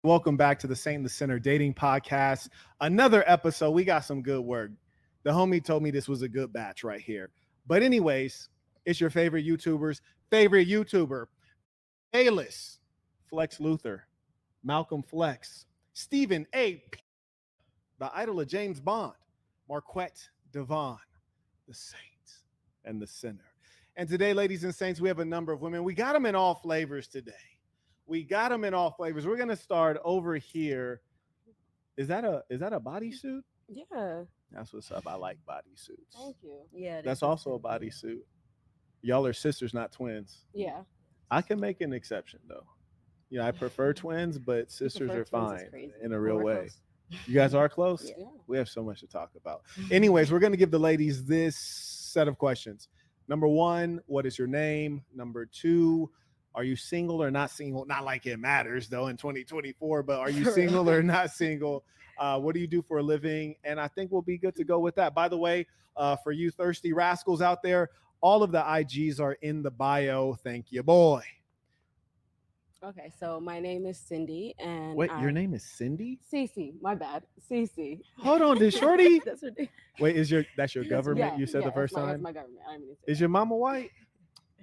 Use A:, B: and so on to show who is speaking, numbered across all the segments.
A: Welcome back to the Saint in the Center Dating Podcast. Another episode. We got some good work. The homie told me this was a good batch right here. But anyways, it's your favorite YouTuber, A-List, Flex Luthor, Malcolm Flex, Stephen A. The idol of James Bond, Marquett Devon, the Saint and the Sinner. And today, ladies and saints, we have a number of women. We got them in all flavors today. We're going to start over here. Is that a bodysuit?
B: Yeah.
A: That's what's up. I like bodysuits.
B: Thank you. Yeah.
A: That's also a bodysuit. Y'all are sisters, not twins.
B: Yeah.
A: I can make an exception though. You know, I prefer twins, but sisters are fine in a real way. Close. You guys are close?
B: Yeah.
A: We have so much to talk about. Anyways, we're going to give the ladies this set of questions. Number 1, what is your name? Number 2, are you single or not single? Not like it matters though in 2024, but are you single or not single? What do you do for a living? And I think we'll be good to go with that. By the way, for you thirsty rascals out there, all of the IGs are in the bio. Thank you, boy.
B: Okay, so my name is Cindy, and
A: wait, your name is Cindy?
B: Cece, my bad, Cece.
A: Hold on, did Shorty?
B: That's her name.
A: Wait, that's your government? You said the first time.
B: That's my government. I mean,
A: is your mama white?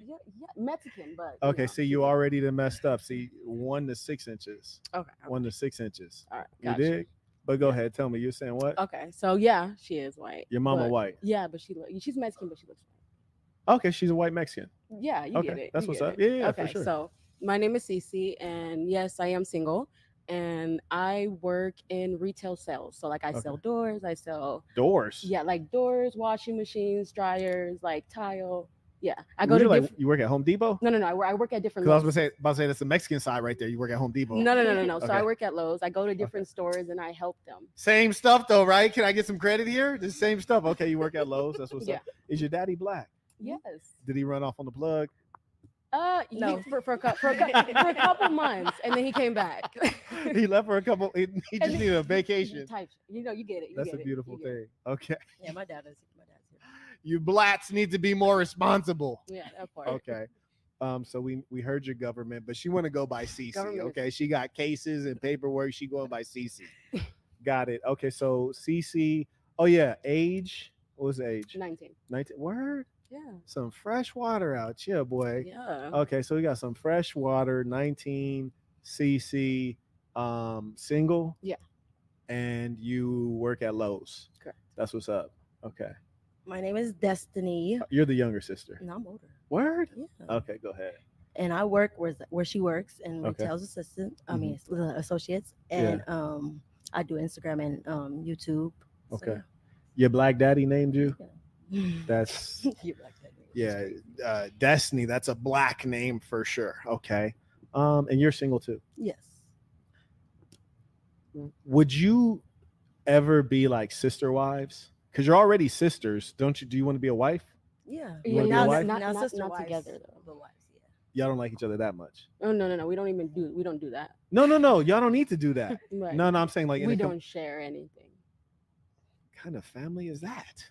B: Yeah, Mexican, but
A: okay. See, you already done messed up. See, 1 to 6 inches.
B: Okay.
A: 1 to 6 inches.
B: All right.
A: You dig? But go ahead, tell me. You're saying what?
B: Okay, so yeah, she is white.
A: Your mama white?
B: Yeah, but she's Mexican, but she looks white.
A: Okay, she's a white Mexican.
B: Yeah, you get it.
A: That's what's up. Yeah,
B: okay,
A: for sure.
B: So my name is Cece, and yes, I am single, and I work in retail sales. So like I sell doors, I sell
A: doors.
B: Yeah, like doors, washing machines, dryers, like tile. Yeah,
A: I go to you work at Home Depot?
B: No. I work at different.
A: Because I was about to say that's the Mexican side right there. You work at Home Depot.
B: No. Okay. So I work at Lowe's. I go to different stores and I help them.
A: Same stuff though, right? Can I get some credit here? The same stuff. Okay, you work at Lowe's. That's what's up. Is your daddy black?
B: Yes.
A: Did he run off on the plug?
B: No. For a couple months, and then he came back.
A: He left for a couple. He just needed a vacation.
B: You get it.
A: That's a beautiful thing. Okay.
C: Yeah, my dad's here.
A: You blacks need to be more responsible.
B: Yeah, that part.
A: Okay. So we heard your government, but she want to go by Cece. Okay, she got cases and paperwork. She going by Cece. Got it. Okay, so Cece. Oh yeah, age. What was the age?
B: 19.
A: 19. Word.
B: Yeah.
A: Some fresh water out, yeah, boy.
B: Yeah.
A: Okay, so we got some fresh water. 19. Cece. Single.
B: Yeah.
A: And you work at Lowe's.
B: Correct.
A: That's what's up. Okay.
C: My name is Destiny.
A: You're the younger sister.
C: No, I'm older.
A: Word?
C: Yeah.
A: Okay, go ahead.
C: And I work where she works in retail assistant. I mean, associates. And I do Instagram and YouTube.
A: Okay. So, your black daddy named you?
C: Yeah.
A: That's
C: your black daddy.
A: Yeah. Destiny. That's a black name for sure. Okay. And you're single too?
C: Yes.
A: Would you ever be like sister wives? Because you're already sisters, don't you? Do you want to be a wife?
C: Yeah.
B: Not
C: sister
B: together though.
C: The wives,
A: Y'all don't like each other that much.
B: Oh no. We don't do that.
A: No. Y'all don't need to do that.
B: Right.
A: No. I'm saying like
B: we don't share anything.
A: What kind of family is that?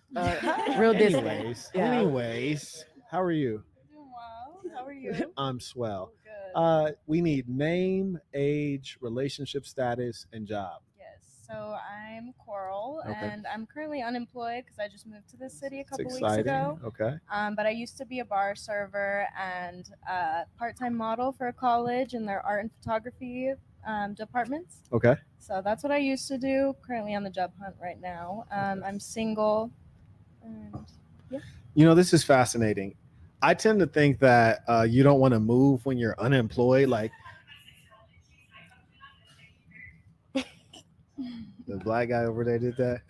B: Real distant.
A: Anyways, how are you?
D: Doing well. How are you?
A: I'm swell.
D: Good.
A: We need name, age, relationship status, and job.
D: Yes. So I'm Coral, and I'm currently unemployed because I just moved to this city a couple weeks
A: exciting.
D: ago.
A: Okay.
D: But I used to be a bar server and part-time model for a college in their art and photography departments.
A: Okay.
D: So that's what I used to do. Currently on the job hunt right now. I'm single. And yeah.
A: You know, this is fascinating. I tend to think that you don't want to move when you're unemployed. Like the black guy over there did that.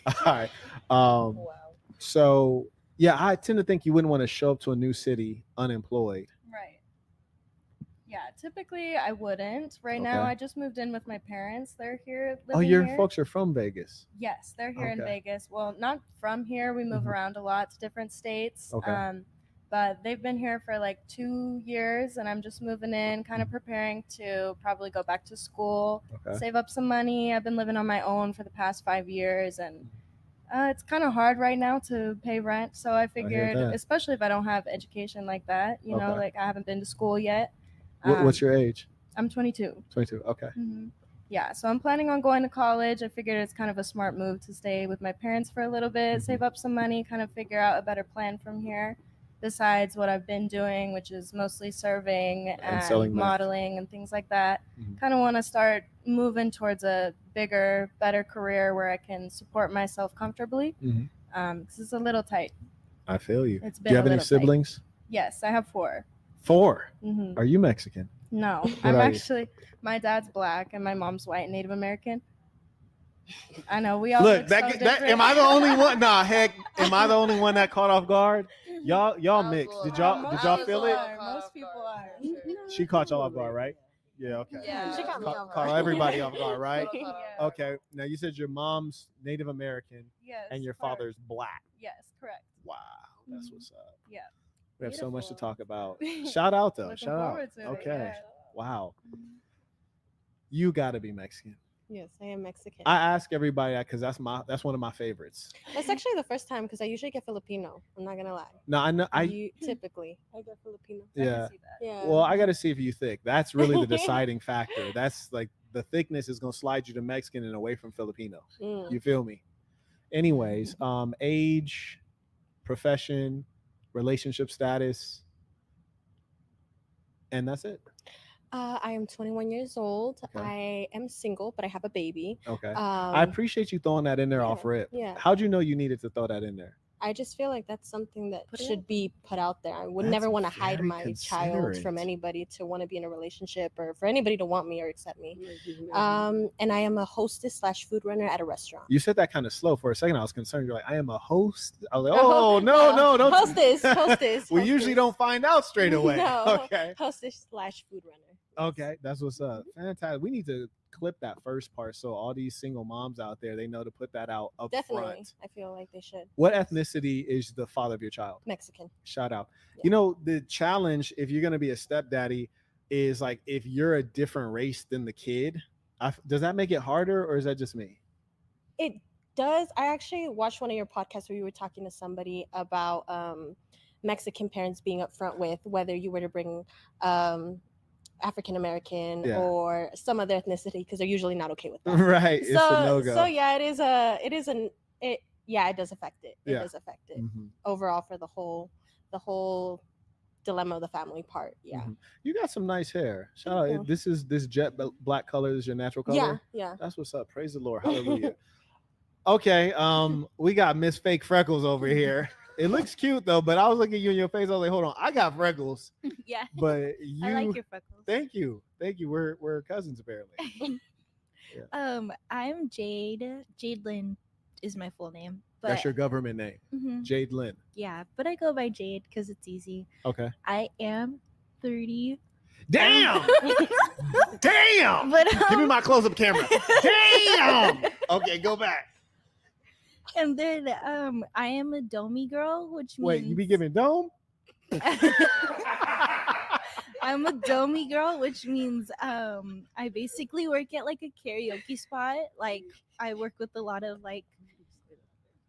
A: All right.
C: Wow.
A: So yeah, I tend to think you wouldn't want to show up to a new city unemployed.
D: Right. Yeah, typically I wouldn't. Right now, I just moved in with my parents. They're here living
A: your
D: here.
A: folks are from Vegas.
D: Yes, they're here in Vegas. Well, not from here. We move around a lot to different states.
A: Okay.
D: But they've been here for like 2 years, and I'm just moving in, kind of preparing to probably go back to school, save up some money. I've been living on my own for the past 5 years, and it's kind of hard right now to pay rent. So I figured, especially if I don't have education like that, you know, like I haven't been to school yet.
A: What's your age?
D: I'm 22.
A: 22. Okay.
D: Mm-hmm. Yeah, so I'm planning on going to college. I figured it's kind of a smart move to stay with my parents for a little bit, save up some money, kind of figure out a better plan from here. Besides what I've been doing, which is mostly serving and modeling and things like that. Kind of want to start moving towards a bigger, better career where I can support myself comfortably. Because it's a little tight.
A: I feel you.
D: It's been
A: Do you have any siblings?
D: Tight. Yes, I have 4.
A: 4? Are you Mexican?
D: No, I'm actually, my dad's black and my mom's white, Native American. I know we all look
A: that,
D: so
A: that am I the only one? Nah, heck, am I the only one that caught off guard? Y'all mixed. Did y'all feel it?
D: Most people are.
A: She caught y'all off guard, right? Yeah, okay.
C: Yeah, she caught me off guard.
A: Caught everybody off guard, right?
D: Yeah.
A: Okay. Now you said your mom's Native American,
D: yes,
A: and your father's black.
D: Yes, correct.
A: Wow, that's what's up.
D: Yeah.
A: We have so much to talk about. Shout out though.
D: Looking
A: Shout out.
D: forward to it,
A: Okay.
D: yeah.
A: Wow. You got to be Mexican.
E: Yes, I am Mexican.
A: I ask everybody that because that's one of my favorites.
E: That's actually the first time because I usually get Filipino. I'm not gonna lie.
A: No, I know.
E: Typically I get Filipino.
A: Yeah.
E: Yeah.
A: Well, I got to see if you thick. That's really the deciding factor. That's like the thickness is gonna slide you to Mexican and away from Filipino. You feel me? Anyways, age, profession, relationship status, and that's it.
E: I am 21 years old.
A: Okay.
E: I am single, but I have a baby.
A: Okay. I appreciate you throwing that in there off rip.
E: Yeah.
A: How'd you know you needed to throw that in there?
E: I just feel like that's something that should be put out there. I would never want to hide my child from anybody to want to be in a relationship or for anybody to want me or accept me. And I am a hostess / food runner at a restaurant.
A: You said that kind of slow for a second. I was concerned. You're like, I am a host. I was like, oh, no, don't.
E: Hostess.
A: We usually don't find out straight away.
E: No.
A: Okay.
E: Hostess / food runner.
A: Okay. That's what's up. Fantastic. We need to clip that first part so all these single moms out there, they know to put that out up front.
E: I feel like they should.
A: What ethnicity is the father of your child?
E: Mexican.
A: Shout out.
E: Yeah.
A: You know, the challenge if you're going to be a stepdaddy is like if you're a different race than the kid, does that make it harder or is that just me?
E: It does. I actually watched one of your podcasts where you were talking to somebody about Mexican parents being upfront with whether you were to bring African American or some other ethnicity because they're usually not okay with that.
A: Right. It's a no-go.
E: So yeah, it does affect it. It does affect it overall for the whole dilemma of the family part. Yeah.
A: You got some nice hair. Shout out. This jet black color is your natural color.
E: Yeah.
A: That's what's up. Praise the Lord. Hallelujah. Okay. We got Miss Fake Freckles over here. It looks cute though, but I was looking at you in your face. I was like, hold on, I got freckles.
F: Yeah.
A: But you
F: I like your freckles.
A: Thank you. We're cousins apparently.
F: I'm Jade. Jade Lynn is my full name. But
A: that's your government name. Jade Lynn.
F: Yeah, but I go by Jade because it's easy.
A: Okay.
F: I am 30.
A: Damn! Damn!
F: But,
A: give me my close-up camera. Damn! Okay, go back.
F: And then I am a domey girl, which means...
A: Wait, you be giving dome?
F: I'm a domey girl, which means I basically work at like a karaoke spot. Like I work with a lot of like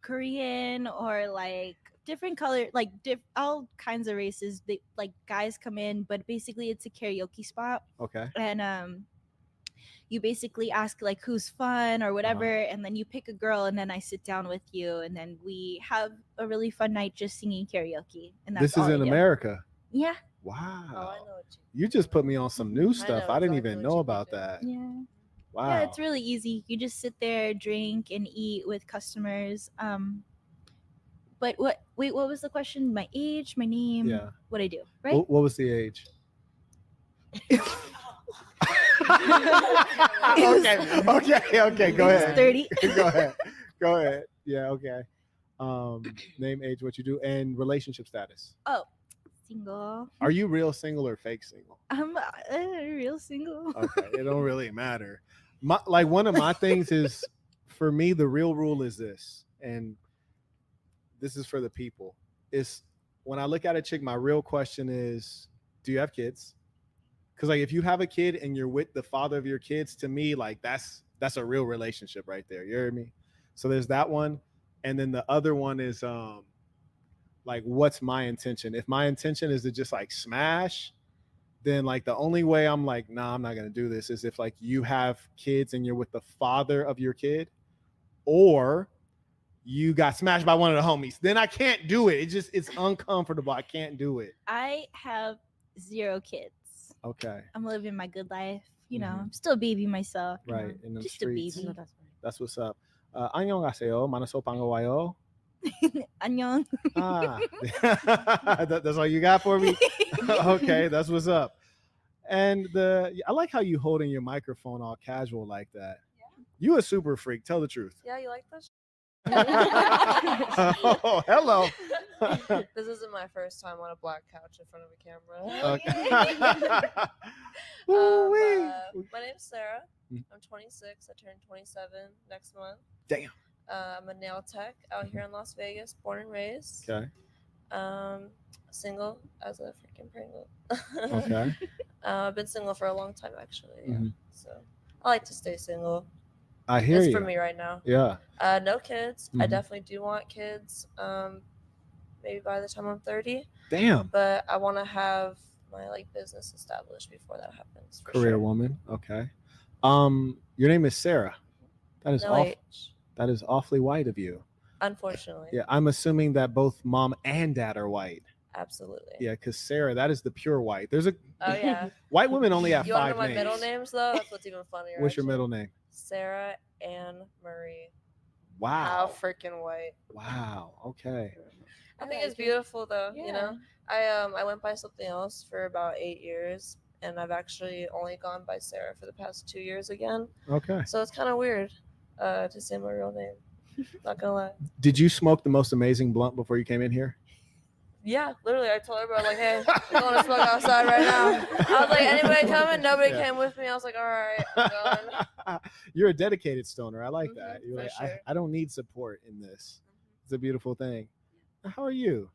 F: Korean or like different color, like all kinds of races. They like guys come in, but basically it's a karaoke spot.
A: Okay.
F: And you basically ask like who's fun or whatever, and then you pick a girl, and then I sit down with you, and then we have a really fun night just singing karaoke. And that's
A: this is in America.
F: Yeah.
A: Wow.
C: Oh, I know what
A: you just put me on some new stuff. I didn't even know about that.
F: Yeah.
A: Wow.
F: Yeah, it's really easy. You just sit there, drink, and eat with customers. But what was the question? My age, my name, what I do, right?
A: What was the age? Okay. Go ahead.
F: 30.
A: Go ahead. Yeah. Okay. Name, age, what you do, and relationship status.
F: Oh, single.
A: Are you real single or fake single?
F: I'm real single.
A: Okay, it don't really matter. One of my things is, for me, the real rule is this, and this is for the people. Is when I look at a chick, my real question is, do you have kids? Because like if you have a kid and you're with the father of your kids, to me, like that's a real relationship right there. You hear me? So there's that one. And then the other one is like, what's my intention? If my intention is to just like smash, then like the only way I'm like, nah, I'm not gonna do this is if like you have kids and you're with the father of your kid, or you got smashed by one of the homies. Then I can't do it. It's uncomfortable. I can't do it.
F: I have 0 kids.
A: Okay.
F: I'm living my good life. You know,
A: Mhm.
F: I'm still a baby myself. you
A: Right.
F: know,
A: In them
F: just
A: streets.
F: a baby.
A: That's what's up. 안녕하세요. 만나서
F: Annyeong.
A: Ah, that's all you got for me? Okay, that's what's up. And I like how you holding your microphone all casual like that. Yeah. You a super freak. Tell the truth.
G: Yeah, you like this?
A: Oh, hello.
G: This isn't my first time on a black couch in front of a camera.
A: Okay.
G: My name's Sarah. I'm 26. I turn 27 next month.
A: Damn.
G: I'm a nail tech out here in Las Vegas, born and raised.
A: Okay.
G: Single as a freaking Pringle.
A: Okay.
G: I've been single for a long time, actually. Yeah.
A: Mhm.
G: So I like to stay single.
A: I hear
G: It's
A: you.
G: for me right now.
A: Yeah.
G: No kids. I
A: Mhm.
G: definitely do want kids. Maybe by the time I'm 30.
A: Damn.
G: But I want to have my like business established before that happens. For
A: Career
G: sure.
A: woman. Okay. Your name is Sarah. That is
G: No age,
A: that is awfully white of you.
G: unfortunately.
A: Yeah, I'm assuming that both mom and dad are white.
G: Absolutely.
A: Yeah, because Sarah, that is the pure white. There's a
G: Oh yeah.
A: white women only have
G: You want to
A: 5
G: know my
A: names.
G: middle names though? That's what's even funnier.
A: What's your
G: actually.
A: middle name?
G: Sarah Ann Marie. How
A: Wow.
G: freaking white.
A: Wow. Okay.
G: I think it's beautiful though.
B: Yeah.
G: You know, I went by something else for about 8 years, and I've actually only gone by Sarah for the past 2 years again.
A: Okay.
G: So it's kind of weird to say my real name. Not gonna lie.
A: Did you smoke the most amazing blunt before you came in here?
G: Yeah, literally, I told everybody like, "Hey, we're going to smoke outside right now." I was like, "Anybody coming?" Nobody
A: Yeah.
G: came with me. I was like, "All right, I'm going."
A: You're a dedicated stoner. I like
G: Mhm,
A: that. You're
G: for
A: like,
G: sure.
A: I don't need support in this. It's a beautiful thing. How are you?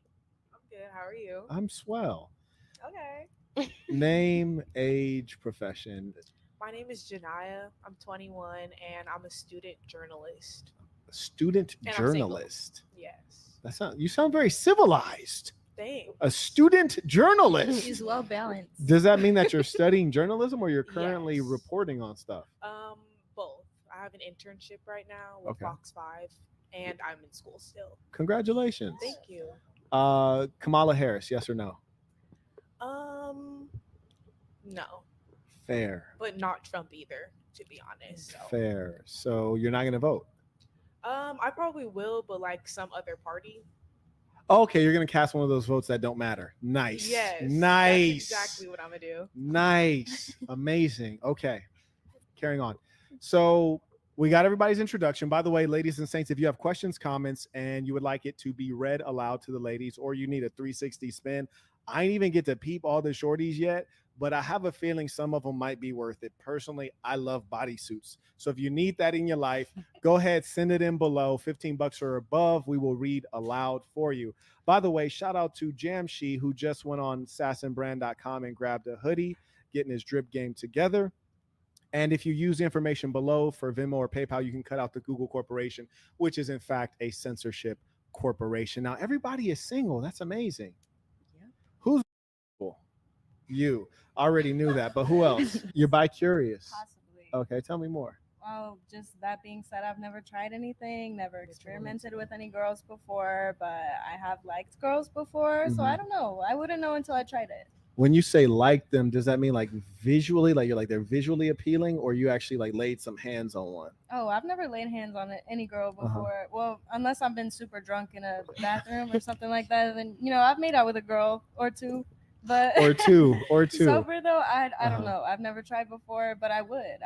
H: I'm good. How are you?
A: I'm swell.
H: Okay.
A: Name, age, profession.
H: My name is Janaya. I'm 21 and I'm a student journalist.
A: Student
H: And I'm single.
A: journalist.
H: Yes.
A: You sound very civilized.
H: Thanks.
A: A student journalist.
F: She's well balanced.
A: Does that mean that you're studying journalism or you're currently
H: Yes.
A: reporting on stuff?
H: Both. I have an internship right now with
A: Okay.
H: Fox 5 and I'm in school still.
A: Congratulations.
H: Thank you.
A: Kamala Harris, yes or no?
H: No,
A: Fair.
H: but not Trump either, to be honest. So.
A: Fair. So you're not going to vote?
H: I probably will, but like some other party.
A: Okay, you're going to cast one of those votes that don't matter. Nice.
H: Yes.
A: Nice.
H: That's exactly what I'm gonna do.
A: Nice. Amazing. Okay. Carrying on. So we got everybody's introduction. By the way, ladies and saints, if you have questions, comments, and you would like it to be read aloud to the ladies, or you need a 360 spin, I didn't even get to peep all the shorties yet, but I have a feeling some of them might be worth it. Personally, I love bodysuits. So if you need that in your life, go ahead, send it in below. $15 or above, we will read aloud for you. By the way, shout out to Jamshi, who just went on sassinbrand.com and grabbed a hoodie, getting his drip game together. And if you use the information below for Venmo or PayPal, you can cut out the Google Corporation, which is in fact a censorship corporation. Now, everybody is single. That's amazing.
B: Yeah.
A: Who's you? I already knew that, but who else? You're bi-curious.
D: Possibly.
A: Okay, tell me more.
D: Well, just that being said, I've never tried anything, never experimented with any girls before, but I have liked girls before, so I don't know. I wouldn't know until I tried it.
A: When you say like them, does that mean like visually, like you're like they're visually appealing, or you actually like laid some hands on one?
D: Oh, I've never laid hands on any girl before. Well, unless I've been super drunk in a bathroom or something like that, then I've made out with a girl or two. But
A: Or two.
D: sober though, I don't know. I've never tried before, but I would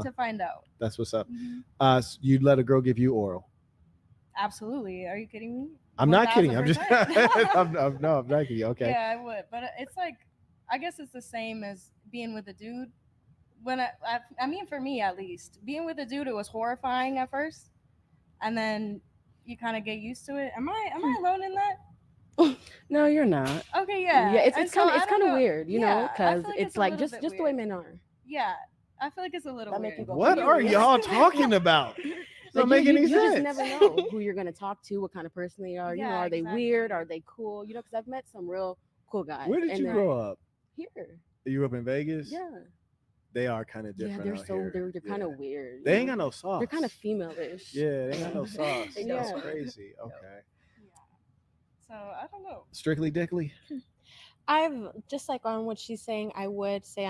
D: to find out.
A: That's what's up.
D: Mhm.
A: So you'd let a girl give you oral?
D: Absolutely. Are you kidding me?
A: I'm not kidding. I'm just
D: 1000%.
A: I'm not kidding. Okay.
D: Yeah, I would, but it's like, I guess it's the same as being with a dude. When I mean, for me at least, being with a dude, it was horrifying at first, and then you kind of get used to it. Am I alone in that?
B: No, you're not.
D: Okay, yeah.
B: Yeah, it's
D: And
B: kind
D: so
B: of
D: I don't know.
B: weird,
D: Yeah, I
B: because
D: feel like
B: it's
D: a
B: like
D: little
B: just
D: bit
B: the way
D: weird.
B: men are.
D: Yeah, I feel like it's a little
C: That make
D: weird.
C: you go,
A: What are y'all talking about? Doesn't
B: Like,
A: make any
B: you just
A: sense.
B: never know who you're gonna talk to, what kind of person they are.
D: Yeah,
B: Are they
D: exactly.
B: weird? Are they cool? Because I've met some real cool guys.
A: Where did
B: and
A: you
B: they're
A: grow up?
B: Here.
A: You up in Vegas?
B: Yeah.
A: They are kind of
B: Yeah,
A: different.
B: they're
A: out
B: so
A: here.
B: they're kind of weird.
A: They
B: you
A: ain't
B: know?
A: got no sauce.
B: They're kind of female-ish.
A: Yeah, they ain't got no sauce. That's
B: Yeah.
A: crazy. Okay.
E: So I don't know.
A: Strictly Dickly.
E: I've just like on what she's saying, I would say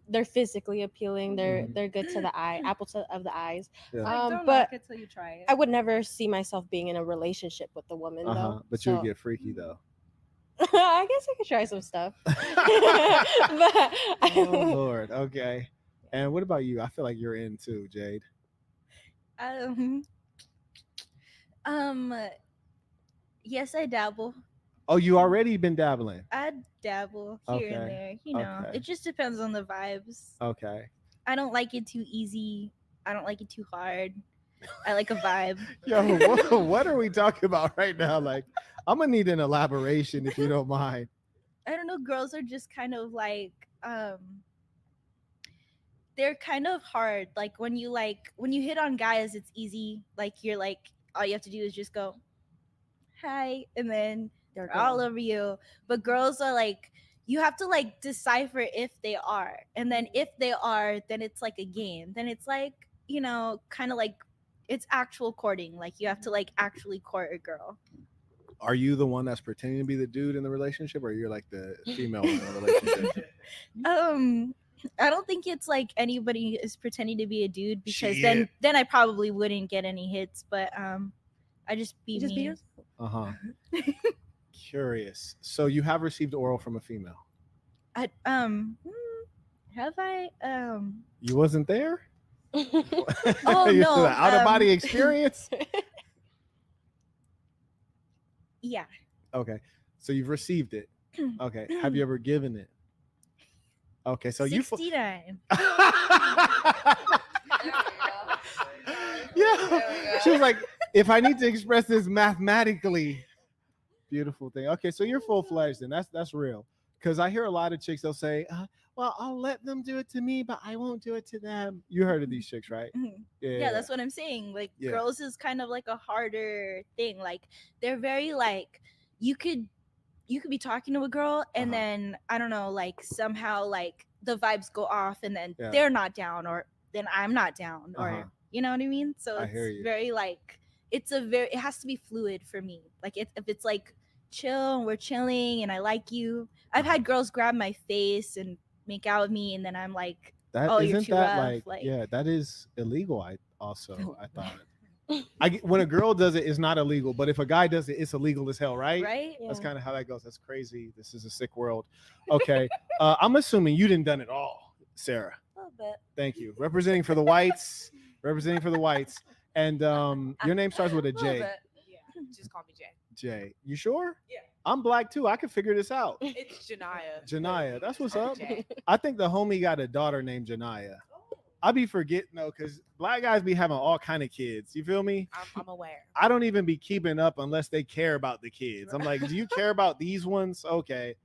E: they're physically appealing. They're good to the eye, of the eyes.
A: Yeah.
D: Don't
E: But
D: knock it till you try it.
E: I would never see myself being in a relationship with a woman though.
A: But you would
E: So-
A: get freaky though.
E: I guess I could try some stuff. But
A: Oh Lord. Okay. And what about you? I feel like you're in too, Jade.
F: Yes, I dabble.
A: Oh, you already been dabbling.
F: I dabble here
A: Okay,
F: and there. You know,
A: okay.
F: it just depends on the vibes.
A: Okay.
F: I don't like it too easy. I don't like it too hard. I like a vibe.
A: Yo, what are we talking about right now? Like, I'm gonna need an elaboration if you don't mind.
F: I don't know, girls are just kind of like they're kind of hard. Like when you hit on guys, it's easy. Like you're like all you have to do is just go hi and then they're all over you. But girls are like you have to like decipher if they are. And then if they are, then it's like a game. Then it's like, you know, kind of like it's actual courting. Like you have to like actually court a girl.
A: Are you the one that's pretending to be the dude in the relationship, or you're like the female in the relationship?
F: I don't think it's like anybody is pretending to be a dude because
A: Shit.
F: then I probably wouldn't get any hits. But I just be
B: Just be
F: me.
B: yourself.
A: Curious. So you have received oral from a female.
F: Have I?
A: You wasn't there?
F: Oh
A: You
F: no!
A: the out of body experience.
F: Yeah.
A: Okay. So you've received it. Okay. Have you ever given it? Okay. So you.
F: 69.
A: Yeah. She was like, if I need to express this mathematically, beautiful thing. Okay, so you're full fledged, and that's real. Because I hear a lot of chicks, they'll say, well, I'll let them do it to me, but I won't do it to them. You heard of these chicks, right?
F: Mhm.
A: Yeah.
F: Yeah, that's what I'm saying. Like
A: Yeah.
F: girls is kind of like a harder thing. Like they're very like you could be talking to a girl and then I don't know, like somehow like the vibes go off and then
A: Yeah.
F: they're not down or then I'm not down or
A: Uh-huh.
F: you know what I mean? So
A: I
F: it's
A: hear you.
F: very like it has to be fluid for me. Like if it's like chill and we're chilling and I like you. I've had girls grab my face and make out with me and then I'm like,
A: That
F: oh, you're
A: isn't
F: too
A: that
F: rough.
A: like yeah, that is illegal. I thought. When a girl does it, it's not illegal, but if a guy does it, it's illegal as hell, right?
F: Right?
A: That's kind of how that goes. That's crazy. This is a sick world. Okay, I'm assuming you didn't done it all, Sarah.
G: A little bit.
A: Thank you. Representing for the whites. Representing for the whites. And your name starts with a
G: A little
A: J.
G: bit.
H: Yeah, just call me Jay.
A: J. You sure?
H: Yeah.
A: I'm black too. I can figure this out.
H: It's Janaya.
A: Janaya. That's what's
H: Call me
A: up.
H: Jay.
A: I think the homie got a daughter named Janaya. I be forgetting though, because black guys be having all kind of kids. You feel me?
H: I'm aware.
A: I don't even be keeping up unless they care about the kids. I'm like, do you care about these ones? Okay.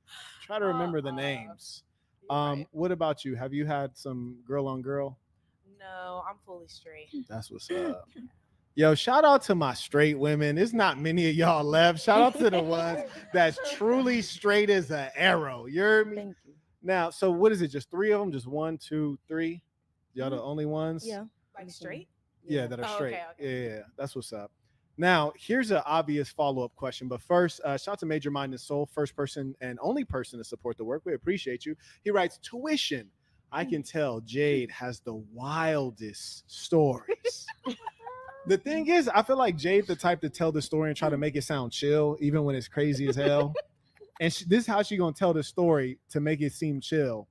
A: Try to remember the names.
H: Right.
A: What about you? Have you had some girl on girl?
H: No, I'm fully straight.
A: That's what's up. Yo, shout out to my straight women. There's not many of y'all left. Shout out to the ones that's truly straight as an arrow. You heard me?
B: Thank you.
A: Now, so what is it? Just 3 of them? Just 1, 2, 3? Y'all the only ones?
B: Yeah.
H: Like straight?
A: Yeah, that are
H: Oh,
A: straight.
H: okay.
A: Yeah, that's what's up. Now, here's an obvious follow-up question. But first, shout out to Major Mind and Soul, first person and only person to support the work. We appreciate you. He writes, tuition. I can tell Jade has the wildest stories. The thing is, I feel like Jade the type to tell the story and try to make it sound chill, even when it's crazy as hell. And this is how she gonna tell the story to make it seem chill.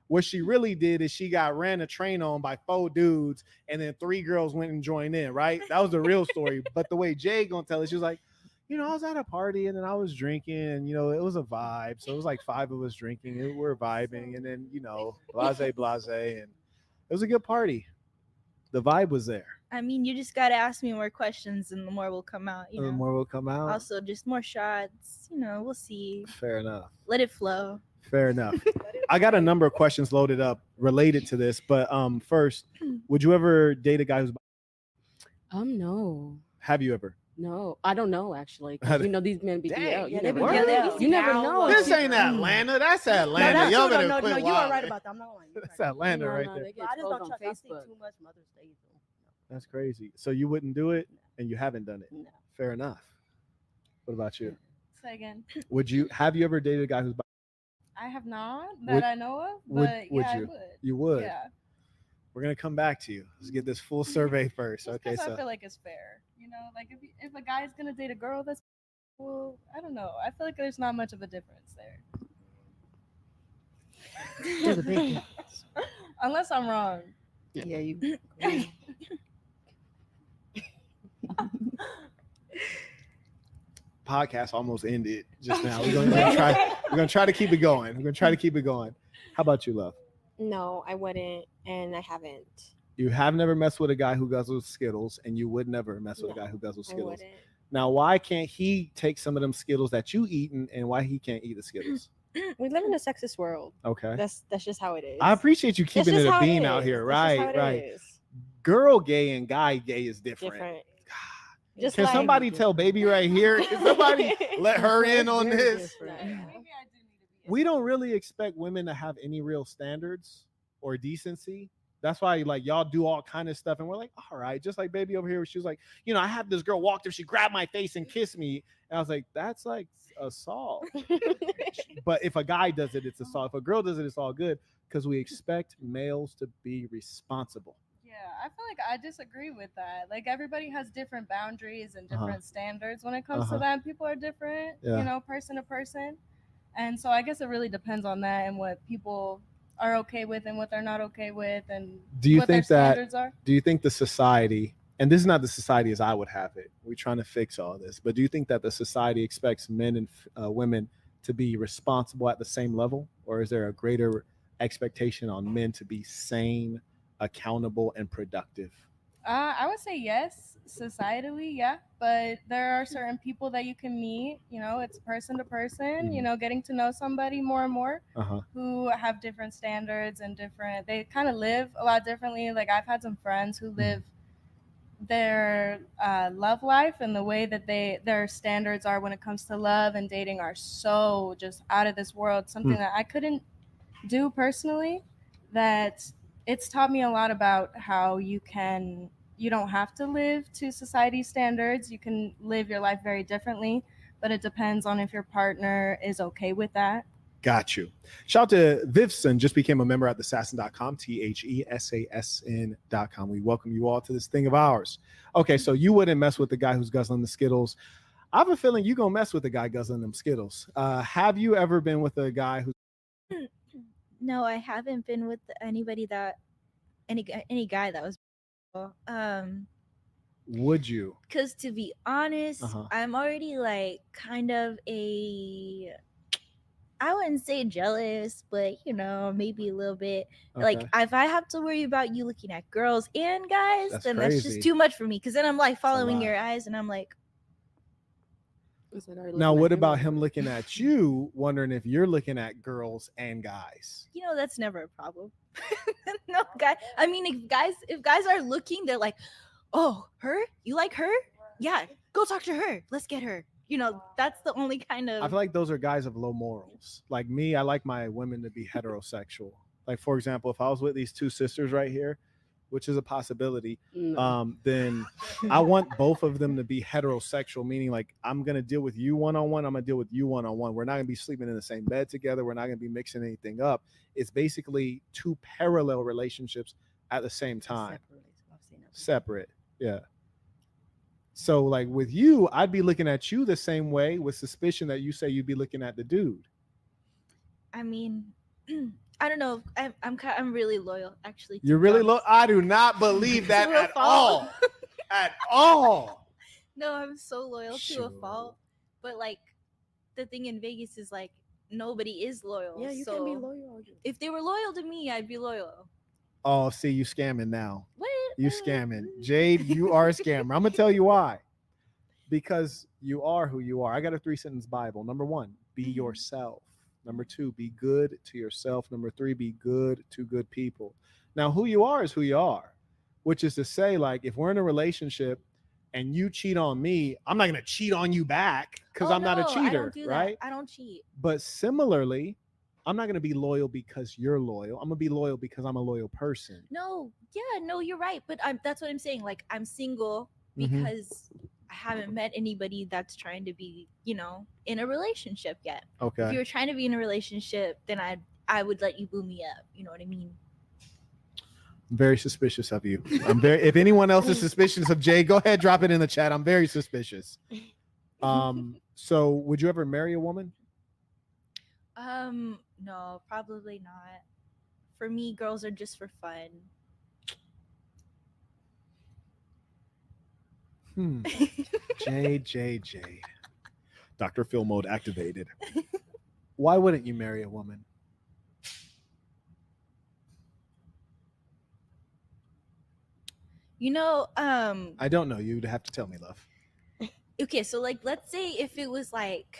A: What she really did is she got ran a train on by 4 dudes, and then 3 girls went and joined in, right? That was the real story. But the way Jade gonna tell it, she was like, you know, I was at a party and then I was drinking, and you know, it was a vibe. So it was like 5 of us drinking, and we were vibing, and then, you know, blase, and it was a good party. The vibe was there.
F: I mean, you just gotta ask me more questions, and the more will come out. You
A: The
F: know.
A: more will come out.
F: Also, just more shots. You know, we'll see.
A: Fair enough.
F: Let it flow.
A: Fair enough. I got a number of questions loaded up related to this, but first, would you ever date a guy who's?
B: No.
A: Have you ever?
B: No, I don't know actually. 'Cause you know these men be
A: Dang.
B: DL. You
C: Yeah, they
B: never
C: be
B: know.
C: DL.
B: You never know.
A: This ain't Atlanta. That's Atlanta.
C: that's
A: Y'all
C: true.
A: better
C: No,
A: quit
C: you are right
A: wilding.
C: about that. I'm not lying.
A: That's Atlanta right there.
B: They get
C: But I just
B: exposed
C: don't
B: on
C: trust. I see
B: Facebook.
C: too much Mother's Day. So,
A: That's crazy. So you wouldn't do it, and you haven't done it.
C: no.
A: Fair enough. What about you?
D: Say again.
A: Would you have you ever dated a guy who's
D: I have not that
A: Would-
D: I know of,
A: would-
D: but
A: would
D: yeah, I
A: you?
D: would.
A: You would.
D: Yeah.
A: We're gonna come back to you. Let's get this full survey first.
D: Just
A: Okay,
D: 'cause I
A: so
D: feel like it's fair. You know, like if a guy's gonna date a girl, that's well, I don't know. I feel like there's not much of a difference there.
C: There's a big difference.
D: Unless I'm wrong.
C: Yeah, you.
A: podcast almost ended just now. We're gonna try to keep it going. We're gonna try to keep it going. How about you, love?
E: No, I wouldn't, and I haven't.
A: You have never messed with a guy who guzzles Skittles, and you would never mess with a
E: No,
A: guy who guzzles
E: I
A: Skittles.
E: wouldn't.
A: Now, why can't he take some of them Skittles that you eating, and why he can't eat the Skittles?
E: We live in a sexist world.
A: Okay,
E: That's just how it is.
A: I appreciate you
E: That's
A: keeping
E: just
A: it a
E: how
A: bean
E: is.
A: out here.
E: That's just how
A: Right,
E: it
A: right.
E: is.
A: Girl gay and guy gay is different.
E: Just
A: Can
E: like,
A: somebody tell baby right here? Can somebody let her in on
C: Very
A: this?
C: different.
D: Maybe I do need to be.
A: We don't really expect women to have any real standards or decency. That's why, like, y'all do all kind of stuff, and we're like, all right, just like baby over here. She was like, you know, I have this girl walk there, she grabbed my face and kissed me, and I was like, that's like assault. But if a guy does it, it's assault. If a girl does it, it's all good because we expect males to be responsible.
D: Yeah, I feel like I disagree with that. Like everybody has different boundaries and different standards when it comes to that. People are different,
A: Yeah.
D: you know, person to person. And so I guess it really depends on that and what people are okay with and what they're not okay with and
A: Do you
D: what
A: think
D: their
A: that?
D: standards are.
A: Do you think the society, and this is not the society as I would have it, we're trying to fix all this, but do you think that the society expects men and women to be responsible at the same level, or is there a greater expectation on men to be sane, accountable, and productive?
D: I would say yes, societally, yeah. But there are certain people that you can meet, you know, it's person to person, you know, getting to know somebody more and more who have different standards and they kind of live a lot differently. Like I've had some friends who live their love life and the way that their standards are when it comes to love and dating are so just out of this world. Something that I couldn't do personally, that it's taught me a lot about how you don't have to live to society's standards. You can live your life very differently, but it depends on if your partner is okay with that.
A: Got you. Shout out to Vivson, just became a member at thesassin.com, THESASN.com. We welcome you all to this thing of ours. Okay, so you wouldn't mess with the guy who's guzzling the Skittles. I have a feeling you're going to mess with the guy guzzling them Skittles. Have you ever been with a guy who's...
F: No, I haven't been with any guy that was
A: Would you?
F: because to be honest,
A: Uh-huh.
F: I'm already like kind of I wouldn't say jealous, but you know, maybe a little bit. Like
A: Okay.
F: if I have to worry about you looking at girls and guys,
A: That's
F: then that's
A: crazy.
F: just too much for me. Because then I'm like following
A: lot.
F: your eyes, and I'm like,
A: Now, what about him looking at you, wondering if you're looking at girls and guys?
F: you know, that's never a problem. No guy. I mean, if guys are looking, they're like, oh, her? You like her? Yeah, go talk to her. Let's get her. You know, that's the only kind of.
A: I feel like those are guys of low morals. Like me, I like my women to be heterosexual. Like, for example, if I was with these two sisters right here, which is a possibility, then I want both of them to be heterosexual, meaning like I'm going to deal with you one-on-one. I'm going to deal with you one-on-one. We're not going to be sleeping in the same bed together. We're not going to be mixing anything up. It's basically two parallel relationships at the same time. Separate. Yeah. So like with you, I'd be looking at you the same way with suspicion that you say you'd be looking at the dude.
F: I mean, I don't know. I'm really loyal, actually.
A: You're really low. I do not believe that
F: To a
A: at
F: fault.
A: all. At all.
F: No, I'm so loyal to a
A: Sure.
F: fault. But like, the thing in Vegas is like nobody is loyal.
B: Yeah, you
F: so
B: can be loyal.
F: If they were loyal to me, I'd be loyal.
A: Oh, see, you scamming now.
F: What?
A: You scamming. Jade, you are a scammer. I'm going to tell you why. Because you are who you are. I got a 3-sentence Bible. Number 1, be yourself. Number 2, be good to yourself. Number 3, be good to good people. Now, who you are is who you are, which is to say, like, if we're in a relationship and you cheat on me, I'm not gonna cheat on you back because I'm not a
F: no, I
A: cheater,
F: don't do
A: right?
F: that. I don't cheat.
A: But similarly, I'm not gonna be loyal because you're loyal. I'm gonna be loyal because I'm a loyal person.
F: No, you're right. But that's what I'm saying. Like, I'm single
A: Mhm.
F: because I haven't met anybody that's trying to be, in a relationship yet. If you
A: Okay.
F: were trying to be in a relationship, then I would let you boo me up. You know what I mean?
A: I'm very suspicious of you. If anyone else is suspicious of Jay, go ahead, drop it in the chat. I'm very suspicious. So would you ever marry a woman?
F: No, probably not. For me, girls are just for fun.
A: J. Dr. Phil mode activated. Why wouldn't you marry a woman?
F: I
A: don't know. You'd have to tell me, love.
F: Okay, so like, let's say if it was like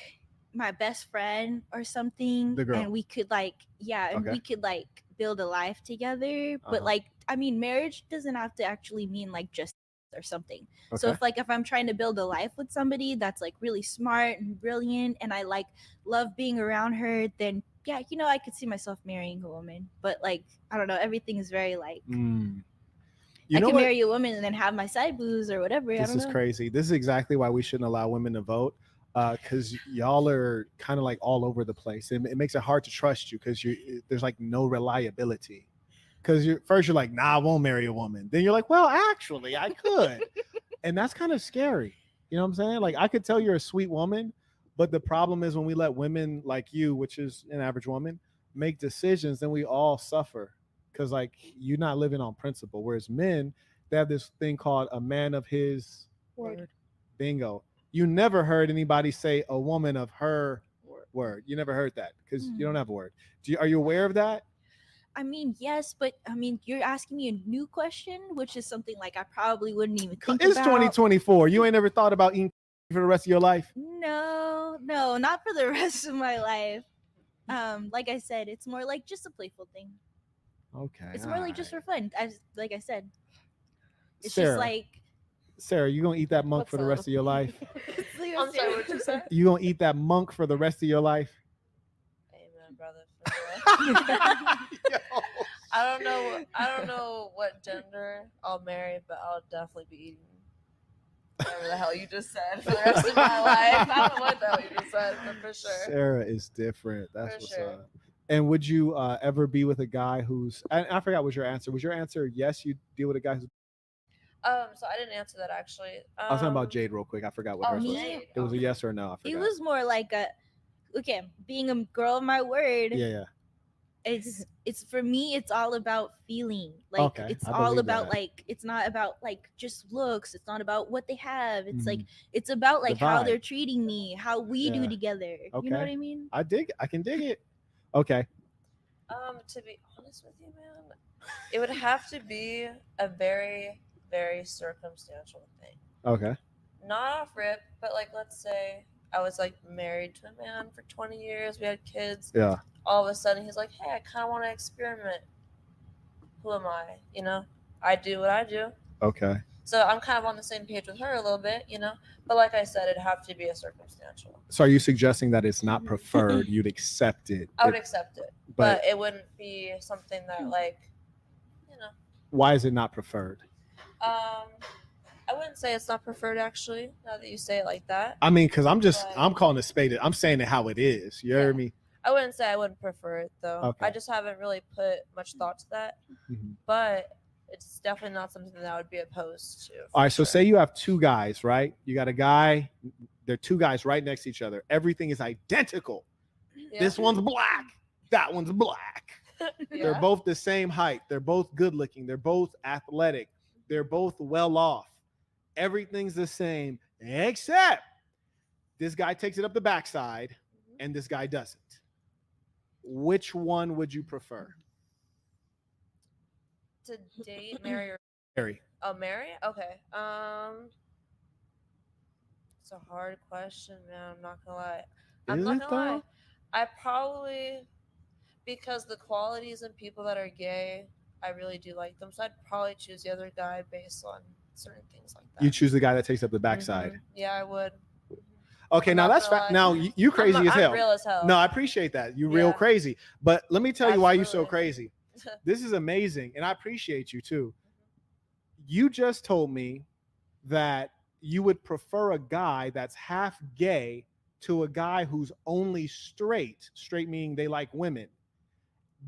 F: my best friend or something,
A: The girl.
F: and we could like,
A: Okay.
F: we could like build a life together. But
A: Uh-huh.
F: like, I mean, marriage doesn't have to actually mean like just or something. So
A: Okay.
F: if I'm trying to build a life with somebody that's like really smart and brilliant, and I like love being around her, then yeah, I could see myself marrying a woman. But like, I don't know, everything is very like,
A: You
F: I
A: know
F: can
A: what?
F: marry a woman and then have my side booze or whatever. I
A: This
F: don't
A: is
F: know.
A: crazy. This is exactly why we shouldn't allow women to vote, because y'all are kind of like all over the place. It makes it hard to trust you because there's like no reliability. Because you're like, nah, I won't marry a woman. Then you're like, well, actually, I could. And that's kind of scary. You know what I'm saying? Like, I could tell you're a sweet woman, but the problem is when we let women like you, which is an average woman, make decisions, then we all suffer. Because like you're not living on principle. Whereas men, they have this thing called a man of his
E: Word.
A: Bingo. You never heard anybody say a woman of her word. You never heard that because you don't have a word. Are you aware of that?
F: I mean, yes, but I mean, you're asking me a new question, which is something like I probably wouldn't even think
A: It's
F: about.
A: 2024. You ain't never thought about eating for the rest of your life?
F: No, not for the rest of my life. Like I said, it's more like just a playful thing.
A: Okay.
F: It's more like just for fun. Like I said, it's
A: Sarah,
F: just like,
A: Sarah, you gonna eat that monk
E: What's
A: for the
E: up?
A: rest of your life?
G: I'm sorry, what you say?
A: You gonna eat that monk for the rest of your life?
G: Amen, brother. For real.
A: Yo.
G: I don't know what gender I'll marry, but I'll definitely be eating whatever the hell you just said for the rest of my life. I don't know what the hell you just said, but for sure.
A: Sarah is different. That's
G: For
A: what's
G: sure.
A: up. And would you ever be with a guy who's? I forgot what your answer was. Your answer, yes, you deal with a guy who's.
G: So I didn't answer that actually.
A: I was talking about Jade real quick. I forgot what hers was.
G: Jade.
A: It was a yes or a no. I
F: it
A: forgot.
F: was more like being a girl of my word.
A: Yeah.
F: It's for me, it's all about feeling. Like,
A: Okay,
F: it's
A: I
F: all
A: believe
F: about
A: that.
F: like, it's not about like just looks. It's not about what they have. It's like,
A: Mhm.
F: it's about like how
A: vibe.
F: they're treating me, how we do
A: Yeah.
F: together.
A: Okay.
F: You know what I mean?
A: I can dig it. Okay.
G: To be honest with you, man, it would have to be a very, very circumstantial thing.
A: Okay.
G: Not off rip, but like let's say I was like married to a man for 20 years, we had kids.
A: Yeah.
G: All of a sudden he's like, hey, I kind of want to experiment. Who am I? I do what I do.
A: Okay.
G: So I'm kind of on the same page with her a little bit, But like I said, it'd have to be a circumstantial.
A: So are you suggesting that it's not preferred? You'd accept it?
G: I would accept it, but it wouldn't be something that like,
A: Why is it not preferred?
G: I wouldn't say it's not preferred actually. Now that you say it like that,
A: I mean, because I'm calling it spade. I'm saying it how it is. You hear me?
G: I wouldn't say I wouldn't prefer it though.
A: Okay.
G: I just haven't really put much thought to that. But it's definitely not something that I would be opposed to.
A: All right. So say you have two guys, right? You got a guy. They're two guys right next to each other. Everything is identical.
G: Yeah.
A: This one's black. That one's black.
G: Yeah.
A: They're both the same height. They're both good looking. They're both athletic. They're both well off. Everything's the same, except this guy takes it up the backside and this guy doesn't. Which one would you prefer?
G: To date, marry, or
A: Marry.
G: Oh, marry? Okay. It's a hard question, man. I'm not gonna lie. I'm not gonna lie. I probably, because the qualities in people that are gay, I really do like them. So I'd probably choose the other guy based on certain things like that.
A: You choose the guy that takes up the backside.
G: Yeah, I would.
A: Okay,
G: I'm
A: now
G: not
A: that's
G: gonna
A: fact.
G: lie.
A: Now you crazy
G: I'm
A: as hell.
G: real as hell.
A: No, I appreciate that. You real
G: Yeah.
A: crazy. But let me tell you why you're so
G: Absolutely.
A: crazy. This is amazing, and I appreciate you too. You just told me that you would prefer a guy that's half gay to a guy who's only straight. Straight meaning they like women.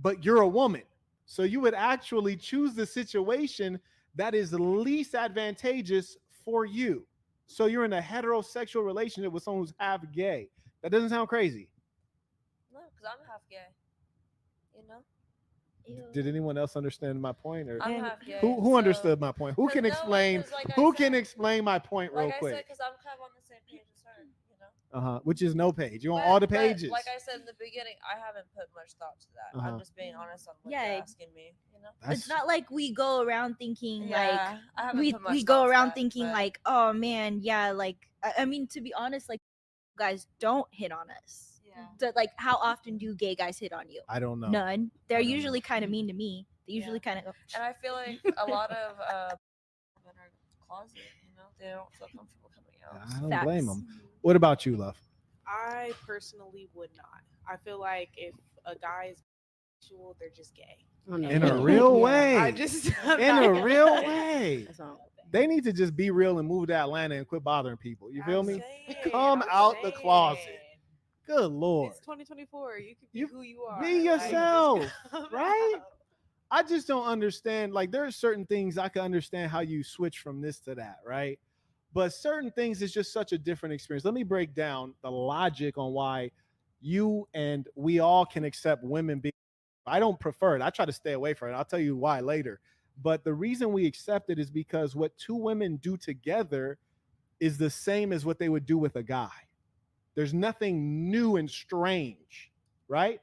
A: But you're a woman. So you would actually choose the situation that is least advantageous for you. So you're in a heterosexual relationship with someone who's half gay. That doesn't sound crazy.
G: No, because I'm half gay. You know?
A: Did anyone else understand my point? Or
G: I'm half gay.
A: who
G: so-
A: understood my point? Who
G: 'Cause
A: can
G: no,
A: explain?
G: 'cause like I
A: Who
G: said-
A: can explain my point real
G: Like I
A: quick?
G: said, because I'm kind of on the same page as her, you know?
A: Which is no page. You on
G: But-
A: all the
G: but
A: pages.
G: like I said in the beginning, I haven't put much thought to that.
A: Uh-huh.
G: I'm just being honest on what
F: Yeah.
G: you're asking me, you know?
F: It's not like we go around thinking
G: Yeah, I haven't
F: we
G: put much
F: we
G: thought
F: go
G: to
F: around
G: that,
F: thinking
G: but-
F: like, oh man, yeah, like I mean, to be honest, like guys don't hit on us.
G: Yeah.
F: So, like, how often do gay guys hit on you?
A: I don't know.
F: None. They're
A: I don't
F: usually kind of mean to me. They usually kind of.
G: And I feel like a lot of in our closet, you know, they don't feel comfortable coming out.
A: I don't blame them. What about you, love?
H: I personally would not. I feel like if a guy is bisexual, they're just gay.
B: Oh, no.
A: In a real
B: Yeah.
A: way.
H: I just
A: In a real way.
B: That's all.
A: They need to just be real and move to Atlanta and quit bothering people. You feel
H: I'm
A: me?
H: saying,
A: Come
H: I'm
A: out the
H: saying.
A: closet. Good Lord.
H: It's 2024. You can be
A: You
H: who you are.
A: be
H: Like,
A: yourself,
H: just come
A: right?
H: out.
A: I just don't understand. Like, there are certain things I can understand how you switch from this to that, right? But certain things is just such a different experience. Let me break down the logic on why you and we all can accept women being. I don't prefer it. I try to stay away from it. I'll tell you why later. But the reason we accept it is because what two women do together is the same as what they would do with a guy. There's nothing new and strange, right?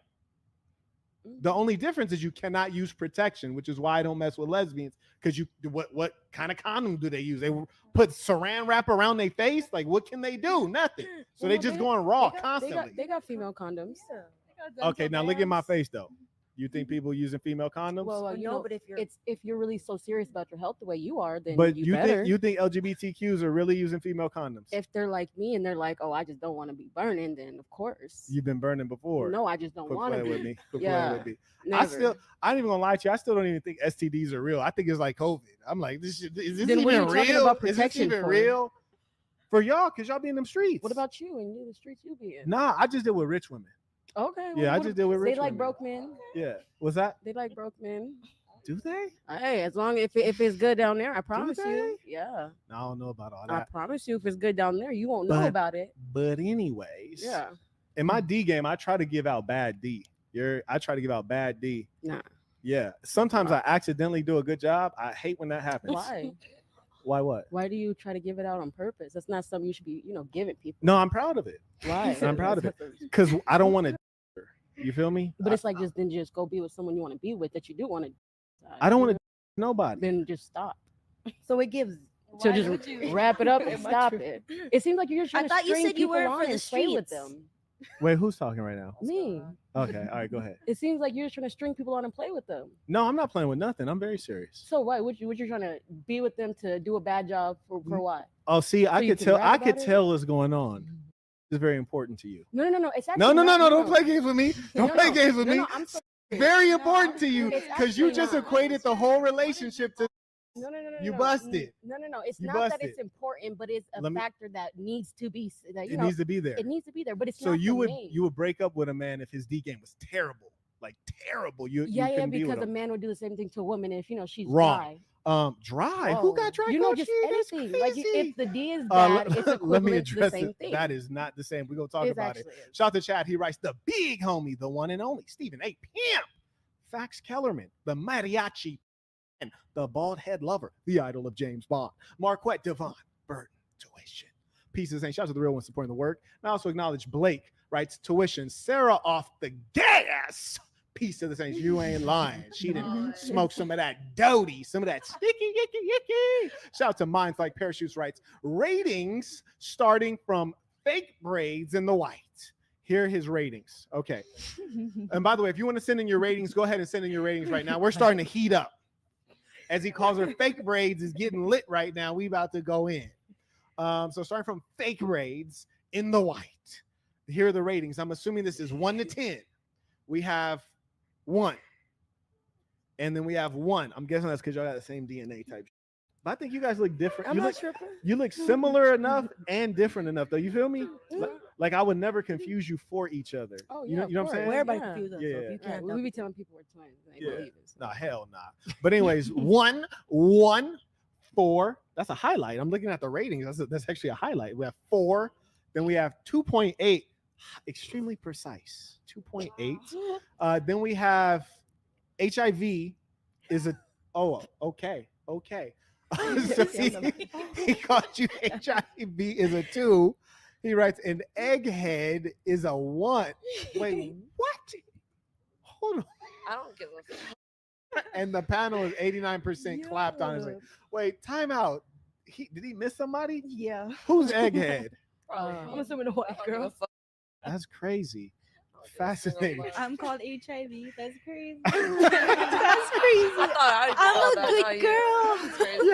A: The only difference is you cannot use protection, which is why I don't mess with lesbians. Because what kind of condom do they use? They put saran wrap around their face. Like, what can they do? Nothing. So they just going raw constantly.
B: They got female condoms.
A: Okay, now look at my face though. You think people using female condoms?
B: Well, you
C: no,
B: know,
C: but if you're
B: it's if you're really so serious about your health the way you are, then
A: but
B: you better.
A: you think LGBTQs are really using female condoms?
B: If they're like me and they're like, oh, I just don't want to be burning, then of course.
A: You've been burning before.
B: No, I just don't
A: Quit
B: want to
A: playing
B: be.
A: with me. Quit
B: Yeah,
A: playing with me.
B: never.
A: I ain't even gonna lie to you. I still don't even think STDs are real. I think it's like COVID. I'm like, is this
B: Then what are
A: even
B: you talking
A: real?
B: about
A: Is this
B: protection
A: even
B: for?
A: real? For y'all, because y'all be in them streets.
B: What about you and you, the streets you be in?
A: Nah, I just deal with rich women.
B: Okay.
A: Yeah, I just deal with rich
B: They like
A: women.
B: broke men.
A: Yeah. What's that?
B: They like broke men.
A: Do they?
B: Hey, as long if it's good down there, I promise
A: they?
B: you. Yeah,
A: I don't know about all
B: I
A: that.
B: promise you, if it's good down there, you won't know
A: But-
B: about it.
A: But anyways,
B: Yeah.
A: in my D game, I try to give out bad D. I try to give out bad D.
B: Nah.
A: Yeah. Sometimes I accidentally do a good job. I hate when that happens.
B: Why?
A: Why what?
B: Why do you try to give it out on purpose? That's not something you should be, giving people.
A: No, I'm proud of it.
B: Why?
A: I'm proud of it. Because I don't want to. You feel me?
B: But it's like just go be with someone you want to be with that you do want to.
A: I don't want to nobody.
B: Then just stop.
C: So it gives.
B: So
C: Why
B: just
C: would you-
B: wrap it up and
C: Am I
B: stop
C: true?
B: it. It seems like you're just trying
F: I thought
B: to
F: you
B: string
F: said you
B: people
F: were
B: on
F: for the
B: and play with
F: streets.
B: them.
A: Wait, who's talking right now?
B: Me.
A: Okay, all right, go ahead.
B: It seems like you're just trying to string people on and play with them.
A: No, I'm not playing with nothing. I'm very serious.
B: So why? What you're trying to be with them to do a bad job for what?
A: Oh, see, I
B: you
A: could
B: can
A: tell.
B: rap
A: I
B: about
A: could
B: it?
A: tell what's going on. It's very important to you.
B: No. It's actually
A: No.
B: not-
A: Don't play games with me. Don't play games with me.
B: No, I'm so
A: Very important to you
B: It's
A: because you
B: actually
A: just
B: not.
A: equated the whole relationship to.
B: No.
A: You
B: no.
A: busted.
B: No. It's
A: You
B: not that
A: busted.
B: it's important, but it's a
A: Let me-
B: factor that needs to be. That
A: It needs to be there.
B: It needs to be there, but it's
A: So
B: not
A: you
B: for
A: would
B: me.
A: you would break up with a man if his D game was terrible, like terrible. You couldn't be
B: because
A: with
B: a
A: him.
B: man would do the same thing to a woman if she's
A: Wrong.
B: dry.
A: Dry. Who got dry?
B: You know,
A: coach?
B: just
A: That's
B: anything. Like
A: crazy.
B: if the D is bad, it's equivalent
A: let me
B: to
A: address
B: the same
A: it.
B: thing.
A: That is not the same. We're gonna talk
B: It's
A: about it.
B: actually is.
A: Shout out to Chad. He writes the big homie, the one and only Stephen A. Pimp. Fax Kellerman, the mariachi and the bald head lover, the idol of James Bond. Marquett, Devon, Burton, tuition. Pieces ain't shout out to the real ones supporting the work. And I also acknowledge Blake writes tuition. Sarah off the gas. Piece of the Saints. You ain't lying. She didn't smoke some of that doty, some of that sticky, yicky. Shout out to Minds Like Parachutes writes ratings starting from fake braids in the white. Here are his ratings. Okay. And by the way, if you want to send in your ratings, go ahead and send in your ratings right now. We're starting to heat up. as he calls her, fake braids is getting lit right now. We about to go in. So starting from fake braids in the white. Here are the ratings. I'm assuming this is 1 to 10. We have 1. And then we have 1. I'm guessing that's because y'all got the same DNA type. But I think you guys look different.
C: I'm not tripping.
A: You look similar enough and different enough, though. You feel me? Like I would never confuse you for each other.
B: Oh,
A: you
B: yeah,
A: know what I'm saying?
C: Well, everybody
B: Yeah.
C: confused us.
A: Yeah.
C: So if you can't
B: We be telling people we're twins. They believe us.
A: Nah, hell nah. But anyways, 1, 1, 4. That's a highlight. I'm looking at the ratings. That's actually a highlight. We have 4. Then we have 2.8. Extremely precise. 2.8. Then we have HIV is a okay. So he called you HIV is a 2. He writes an egghead is a 1. Wait, what? Hold on.
G: I don't give a fuck.
A: And the panel is 89% clapped on his. Wait, time out. Did he miss somebody?
C: Yeah.
A: Who's egghead?
C: I'm assuming a white girl.
A: That's crazy. Fascinating.
F: I'm called HIV. That's crazy.
C: That's crazy.
G: I'm
C: I'm a good girl.
G: That's crazy.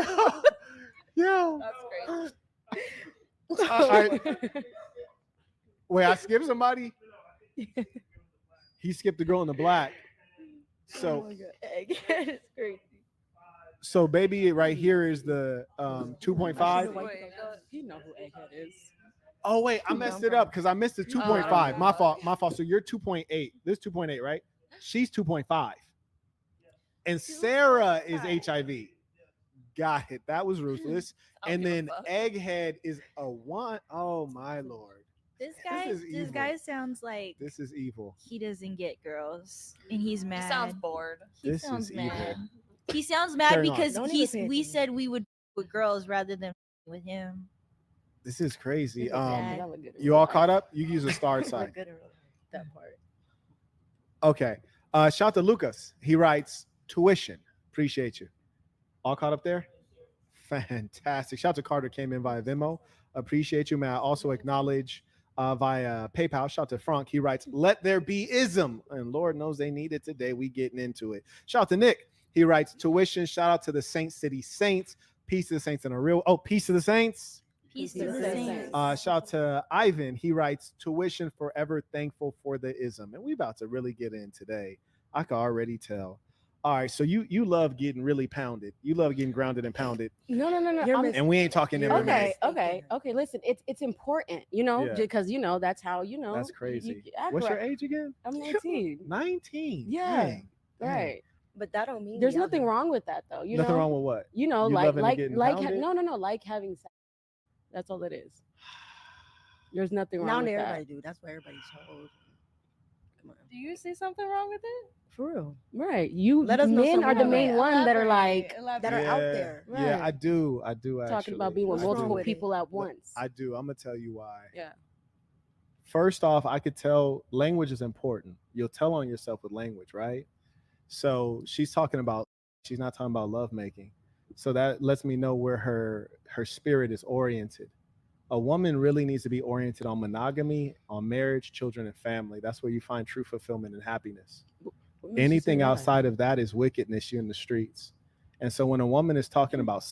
A: Yo.
G: That's crazy.
A: All right. Wait, I skipped somebody. He skipped the girl in the black. So,
C: It's crazy.
A: so baby, right here is the 2.5.
B: You know who Egghead is.
A: Oh wait, I messed it up because I missed the 2.5. My fault. So you're 2.8. This 2.8, right? She's 2.5. And Sarah is HIV. Got it. That was ruthless. And then Egghead is a 1. Oh my lord.
F: This
A: evil.
F: guy sounds like
A: This is evil.
F: he doesn't get girls and he's mad.
G: He sounds bored.
F: He
A: This
F: sounds
A: is
F: mad.
A: evil.
F: He sounds mad
A: Carry on.
F: because
C: Don't even pay
F: we
C: attention.
F: said we would with girls rather than with him.
A: This is crazy.
F: Look at that.
A: You all caught up? You use a star sign.
C: That part.
A: Okay. Shout out to Lucas. He writes tuition. Appreciate you. All caught up there? Fantastic. Shout out to Carter, came in via Venmo. Appreciate you. May I also acknowledge via PayPal. Shout out to Frank. He writes, let there be ism. And Lord knows they need it today. We getting into it. Shout out to Nick. He writes tuition. Shout out to the Saint City Saints. Peace to the Saints and a real. Oh, peace to the Saints.
F: Peace to the saints.
A: Shout out to Ivan. He writes tuition, forever thankful for the ism. And we about to really get in today. I can already tell. All right, so you love getting really pounded. You love getting grounded and pounded.
B: No.
A: And we ain't talking MMA.
B: Okay. Listen, it's important,
A: Yeah.
B: because that's how
A: That's crazy.
B: you act
A: What's your
B: right.
A: age again?
B: I'm 19.
A: 19.
B: Yeah.
A: Dang.
B: Right.
C: But that don't mean
B: There's
C: the
B: nothing
C: other.
B: wrong with that, though.
A: Nothing wrong with what?
B: You
A: loving to get pounded?
B: like having sex. That's all it is. There's nothing wrong
C: Now
B: with
C: everybody
B: that.
C: do. That's why everybody's told. Come on.
D: Do you see something wrong with it?
C: For real.
B: Right. You
C: Let us know
B: men are the
C: something
B: main
C: about
B: one that are like
C: That are out there.
A: Yeah,
B: Right.
A: I do actually.
B: talking about being with
C: What's wrong
B: multiple
C: with it?
B: people at once.
A: I do. I'm gonna tell you why.
B: Yeah.
A: First off, I could tell language is important. You'll tell on yourself with language, right? So she's not talking about lovemaking. So that lets me know where her spirit is oriented. A woman really needs to be oriented on monogamy, on marriage, children, and family. That's where you find true fulfillment and happiness.
B: What makes you say
A: Anything
B: that?
A: outside of that is wickedness. You're in the streets. And so when a woman is talking about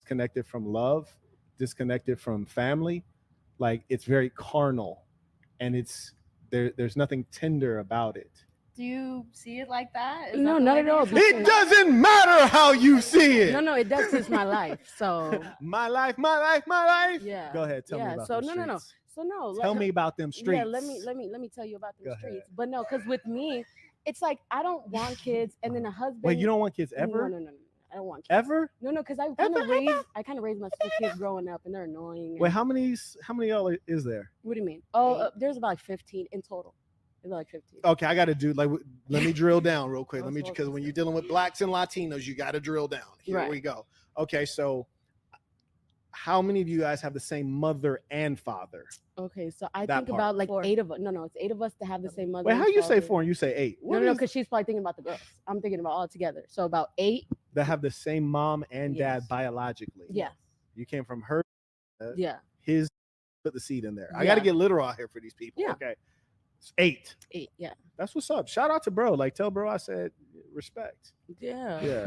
A: disconnected from love, disconnected from family, like it's very carnal, and there's nothing tender about it.
D: Do you see it like that? Is
B: No,
D: that the
B: not
D: way
B: at
D: that
B: all.
D: you see
A: It doesn't matter how you see it.
B: No, it does. It's my life. So
A: My life.
B: yeah.
A: Go ahead, tell me about
B: So
A: them
B: no.
A: streets.
B: So no.
A: Tell me about them streets.
B: Yeah, let me tell you about the
A: Go
B: streets.
A: ahead.
B: But no, because with me, it's like I don't want kids, and then a husband.
A: Wait, you don't want kids ever?
B: No. I don't want kids.
A: Ever?
B: No, because I kind of raised my two kids growing up, and they're annoying.
A: Wait,
B: and-
A: how many y'all is there?
B: What do you mean? Oh, there's about like 15 in total. There's about like 15.
A: Okay, I got to do let me drill down real quick.
B: Let's
A: Because
B: walk
A: when
B: this
A: you're dealing with blacks and Latinos, you got to drill down. Here
B: Right.
A: we go. Okay, so how many of you guys have the same mother and father?
B: Okay, so I
A: That
B: think
A: part.
B: about like
C: 4.
B: 8 of us. No, it's 8 of us to have the same mother.
A: Wait,
B: and
A: how you say
B: father.
A: 4 and you say 8?
B: No,
A: What
B: no,
A: is
B: because she's probably thinking about the girls. I'm thinking about all together. So about 8.
A: that have the same mom and dad
C: Yes.
A: biologically?
B: Yeah.
A: You came from her,
B: Yeah.
A: his, put the seed in there. I got to
B: Yeah.
A: get literal out here for these people.
B: Yeah.
A: Okay. It's 8.
B: 8. Yeah.
A: That's what's up. Shout out to bro. Like tell bro I said respect.
B: Yeah.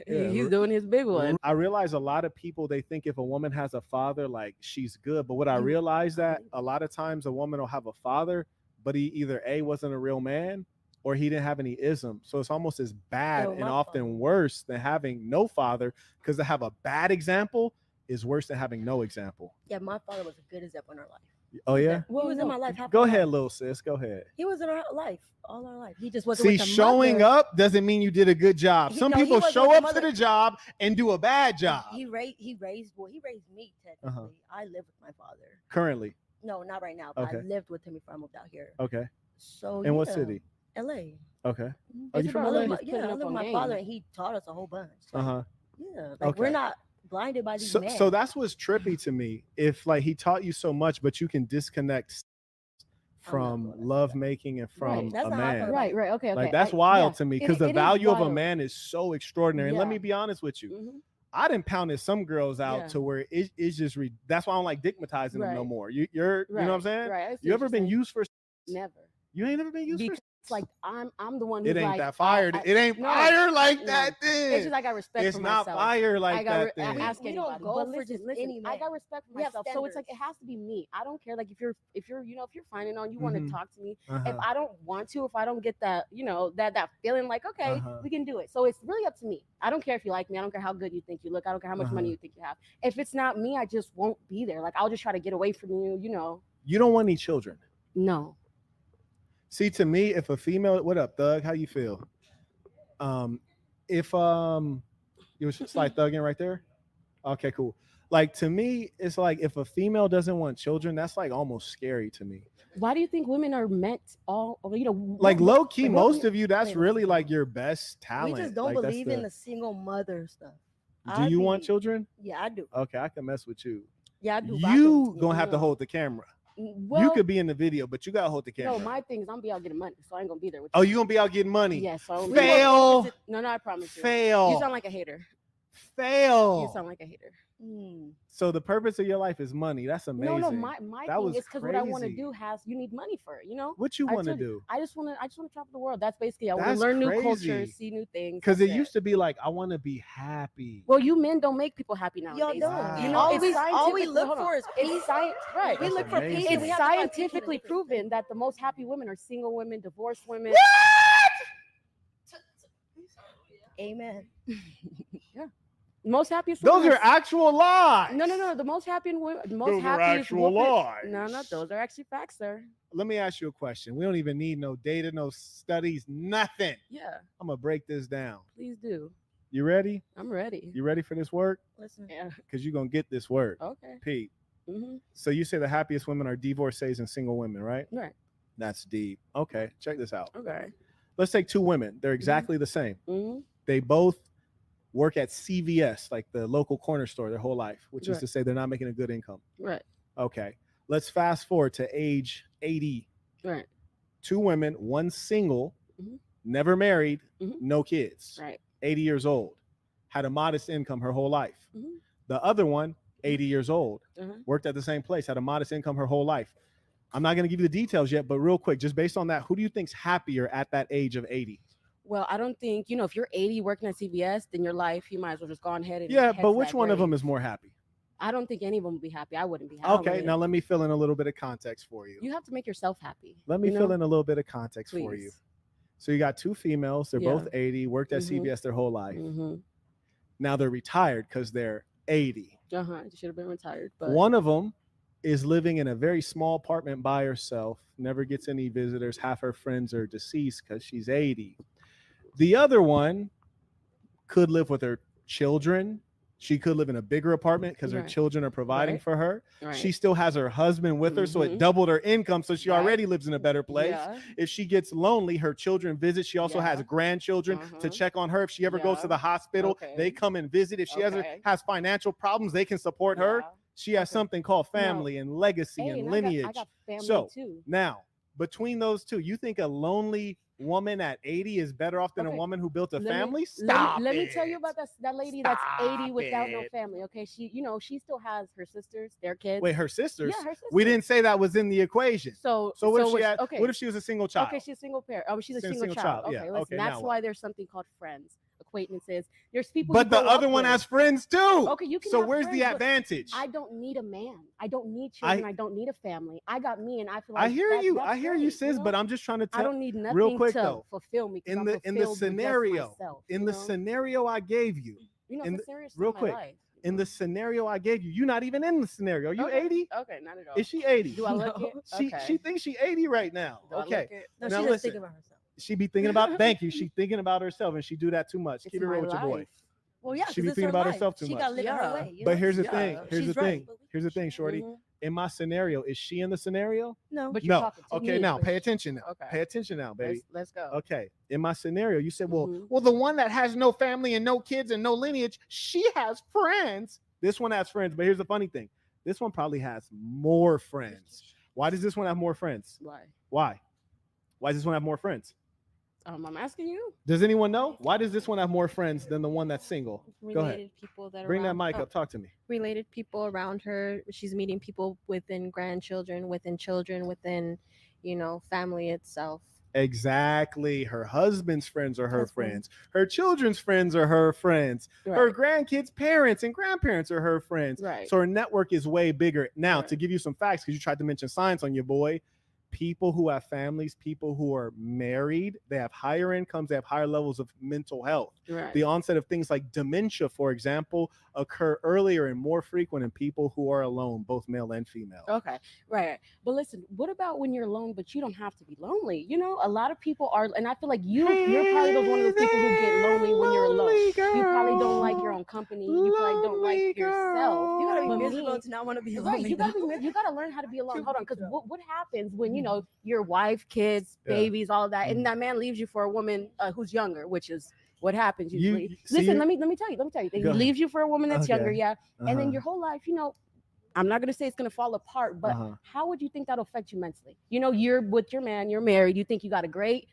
A: Yeah.
B: He's doing his big one.
A: I realize a lot of people, they think if a woman has a father, like she's good. But what I realize that a lot of times a woman will have a father, but he either A, wasn't a real man, or he didn't have any ism. So it's almost as bad and often worse than having no father, because to have a bad example is worse than having no example.
C: Yeah, my father was a good example in our life.
A: Oh yeah?
C: He was in my life.
A: Go ahead, little sis. Go ahead.
C: He was in our life, all our life. He just wasn't
A: See,
C: with the
A: showing
C: mother.
A: up doesn't mean you did a good job. Some people show up to the job and do a bad job.
C: He raised me technically. I live with my father.
A: Currently?
C: No, not right now, but I lived with him before I moved out here.
A: Okay.
C: So
A: in what city?
C: LA.
A: Okay. Are you from LA?
C: Yeah, I live with my father, and he taught us a whole bunch. Like, yeah, like we're not blinded by these men.
A: So that's what's trippy to me. If like he taught you so much, but you can disconnect from love making and from a man.
B: Right. Okay.
A: Like that's wild to me, because the value of a man is so extraordinary. And let me be honest with you.
B: Mm-hmm.
A: I done pounded some girls out to where it's just that's why I don't like dickmatizing them no more. You're you know what I'm saying?
B: Right.
A: You ever been used for?
B: Never.
A: You ain't never been used for?
B: It's like I'm the one who's
A: it ain't
B: like,
A: that fire. It ain't fire like that. Then
B: it's just I got respect
A: it's
B: for
A: not
B: myself.
A: fire like that.
B: Ask
C: we
B: anybody.
C: don't go
B: but
C: for just any man.
B: I got respect for myself, so it's like it has to be me. I don't care. Like if you're if you're finding on, you want to talk to me. If I don't want to, if I don't get that that feeling like okay, we can do it. So it's really up to me. I don't care if you like me. I don't care how good you think you look. I don't care how much money you think you have. If it's not me, I just won't be there. Like I'll just try to get away from you.
A: You don't want any children.
B: No.
A: See, to me, if a female, what up, Thug? How you feel? If you was just like thugging right there. Okay, cool. Like to me, it's like if a female doesn't want children, that's like almost scary to me.
B: Why do you think women are meant all?
A: Like low key, most of you, that's really like your best talent.
C: We just don't
A: like,
C: believe in the single mother stuff.
A: Do you want children?
C: Yeah, I do.
A: Okay, I can mess with you.
C: Yeah, I do.
A: You gonna have to hold the camera.
B: Well,
A: you could be in the video, but you gotta hold the camera.
B: No, my thing is I'm be out getting money, so I ain't gonna be there with
A: Oh,
B: you.
A: you gonna be out getting money?
B: Yes. Yeah, so
A: fail.
B: No, I promise you.
A: Fail.
B: You sound like a hater.
A: Fail.
B: You sound like a hater.
A: So the purpose of your life is money. That's amazing.
B: No, my thing is because what I want to do you need money for it.
A: What you want to do?
B: I just want to travel the world. That's basically I want to learn new cultures, see new things.
A: Because it used to be like I want to be happy.
B: Well, you men don't make people happy nowadays.
C: Y'all don't. All we look for is peace.
B: Right.
C: We look for peace.
B: It's scientifically proven that the most happy women are single women, divorced women.
C: Amen.
B: Yeah. Most happiest
A: those
B: women
A: are actual lies.
B: No. The most happy women.
A: Those are actual lies.
B: No. Those are actually facts, sir.
A: Let me ask you a question. We don't even need no data, no studies, nothing.
B: Yeah.
A: I'm gonna break this down.
B: Please do.
A: You ready?
B: I'm ready.
A: You ready for this work?
C: Listen.
B: Yeah.
A: Because you're gonna get this work.
B: Okay.
A: Pete.
B: Mm-hmm.
A: So you say the happiest women are divorcees and single women, right?
B: Right.
A: That's deep. Okay. Check this out.
B: Okay.
A: Let's take two women. They're exactly the same.
B: Mm-hmm.
A: They both work at CVS, like the local corner store, their whole life, which is to say they're not making a good income.
B: Right.
A: Okay. Let's fast forward to age 80.
B: Right.
A: Two women, one single, never married, no kids.
B: Right.
A: 80 years old, had a modest income her whole life. The other one, 80 years old, worked at the same place, had a modest income her whole life. I'm not going to give you the details yet, but real quick, just based on that, who do you think's happier at that age of 80?
B: Well, I don't think, if you're 80 working at CVS, then your life, you might as well just go on ahead and
A: but which one of them is more happy?
B: I don't think any of them would be happy. I wouldn't be happy.
A: Okay, now let me fill in a little bit of context for you.
B: You have to make yourself happy.
A: Let me fill in a little bit of context for you. So you got two females. They're both 80, worked at CVS their whole life. Now they're retired because they're 80.
B: They should have been retired. But
A: one of them is living in a very small apartment by herself, never gets any visitors. Half her friends are deceased because she's 80. The other one could live with her children. She could live in a bigger apartment because her children are providing for her. Right. She still has her husband with her, so it doubled her income. So she already lives in a better place. Yeah. If she gets lonely, her children visit. She also has grandchildren to check on her. If she ever goes to the hospital, they come and visit. If she has financial problems, they can support her. She has something called family and legacy and lineage.
B: I got family
A: so
B: too.
A: Now, between those two, you think a lonely woman at 80 is better off than a woman who built a family?
B: Let me tell you about that lady that's 80 without no family. Okay, she still has her sisters, their kids.
A: Wait, her sisters?
B: Yeah, her sisters.
A: We didn't say that was in the equation.
B: So
A: what if she had? Okay. What if she was a single child?
B: Okay, she's a single parent. Oh, she's a single child. Okay,
A: yeah.
B: listen. That's why there's something called friends, acquaintances. There's people.
A: But the other one has friends too.
B: Okay, you can.
A: So where's the advantage?
B: I don't need a man. I don't need children. I don't need a family. I got me, and I feel like
A: I hear you, sis. You know? But I'm just trying to tell.
B: I don't need nothing
A: real quick,
B: to
A: though,
B: fulfill me.
A: In the scenario, scenario I gave you.
B: You know,
A: real quick. In the scenario I gave you, you're not even in the scenario. Are you 80?
B: Okay, not at all.
A: Is she 80?
B: Do I look it?
A: She thinks she's 80 right now. Okay.
C: No,
A: now
C: she's thinking about herself.
A: She be thinking about. Thank you. She thinking about herself, and she do that too much. Keep it real with your boy.
C: Well, yeah,
A: she be thinking about herself too much.
C: She got to live her way.
A: But here's the thing. Here's the thing, shorty. In my scenario, is she in the scenario?
C: No.
B: But you're talking to
A: okay,
B: me,
A: now pay attention now.
B: Okay.
A: Pay attention now, baby.
B: Let's go.
A: Okay. In my scenario, you said, well, the one that has no family and no kids and no lineage, she has friends. This one has friends, but here's the funny thing. This one probably has more friends. Why does this one have more friends? Why does this one have more friends?
B: I'm asking you.
A: Does anyone know? Why does this one have more friends than the one that's single? Go ahead.
E: People that
A: bring that mic up. Talk to me.
E: Related people around her. She's meeting people within grandchildren, within children, within, family itself.
A: Exactly. Her husband's friends are her friends. Her children's friends are her friends. Right. Her grandkids' parents and grandparents are her friends.
B: Right.
A: So her network is way bigger. Now, to give you some facts, because you tried to mention science on your boy, people who have families, people who are married, they have higher incomes, they have higher levels of mental health.
B: Right.
A: The onset of things like dementia, for example, occur earlier and more frequent in people who are alone, both male and female.
B: Okay, right. But listen, what about when you're alone, but you don't have to be lonely? A lot of people are, and I feel like you're probably one of those people who get lonely when you're alone.
A: Girl.
B: You probably don't like your own company. You probably don't like yourself.
C: You gotta be miserable to not want to be alone.
B: Right, you gotta learn how to be alone. Hold on, because what happens when your wife, kids, babies, all of that, and that man leaves you for a woman who's younger, which is what happens usually. Listen, let me tell you. He leaves you for a woman that's younger, and then your whole life, I'm not gonna say it's gonna fall apart, but how would you think that'll affect you mentally? You're with your man, you're married, you think you got a great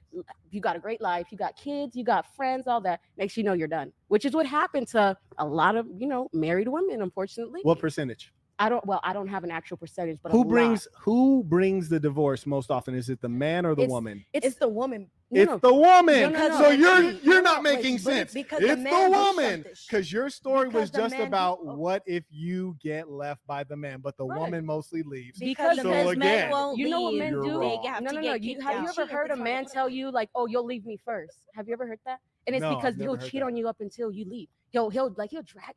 B: life, you got kids, you got friends, all that. Next thing you know, you're done, which is what happened to a lot of married women, unfortunately.
A: What percentage?
B: I don't have an actual percentage, but
A: who brings the divorce most often? Is it the man or the woman?
C: It's the woman.
A: It's the woman.
C: No,
A: so you're not making sense. It's the woman. Because your story was just about what if you get left by the man, but the woman mostly leaves.
C: Because men won't leave.
B: What men do?
C: No.
B: Have you ever heard a man tell you like, "Oh, you'll leave me first"? Have you ever heard that? And it's because he'll cheat on you up until you leave. He'll drag.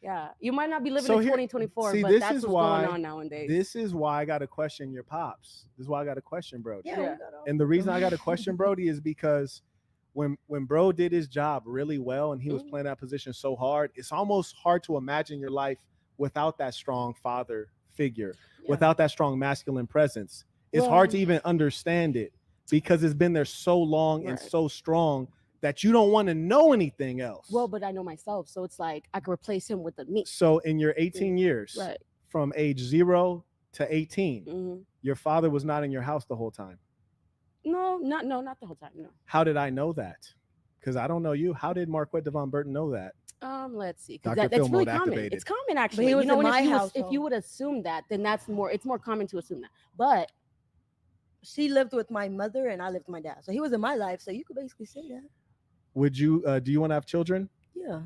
B: Yeah, you might not be living in 2024, but that's what's going on nowadays.
A: This is why I got to question your pops. This is why I got to question Brody.
B: Yeah.
A: And the reason I got to question Brody is because when Bro did his job really well and he was playing that position so hard, it's almost hard to imagine your life without that strong father figure, without that strong masculine presence. It's hard to even understand it because it's been there so long and so strong that you don't want to know anything else.
B: Well, but I know myself, so it's like I could replace him with me.
A: So in your 18 years, from age 0 to 18, your father was not in your house the whole time.
B: No, not the whole time. No.
A: How did I know that? Because I don't know you. How did Marquett Devon Burton know that?
B: Let's see. That's really common.
A: Activated.
B: It's common actually.
C: But he was in my house.
B: If you would assume that, then it's more common to assume that. But
C: she lived with my mother and I lived with my dad, so he was in my life. So you could basically say that.
A: Would you? Do you want to have children?
C: Yeah.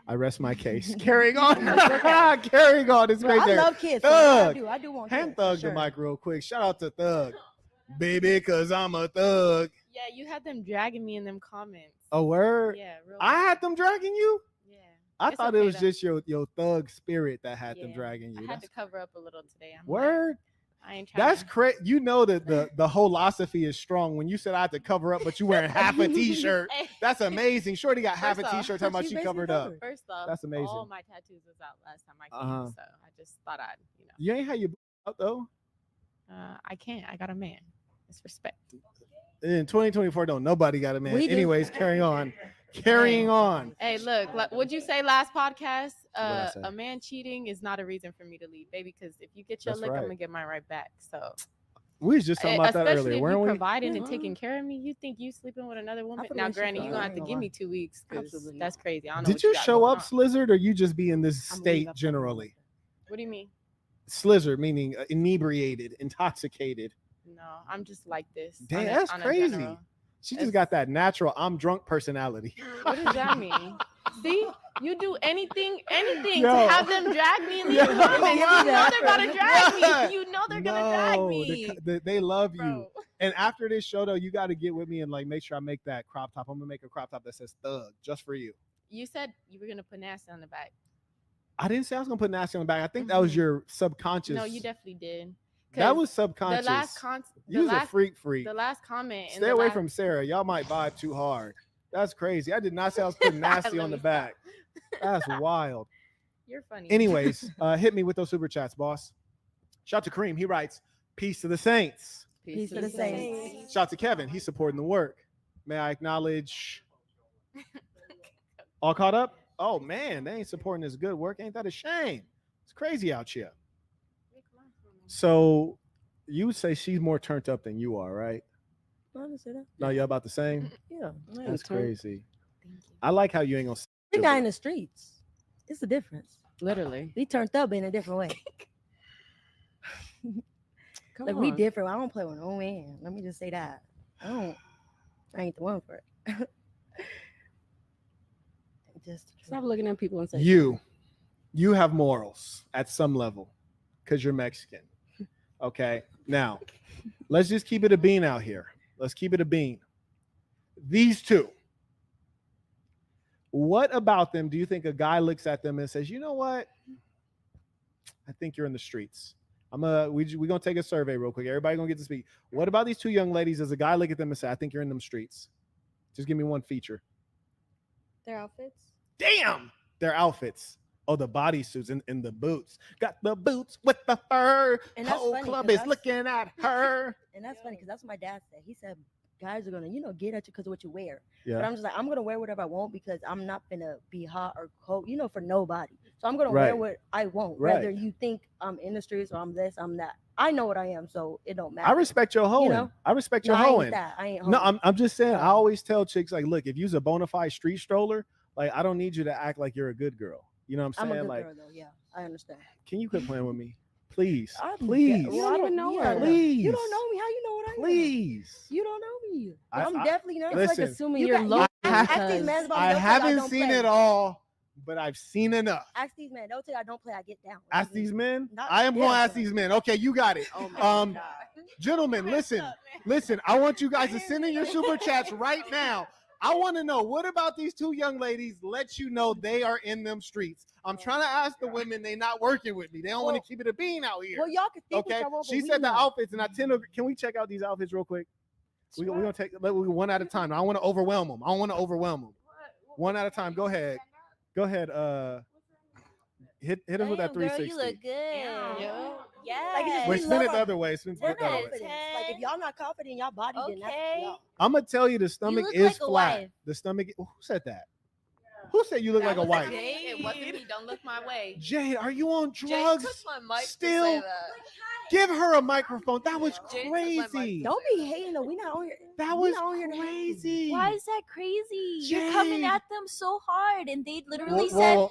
A: I rest my case. Carrying on. Carrying on. It's great.
C: I love kids.
A: Thug.
C: So I do want
A: Hand
C: kids.
A: Thug the mic real quick. Shout out to Thug, baby, cause I'm a thug.
H: Yeah, you had them dragging me in them comments.
A: A word.
H: Yeah, real.
A: I had them dragging you.
H: Yeah.
A: I thought it was just your thug spirit that had them dragging you.
H: I had to cover up a little today.
A: Word.
H: I ain't trying.
A: That's crazy. You know that the whole philosophy is strong. When you said I had to cover up, but you wearing half a t-shirt, that's amazing. Shorty got half a t-shirt. Talking about she covered up.
H: First off,
A: that's amazing.
H: All my tattoos was out last time I came, so I just thought I'd,
A: You ain't had your out though.
H: I can't. I got a man. It's respect.
A: In 2024, don't nobody got a man. Anyways, carrying on. Carrying on.
H: Hey, look, what'd you say last podcast? A man cheating is not a reason for me to leave, baby, because if you get your lick, I'm gonna get mine right back. So
A: We was just talking about that
B: Especially
A: earlier,
B: if
A: weren't
B: you
A: we?
B: providing and taking care of me. You think you sleeping with another woman?
C: feel
B: Now,
C: like she
B: granted,
C: fine.
B: you're gonna
C: I
B: have
C: ain't
B: to
C: gonna
B: give
C: lie.
B: me 2 weeks because
C: Absolutely
B: that's
C: not.
B: crazy. I don't know.
A: Did
B: what
A: you
B: got
A: show
B: going
A: up,
B: on.
A: Slizzard, or you just be in this
C: I'm gonna
A: state
C: leave after
A: generally?
B: What do you mean?
A: Slizzard meaning inebriated, intoxicated.
B: No, I'm just like this.
A: Damn,
B: on a-
A: that's
B: on a
A: crazy.
B: general.
A: She just got that natural I'm drunk personality.
B: What does that mean? See, you do anything
A: Yo.
B: to have them drag me in these
A: Yo.
B: comments. You know
A: Yeah.
B: they're gonna drag
A: Yeah.
B: me. You know they're gonna drag
A: No,
B: me.
A: they love you.
B: Bro.
A: And after this show, though, you got to get with me and like make sure I make that crop top. I'm gonna make a crop top that says "Thug" just for you.
B: You said you were gonna put nasty on the back.
A: I didn't say I was gonna put nasty on the back. I think that was your subconscious.
B: No, you definitely did.
A: That
B: 'Cause
A: was subconscious.
B: The last
A: You was a freak.
B: The last comment.
A: Stay away from Sarah. Y'all might vibe too hard. That's crazy. I did not say I was putting nasty
B: Let
A: on the
B: me
A: back. That's wild.
B: You're funny.
A: Anyways, hit me with those super chats, boss. Shout to Kareem. He writes, "Peace to the saints."
C: Peace to the saints.
A: Shout to Kevin. He's supporting the work. May I acknowledge? All caught up? Oh man, they ain't supporting this good work. Ain't that a shame? It's crazy out here. So you say she's more turned up than you are, right?
C: I didn't say that.
A: No, you're about the same.
C: Yeah.
A: That's crazy. I like how you ain't gonna.
C: The guy in the streets. It's the difference.
B: Literally.
C: We turned up in a different way.
B: Come
C: Like
B: on.
C: we different. I don't play with no man. Let me just say that. I ain't the one for it. Just
B: Stop looking at people and say
A: you have morals at some level because you're Mexican. Okay. Now, let's just keep it a bean out here. Let's keep it a bean. These two. What about them do you think a guy looks at them and says, you know what? I think you're in the streets. We're gonna take a survey real quick. Everybody gonna get to speak. What about these two young ladies? Does a guy look at them and say, I think you're in them streets? Just give me one feature.
E: Their outfits.
A: Damn, their outfits. Oh, the bodysuits and the boots. Got the boots with the fur.
C: And that's
A: Whole
C: funny,
A: club
C: 'cause
A: is looking at her.
C: And that's funny because that's what my dad said. He said guys are gonna, get at you because of what you wear.
A: Yeah.
C: But I'm just like, I'm gonna wear whatever I want because I'm not gonna be hot or cold, for nobody. So I'm gonna
A: Right.
C: wear what I want,
A: Right.
C: whether you think I'm in the streets or I'm this, I'm that. I know what I am, so it don't matter.
A: I respect your hoeing.
C: know?
A: I respect
C: No,
A: your
C: I ain't
A: hoeing.
C: that. I ain't
A: No,
C: hoeing.
A: I'm just saying. I always tell chicks like, look, if you're a bona fide street stroller, like I don't need you to act like you're a good girl. You know what I'm
C: I'm
A: saying?
C: a good
A: Like,
C: girl though. Yeah, I understand.
A: can you quit playing with me, please?
C: I'm
A: Please.
C: de-
B: You don't even know her.
A: Please.
C: You don't know me. How you know what I am?
A: Please.
C: You don't know me.
A: I-
C: I'm
A: I-
C: definitely not.
B: It's like
A: Listen,
B: assuming
C: You
B: you're
C: got-
B: low.
C: ask
B: because-
C: these men about
A: I
C: they'll tell you
A: haven't
C: don't
A: seen
C: play.
A: it all, but I've seen enough.
C: Ask these men. They'll tell you I don't play. I get down.
A: Ask these men.
C: Not-
A: I am going to
C: yeah.
A: ask these men. Okay, you got it.
B: Oh my
A: Um,
B: God.
A: Gentlemen, listen. I want you guys to send in your super chats right now. I want to know, what about these two young ladies let you know they are in them streets? I'm trying to ask the women, they not working with me. They don't want to keep it a bean out here.
C: Well, y'all can think
A: Okay,
C: what y'all want, but
A: she
C: we
A: said the
C: know.
A: outfits, and I tend to. Can we check out these outfits real quick? We're gonna take one at a time. I don't want to overwhelm them. One at a time. Go ahead. Hit us with that 360.
F: You look good. Yeah.
C: Like, it's just-
A: Wait,
C: we
A: spin
C: love
A: it the
C: our-
A: other way. Spin it the
C: We're
A: other way.
C: confident. Like if y'all not confident in y'all body, then that's
F: Okay.
C: y'all.
A: I'm gonna tell you, the stomach
F: look
A: is
F: like a
A: flat.
F: wife.
A: The stomach. Who said that? Who said you look like a wife?
B: It wasn't me. Don't look my way.
A: Jade, are you on
G: Jay
A: drugs?
G: took my mic
A: Still?
G: to say that.
A: Give her a microphone. That was
G: Jade took my mic.
A: crazy.
C: Don't be hating though. We not on here.
A: That
C: we
A: was
C: not on here to hate.
A: crazy.
F: Why is that crazy? You're coming
A: Jade.
F: at them so hard, and they literally
A: Well,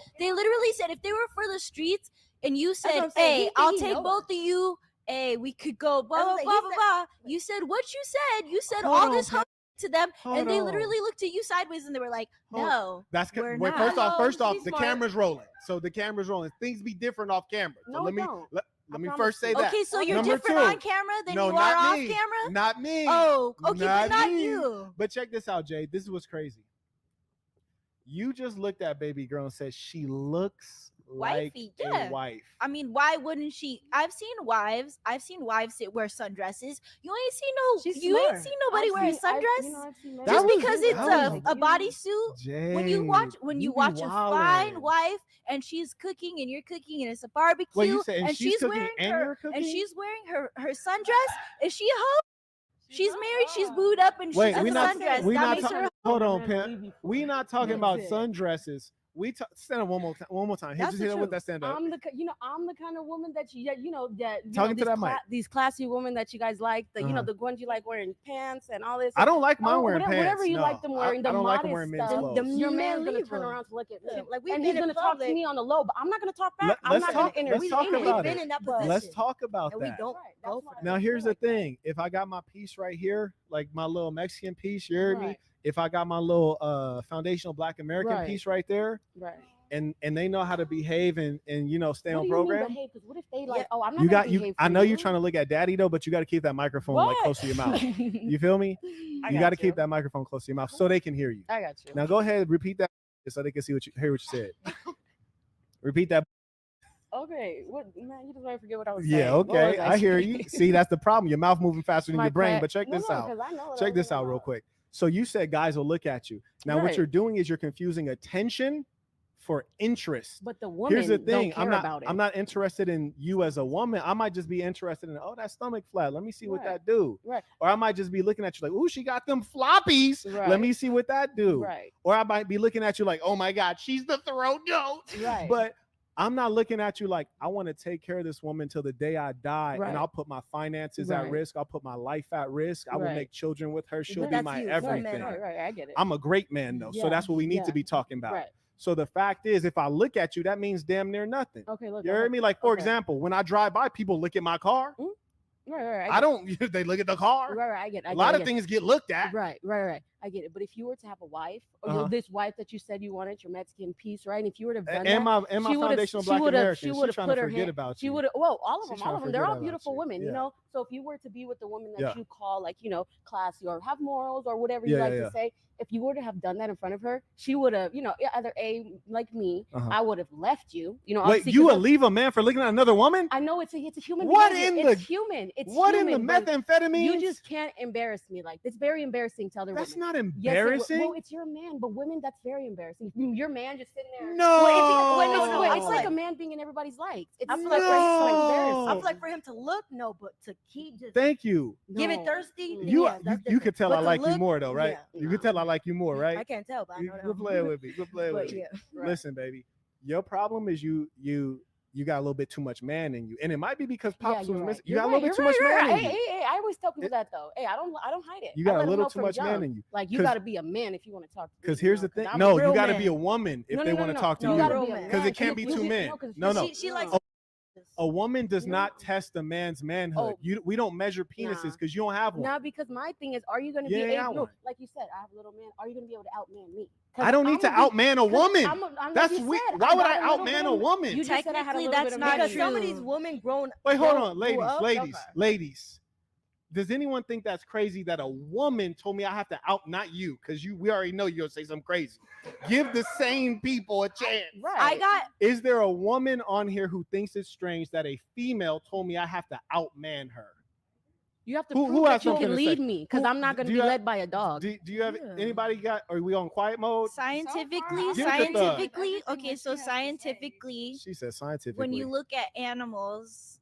F: said if they were for the streets, and you
C: what
F: said,
C: I'm saying. He
F: "Hey,
C: think
F: I'll
C: he
F: take
C: know
F: both of you. Hey, we could go blah blah
C: That's
F: blah
C: what
F: blah
C: he
F: blah." You said what you said. You said
A: Hold
F: all
A: on,
F: this to them,
A: hold
F: and they
A: on.
F: literally looked at you sideways, and they were like,
A: Hold-
F: "No."
A: That's
F: We're
A: wait,
F: not.
A: first off,
F: She's
A: the
F: smart.
A: camera's rolling. So the camera's rolling. Things be different off camera. So
B: No,
A: let me
B: don't.
A: let
B: I
A: me
B: promise
A: first say
B: you.
A: that.
F: Okay, so you're
A: Number
F: different
A: two.
F: on camera than
A: No,
F: you
A: not
F: are off
A: me.
F: camera.
A: Not me.
F: Oh, okay, but not
A: me.
F: you.
A: But check this out, Jay. This is what's crazy. You just looked at baby girl and said she looks
F: Wifey,
A: like
F: yeah.
A: a wife.
F: I mean, why wouldn't she? I've seen wives that wear sundresses. You ain't seen
C: Smart.
F: nobody wear a sundress.
A: That
F: Just
A: was-
F: because it's
A: that was-
F: a bodysuit.
A: Jay,
F: When you watch a fine
A: wildin'.
F: wife and she's cooking and you're cooking and it's a barbecue
A: Wait, you said and
F: she's
A: cooking
F: wearing
A: and
F: her
A: you're cooking?
F: and she's wearing her sundress, is she a hoe? She's married, she's booed up, and
A: Wait,
F: she's
A: we
F: in a
A: not
F: sundress.
A: we
F: That
A: not
F: makes her a
A: hold on, Pimp. We not talking about sundresses. stand up one more time. Hit
C: That's
A: your
C: the
A: head with
C: truth.
A: that stand up.
B: I'm the kind of woman that
A: Talking to that mic.
B: these classy women that you guys like, the ones you like wearing pants and all this.
A: I don't like mine wearing pants.
B: Whatever you
A: no.
B: like them wearing,
A: I don't like them
B: modest
A: wearing men's
B: stuff.
A: clothes.
B: Your
C: You
B: man's gonna
C: leave
B: turn
C: them.
B: around to look at me.
C: Yeah, like we've
B: and
C: been
B: he's
C: in
B: gonna talk to
C: public.
B: me on the low, but I'm not gonna talk back. I'm not gonna enter.
A: Let's talk about
C: We've
A: it.
C: been in that position.
A: Let's talk about
C: and
A: that.
C: we don't go for that.
A: Now here's the thing. If I got my piece right here, like my little Mexican piece, you heard me? If I got my little foundational Black American piece right there, and they know how to behave and stay on program.
B: Because what if they like, I'm not
A: you
B: gonna
A: got you.
B: behave
A: I
B: for
A: know
B: you.
A: you're trying to look at daddy though, but you got to keep that microphone like close to your mouth. You feel me? You got to keep that microphone close to your mouth so they can hear you.
B: I got you.
A: Now go ahead, repeat that so they can hear what you said. Repeat that.
B: Okay, man, you just want to forget what I was saying.
A: Yeah, okay, I hear you. See, that's the problem. Your mouth moving faster than your brain. But check this out. Check this out real quick. So you said guys will look at you. Now what you're doing is you're confusing attention for interest.
B: But the woman,
A: here's the thing,
B: don't care about it.
A: I'm not interested in you as a woman. I might just be interested in, that stomach flat. Let me see what that do.
B: Right.
A: Or I might just be looking at you like, ooh, she got them floppies.
B: Right.
A: Let me see what that do.
B: Right.
A: Or I might be looking at you like, oh my God, she's the throat goat.
B: Right.
A: But I'm not looking at you like I want to take care of this woman till the day I die, and I'll put my finances at risk. I'll put my life at risk. I will make children with her. She'll be my everything.
B: Right, I get it.
A: I'm a great man though, so that's what we need to be talking about. Right. So the fact is, if I look at you, that means damn near nothing.
B: Okay, look.
A: You heard me? Like for example, when I drive by, people look at my car.
B: Right.
A: I don't. They look at the car.
B: Right. I get it.
A: A lot of things get looked at.
B: Right. I get it. But if you were to have a wife, or this wife that you said you wanted, your Mexican piece, right? And if you would have done
A: and my foundational Black American, she's trying to forget about you.
B: She would have. Well, all of them. They're all beautiful women, you know. So if you were to be with the woman that you call, like, classy or have morals or whatever you like to say, if you were to have done that in front of her, she would have, either like me, I would have left you.
A: Wait, you would leave a man for looking at another woman?
B: I know it's a human.
A: It's
B: human.
A: What in the methamphetamine?
B: You just can't embarrass me like this. It's very embarrassing to other women.
A: That's not embarrassing.
B: Well, it's your man, but women, that's very embarrassing. Your man just sitting there.
A: No.
B: It's like a man being in everybody's likes.
C: I feel like for him to look, but to keep just.
A: Thank you.
C: Give it thirsty.
A: You could tell I like you more though, right? You could tell I like you more, right?
C: I can't tell, but I know.
A: Quit playing with me. Quit playing with me. Listen, baby, your problem is you got a little bit too much man in you, and it might be because Pops was missing. You got a little bit too much man in you.
B: Hey, I always tell people that though. Hey, I don't hide it.
A: You got a little too much man in you.
B: Like you got to be a man if you want to talk.
A: Because here's the thing. No, you got to be a woman if they want to talk to you. Because it can't be two men. No.
C: She likes.
A: A woman does not test a man's manhood. We don't measure penises because you don't have one.
B: Nah, because my thing is, are you going to be able? Like you said, I have a little man. Are you going to be able to outman me?
A: I don't need to outman a woman. That's weird. Why would I outman a woman?
B: You just said I had a little bit of
C: not because some of these women grown.
A: Wait, hold on, ladies. Does anyone think that's crazy that a woman told me I have to not you, because we already know you're gonna say something crazy. Give the same people a chance.
B: Right.
A: Is there a woman on here who thinks it's strange that a female told me I have to outman her?
B: You have to prove that you can lead me, because I'm not going to be led by a dog.
A: Do you have anybody are we on quiet mode?
F: Scientifically, okay, so scientifically,
A: she said scientifically.
F: When you look at animals,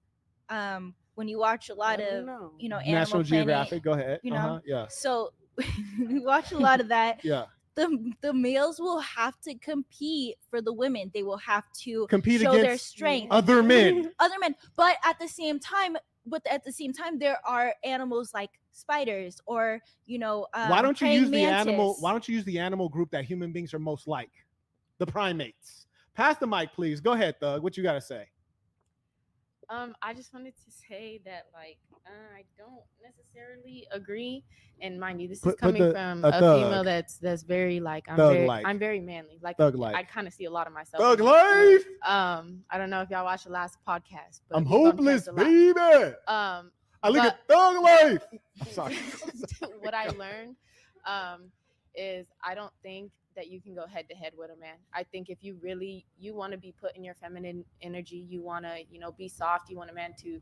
F: when you watch a lot of, Animal
A: National Geographic,
F: Planet,
A: go ahead.
F: So you watch a lot of that. The males will have to compete for the women. They will have to
A: compete
F: show
A: against
F: their strength.
A: Other men.
F: But at the same time, there are animals like spiders or
A: why don't you use
F: mantis.
A: Why don't you use the animal group that human beings are most like? The primates. Pass the mic, please. Go ahead, Thug. What you got to say?
I: I just wanted to say that, I don't necessarily agree, and mind you, this is coming from a female that's very I'm very manly, I kind of see a lot of myself.
A: Thug life.
I: I don't know if y'all watched the last podcast, but
A: I'm hopeless, baby. I look at Thug life. I'm sorry.
I: What I learned is I don't think that you can go head to head with a man. I think if you want to be put in your feminine energy, you want to, be soft, you want a man to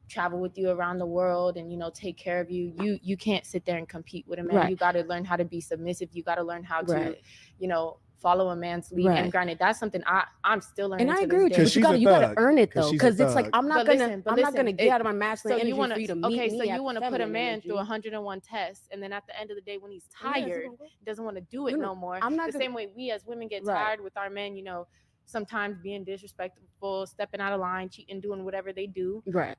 I: travel with you around the world and, take care of you. You can't sit there and compete with a man. Right. You got to learn how to be submissive. You got to learn how to, follow a man's lead.
B: Right.
I: And granted, that's something I'm still learning.
B: And I
I: to
B: agree
I: this
B: with
I: day.
B: you.
A: Because
B: You
A: she's a
B: gotta
A: thug.
B: earn it
A: Because
B: though,
A: she's a
B: because it's like
A: thug.
B: I'm not
I: But
B: gonna
I: listen,
B: get out of my masculine
I: So
B: energy
I: you want
B: for you to
I: to
B: meet
I: okay,
B: me
I: so
B: at
I: you
B: the
I: want to put a
B: feminine
I: man
B: energy.
I: through 101 tests, and then at the end of the day, when he's
B: Yeah, is it
I: tired,
B: gonna go?
I: he doesn't want to do it
B: No,
I: no more.
B: I'm not
I: The
B: gonna-
I: same way we as women get
B: Right.
I: tired with our men, you know, sometimes being disrespectful, stepping out of line, cheating, doing whatever they do.
B: Right.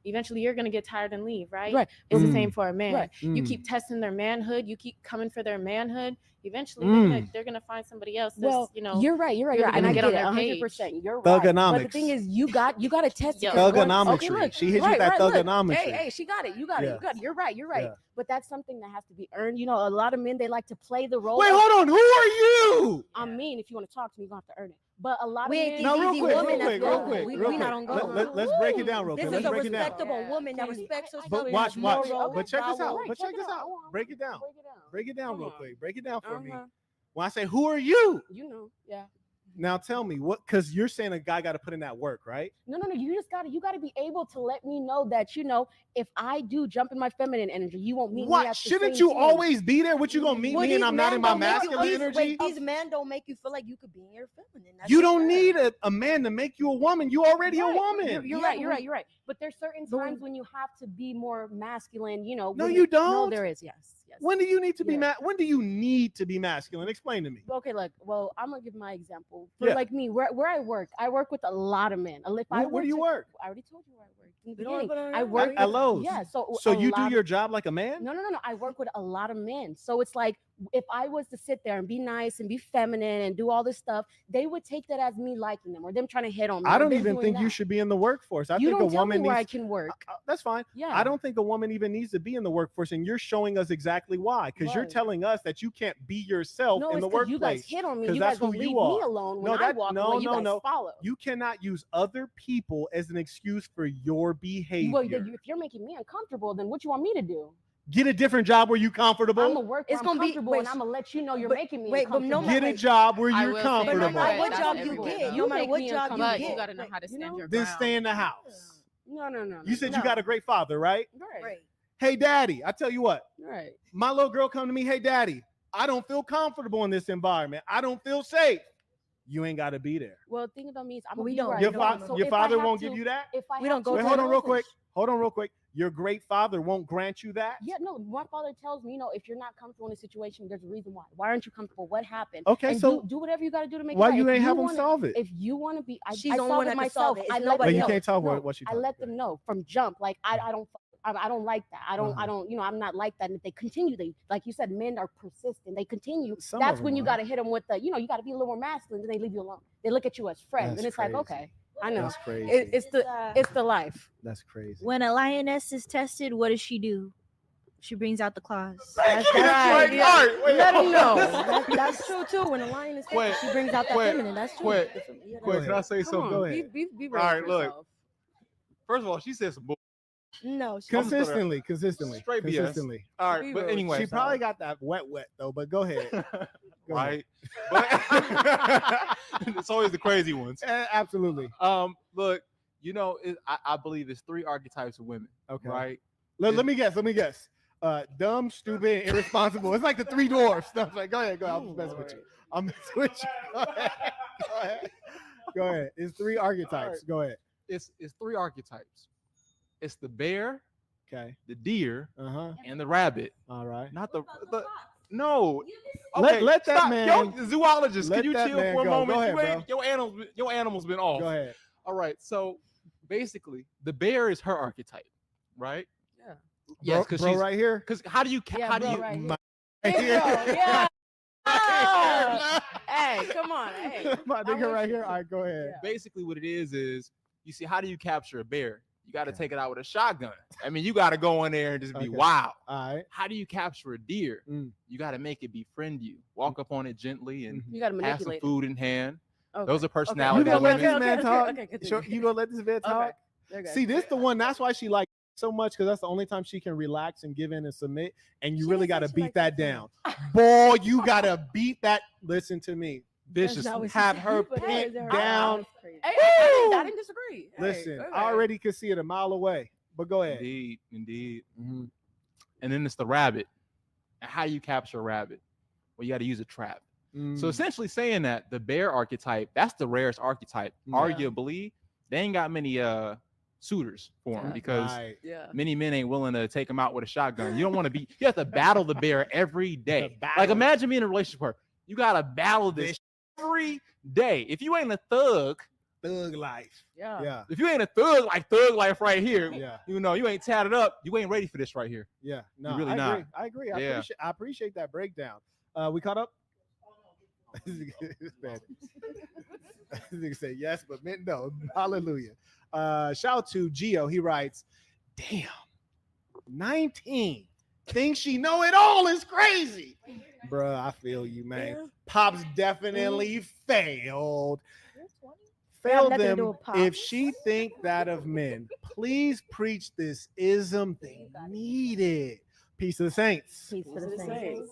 I: Eventually you're gonna get tired and leave, right?
B: Right.
I: It's the same for a man.
B: Right.
I: You keep testing their manhood, you keep coming for their manhood. Eventually they're gonna find somebody else.
B: Well,
I: You know,
B: you're right.
I: really
B: And
I: gonna
B: I
I: get
B: get
I: on
B: it
I: their
B: 100%. You're right. But the
A: Thugonomics.
B: thing is, you got to test it.
I: Yo.
B: 'cause
A: Thugonometry.
B: Okay, look,
A: She hit you with that
B: look.
A: thugonometry.
B: Hey, she got it. You got it.
A: Yeah.
B: You got it. You're right. You're right.
A: Yeah.
B: But that's something that has to be earned. You know, a lot of men, they like to play the role.
A: Wait,
B: of,
A: hold on. Who are you?
B: I mean, if you want to talk to me, you're going to have to earn it. But a lot
C: We
B: of
C: ain't
B: men.
C: these
A: No,
C: easy
A: real
C: women
A: quick,
C: that's
A: real
C: going.
A: quick.
C: We not on go.
A: Let's break it down real quick.
C: This
A: Let's
C: is a
A: break it down.
C: respectable woman that respects herself.
A: But
C: and
A: watch.
C: has moral
A: But check this out.
C: power.
A: But check this out. Break it down. Break it down
B: Come
A: real
B: on.
A: quick. Break it down for me.
B: Uh-huh.
A: When I say, who are you?
B: You know, yeah.
A: Now tell me what, because you're saying a guy got to put in that work, right?
B: No. You got to be able to let me know that, you know, if I do jump in my feminine energy, you won't meet me
A: What?
B: at the
A: Shouldn't
B: same
A: you
B: time.
A: always be there? What you gonna meet
C: Well,
A: me and
C: these
A: I'm not
C: men
A: in my
C: don't make you-
A: masculine
C: these-
A: energy?
C: Wait, these men don't make you feel like you could be in your feminine. That's
A: You
C: what
A: don't
C: it
A: need
C: is.
A: a man to make you a woman. You already a woman.
B: You're
C: Yeah,
B: right. You're right. But there's certain
C: but
B: times when you have to be more masculine. You know.
A: No,
B: when
A: you
B: No,
A: don't.
B: there is. Yes.
A: When do you need to be
B: Yeah.
A: when do you need to be masculine? Explain to me.
B: Okay, look. Well, I'm gonna give my example. For
A: Yeah.
B: like me, where I work with a lot of men. If I
A: Where do you
B: to-
A: work?
B: I already told you where I work. In the
C: We don't
B: beginning.
C: work
B: I
C: on
B: work
C: that.
A: At
B: with-
A: Lowe's.
B: Yeah. So
A: you do
B: lot
A: your
B: of-
A: job like a man?
B: No. I work with a lot of men. So it's like if I was to sit there and be nice and be feminine and do all this stuff, they would take that as me liking them or them trying to hit on me.
A: I
B: or
A: don't
B: them
A: even
B: doing
A: think you
B: that.
A: should be in the workforce. I
B: You
A: think
B: don't
A: a
B: tell
A: woman
B: me where I
A: needs.
B: can work.
A: That's fine.
B: Yeah.
A: I don't think a woman even needs to be in the workforce, and you're showing us exactly why. Because you're
B: Right.
A: telling us that you can't be yourself
B: No,
A: in
B: it's
A: the
B: 'cause you guys
A: workplace.
B: hit on me.
A: 'Cause
B: You
A: that's
B: guys don't
A: who
B: leave
A: you
B: me
A: are.
B: alone
A: No,
B: when I
A: that-
B: walk
A: no,
B: away. You
A: no,
B: guys
A: no.
B: follow.
A: You cannot use other people as an excuse for your behavior.
B: Well, if you're making me uncomfortable, then what you want me to do?
A: Get a different job where you're comfortable.
B: I'm gonna work.
C: It's
B: I'm
C: gonna be-
B: comfortable,
C: wait,
B: and I'm gonna let you know you're
C: but-
B: making me
C: wait, but no
B: uncomfortable.
A: Get a job where
I: I
A: you're
I: will say
A: comfortable.
C: But no matter what
I: That's
C: job you
I: everywhere,
C: get,
I: though.
C: no matter
B: make
C: what
B: me
C: job you
I: But
C: get,
I: you got to know how to
B: you
I: stand
B: know?
I: your
A: Then
I: ground.
A: stay in the house.
B: No.
A: You said you
C: No.
A: got a great father, right?
B: Right.
A: Hey, daddy, I tell you what,
B: Right.
A: my little girl come to me, hey, daddy, I don't feel comfortable in this environment. I don't feel safe. You ain't got to be there.
B: Well, the thing about me is I'm
C: We
B: gonna be
C: don't.
B: where I
A: Your,
B: go.
A: fa-
B: So
A: your
B: if I
A: father
B: have
A: won't
B: to-
A: give you that?
B: If I
C: We
B: have
C: don't go
B: to-
A: Wait,
C: to
A: hold
C: the
A: on real
C: office.
A: quick. Hold on real quick. Your great father won't grant you that?
B: Yeah, no. My father tells me, if you're not comfortable in a situation, there's a reason why. Why aren't you comfortable? What happened?
A: Okay,
B: and
A: so
B: do whatever you got to do to make it
A: why
B: right.
A: you
B: If
A: ain't have him
B: wanna-
A: solve it?
B: If you want to be, I
C: She's
B: I
C: the only
B: solve
C: one
B: it
C: that can
B: myself.
C: solve it. It's
B: I let
C: nobody
B: them
A: you
B: know.
A: can't tell
B: No,
A: what she
B: I
A: talking
B: let
A: about.
B: them know from jump. Like I don't like that. I don't. I'm not like that. And if they continue, like you said, men are persistent. They continue.
A: Some
B: That's
A: of
B: when
A: them
B: you
A: are.
B: got to hit them with the. You got to be a little more masculine. Then they leave you alone. They look at you as friends,
A: That's
B: and it's
A: crazy.
B: like, okay, I know.
A: That's crazy.
B: It's the life.
A: That's crazy.
F: When a lioness is tested, what does she do? She brings out the claws.
A: Thank you.
B: right,
A: Wait,
B: yeah.
A: all right, wait,
B: Let
A: hold
B: them
A: on.
B: know.
C: That's true too. When a lion is
J: Wait,
C: she brings out that
J: wait,
C: feminine. That's true.
J: wait,
C: The fem- yeah,
J: Quick,
C: that's-
J: can I say
B: Come
J: something?
B: on,
A: Go ahead.
B: be
J: All
B: ready
J: right,
B: for
J: look.
B: yourself.
J: First of all, she said some bull.
C: No, she-
A: Consistently.
J: Straight BS.
A: Consistently.
J: All
B: Be
J: right, but
B: real.
J: anyway,
A: She probably got that wet though, but go ahead. Go ahead.
J: right. But it's always the crazy ones.
A: Absolutely.
J: Look, I believe it's 3 archetypes of women.
A: Okay.
J: Right.
A: Let me guess. Dumb, stupid, irresponsible. It's like the 3 dwarfs stuff. Like, go ahead. I'm just messing with you. I'm messing with you. Go ahead. It's 3 archetypes. Go ahead.
J: It's 3 archetypes. It's the bear,
A: Okay.
J: the deer,
A: Uh-huh.
J: and the rabbit.
A: All right.
J: Not the no.
A: Let that
J: stop.
A: man-
J: Yo, zoologist,
A: let
J: can you
A: that
J: chill
A: man
J: for a
A: go.
J: moment?
A: Go ahead,
J: Your animal's been off.
A: Go ahead.
J: All right. So basically, the bear is her archetype, right?
B: Yeah.
J: Yes, because
A: bro
J: she's
A: right here.
J: because how do you
B: Yeah,
J: how do
B: bro,
J: you
B: right here.
A: My-
B: Yeah. Hey, come on. Hey.
A: My
B: I'm
A: nigga
B: with
A: right
B: you.
A: here. All right, go ahead.
B: Yeah.
J: basically what it is you see how do you capture a bear? You got to
A: Okay.
J: take it out with a shotgun. I mean, you got to go in there and just be
A: Okay.
J: wow.
A: All right.
J: How do you capture a deer?
A: Mm.
J: You got to make it befriend you. Walk up on it gently and
B: You got to
J: have some
B: manipulate it.
J: food in hand.
B: Okay.
J: Those are
A: You
J: personalities.
A: gonna
J: of
A: let
J: women.
A: this man talk?
B: Okay, continue.
A: Sure, you gonna let this man talk?
B: Okay.
A: See, this the one. That's why she like so much, because that's the only time she can relax and give in and submit. And you
C: She
A: really
C: didn't
A: got to
C: say she
A: beat
C: liked
A: that
C: that
A: down, boy. You got to beat that. Listen to me.
J: Vicious.
C: not what she
A: Have
C: said,
A: her
C: but
A: pant
C: it was her
A: down.
C: eyes. Crazy.
B: Hey, I didn't disagree. Hey,
A: Listen,
B: okay.
A: I already could see it a mile away. But go ahead.
J: Indeed.
A: Mhm.
J: And then it's the rabbit. And how you capture a rabbit? Well, you got to use a trap. So essentially saying that the bear archetype, that's the rarest archetype. Arguably, they ain't got many suitors for him because many men ain't willing to take him out with a shotgun. You don't want to be, you have to battle the bear every day. Like imagine being in a relationship where you got to battle this every day. If you ain't a thug
A: life.
J: If you ain't a thug life right here, you know, you ain't tatted up, you ain't ready for this right here.
A: No,
J: you really
A: I
J: not.
A: agree. I appreciate that breakdown. We caught up? Nigga say yes, but meant no. Hallelujah. Shout out to Gio. He writes, damn, 19 thinks she know it all is crazy. Bruh, I feel you, man. Pops definitely failed. Failed them. If she think that of men, please preach this ism they need it. Peace to the saints.
B: Peace to the saints.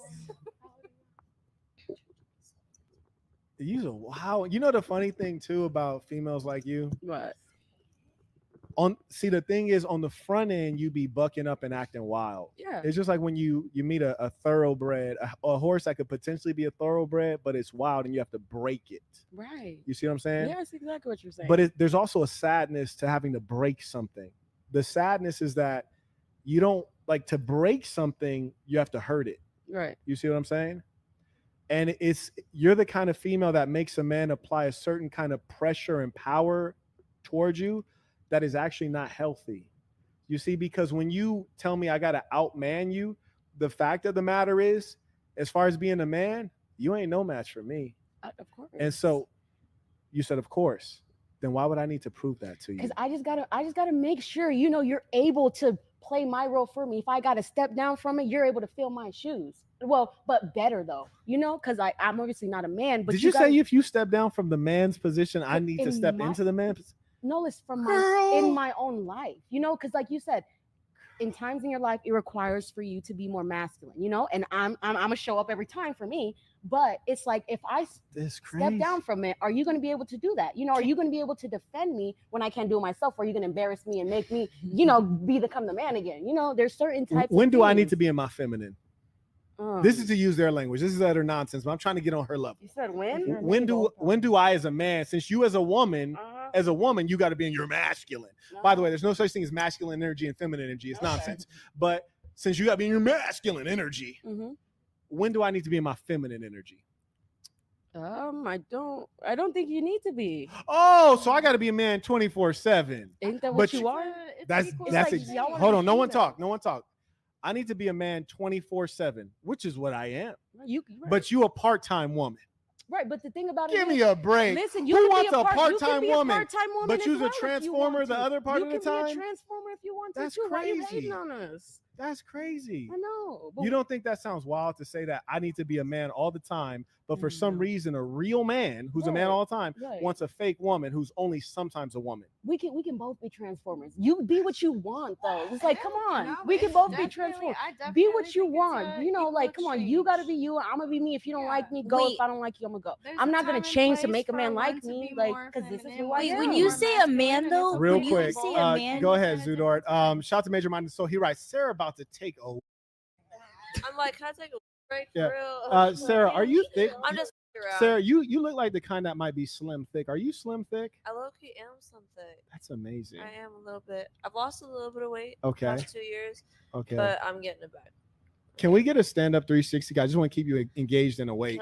A: Wow. You know the funny thing too about females like you?
B: What?
A: The thing is, on the front end, you be bucking up and acting wild.
B: Yeah.
A: It's just like when you meet a thoroughbred, a horse that could potentially be a thoroughbred, but it's wild and you have to break it.
B: Right.
A: You see what I'm saying?
B: Yeah, that's exactly what you're saying.
A: But there's also a sadness to having to break something. The sadness is that you don't like to break something, you have to hurt it.
B: Right.
A: You see what I'm saying? And you're the kind of female that makes a man apply a certain kind of pressure and power towards you that is actually not healthy. You see, because when you tell me I got to outman you, the fact of the matter is, as far as being a man, you ain't no match for me.
B: Of course.
A: And so you said, of course. Then why would I need to prove that to you?
B: Because I just gotta make sure, you know, you're able to play my role for me. If I got to step down from it, you're able to fill my shoes. Well, but better though, you know, because I'm obviously not a man. But
A: did you say if you step down from the man's position, I need to step into the man's position?
B: No, it's from in my own life, you know, because like you said, in times in your life, it requires for you to be more masculine, you know, and I'm gonna show up every time for me. But it's like, if I step down from it, are you going to be able to do that? You know, are you going to be able to defend me when I can't do it myself? Or are you going to embarrass me and make me, you know, become the man again? You know, there's certain types
A: When
B: of
A: do I
B: things.
A: need to be in my feminine? This is to use their language. This is utter nonsense, but I'm trying to get on her level.
B: You said when?
A: When do I, as a man, since you as a woman, you got to be in your masculine. By the way, there's no such thing as masculine energy and feminine energy. It's nonsense. But since you got to be in your masculine energy, when do I need to be in my feminine energy?
B: I don't think you need to be.
A: Oh, so I got to be a man 24/7.
B: Ain't that what you are?
A: Hold on. No one talk. I need to be a man 24/7, which is what I am.
B: Right.
A: But you a part-time woman.
B: Right, but the thing about it
A: Give me a break.
B: Listen,
A: who wants a part-time woman? But you're a transformer the other part of the time?
B: You can be a transformer if you want to.
A: That's
B: crazy. Why you hating on us?
A: That's crazy.
B: I know.
A: You don't think that sounds wild to say that I need to be a man all the time, but for some reason, a real man who's a man all the time wants a fake woman who's only sometimes a woman.
B: We can both be transformers. You be what you want, though. It's like, come on, we can both be transformers. Be what you want. You know, like, come on, you gotta be you. I'm gonna be me. If you don't like me, go. If I don't like you, I'm gonna go. I'm not gonna change to make a man like me, like, because this is who I am.
F: When you say a man, though,
A: real quick, go ahead, Zudort. Shout out to Major Mind. So he writes, Sarah about to take a.
G: I'm like, can I take a break?
A: Yeah.
G: For real?
A: Sarah, are you thick?
G: I'm just
A: Sarah, you look like the kind that might be slim thick. Are you slim thick?
G: I low-key am something.
A: That's amazing.
G: I am a little bit. I've lost a little bit of weight.
A: Okay.
G: Past 2 years.
A: Okay.
G: But I'm getting it back.
A: Can we get a stand-up 360? I just want to keep you engaged and awake.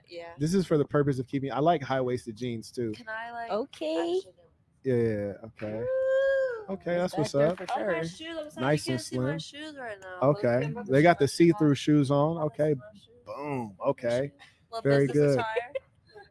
G: Yeah.
A: This is for the purpose of keeping. I like high-waisted jeans too.
G: Can I like?
B: Okay.
A: Yeah. Okay. Okay, that's what's up.
G: For sure. My shoes. I'm sorry,
A: Nice
G: you
A: and
G: can't see my
A: slim.
G: shoes right now.
A: Okay, they got the see-through shoes on. Okay, boom. Okay, very good.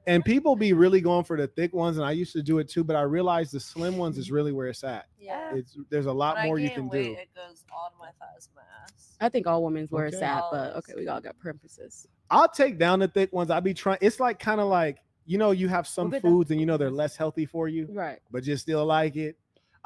A: And people be really going for the thick ones, and I used to do it too, but I realized the slim ones is really where it's at.
G: Yeah.
A: There's a lot more you can do.
G: It goes all to my thighs, my ass.
B: I think all women's wear it's at, but okay, we all got preferences.
A: I'll take down the thick ones. I be trying. It's like kind of like, you know, you have some foods and you know they're less healthy for you,
B: right?
A: But you still like it.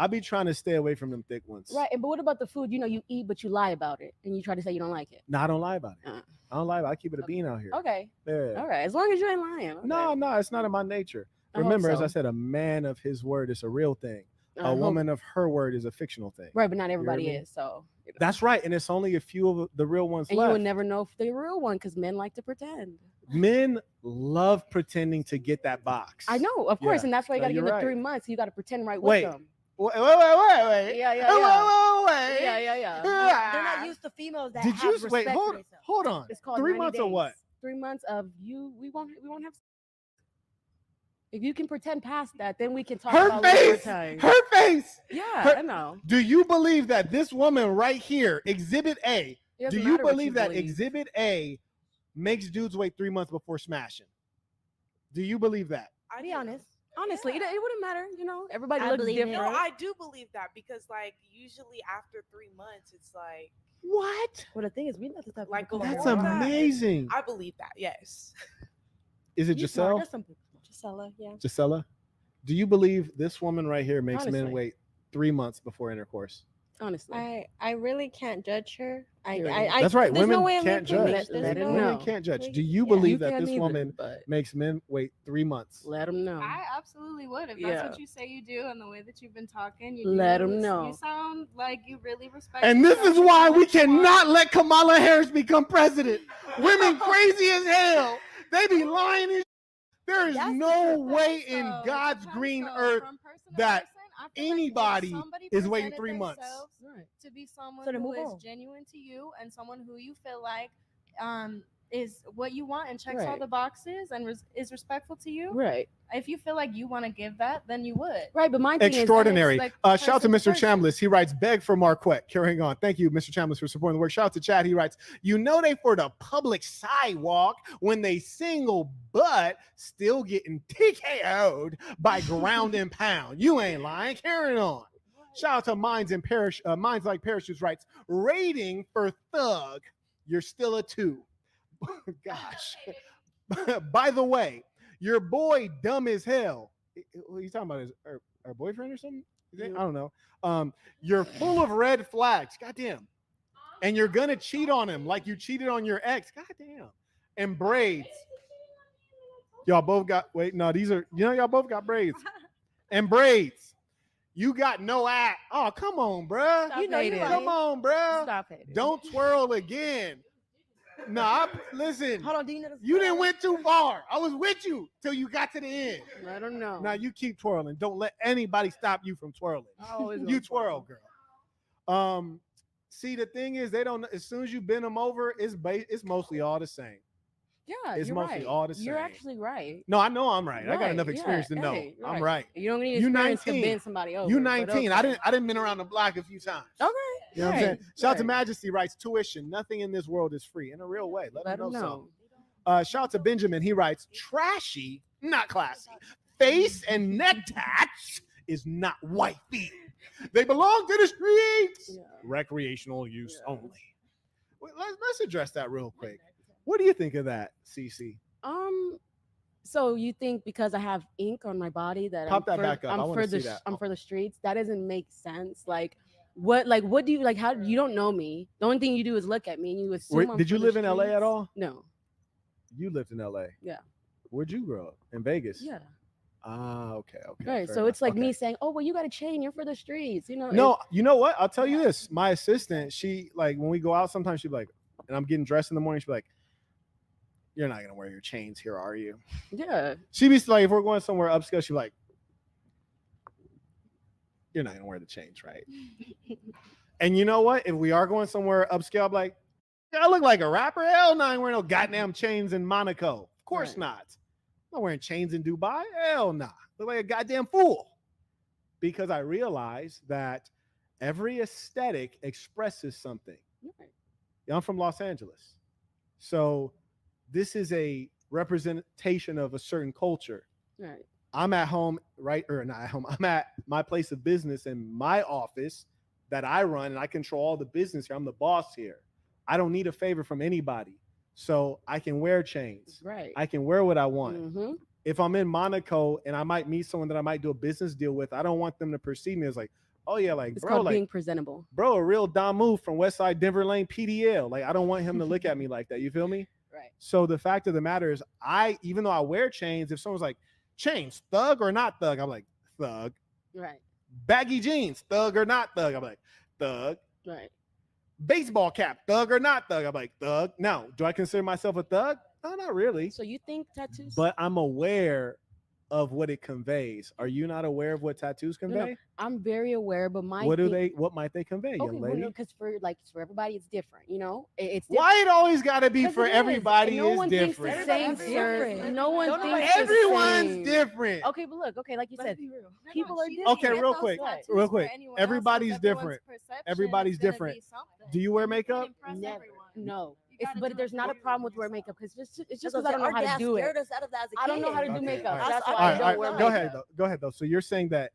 A: I be trying to stay away from them thick ones.
B: Right, but what about the food? You know, you eat, but you lie about it, and you try to say you don't like it.
A: No, I don't lie about it. I don't lie about it. I keep it a bean out here.
B: Okay.
A: Yeah.
B: All right. As long as you ain't lying. Okay.
A: No, it's not in my nature. Remember, as I said, a man of his word is a real thing. A woman of her word is a fictional thing.
B: Right, but not everybody is. So
A: That's right. And it's only a few of the real ones
B: and
A: left.
B: you would never know if they're real one because men like to pretend.
A: Men love pretending to get that box.
B: I know, of course, and that's why you got to give it 3 months. You got to pretend right with them.
A: Wait.
B: Yeah.
A: Wait.
B: Yeah.
C: They're not used to females that have respect
A: wait?
C: for themselves.
A: Hold on.
B: It's called
A: 3
B: 90
A: months
B: days.
A: or what?
B: 3 months of you. We won't have. If you can pretend past that, then we can talk about later time.
A: Her face.
B: Yeah, I know.
A: Do you believe that this woman right here, Exhibit A, do you believe that Exhibit A makes dudes wait 3 months before smashing? Do you believe that?
B: I'll be honest. Honestly, it wouldn't matter. Everybody looks different.
H: No, I do believe that because, like, usually after 3 months, it's like
A: what?
B: Well, the thing is, we know the type of
H: like
A: that's amazing.
H: I believe that. Yes.
A: Is it Giselle?
E: Gisela, yeah.
A: Gisela, do you believe this woman right here makes men
B: Honestly.
A: wait 3 months before intercourse?
B: Honestly,
E: I really can't judge her.
A: That's right.
E: There's
A: women
E: no way I'm
A: can't
E: making
A: judge.
E: it.
A: Women can't judge. Do you
B: Yeah.
A: believe
B: You
A: that
B: can't
A: this
B: either,
A: woman
B: but
A: makes men wait 3 months?
B: let them know.
D: I absolutely would. If that's
B: Yeah.
D: what you say you do and the way that you've been talking, you
B: Let
D: do.
B: 'em know.
D: You sound like you really respect.
A: And this
D: yourself
A: is why
D: and
A: we
D: what you want.
A: cannot let Kamala Harris become president. Women crazy as hell. They be lying. There is no way in
D: So,
A: God's
D: depends,
A: green
D: though,
A: earth
D: from person to
A: that
D: person, I feel like if
A: anybody
D: somebody
A: is waiting
D: presented
A: 3 months.
D: themselves
B: Right.
D: to be someone
B: So then
D: who
B: move
D: is
B: on.
D: genuine to you and someone who you feel like is what you want and checks all
B: Right.
D: the boxes and is respectful to you.
B: Right.
D: If you feel like you want to give that, then you would.
B: Right. But my thing
A: Extraordinary.
D: It's like
A: Shout out to
D: person to
A: Mr.
D: person.
A: Chambliss. He writes, beg for Marquett. Carrying on. Thank you, Mr. Chambliss, for supporting the work. Shout out to Chad. He writes, they for the public sidewalk when they single, but still getting TKO'd by ground and pound. You ain't lying. Carrying on. Shout out to Minds Like Parachutes writes, rating for thug. You're still a 2. Gosh. By the way, your boy dumb as hell. What are you talking about? Our boyfriend or something? I don't know. You're full of red flags. Goddamn. And you're gonna cheat on him like you cheated on your ex. Goddamn. And braids. Y'all both got y'all both got braids. And braids. You got no act. Oh, come on, bruh. Come on, bruh.
B: Stop it.
A: Don't twirl again. Nah, listen.
C: Hold on, Deen.
A: You didn't went too far. I was with you till you got to the end.
B: Let them know.
A: Now you keep twirling. Don't let anybody stop you from twirling. You twirl, girl. See, the thing is, they don't. As soon as you bend them over, it's mostly all the same.
B: Yeah,
A: It's
B: you're
A: mostly
B: right.
A: all the same.
B: You're actually right.
A: No, I know I'm right. I got
B: Right,
A: enough
B: yeah,
A: experience to know
B: hey,
A: I'm right.
B: You don't need
A: You
B: experience
A: 19.
B: to bend somebody over.
A: You
B: but
A: 19.
B: okay.
A: I didn't been around the block a few times.
B: Okay.
A: You know what I'm saying?
B: Right,
A: Shout out to
B: right.
A: Majesty writes, tuition. Nothing in this world is free. In a real way. Let
B: Let
A: them
B: them
A: know
B: know.
A: Shout out to Benjamin. He writes, trashy, not classy. Face and neck tats is not wifey. They belong to the streets.
B: Yeah.
A: Recreational use only. Well, let's address that real quick. What do you think of that, CC?
B: So you think because I have ink on my body that
A: Pop that back up. I wanna see that.
B: I'm for the streets? That doesn't make sense. What do you like? How you don't know me? The only thing you do is look at me and you assume.
A: Did you live in LA at all?
B: No.
A: You lived in LA.
B: Yeah.
A: Where'd you grow up? In Vegas.
B: Yeah.
A: Ah, okay.
B: Right.
A: fair
B: So
A: enough.
B: it's like
A: Okay.
B: me saying, "Oh, well, you got a chain. You're for the streets."
A: No, you know what? I'll tell you this. My assistant, she like when we go out, sometimes she'll be like, and I'm getting dressed in the morning, she'll be like, "You're not gonna wear your chains here, are you?"
B: Yeah.
A: She be like, if we're going somewhere upscale, she'll be like, "You're not gonna wear the chains, right?" And you know what? If we are going somewhere upscale, I'm like, I look like a rapper. Hell no, I ain't wearing no goddamn chains in Monaco. Of course not. I'm not wearing chains in Dubai. Hell nah. Look like a goddamn fool. Because I realize that every aesthetic expresses something.
B: Right.
A: I'm from Los Angeles. So this is a representation of a certain culture.
B: Right.
A: I'm at home, right? Or not at home. I'm at my place of business in my office that I run, and I control all the business here. I'm the boss here. I don't need a favor from anybody. So I can wear chains.
B: Right.
A: I can wear what I want.
B: Mm-hmm.
A: If I'm in Monaco and I might meet someone that I might do a business deal with, I don't want them to perceive me as like, oh yeah, like
B: It's
A: bro,
B: called
A: like
B: being presentable.
A: bro, a real Damu from Westside Denver Lane PDL. Like I don't want him to look at me like that. You feel me?
B: Right.
A: So the fact of the matter is, even though I wear chains, if someone's like, chains, thug or not thug, I'm like, thug.
B: Right.
A: Baggy jeans, thug or not thug, I'm like, thug.
B: Right.
A: baseball cap, thug or not thug. I'm like, thug. Now, do I consider myself a thug? No, not really.
B: So you think tattoos?
A: But I'm aware of what it conveys. Are you not aware of what tattoos convey?
B: No, I'm very aware, but
A: what might they convey,
B: okay,
A: young lady?
B: Because for everybody it's different, it's different.
A: Why it always gotta be for everybody
B: no
A: is
B: one
A: different.
B: Thinks the same, sir. No one thinks
A: everyone's different.
B: Okay, but look, like you said, people are different.
A: Okay, real quick. Everybody's different. Everybody's different. Do you wear makeup?
B: No. But there's not a problem with wearing makeup because it's just because I don't know how to do it. I don't know how to do makeup. That's why I don't wear makeup.
A: Go ahead though. So you're saying that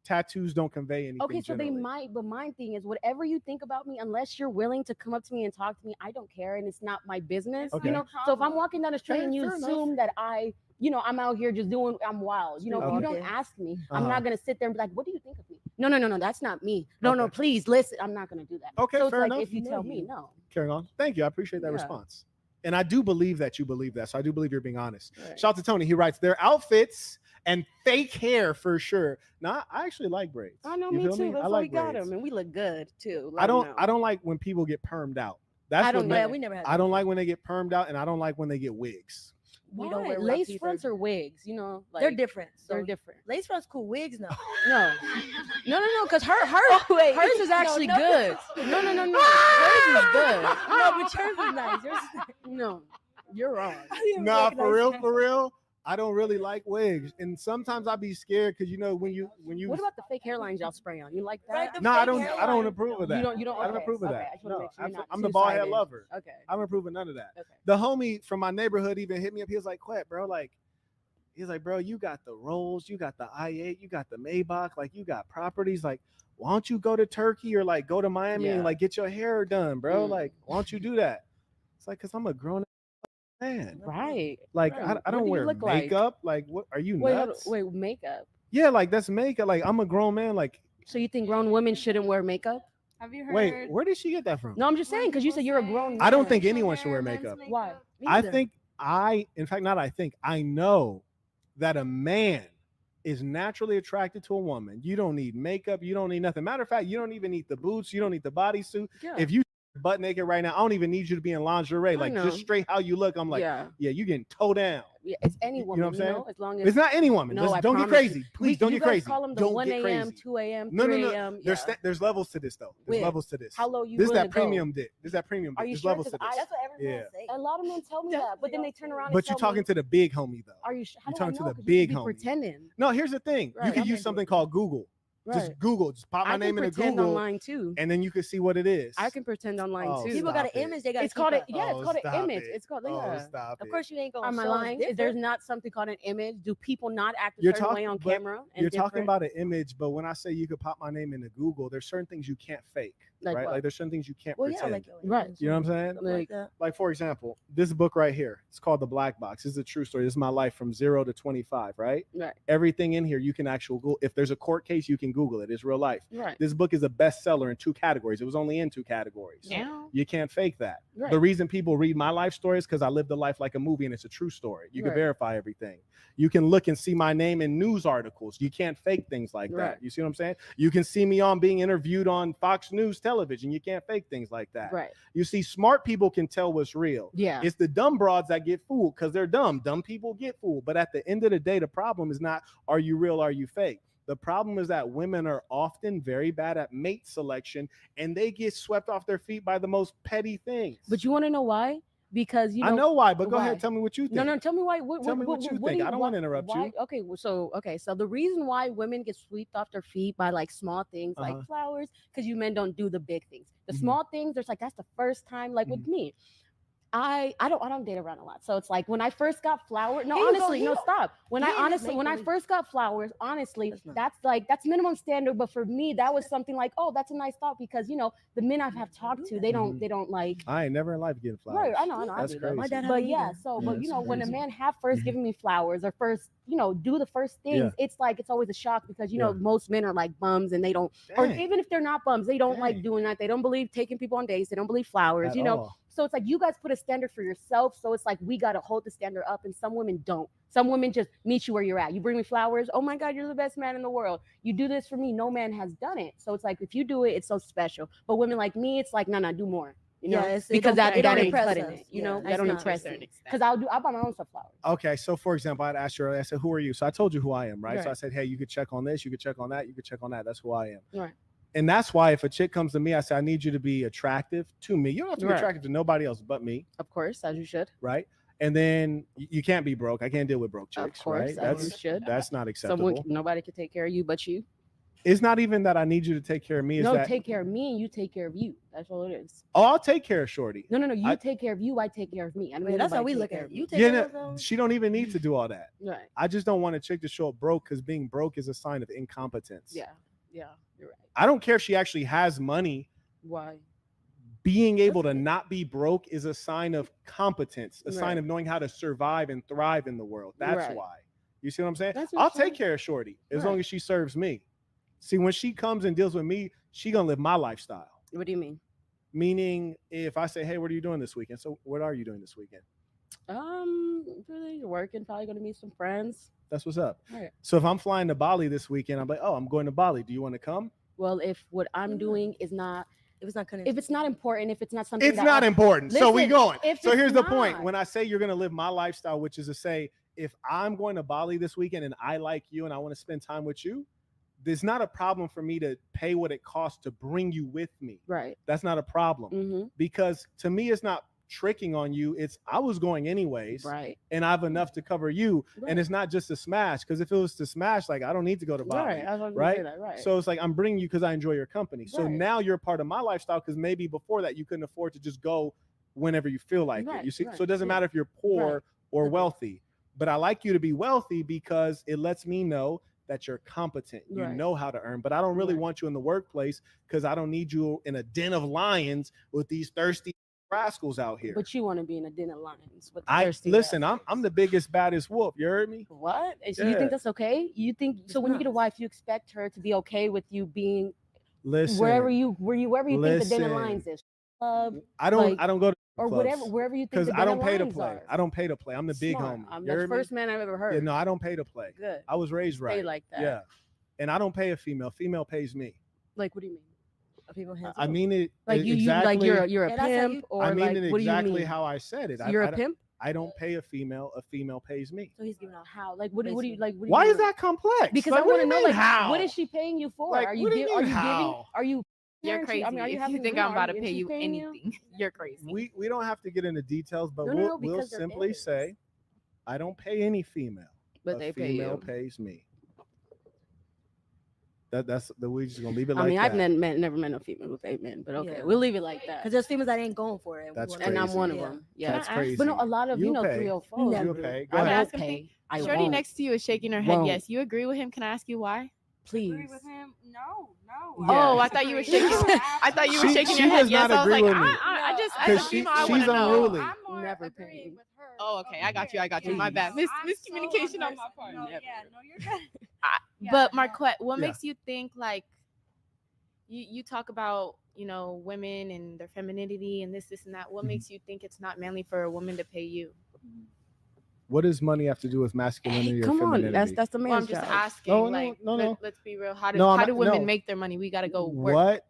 A: tattoos don't convey anything.
B: Okay, so
A: generally.
B: they might, but my thing is whatever you think about me, unless you're willing to come up to me and talk to me, I don't care, and it's not my business.
A: Okay.
B: So if I'm walking down the street and you assume that I'm out here just I'm wild. If you don't ask me, I'm not gonna sit there and be like, what do you think of me? No, that's not me. No, please listen. I'm not gonna do that.
A: Okay,
B: so
A: fair
B: it's like
A: enough.
B: if you tell me no.
A: Carrying on. Thank you. I appreciate that response. And I do believe that you believe that. So I do believe you're being honest. Right. Shout out to Tony. He writes, their outfits and fake hair for sure. Now, I actually like braids.
B: I know, me too. That's why we got them, and we look good too.
A: I don't like when people get permed out.
C: We never had.
A: I don't like when they get permed out, and I don't like when they get wigs.
B: We don't wear lace fronts or wigs.
C: They're different.
B: They're different.
C: Lace fronts cool. Wigs no.
B: No. Because hers is actually good. No. Hers is good.
C: No, but yours is nice.
B: No, you're wrong.
A: Nah, for real. I don't really like wigs, and sometimes I be scared because when you.
B: What about the fake hairlines y'all spray on? You like that?
A: No, I don't approve of that.
B: You don't.
A: I don't approve of that.
B: No,
A: I'm the bald head lover.
B: Okay.
A: I don't approve of none of that.
B: Okay.
A: The homie from my neighborhood even hit me up. He was like, "Quet, bro, he's like, bro, you got the Rolls, you got the I8, you got the Maybach, you got properties. Why don't you go to Turkey or go to Miami and get your hair done, bro? Why don't you do that?" It's like, cause I'm a grown man.
B: Right.
A: I don't wear makeup. What are you nuts?
B: Wait, makeup.
A: Yeah, that's makeup. I'm a grown man.
B: So you think grown women shouldn't wear makeup?
D: Have you heard?
A: Wait, where did she get that from?
B: No, I'm just saying because you said you're a grown man.
A: I don't think anyone should wear makeup.
B: Why?
A: I know that a man is naturally attracted to a woman. You don't need makeup. You don't need nothing. Matter of fact, you don't even need the boots. You don't need the bodysuit. Yeah. If you butt naked right now, I don't even need you to be in lingerie. Just straight how you look. I'm like, yeah, you getting toe down.
B: Yeah, it's any woman.
A: You know what I'm saying?
B: As long as
A: it's not any woman.
B: No,
A: don't get crazy. Please don't get crazy.
B: Call them the 1 a.m., 2 a.m., 3 a.m.
A: There's levels to this though. There's levels to this.
B: How low you?
A: This is that premium dick.
B: Are you
A: There's
B: sure?
A: levels to this.
C: That's what everyone say.
B: A lot of men tell me that, but then they turn around.
A: But you're talking to the big homie though.
B: Are you? You're
A: talking to the big homie.
B: Pretending.
A: No, here's the thing. You can use something called Google. Right. Just Google. Just pop my name into Google
B: online too,
A: and then you can see what it is.
B: I can pretend online too.
C: People got an image. They got.
B: It's called it. Yeah, it's called an image. It's called.
A: Stop
C: of course, you ain't going.
B: Am I lying? There's not something called an image. Do people not act a certain way on camera?
A: You're talking about an image, but when I say you could pop my name into Google, there's certain things you can't fake. Right? There's certain things you can't pretend.
B: Right.
A: You know what I'm saying? Like for example, this book right here. It's called The Black Box. This is a true story. This is my life from 0 to 25. Right. Everything in here you can actually Google. If there's a court case, you can Google it. It's real life.
B: Right.
A: This book is a bestseller in 2 categories. It was only in 2 categories.
B: Yeah.
A: You can't fake that.
B: Right.
A: The reason people read my life story is because I lived a life like a movie and it's a true story. You can verify everything. You can look and see my name in news articles. You can't fake things like that. You see what I'm saying? You can see me on being interviewed on Fox News television. You can't fake things like that.
B: Right.
A: You see, smart people can tell what's real.
B: Yeah.
A: It's the dumb broads that get fooled because they're dumb. Dumb people get fooled. But at the end of the day, the problem is not, are you real? Are you fake? The problem is that women are often very bad at mate selection and they get swept off their feet by the most petty things.
B: But you want to know why? Because
A: I know why, but go ahead, tell me what you think.
B: No, tell me why.
A: Tell me what you think. I don't want to interrupt you.
B: Okay, so the reason why women get swept off their feet by small things like flowers, because you men don't do the big things. The small things, there's that's the first time. With me, I don't date around a lot. So it's when I first got flowers. No, honestly, no, stop. When I first got flowers, honestly, that's minimum standard. But for me, that was something oh, that's a nice thought because the men I have talked to, they don't like.
A: I ain't never in life getting flowers.
B: Right, I know.
A: That's crazy.
B: My dad but yeah, so but when a man have first given me flowers or first do the first things, it's like it's always a shock because most men are like bums and they don't, or even if they're not bums, they don't like doing that. They don't believe taking people on dates. They don't believe flowers. So it's like you guys put a standard for yourself. So it's like we got to hold the standard up, and some women don't. Some women just meet you where you're at. You bring me flowers. Oh my God, you're the best man in the world. You do this for me. No man has done it. So it's like if you do it, it's so special. But women like me, it's like no, do more. Because that ain't cutting it. That don't impress me. Because I buy my own stuff flowers.
A: Okay, so for example, I'd asked you earlier, I said, "Who are you?" So I told you who I am, right?
B: Right.
A: So I said, "Hey, you could check on this, you could check on that, you could check on that. That's who I am."
B: Right.
A: And that's why if a chick comes to me, I say, "I need you to be attractive to me. You don't have to be attractive to nobody else but me."
B: Of course, as you should.
A: Right. And then you can't be broke. I can't deal with broke chicks.
B: Of course,
A: right?
B: as you should.
A: That's not acceptable.
B: Nobody can take care of you but you.
A: It's not even that I need you to take care of me.
B: Take care of me and you take care of you. That's all it is.
A: Oh, I'll take care of Shorty.
B: No. You take care of you. I take care of me. I mean,
C: that's how we look at it. You take
A: Yeah,
C: care of
A: she don't even need to do all that.
B: Right.
A: I just don't want a chick to show up broke because being broke is a sign of incompetence.
B: Yeah, you're right.
A: I don't care if she actually has money.
B: Why?
A: Being able to not be broke is a sign of competence, a sign of knowing how to survive and thrive in the world. That's why. You see what I'm saying? I'll take care of Shorty as long as she serves me. See, when she comes and deals with me, she gonna live my lifestyle.
B: What do you mean?
A: Meaning, if I say, "Hey, what are you doing this weekend?" So, what are you doing this weekend?
B: Really working. Probably gonna meet some friends.
A: That's what's up.
B: All right.
A: So, if I'm flying to Bali this weekend, I'm like, "Oh, I'm going to Bali. Do you want to come?"
B: Well, if what I'm doing is not, if it's not important, if it's not something,
A: it's not important. So we going. So here's the point.
B: not-
A: When I say you're gonna live my lifestyle, which is to say, if I'm going to Bali this weekend and I like you and I want to spend time with you, there's not a problem for me to pay what it costs to bring you with me.
B: Right.
A: That's not a problem. Because to me, it's not tricking on you. It's I was going anyways.
B: Right.
A: And I have enough to cover you. Right. And it's not just a smash. Because if it was to smash, like I don't need to go to Bali.
B: Right. I was gonna
A: right?
B: say that, right.
A: So it's like I'm bringing you because I enjoy your company. So
B: Right.
A: now you're a part of my lifestyle because maybe before that you couldn't afford to just go whenever you feel like
B: Right,
A: it. You see?
B: right,
A: So it doesn't matter if you're poor or wealthy. But I like you to be wealthy because it lets me know that you're competent. You
B: Right.
A: know how to earn. But I don't really want you in the workplace because I don't need you in a den of lions with these thirsty rascals out here.
B: But you want to be in a den of lions with
A: I
B: thirsty
A: listen,
B: rascals.
A: I'm the biggest, baddest wolf. You heard me?
B: What? So
A: Yeah.
B: you think that's okay? You think so? When you get a wife, you expect her to be okay with you being
A: Listen.
B: wherever you think the den of
A: listen.
B: lions is. Club,
A: I don't go to
B: or
A: clubs
B: whatever wherever you think
A: because
B: the
A: I
B: den
A: don't
B: of
A: pay to
B: lions
A: play.
B: are.
A: I don't pay to play. I'm the big
B: Smart.
A: homie.
B: I'm
A: You
B: the
A: heard me?
B: first man I've ever heard.
A: Yeah, no, I don't pay to play.
B: Good.
A: I was raised right.
B: Stay like that.
A: Yeah, and I don't pay a female. Female pays me.
B: Like, what do you mean?
C: People hands
A: I mean it
B: Like you
A: exactly.
B: like you're a pimp, or
A: I mean
B: like
A: it
B: what do you
A: exactly
B: mean?
A: how I said it.
B: You're
A: I
B: a pimp.
A: I don't pay a female. A female pays me.
C: So he's giving out
B: How? Like what do you like? What do
A: Why
B: you
A: is that complex?
B: Because
A: Like,
B: I
A: what
B: want
A: do
B: to
A: you
B: know
A: mean,
B: like
A: how?
B: what is she paying you for?
A: Like,
B: Are you
A: what do you
B: giving?
A: mean,
B: Are you giving?
A: how?
B: Are you?
I: You're
B: parenting?
I: crazy.
B: I mean, are you
I: If
B: having?
I: you think
B: no,
I: I'm about to
B: and
I: pay
B: she's
I: you
B: paying
I: anything, you're crazy.
A: We don't have to get into details, but
B: No,
A: we'll
B: because there
A: simply
B: is.
A: say, I don't pay any female,
B: But
A: a
B: they pay
A: female
B: you.
A: pays me. That's the we just gonna leave it
B: I
A: like
B: mean,
A: that.
B: I've never met a female who paid men, but okay,
C: Yeah.
B: we'll leave it like that.
C: Because there's females that ain't going for it.
A: That's
B: And I'm
A: crazy.
B: one of
C: Yeah.
B: them. Yeah,
A: That's crazy.
B: But no, a lot of
A: You pay.
B: 304.
A: You pay. Go
B: I
I: Can I
A: ahead.
B: won't
I: ask him
B: pay. I
I: Shorty
B: won't.
I: next to you is shaking her head.
B: Won't.
I: Yes, you agree with him. Can I ask you why?
B: Please.
F: Agree with him? No.
I: Oh, I thought you were shaking. I thought you were shaking
A: She
I: your head.
A: does
I: Yes,
A: not
I: I was
A: agree
I: like,
A: with me.
I: I just as a
A: Because
I: female, I
A: she's
I: want to know.
A: unruly.
F: I'm more
B: Never
F: agreeing
B: paid.
F: with her.
I: Oh, okay, I got you. I got you.
F: Yeah.
I: My bad.
F: I'm so
I: Miscommunication on my
F: understanding.
I: part.
F: No,
B: Never.
F: yeah, no, you're good.
I: But
F: Yeah,
I: Marquette, what
A: Yeah.
I: makes you think like you talk about women and their femininity and this and that? What
A: Mhm.
I: makes you think it's not manly for a woman to pay you?
A: What does money have to do with masculinity or
B: Come on,
A: femininity?
B: that's the
I: Well,
B: man's
I: I'm just
B: job.
I: asking.
A: No,
I: like,
A: no.
I: let's be real. How do
A: No, I'm
I: how do
A: not-
I: women
A: no.
I: make their money? We gotta go work.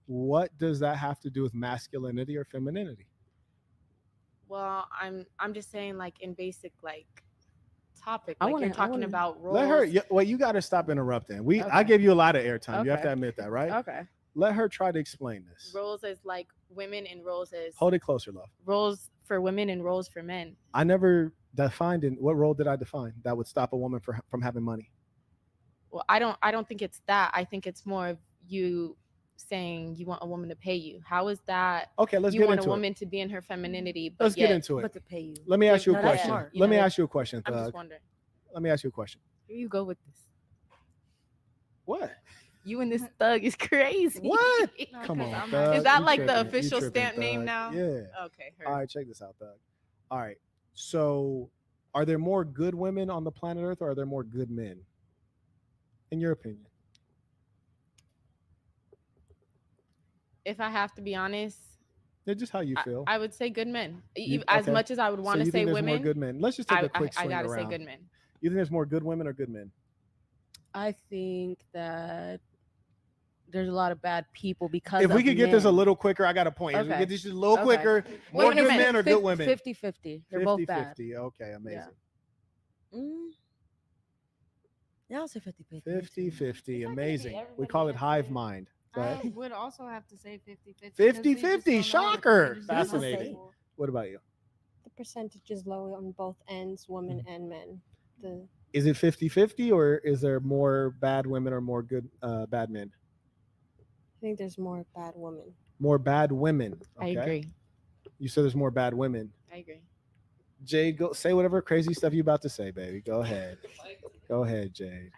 A: What does that have to do with masculinity or femininity?
I: Well, I'm just saying like in basic like topic.
B: I
I: Like
B: wanna-
I: you're
B: I
I: talking
B: wanna-
I: about roles.
A: Let her. Well, you got to stop interrupting. I
B: Okay.
A: gave you a lot of airtime. You have
B: Okay.
A: to admit that, right?
B: Okay.
A: Let her try to explain this.
I: roles as like women and roles as
A: Hold it closer, love.
I: roles for women and roles for men.
A: I never defined in what role did I define that would stop a woman from having money?
I: Well, I don't think it's that. I think it's more of you saying you want a woman to pay you. How is that?
A: Okay, let's
I: You
A: get
I: want a
A: into it.
I: woman to be in her femininity, but
A: Let's get
I: yet-
A: into it.
C: But to pay you.
A: Let me ask you a
C: No, that's
A: question.
C: smart.
A: Let me
I: Yeah.
A: ask you a question,
I: I'm just
A: Thug.
I: wondering.
A: Let me ask you a question.
I: Here you go with this.
A: What?
I: You and this thug is crazy.
A: What?
F: No,
A: Come
F: 'cause
A: on,
F: I'm
A: Thug.
I: Is that
A: You
I: like the
A: tripping. You
I: official
A: tripping,
I: stamp name
A: Thug.
I: now?
A: Yeah.
I: Okay.
A: All right, check this out, Thug. All right. So Are there more good women on the planet Earth, or are there more good men? In your opinion?
I: If I have to be honest,
A: Just how you feel.
I: I would say good men. As much as I would want to say women,
A: more good men. Let's just take a quick swing
I: I gotta
A: around.
I: say good men.
A: You think there's more good women or good men?
B: I think that there's a lot of bad people because
A: if we could get this a little quicker, I got a point. If we get this just a little quicker, more good men or good women?
B: 50-50. They're both bad.
A: 50-50. Okay, amazing.
C: Yeah, I'll say 50-50.
A: 50-50. Amazing. We call it hive mind.
D: I would also have to say 50-50.
A: 50-50. Shocker. Fascinating. What about you?
E: The percentage is low on both ends, women and men.
A: Is it 50-50 or is there more bad women or more good bad men?
E: I think there's more bad women.
A: More bad women. Okay.
B: I agree.
A: You said there's more bad women.
I: I agree.
A: Jade, go say whatever crazy stuff you about to say, baby. Go ahead. Go ahead, Jade.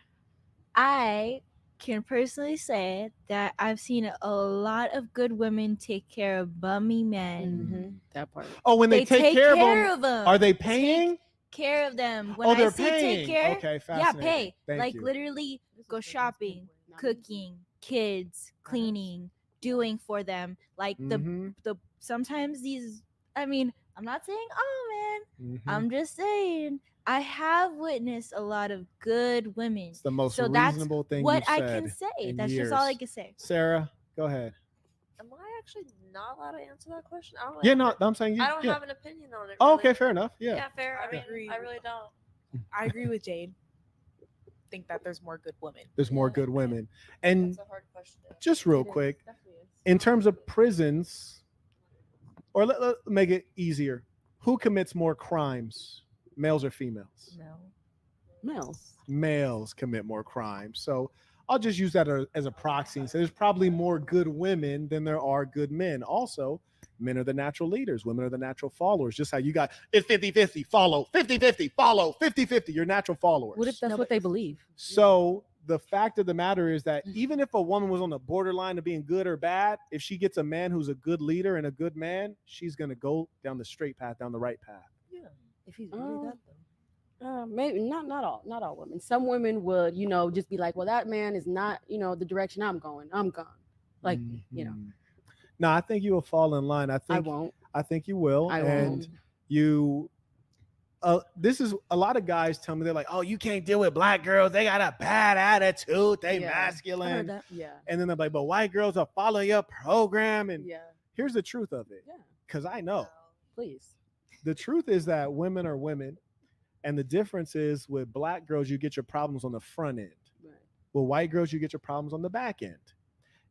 F: I can personally say that I've seen a lot of good women take care of bummy men.
B: That part.
A: Oh, when they take care of them, are they paying?
F: Care of them. When
A: they're
F: I say
A: paying.
F: take care,
A: okay, fascinating.
F: yeah, pay.
A: Thank
F: like
A: you.
F: literally go shopping, cooking, kids, cleaning, doing for them. Like the sometimes these. I mean, I'm not saying I'm just saying I have witnessed a lot of good women.
A: It's the most
F: so
A: reasonable
F: that's
A: thing
F: what
A: you've
F: I
A: said
F: can say.
A: in
F: That's
A: years.
F: just all I can say.
A: Sarah, go ahead.
G: Am I actually not allowed to answer that question? I don't
A: Yeah, no, I'm saying you.
G: I don't have an opinion on it.
A: Oh,
G: really.
A: okay, fair enough. Yeah.
G: Yeah, fair. I mean, I really don't.
H: I agree with Jade. Think that there's more good women.
A: There's more good women. And
G: That's a hard question.
A: just real quick, in terms of prisons, or let make it easier, who commits more crimes, males or females?
B: Males.
A: Males commit more crimes. So I'll just use that as a proxy and say there's probably more good women than there are good men. Also, men are the natural leaders. Women are the natural followers. Just how you got it's 50-50, follow, 50-50, follow, 50-50, you're natural followers.
B: What if that's what they believe?
A: So the fact of the matter is that even if a woman was on the borderline of being good or bad, if she gets a man who's a good leader and a good man, she's going to go down the straight path, down the right path.
C: Yeah, if he's really that though.
B: Maybe not all women. Some women would, just be like, well, that man is not, the direction I'm going. I'm gone. Like,
A: No, I think you will fall in line.
B: I won't.
A: I think you will.
B: I
A: and
B: won't.
A: You this is a lot of guys tell me they're like, oh, you can't deal with black girls. They got a bad attitude. They masculine.
B: Yeah.
A: And then they're like, but white girls will follow your program. And
B: Yeah.
A: here's the truth of it.
B: Yeah.
A: Because I know.
B: Please.
A: The truth is that women are women. And the difference is with black girls, you get your problems on the front end.
B: Right.
A: With white girls, you get your problems on the back end.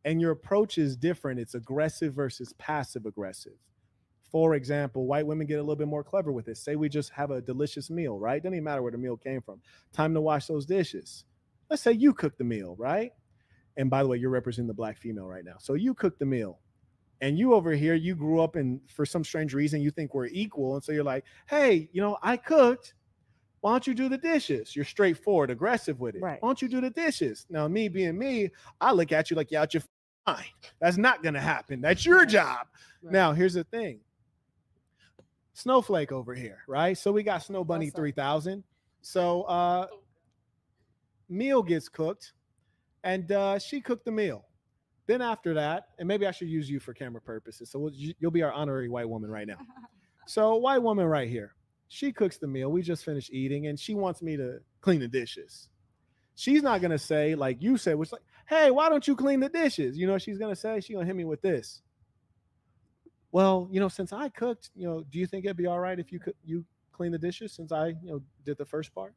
A: And your approach is different. It's aggressive versus passive aggressive. For example, white women get a little bit more clever with it. Say we just have a delicious meal, right? Doesn't even matter where the meal came from. Time to wash those dishes. Let's say you cook the meal, right? And by the way, you're representing the black female right now. So you cook the meal. And you over here, you grew up and for some strange reason, you think we're equal. And so you're like, hey, I cooked. Why don't you do the dishes? You're straightforward, aggressive with it.
B: Right.
A: Why don't you do the dishes? Now, me being me, I look at you like you're out your mind. That's not going to happen. That's your job.
B: Right.
A: Now, here's the thing. Snowflake over here, right? So we got Snow Bunny 3000. So meal gets cooked, and she cooked the meal. Then after that, and maybe I should use you for camera purposes. So you'll be our honorary white woman right now. So white woman right here. She cooks the meal. We just finished eating, and she wants me to clean the dishes. She's not going to say, like you said, which like, hey, why don't you clean the dishes? You know what she's going to say? She's going to hit me with this. Well, since I cooked, do you think it'd be all right if you clean the dishes since I, did the first part?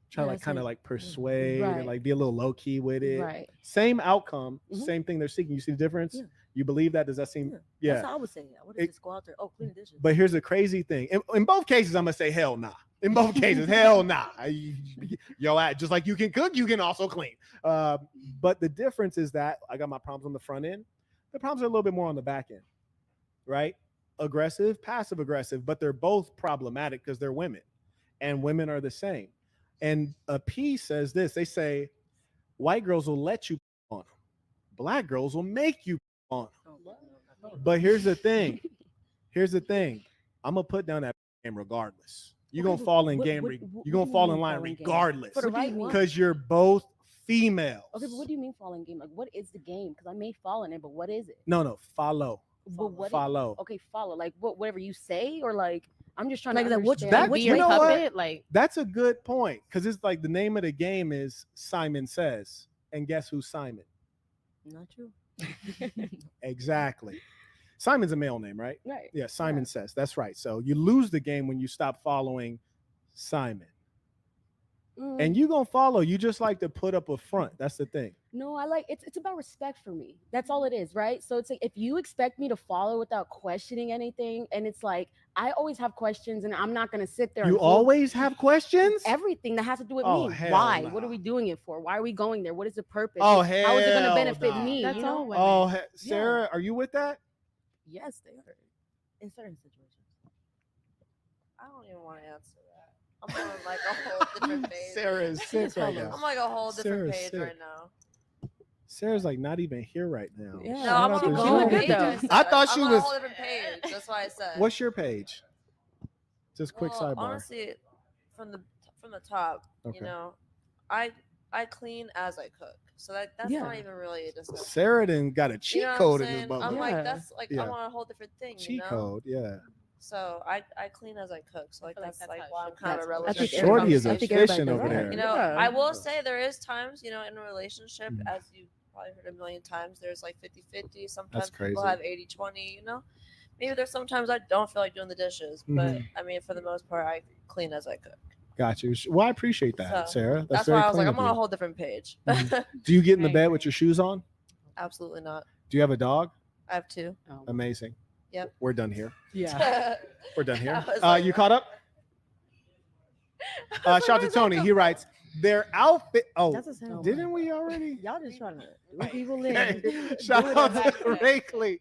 A: Try to kind of persuade and like be a little low key with it.
B: Right.
A: Same outcome, same thing they're seeking. You see the difference?
C: Yeah.
A: You believe that? Does that seem? Yeah.
C: That's how I would say it. I would just go out there. Oh, clean the dishes.
A: But here's the crazy thing. In both cases, I'm gonna say hell nah. In both cases, hell nah. Just like you can cook, you can also clean. But the difference is that I got my problems on the front end. The problems are a little bit more on the back end, right? Aggressive, passive aggressive, but they're both problematic because they're women, and women are the same. And a P says this. They say white girls will let you on them. Black girls will make you on them. But here's the thing. I'm gonna put down that game regardless. You're gonna fall in game. You're gonna fall in line regardless.
B: For the right one.
A: Because you're both females.
B: Okay, but what do you mean fall in game? Like, what is the game? Because I may fall in it, but what is it?
A: No, follow.
B: But what
A: follow.
B: Okay, follow. Like whatever you say, or like I'm just trying to
A: understand.
B: understand.
A: That, you know what? Like that's a good point because it's like the name of the game is Simon Says, and guess who's Simon?
C: Not true.
A: Exactly. Simon's a male name, right?
B: Right.
A: Yeah, Simon Says. That's right. So you lose the game when you stop following Simon. And you gonna follow. You just like to put up a front. That's the thing.
B: No, I like it's about respect for me. That's all it is, right? So it's like if you expect me to follow without questioning anything, and it's like I always have questions, and I'm not gonna sit there.
A: You always have questions?
B: Everything that has to do with me.
A: Hell
B: Why?
A: nah.
B: What are we doing it for? Why are we going there? What is the purpose?
A: Oh,
B: how is it gonna benefit
A: nah.
B: me?
I: That's
B: you know?
I: all women.
A: Sarah, are you with that?
C: Yes, they are. In certain situations.
G: I don't even want to answer that. I'm on like a whole different page.
A: Sarah is sick right now.
G: I'm like a whole different
A: Sarah's
G: page
A: sick.
G: right now.
A: Sarah's like not even here right now.
B: Yeah.
G: No, I'm on a whole page.
A: I thought she
G: I'm on
A: was.
G: a whole different page. That's why I said.
A: What's your page? Just quick sidebar.
G: Honestly, from the top,
A: Okay.
G: you know, I clean as I cook, so that's not even really a discussion.
A: Sarah done got a cheat
G: You know what
A: code
G: I'm
A: in this
G: saying?
A: bubble.
G: I'm like that's like I'm on a whole different thing.
A: Cheat
G: you know?
A: code, yeah.
G: So I clean as I cook. So like that's like why I'm
B: should
G: kind
B: be.
G: of relevant.
B: I think
A: Shorty is
B: everybody-
A: efficient over there.
G: You know, I will say there is times, you know, in a relationship, as you probably heard a million times, there's like 50-50. Sometimes people
A: crazy.
G: have 80-20, you know. Maybe there's sometimes I don't feel like doing the dishes, but I mean, for the most part, I clean as I cook.
A: Got you. Well, I appreciate that,
G: So,
A: Sarah.
G: That's
A: very
G: why I was like,
A: clean
G: I'm
A: of
G: on a
A: you.
G: whole different page.
A: Do you get in the bed with your shoes on?
G: Absolutely not.
A: Do you have a dog?
G: I have 2.
A: Amazing.
G: Yep.
A: We're done here.
B: Yeah.
A: We're done here.
G: I was like-
A: You caught up? Shout out to Tony. He writes, their outfit. Oh,
C: That's a sound.
A: didn't we already?
C: Y'all just trying to bring people
A: Hey,
C: in.
A: shout out to Rakely.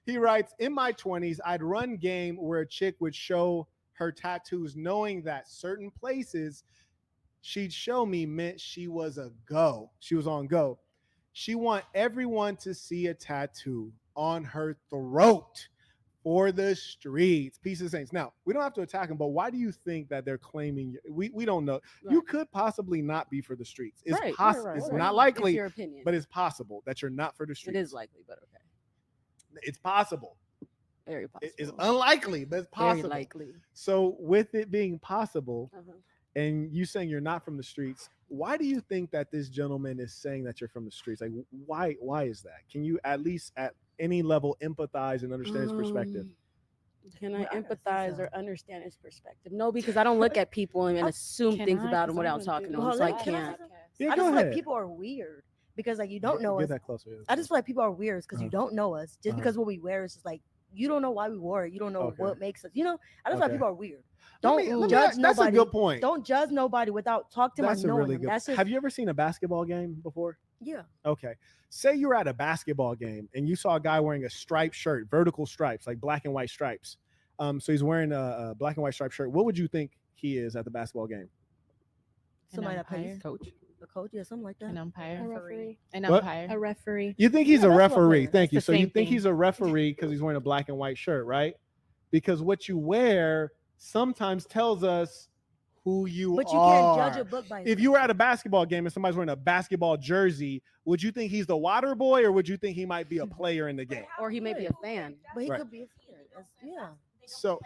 A: He writes, in my 20s, I'd run game where a chick would show her tattoos, knowing that certain places she'd show me meant she was a go. She was on go. She want everyone to see a tattoo on her throat for the streets. Peace of Saints. Now, we don't have to attack them, but why do you think that they're claiming? We don't know.
B: Right.
A: You could possibly not be for the streets. It's
B: Right,
A: possible.
B: right,
A: It's
B: right.
A: not likely,
B: It's your opinion.
A: but it's possible that you're not for the
B: It
A: streets.
B: is likely, but okay.
A: It's possible.
B: Very possible.
A: It's unlikely, but it's possible.
B: Very likely.
A: So with it being possible,
B: Uh-huh.
A: and you saying you're not from the streets, why do you think that this gentleman is saying that you're from the streets? Like, why is that? Can you at least at any level empathize and understand his perspective?
B: Can I empathize or understand his perspective? No, because I don't look at people and assume
I: Can
B: things
I: I?
B: about them
I: 'Cause
B: without
I: I'm
B: talking to
I: gonna
B: them.
I: do
B: So I
I: that.
B: can't.
A: Yeah,
C: I
A: go
C: just feel like
A: ahead.
C: people are weird because like you don't know
A: Get
C: us.
A: that closer.
C: I just feel like people are weird because you don't know us. Just
A: Uh-huh.
C: because what we wear is just like you don't know why we wore it. You don't know
A: Okay.
C: what makes us. You know, I just feel like
A: Okay.
C: people are weird.
A: Let
C: Don't
A: me
C: judge
A: ask- that's
C: nobody.
A: a good point.
C: Don't judge nobody without talk to
A: That's
C: them.
A: a really
C: Them.
A: good.
C: That's just,
A: Have you ever seen a basketball game before?
C: yeah.
A: Okay. Say you were at a basketball game and you saw a guy wearing a striped shirt, vertical stripes, like black and white stripes. So he's wearing a black and white striped shirt. What would you think he is at the basketball game?
C: Somebody that plays
B: Coach.
C: a coach, yeah, something like that.
I: An umpire.
B: A referee.
I: An
A: What?
I: umpire.
B: A referee.
A: You think he's
C: Yeah,
A: a
C: that's what I'm
A: referee?
C: saying.
A: Thank you.
I: That's
A: So
I: the
A: you
I: same
A: think
I: thing.
A: he's a referee because he's wearing a black and white shirt, right? Because what you wear sometimes tells us who you
C: But you
A: are.
C: can't judge a book by
A: If you were at a basketball game and somebody's wearing a basketball jersey, would you think he's the water boy or would you think he might be a player in the game?
B: Or he may be a fan.
C: but he
A: Right.
C: could be a fan. Yeah.
A: So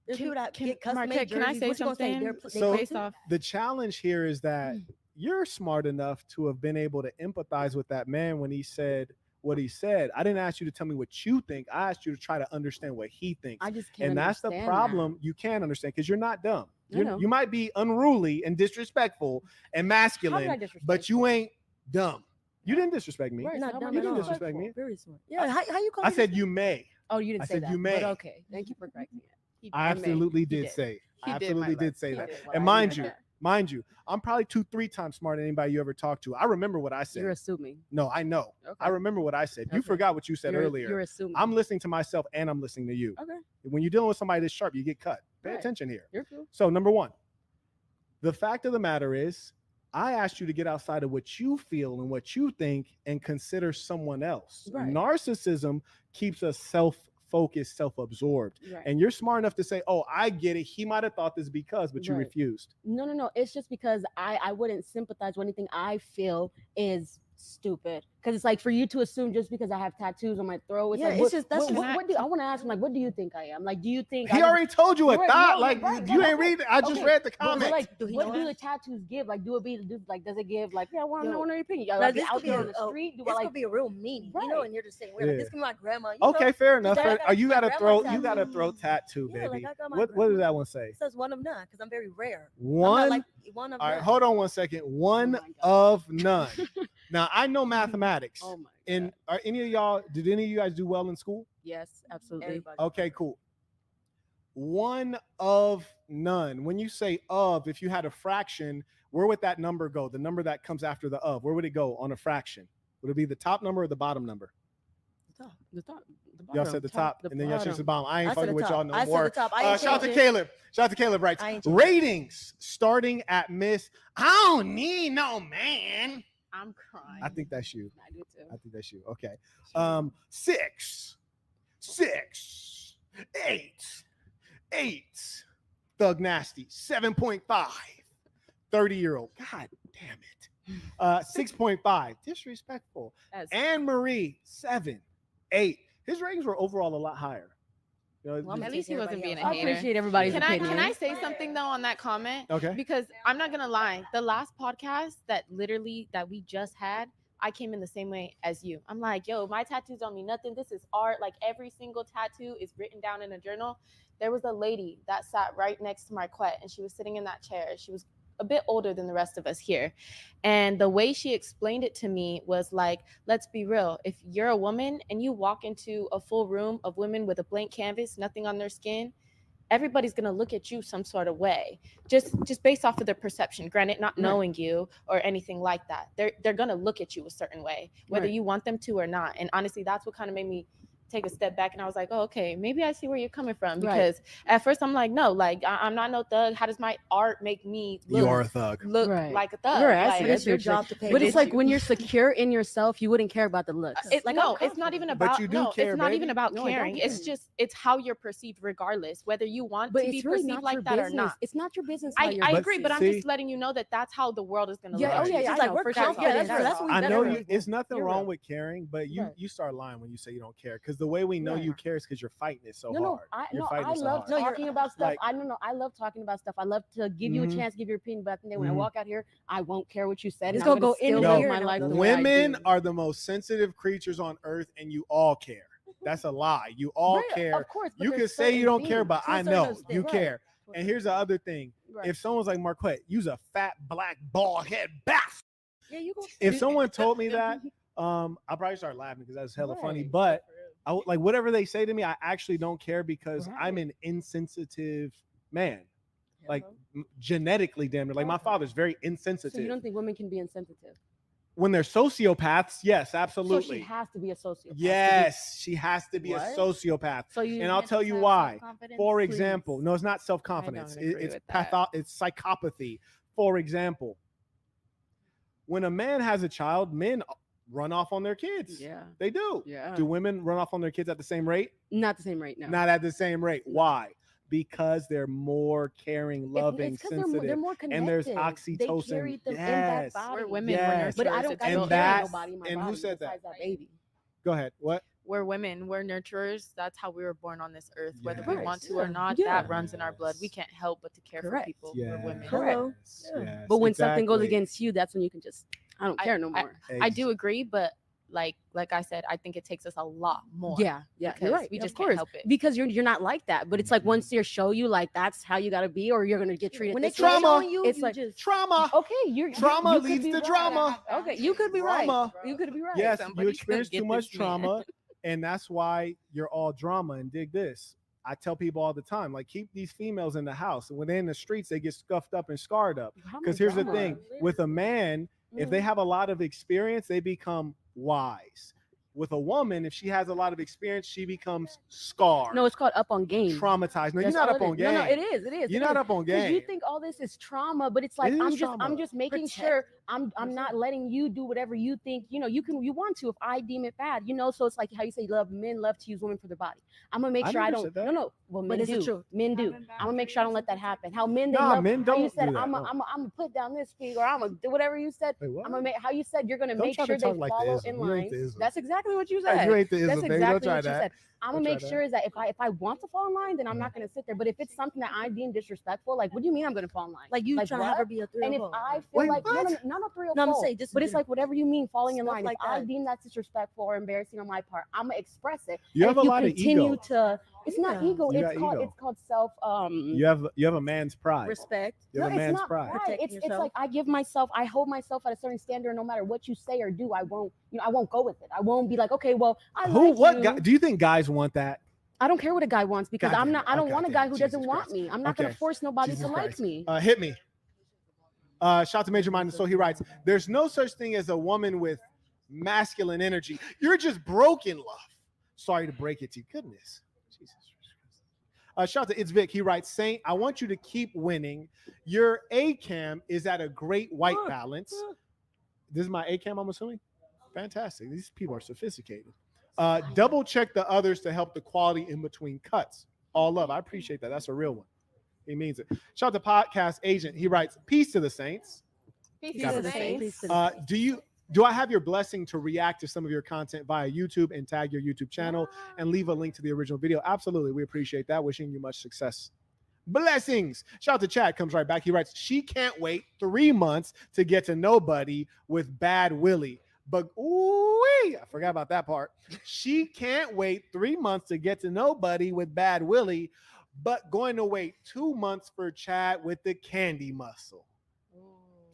C: There's people that get custom
I: Marquett,
C: made
I: can I
C: jerseys.
I: say
C: What you gonna say?
I: something?
C: They
A: So-
I: Based off.
A: the challenge here is that you're smart enough to have been able to empathize with that man when he said what he said. I didn't ask you to tell me what you think. I asked you to try to understand what he thinks.
B: I just can't.
A: And that's the
B: understand
A: problem. You can understand because you're not dumb.
B: I know.
A: You might be unruly and disrespectful and
B: That. How
A: masculine,
B: did I disrespect
A: but you ain't dumb. You didn't disrespect me.
B: Right.
C: You're
B: so
C: not
B: how
C: dumb
B: am I
A: You
C: at
A: didn't
C: all.
A: disrespect me.
C: Very smart. Yeah. How you call
A: I
C: me
A: said you may.
B: Oh, you didn't
A: I
B: say
A: said
B: that.
A: you may.
B: But okay. Thank you for correcting it.
A: I absolutely
B: He
A: did
B: did.
A: say.
B: He
A: I
B: did,
A: absolutely
B: my
A: did
B: love.
A: say
B: He
A: that.
B: did. Well,
A: And
B: I
A: mind
B: knew
A: you,
B: that.
A: mind you, I'm probably 2-3 times smarter than anybody you ever talked to. I remember what I said.
B: You're assuming.
A: No, I know.
B: Okay.
A: I remember what I said. You
B: Okay.
A: forgot what you said
B: You're
A: earlier.
B: assuming.
A: I'm listening to myself and I'm listening to you.
B: Okay.
A: When you're dealing with somebody this sharp, you get cut. Pay
B: Right.
A: attention here.
B: You're cool.
A: So, number one, the fact of the matter is, I asked you to get outside of what you feel and what you think and consider someone else.
B: Right.
A: Narcissism keeps us self focused, self-absorbed.
B: Right.
A: And you're smart enough to say, oh, I get it. He might have thought this because, but you
B: Right.
A: refused.
B: No. It's just because I wouldn't sympathize with anything I feel is stupid. Because it's like for you to assume just because I have tattoos on my throat. It's
C: Yeah,
B: like,
C: it's just that's
B: what do I want to ask him? Like, what do you think I am? Like, do you think
A: He already told you a
B: Right,
A: thought.
B: no,
A: Like
B: right,
A: you
B: right,
A: ain't
B: okay.
A: read it. I just
B: Okay.
A: read the
B: But,
A: comment.
B: like,
C: Do he
B: what
C: know
B: do
C: that?
B: the tattoos give? Like, does it give like, yeah, I
C: Yo,
B: want to know your opinion.
C: Now,
B: Like,
C: this
B: out
C: could be
B: there
C: a,
B: on the street, do I
C: this
B: like?
C: could be a real meaning, you know,
B: Right.
C: and you're just saying, well, like,
A: Yeah.
C: this could be my grandma. You
A: Okay,
C: know?
A: fair enough.
C: Just like I got
A: You
C: my
A: got a
C: grandma's
A: throat. You
C: tattoo.
A: got a throat tattoo,
C: Yeah,
A: baby.
C: like I got my
A: What does that one say?
C: It says one of none because I'm very rare. I'm
A: One.
C: not like one of
A: All right,
C: none.
A: hold on one second. One
B: my God.
A: of none. Now I know mathematics.
B: Oh my God.
A: And are any of y'all? Did any of you guys do well in school?
B: Yes, absolutely.
C: Everybody.
A: Okay, cool. One of none. When you say of, if you had a fraction, where would that number go? The number that comes after the of, where would it go on a fraction? Would it be the top number or the bottom number?
B: The top. The
A: Y'all
B: bottom,
A: said the top, and then y'all said the bottom. I ain't
C: I said
A: fucking
C: the
A: with y'all
C: top.
A: no
C: I said
A: more.
C: the top. I ain't
A: Shout out to
C: changing it.
A: Caleb. Shout out to Caleb. Right.
C: I ain't changing it.
A: Ratings starting at Miss. I don't need no man.
B: I'm crying.
A: I think that's you.
B: I do too.
A: I think that's you. Okay. 6, 8. Thug Nasty. 7.5. 30-year-old. God damn it. 6.5. Disrespectful. Anne Marie. 7, 8. His ratings were overall a lot higher. You know,
C: Well, I'm
I: At
C: gonna
I: least
C: take
I: he wasn't
C: everybody
I: being a
C: else.
B: I
I: hater.
B: appreciate everybody's
I: Can
B: opinion.
I: I say something though on that comment?
A: Okay.
I: Because I'm not gonna lie, the last podcast that we just had, I came in the same way as you. I'm like, yo, my tattoos don't mean nothing. This is art. Like every single tattoo is written down in a journal. There was a lady that sat right next to Marquett, and she was sitting in that chair. She was a bit older than the rest of us here. And the way she explained it to me was like, let's be real. If you're a woman and you walk into a full room of women with a blank canvas, nothing on their skin, everybody's going to look at you some sort of way, just based off of their perception. Granted, not knowing you or anything like that. They're going to look at you a certain way, whether you want them to or not. And honestly, that's what kind of made me take a step back, and I was like, oh, okay, maybe I see where you're coming from. Because at first I'm like, no, like I'm not no thug. How does my art make me look,
A: You're a thug.
I: look like a thug?
B: Right,
I: Like,
C: It's your job to pay.
B: But it's like
C: attention.
B: when you're secure in yourself, you wouldn't care about the looks.
I: It's
B: like,
I: no, it's not even about.
A: you do
I: no,
A: care,
I: it's not
A: baby.
I: even about
B: No, I don't
I: caring. It's
B: care.
I: just it's how you're perceived, regardless whether you want
B: But
I: to be
B: it's really
I: perceived
B: not
I: like
B: your
I: that
B: business.
I: or not.
B: It's not your business. How
I: I
B: you're
I: agree, but I'm
A: see-
I: just letting you know that that's how the world is going to
B: Yeah,
I: look.
B: oh, yeah,
C: She's
B: I
C: like,
B: know,
C: we're
B: for sure.
C: confident.
B: Yeah,
C: That's what we
A: I know
C: better
A: you. It's nothing
B: You're
A: wrong
B: real.
A: with caring, but you
B: Right.
A: you start lying when you say you don't care. Because the way we know you care is because you're fighting it so hard.
B: I love
A: hard.
B: talking about stuff.
A: Like-
B: I love talking about stuff. I love to give you a chance, give your opinion. But I think that when I
A: Mhm.
B: walk out here, I won't care what you said.
C: It's
B: and I'm
C: gonna go in
B: still
A: and
B: live
A: out.
B: my
C: No,
B: life the way I
A: Women
B: do.
A: are the most sensitive creatures on earth, and you all care. That's a lie. You all
B: Right,
A: care.
B: Of course, but
A: You can
B: there's
A: say you
B: certain
A: don't care,
B: things.
A: but
B: To a
A: I
B: certain
A: know
B: extent.
A: you
B: Right.
A: care. And here's the other thing:
B: Right.
A: if someone's like Marquette, you's a fat black bald head bastard.
C: Yeah, you go.
A: If someone told me that, I probably start laughing because that's hella funny.
B: Right.
A: But like whatever they say to me, I actually don't care because
B: Right.
A: I'm an insensitive man, like genetically damn near. Like my father's very insensitive.
B: So you don't think women can be insensitive?
A: When they're sociopaths, yes,
B: So
A: absolutely.
B: she has to be a sociopath. to be-
A: Yes, she has to be a
B: What?
A: sociopath.
B: So you
A: And I'll tell you why. For example,
I: Please.
A: no, it's not self-confidence.
I: I don't agree
A: It's
I: with that.
A: it's psychopathy. For example, when a man has a child, men run off on their kids.
B: Yeah.
A: They do.
B: Yeah.
A: Do women run off on their kids at the same rate?
B: Not the same rate now.
A: Not at the same rate. Why? Because they're more caring, loving,
B: it's 'cause
A: sensitive.
B: they're more connected.
A: And there's
B: They
A: oxytoxin.
B: carry them
A: Yes.
B: in that body.
I: We're women.
A: Yes.
I: We're
B: But I
I: nurturers.
B: don't,
I: It's
B: I don't
A: And
B: carry
A: that's-
B: nobody in my
A: and who
B: body
A: said
B: besides that baby.
A: Go ahead. What?
I: We're women. We're nurturers. That's how we were born on this earth. Whether
A: Yes.
I: we want to or not,
B: Yeah.
I: that runs in our blood. We can't help but to care
B: Correct.
I: for people.
A: Yes.
I: We're women.
B: Correct.
A: Yes,
B: But when something goes
A: exactly.
B: against you, that's when you can just, I don't care no more.
I: I do agree, but like I said, I think it takes us a lot more.
B: Yeah,
I: because
B: you're right.
I: we
B: Of
I: just
B: course,
I: can't help it.
B: because you're not like that. But it's like once they show you like that's how you gotta be, or you're gonna get treated.
C: When
B: this
C: they
B: way,
C: keep
A: Trauma.
C: showing you,
B: it's
C: you
B: like
C: just
A: Trauma.
B: okay, you're
A: Trauma
B: you could
A: leads
B: be
A: to
B: right.
A: drama.
B: Okay, you could be
A: Drama.
B: right. You could be right.
A: Yes, you
I: Somebody's
A: experience
I: gonna
A: too
I: get
A: much
I: this man.
A: trauma, and that's why you're all drama. And dig this. I tell people all the time, like, keep these females in the house. And when they're in the streets, they get scuffed up and scarred up.
B: How
A: Because
B: much
A: here's the
B: drama?
A: thing. With a man, if they have a lot of experience, they become wise. With a woman, if she has a lot of experience, she becomes scarred.
B: No, it's called up on game.
A: Traumatized. No,
B: That's
A: you're not
B: all
A: up
B: it
A: on
B: is.
A: game.
B: No, it is. It is.
A: You're
B: it
A: not
B: is.
A: up on
B: 'Cause
A: game.
B: you think all this is trauma, but it's like
A: It is
B: I'm
A: trauma.
B: just making
C: Protect.
B: sure I'm not letting you do whatever you think, you want to, if I deem it bad, so it's like how you say men love to use women for their body. I'm gonna make sure I don't. No. Well, men do. Men do. I'm gonna make sure I don't let that happen. How men love.
A: Men
B: how
A: don't
B: you said
A: do that.
B: I'm gonna put down this feet, or I'm gonna do whatever you said.
A: Wait, what?
B: I'm gonna make how you said you're gonna
A: Don't
B: make
A: try
B: sure
A: to
B: they
A: talk like
B: follow
A: the
B: in
A: Islam. You ain't
B: line.
A: the Islam.
B: That's exactly what you said.
A: You ain't the Islam,
B: That's
A: baby.
B: exactly
A: Don't try
B: what you
A: that.
B: said. I'm gonna make sure is that if I want to fall in line, then I'm not gonna sit there. But if it's something that I deem disrespectful, like, what do you mean I'm gonna fall in line?
C: Like you trying to have her be a 3
B: And if
C: or 4.
B: I feel like no 3 or 4,
C: I'm saying just
B: but it's like whatever you mean falling in
C: Stuff
B: line.
C: like
B: If I
C: that.
B: deem that's disrespectful or embarrassing on my part, I'm gonna express it.
A: You
B: And
A: have
B: if
A: a lot of
B: continue
A: ego.
B: to. It's not ego.
A: You
B: It's
A: got ego.
B: called self.
A: You have a man's pride.
C: Respect.
A: You have a
B: it's
A: man's
B: not
A: pride.
B: pride. It's like I hold myself at a certain standard. No matter what you say or do, I won't go with it. I won't be like, okay, well,
A: Do you think guys want that?
B: I don't care what a guy wants because I don't want a guy who doesn't want
A: Christ.
B: me. I'm not gonna force nobody to like me.
A: Hit me. Shout to Major Mind. So he writes, there's no such thing as a woman with masculine energy. You're just broken, love. Sorry to break it to you. Goodness. Jesus. Shout to It's Vic. He writes, Saint, I want you to keep winning. Your ACAM is at a great white balance. This is my ACAM, I'm assuming? Fantastic. These people are sophisticated. Double check the others to help the quality in between cuts. All love. I appreciate that. That's a real one. He means it. Shout out to Podcast Agent. He writes, peace to the saints.
B: Peace to the saints.
A: Do I have your blessing to react to some of your content via YouTube and tag your YouTube channel and leave a link to the original video? Absolutely. We appreciate that. Wishing you much success. Blessings. Shout out to Chad. Comes right back. He writes, she can't wait 3 months to get to nobody with Bad Willie. But ooh, I forgot about that part. She can't wait 3 months to get to nobody with Bad Willie, but going to wait 2 months for Chad with the candy muscle.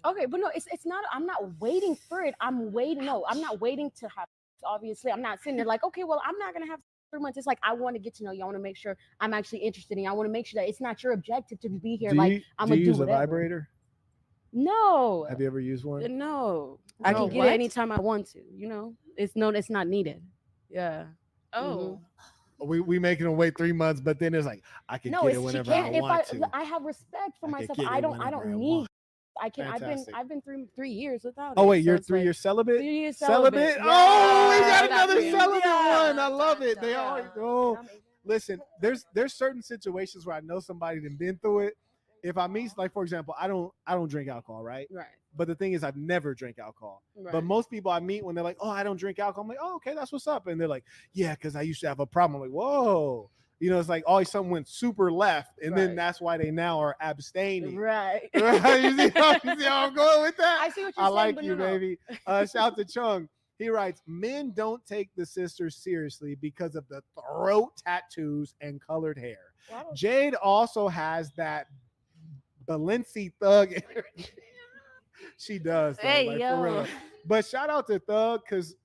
B: Okay, but no, it's not. I'm not waiting for it. I'm waiting. No, I'm not waiting to have. Obviously, I'm not sitting there like, okay, well, I'm not gonna have 3 months. It's like I want to get to know you. I want to make sure I'm actually interested in you. I want to make sure that it's not your objective to be here. I'm gonna do
A: use
B: whatever.
A: a vibrator?
B: No.
A: Have you ever used one?
B: No. I can get it anytime I want to. It's not needed. Yeah.
I: Oh.
A: We making them wait 3 months, but then it's like I can get it whenever I want to.
B: I have respect for myself. I don't need. I can. I've been 3 years without.
A: Oh wait, you're 3 years celibate.
B: 3 years
A: celibate.
B: Yeah.
A: Oh, we got another celibate one. I love it. They are. Oh, listen. There's certain situations where I know somebody that's been through it. If I meet, like for example, I don't drink alcohol, right?
B: Right.
A: But the thing is, I've never drank alcohol.
B: Right.
A: But most people I meet when they're like, "Oh, I don't drink alcohol," I'm like, "Oh, okay, that's what's up." And they're like, "Yeah, because I used to have a problem." I'm like, "Whoa." It's like always something went super left, and then that's why they now are abstaining.
B: Right.
A: You see how I'm going with that?
B: I see what you're saying.
A: I like
B: but
A: you,
B: no.
A: baby. Shout to Chung. He writes, men don't take the sisters seriously because of the throat tattoos and colored hair. Jade also has that Balenci thug energy. She does. Though,
B: Hey,
A: like,
B: yo.
A: for real. But shout out to Thug because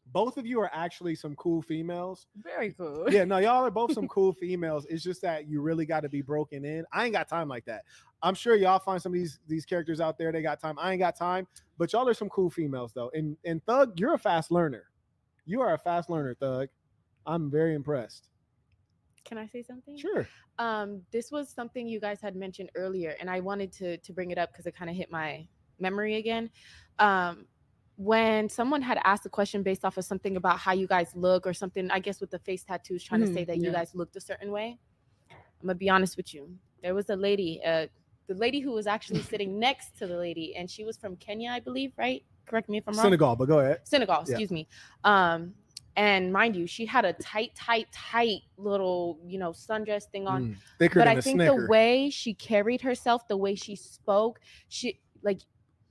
A: both of you are actually some cool females.
B: Very cool.
A: Yeah, no, y'all are both some cool females. It's just that you really got to be broken in. I ain't got time like that. I'm sure y'all find some of these characters out there. They got time. I ain't got time. But y'all are some cool females though. And Thug, you're a fast learner. You are a fast learner, Thug. I'm very impressed.
I: Can I say something?
A: Sure.
I: This was something you guys had mentioned earlier, and I wanted to bring it up because it kind of hit my memory again. When someone had asked a question based off of something about how you guys look or something, I guess with the face tattoos, trying to say that you guys looked a certain way. I'm gonna be honest with you. There was a lady, the lady who was actually sitting next to the lady, and she was from Kenya, I believe, right? Correct me if I'm wrong.
A: Senegal, but go ahead.
I: Senegal, excuse me. And mind you, she had a tight little, sundress thing on.
A: Thicker
I: but
A: than
I: I
A: a
I: think
A: Snicker.
I: the way she carried herself, the way she spoke,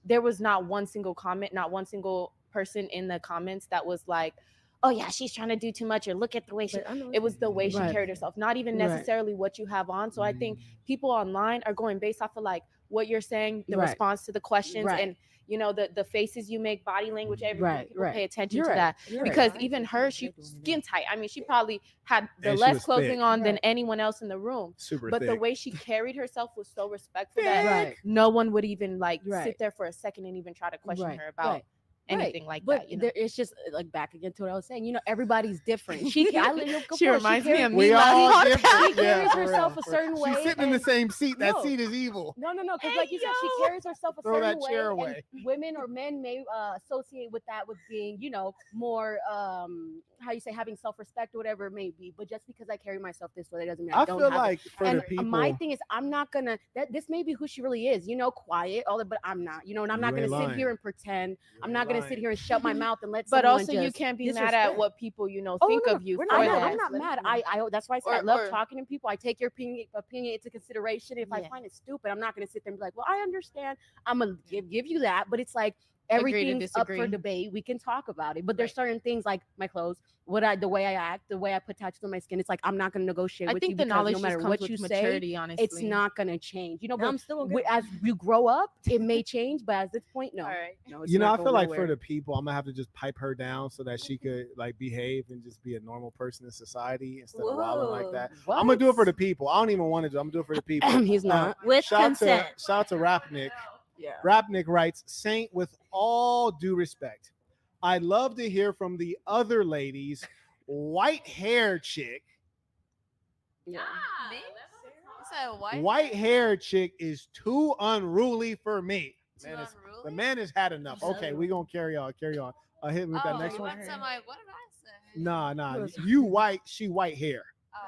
I: there was not one single comment, not one single person in the comments that was like, oh yeah, she's trying to do too much, or look at the way it was the way she carried herself, not even necessarily what you have on. So I think people online are going based off of like what you're saying, the response to the questions, and the faces you make, body language, everything. People pay attention to that because even her, she skin tight. I mean, she probably had the less clothing on than anyone else in the room. But the way she carried herself was so respectful that no one would even sit there for a second and even try to question her about anything like
B: but
I: that. You know?
B: It's just like back again to what I was saying. You know, everybody's different. She
I: reminds me of me.
A: We all different.
B: She carries
A: for
B: herself
A: real.
B: a certain way.
A: She's sitting in the same seat. That
B: No.
A: seat is evil.
B: No, because like you said, she carries herself a
A: Throw
B: certain
A: that chair
B: way.
A: away.
B: And women or men may associate with that with being, you know, more how you say, having self-respect or whatever it may be. But just because I carry myself this way, that doesn't mean I don't
A: feel
B: have
A: like
B: it.
A: for
B: And
A: the people,
B: my thing is, I'm not gonna. This may be who she really is, you know, quiet, all that, but I'm not, you know, and I'm not gonna sit here and pretend. I'm not gonna sit here and shut my mouth and let.
I: But also, you
B: just
I: can't be
B: disrespect.
I: mad at what people, you know, think of you.
B: I'm not mad. I that's why I said I love
I: or-
B: talking to people. I take your opinion into consideration. If I find it stupid, I'm not gonna sit there and be like, well, I understand. I'm gonna give you that, but it's like everything's up for debate. We can talk about it, but there's certain things like my clothes, the way I act, the way I put tattoos on my skin. It's like I'm not gonna negotiate with you. I think the knowledge no matter what you
I: maturity,
B: say,
I: honestly.
B: it's not gonna change. You know, but
C: I'm still
B: as you grow up, it may change, but at this point, no.
I: All right.
B: No, it's
A: you know,
B: not
A: I feel
B: going
A: like
B: nowhere.
A: for the people, I'm gonna have to just pipe her down so that she could like behave and just be a normal person in society instead of wilding like that.
B: What?
A: I'm gonna do it for the people. I don't even want to do it. I'm gonna do it for the people.
B: He's not.
C: With
A: Shout
C: consent.
A: out to Rapnik.
B: Yeah.
A: Rapnik writes, Saint, with all due respect, I'd love to hear from the other ladies. White hair chick.
B: Yeah.
A: White hair chick is too unruly for me. The man has had enough. Okay, we're gonna carry on. Hit me with that next one.
G: What did I say?
A: Nah. You white, she white hair.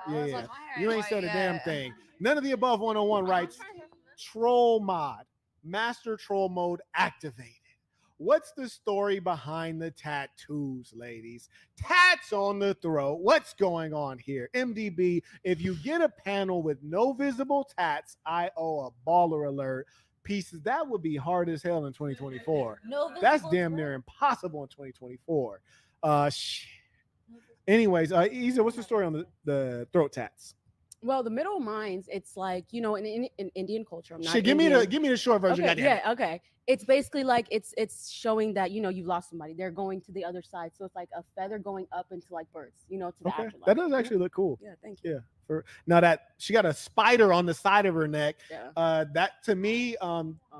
A: Yeah. You ain't said a damn thing. None of the above 101 writes troll mod. Master troll mode activated. What's the story behind the tattoos, ladies? Tats on the throat. What's going on here? MDB, if you get a panel with no visible tats, I owe a baller alert. Pieces that would be hard as hell in 2024. That's damn near impossible in 2024. Anyways, Isa, what's the story on the throat tats?
B: Well, the middle minds, it's like, you know, in Indian culture. I'm not
A: give me the short version.
B: Okay, yeah, okay. It's basically like it's showing that, you know, you've lost somebody. They're going to the other side. So it's like a feather going up into like birds, you know, to the afterlife.
A: That does actually look cool.
B: Yeah, thank you.
A: Yeah. Now that she got a spider on the side of her neck, that to me,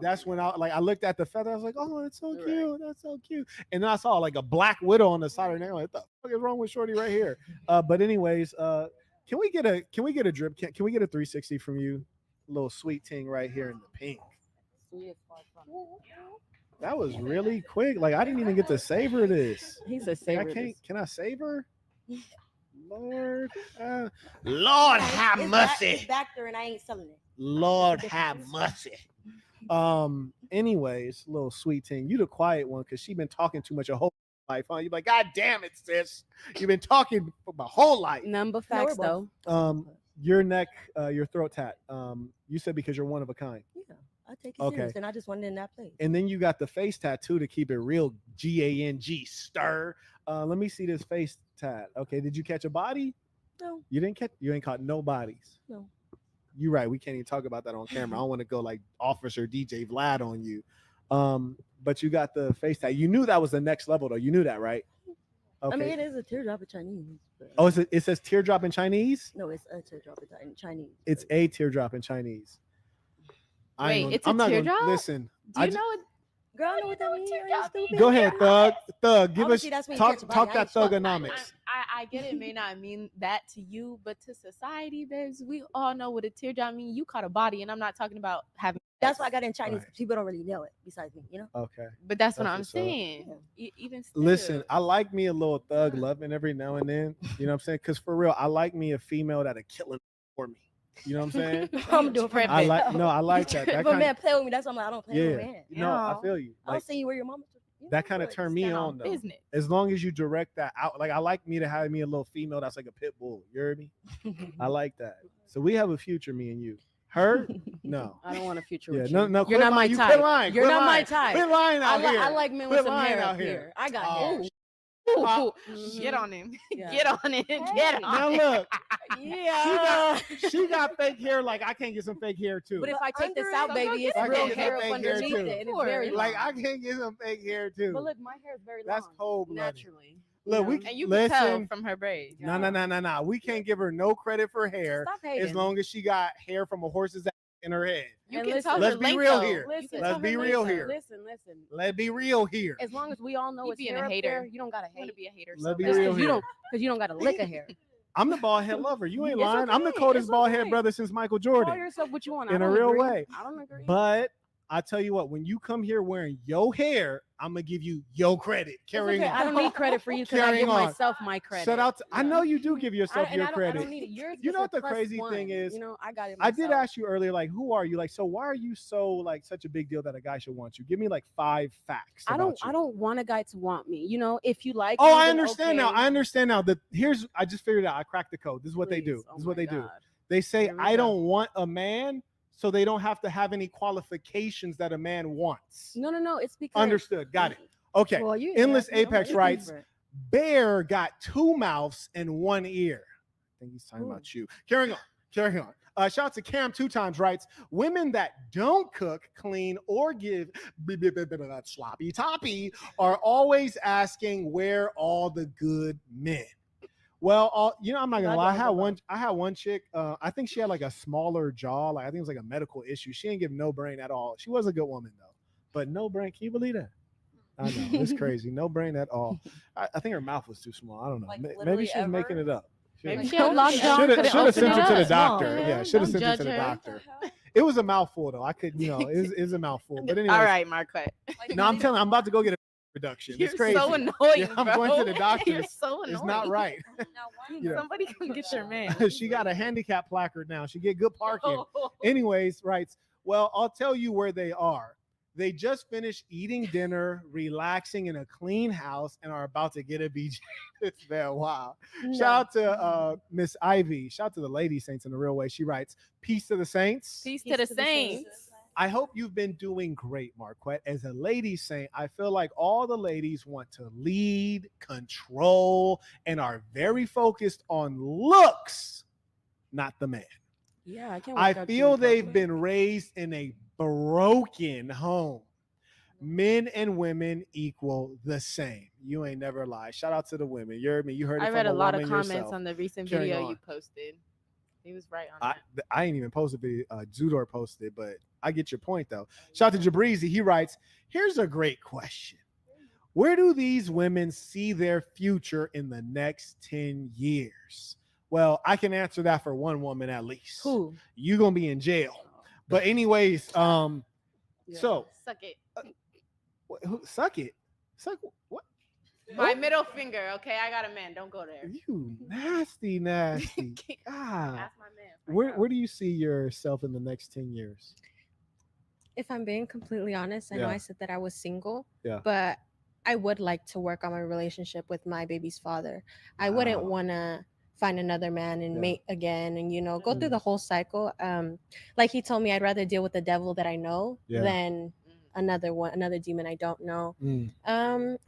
A: that's when I looked at the feather. I was like, oh, that's so cute. That's so cute. And then I saw like a black widow on the side of her neck. I'm like, what the fuck is wrong with Shorty right here? But anyways, can we get a drip? Can we get a 360 from you? A little sweet ting right here in the pink. That was really quick. Like I didn't even get to savor this.
B: He's a savor.
A: Can I savor? Lord, Lord have mercy.
C: It's back there and I ain't selling it.
A: Lord have mercy. Anyways, little sweet ting. You the quiet one because she been talking too much her whole life, huh? You like, God damn it, sis. You've been talking for my whole life.
B: Number facts though.
A: Your neck, your throat tat. You said because you're one of a kind.
C: Yeah, I take it serious, and I just wanted it in that place.
A: And then you got the face tattoo to keep it real. GANG stir. Let me see this face tat. Okay, did you catch a body?
C: No.
A: You didn't catch. You ain't caught no bodies.
C: No.
A: You're right. We can't even talk about that on camera. I don't want to go like Officer DJ Vlad on you. But you got the face tat. You knew that was the next level, though. You knew that, right? Okay.
C: I mean, it is a teardrop in Chinese. But...
A: Oh, it says teardrop in Chinese?
C: No, it's a teardrop in Chinese.
A: It's a teardrop in Chinese.
I: Wait, it's a teardrop?
A: Listen.
I: Do you know it?
C: Girl, I know what that means. Are you stupid?
A: Go ahead, Thug. Thug, give us
C: Obviously,
A: talk that thugonomics.
I: I get it may not mean that to you, but to society, babes, we all know what a teardrop means. You caught a body, and I'm not talking about having.
C: That's why I got it in Chinese. Right. People don't really know it besides me, you know?
A: Okay.
I: But that's what I'm saying. Even still.
A: Listen, I like me a little thug loving every now and then. You know what I'm saying? Because for real, I like me a female that'll kill it for me. You know what I'm saying?
C: I'm doing for
A: I like that. That
C: but man, play with me. That's why I'm like, I don't play with man.
A: No, I feel you.
C: I'll see you where your mama.
A: That kind of turned me on though.
I: Business.
A: As long as you direct that out, like I like me to have me a little female that's like a pit bull. You heard me? I like that. So we have a future, me and you. Her? No.
B: I don't want a future with you.
A: No.
B: You're not my type. You're not my type.
A: Quit lying out here.
B: I like men with some hair out here. I got hair.
I: Get on him. Get on him. Get on
A: now
I: him.
A: Look.
B: Yeah.
A: She got fake hair. Like I can't get some fake hair too.
B: But if I take this out, baby, it's real hair up underneath it. And it's very long.
A: Like I can't get some fake hair too.
B: But look, my hair is very long.
A: That's cold blooded.
B: Naturally.
A: Look,
I: and you can tell from her braids.
A: No. We can't give her no credit for hair as long as she got hair from a horse's ass in her head.
I: You
B: And
I: can tell
A: let's
I: her
A: be
I: link,
A: real
I: though.
A: here.
B: Listen,
A: Let's be real here.
B: Listen.
A: Let's be real here.
B: As long as we all know
I: You
B: it's
I: being
B: hair
I: a
B: up
I: hater.
B: there, you don't gotta
I: You want
B: hate.
I: to be a hater.
A: Let's
I: so
A: be
I: bad.
A: real
B: Because
A: here.
B: you don't gotta lick a hair.
A: I'm the bald head lover. You ain't
B: It's
A: lying. I'm the
B: okay.
A: coldest
B: It's
A: bald head
B: okay.
A: brother since Michael
B: Call
A: Jordan.
B: yourself what you want.
A: In
B: I
A: a
B: don't
A: real
B: agree.
A: way.
B: I don't agree.
A: But I tell you what, when you come here wearing your hair, I'm gonna give you your credit. Carrying
B: okay.
A: on.
B: I don't need credit for you because I
A: Carrying
B: give
A: on.
B: myself my credit.
A: Shout out to, I know you do give yourself your
B: I
A: credit.
B: don't need it. Yours
A: You know
B: is
A: what the
B: a plus
A: crazy
B: one.
A: thing is?
B: You know, I got it.
A: I did
B: myself.
A: ask you earlier, like, who are you? Like, so why are you so like such a big deal that a guy should want you? Give me like 5 facts.
B: I
A: about
B: don't.
A: you.
B: I don't want a guy to want me. You know, if you like.
A: Oh,
B: me,
A: I
B: then
A: understand now.
B: okay.
A: I understand now. That here's. I just figured it out. I cracked the code. This is what they do.
B: Please.
A: This is
B: Oh
A: what
B: my
A: they do.
B: God.
A: They say,
B: Here we
A: I
B: go.
A: don't want a man, so they don't have to have any qualifications that a man wants.
B: No. It's because.
A: Understood. Got it. Okay.
B: Well, you
A: Endless
B: yeah,
A: Apex
B: it's
A: writes,
B: different.
A: Bear got 2 mouths and 1 ear. I think he's talking about you. Carrying on. Shout out to Cam 2 times writes, women that don't cook, clean, or give sloppy toppy are always asking where all the good men. Well, I'm not gonna lie. I had one chick. I think she had like a smaller jaw. Like I think it was like a medical issue. She didn't give no brain at all. She was a good woman though, but no brain. Can you believe that? I know it's crazy. No brain at all. I think her mouth was too small. I don't know.
G: Like,
A: Maybe
G: literally
A: she's making it up.
B: Maybe she had lockdown.
A: Should have
B: couldn't
A: sent
B: open
A: her to the
B: up.
A: doctor.
B: Small.
A: Yeah, should have
B: Don't
A: sent her to
B: judge
A: the
B: her.
A: doctor. It was a mouthful though. I could, it's a mouthful. But anyway.
I: All right, Marquette.
A: No, I'm telling you, I'm about to go get a reduction.
I: You're
A: It's crazy.
I: so annoying,
A: Yeah, I'm
I: bro.
A: going to the doctor.
I: You're so annoying.
A: It's not right. Yeah.
I: Somebody come get your man.
A: She got a handicap placard now. She get good parking. Anyways, writes, well, I'll tell you where they are. They just finished eating dinner, relaxing in a clean house, and are about to get a BJ. It's been wow.
B: No.
A: Shout out to Miss Ivy. Shout out to the Lady Saints in the real way. She writes, peace to the saints.
I: Peace to the saints.
A: I hope you've been doing great, Marquette. As a lady saint, I feel like all the ladies want to lead, control, and are very focused on looks, not the man.
B: Yeah, I can't.
A: I feel they've been raised in a broken home. Men and women equal the same. You ain't never lie. Shout out to the women. You heard me. You heard it
I: I
A: from
I: read a lot of
A: woman
I: comments
A: yourself.
I: on the recent
A: Carrying
I: video
A: on.
I: you posted. He was right on that.
A: I ain't even posted video. Zudor posted, but I get your point though. Shout out to Jabrizi. He writes, here's a great question. Where do these women see their future in the next 10 years? Well, I can answer that for one woman at least.
B: Who?
A: You gonna be in jail. But anyways,
B: Yeah.
A: so
I: Suck it.
A: suck it. Suck what?
I: My middle finger. Okay, I got a man. Don't go there.
A: You nasty. God.
I: Ask my man.
A: Where do you see yourself in the next 10 years?
E: If I'm being completely honest, I know
A: Yeah.
E: I said that I was single,
A: Yeah.
E: but I would like to work on my relationship with my baby's father. I wouldn't
A: Wow.
E: want to find another man and
A: Yeah.
E: mate again and go through the whole cycle. Like he told me, I'd rather deal with the devil that I know
A: Yeah.
E: than another demon I don't know.
A: Mm.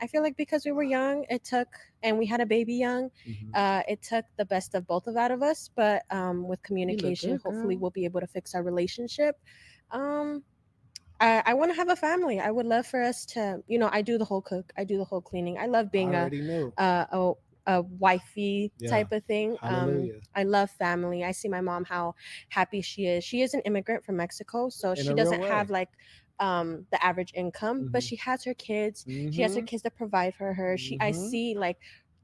E: I feel like because we were young, and we had a baby young,
A: Mhm.
E: it took the best of both out of us, but with communication,
B: good,
E: hopefully
B: girl.
E: we'll be able to fix our relationship. I want to have a family. I would love for us to, I do the whole cook, I do the whole cleaning. I love being
A: I already knew.
E: a wifey
A: Yeah.
E: type of thing.
A: Hallelujah.
E: I love family. I see my mom, how happy she is. She is an immigrant from Mexico, so
A: In
E: she
A: a real
E: doesn't
A: way.
E: have like the average income, but
A: Mhm.
E: she has her kids. She has her
A: Mhm.
E: kids to provide for her. I
A: Mhm.
E: see like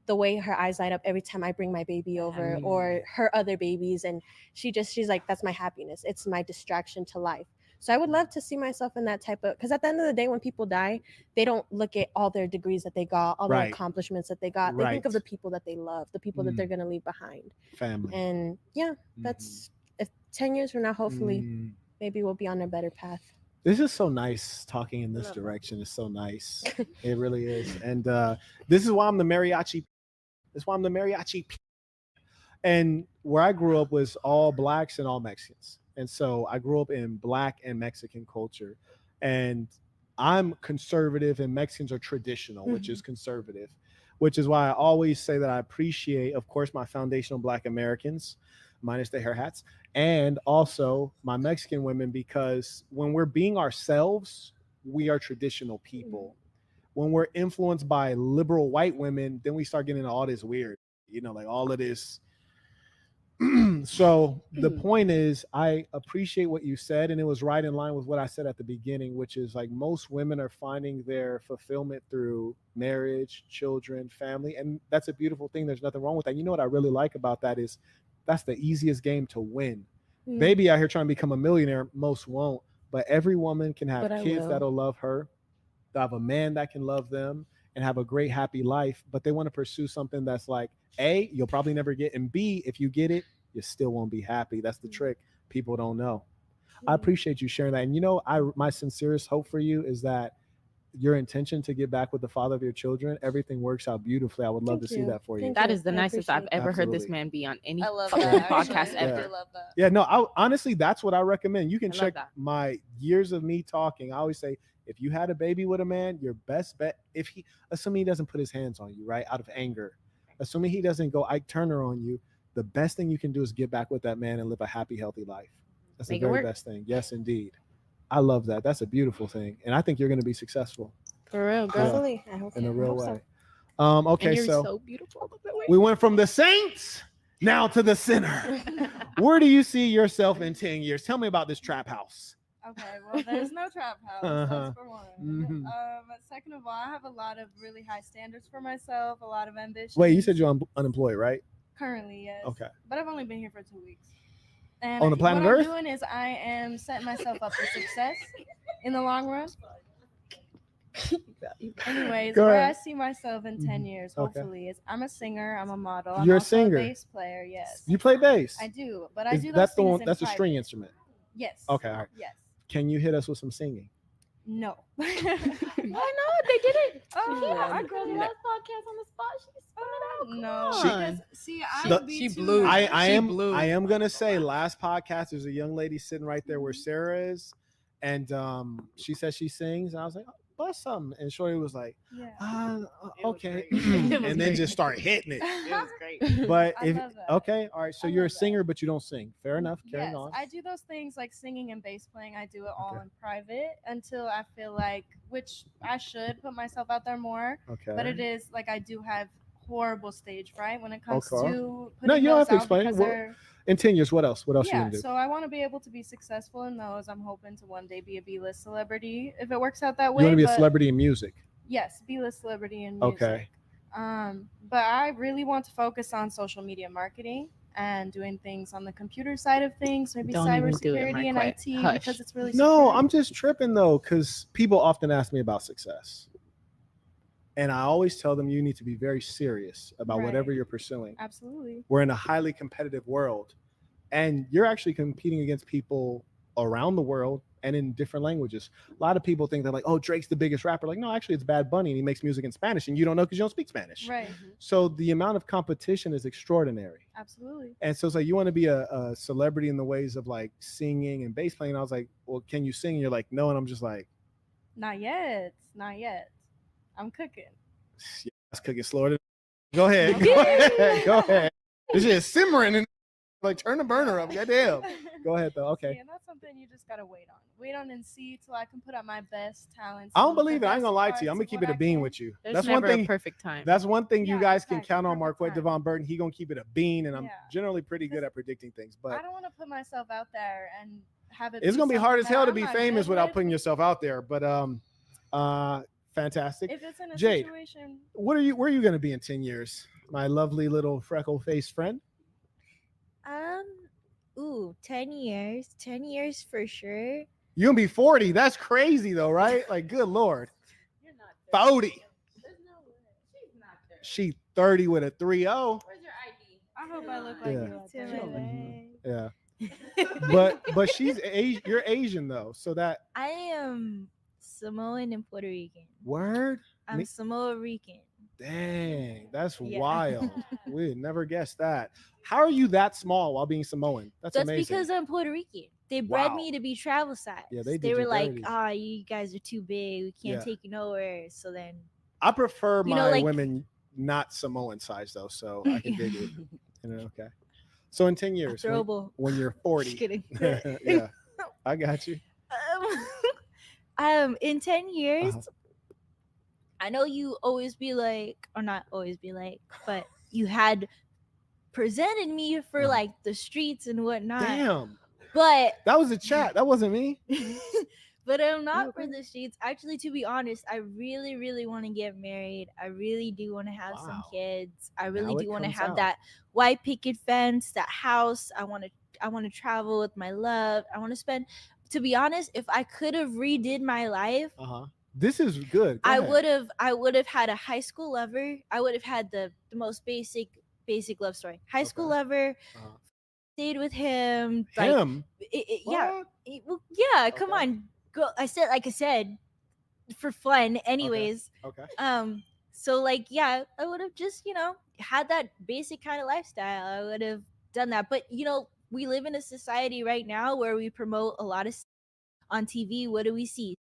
E: the way her eyes light up every time I bring my baby over or her other babies, and she's like, that's my happiness. It's my distraction to life. So I would love to see myself in that type of, because at the end of the day, when people die, they don't look at all their degrees that they got, all their
A: Right.
E: accomplishments that they got. They think of
A: Right.
E: the people that they love, the people that
A: Mm.
E: they're going to leave behind.
A: Family.
E: And yeah, that's if 10 years from now, hopefully,
A: Mm.
E: maybe we'll be on a better path.
A: This is so nice talking in this direction. It's so nice. It really is. And this is why I'm the mariachi. That's why I'm the mariachi. And where I grew up was all blacks and all Mexicans. And so I grew up in black and Mexican culture. And I'm conservative and Mexicans are traditional, which is conservative, which is why I always say that I appreciate, of course, my foundational black Americans, minus the hair hats, and also my Mexican women, because when we're being ourselves, we are traditional people. When we're influenced by liberal white women, then we start getting into all this weird, like all of this So the point is, I appreciate what you said, and it was right in line with what I said at the beginning, which is like most women are finding their fulfillment through marriage, children, family, and that's a beautiful thing. There's nothing wrong with that. You know what I really like about that is that's the easiest game to win. Baby out here trying to become a millionaire, most won't, but every woman can have kids that'll love her. They'll have a man that can love them and have a great, happy life, but they want to pursue something that's like, A, you'll probably never get, and B, if you get it, you still won't be happy. That's the trick. People don't know. I appreciate you sharing that. And you know, my sincerest hope for you is that your intention to get back with the father of your children, everything works out beautifully. I would love to see that for you.
B: That is the nicest I've ever heard this man be on any podcast ever.
G: I love that.
A: Yeah, no, honestly, that's what I recommend. You can check my years of me talking. I always say, if you had a baby with a man, your best bet, assuming he doesn't put his hands on you, right, out of anger, assuming he doesn't go Ike Turner on you, the best thing you can do is get back with that man and live a happy, healthy life. That's the very best thing. Yes, indeed. I love that. That's a beautiful thing. And I think you're going to be successful.
B: For real, girl.
E: Absolutely. I hope
A: in a real way.
B: So.
A: Okay,
B: and you're so beautiful.
A: We went from the saints now to the sinner. Where do you see yourself in 10 years? Tell me about this trap house.
D: Okay, well, there's no trap house. That's for one. Second of all, I have a lot of really high standards for myself, a lot of ambition.
A: Wait, you said you're unemployed, right?
D: Currently, yes.
A: Okay.
D: But I've only been here for 2 weeks. And
A: on the planet
D: what
A: Earth?
D: I'm doing is I am setting myself up for success in the long run. Anyways, where I see myself in 10 years, hopefully, is I'm a singer, I'm a model. I'm
A: You're a
D: also
A: singer.
D: A bass player, yes.
A: You play bass?
D: I do, but I do those things in
A: that's a
D: private.
A: string instrument.
D: Yes.
A: Okay, all right.
D: Yes.
A: Can you hit us with some singing?
D: No.
B: Why not? They did it.
D: Oh,
B: I girl, the last podcast on the spot. She spun it out.
D: No. She
B: blew.
A: I am gonna say last podcast there's a young lady sitting right there where Sarah is, and she says she sings, and I was like, bust something, and Shorty was like, okay, and then just start hitting it.
B: It was great.
A: But
D: I
A: if
D: love that.
A: okay, all right, so you're a singer but you don't sing. Fair enough. Carrying
D: Yes,
A: on.
D: I do those things like singing and bass playing. I do it all in private until I feel like, which I should put myself out there more.
A: Okay.
D: But it is like I do have horrible stage fright when it comes to
A: No,
D: putting
A: you don't have
D: those
A: to
D: out
A: explain.
D: because
A: Well,
D: they're-
A: in 10 years, what else? What else you
D: yeah,
A: gonna do?
D: so I want to be able to be successful in those. I'm hoping to one day be a B-list celebrity if it works out that way.
A: You want to be a
D: but-
A: celebrity in music?
D: Yes, B-list celebrity in music.
A: Okay.
D: But I really want to focus on social media marketing and doing things on the computer side of things, maybe
B: Don't even do it,
D: cybersecurity and
B: Marquett.
D: IT
B: Hush.
D: because it's really
A: No,
D: security.
A: I'm just tripping though, because people often ask me about success. And I always tell them you need to be very serious about whatever
D: Right.
A: you're pursuing.
D: Absolutely.
A: We're in a highly competitive world, and you're actually competing against people around the world and in different languages. A lot of people think they're like, oh, Drake's the biggest rapper. Like, no, actually it's Bad Bunny and he makes music in Spanish and you don't know because you don't speak Spanish.
D: Right.
A: So the amount of competition is extraordinary.
D: Absolutely.
A: And so it's like, you want to be a celebrity in the ways of like singing and bass playing. I was like, well, can you sing? And you're like, no. And I'm just like,
D: Not yet. Not yet. I'm cooking.
A: yeah, that's cooking slower than. Go ahead. Go ahead. Go ahead. This shit is simmering and like turn the burner up. Goddamn. Go ahead though. Okay.
D: Yeah, and that's something you just gotta wait on. Wait on and see till I can put out my best talents.
A: I don't
D: and the
A: believe it. I ain't
D: best
A: gonna lie to you. I'm
D: parts
A: gonna
D: of
A: keep
D: what
A: it a
D: I
A: bean
D: can.
A: with you.
B: There's
A: That's
B: never
A: one thing.
B: a perfect time.
A: That's one thing you
D: Yeah,
A: guys can
D: exactly,
A: count on.
D: perfect
A: Marquette
D: time.
A: Devon Burton. He gonna keep it a bean, and I'm
D: Yeah.
A: generally pretty good at predicting things.
D: I
A: But
D: don't want to put myself out there and have it.
A: it's
D: be
A: gonna be hard as
D: something
A: hell
D: that
A: to be
D: I'm not
A: famous
D: good
A: without
D: with.
A: putting yourself out there. But fantastic.
D: If it's in a
A: Jade,
D: situation.
A: where are you gonna be in 10 years? My lovely little freckle-faced friend.
F: 10 years. 10 years for sure.
A: You gonna be 40. That's crazy though, right? Like, good lord.
B: You're not
A: 40.
B: There's no way. She's not there.
A: She 30 with a 3-0.
B: Where's your ID?
D: I hope I look like
A: Yeah.
D: you. out there.
A: Yeah. But she's you're Asian though, so that
F: I am Samoan and Puerto Rican.
A: word.
F: I'm
A: Me-
F: Samoa Rican.
A: Dang, that's
F: Yeah.
A: wild. We'd never guessed that. How are you that small while being Samoan? That's amazing.
F: because I'm Puerto Rican. They bred
A: Wow.
F: me to be travel size.
A: Yeah, they did
F: They
A: you
F: were like,
A: dirty.
F: you guys are too big. We can't
A: Yeah.
F: take you nowhere. So then
A: I prefer
F: You
A: my
F: know, like-
A: women not Samoan size though, so I can dig it. You know, okay. So in 10 years,
F: throwable.
A: when you're 40.
F: Just kidding.
A: Yeah, I got you.
F: In 10 years,
A: Uh-huh.
F: I know you always be like, or not always be like, but you had presented me for like the streets and whatnot.
A: Damn.
F: But
A: that was a chat. That wasn't me.
F: But I'm not for the streets. Actually, to be honest, I really, really want to get married. I really do want to have some kids. I really do want to have that white picket fence, that house. I want to travel with my love. I want to spend. To be honest, if I could have redid my life,
A: this is good.
F: I would have had a high school lover. I would have had the most basic love story. High school lover. Stayed with him. Yeah. Come on. Go. I said, for fun. Anyways.
A: Okay.
F: So like, yeah, I would have just, had that basic kind of lifestyle. I would have done that. But we live in a society right now where we promote a lot of on TV. What do we see?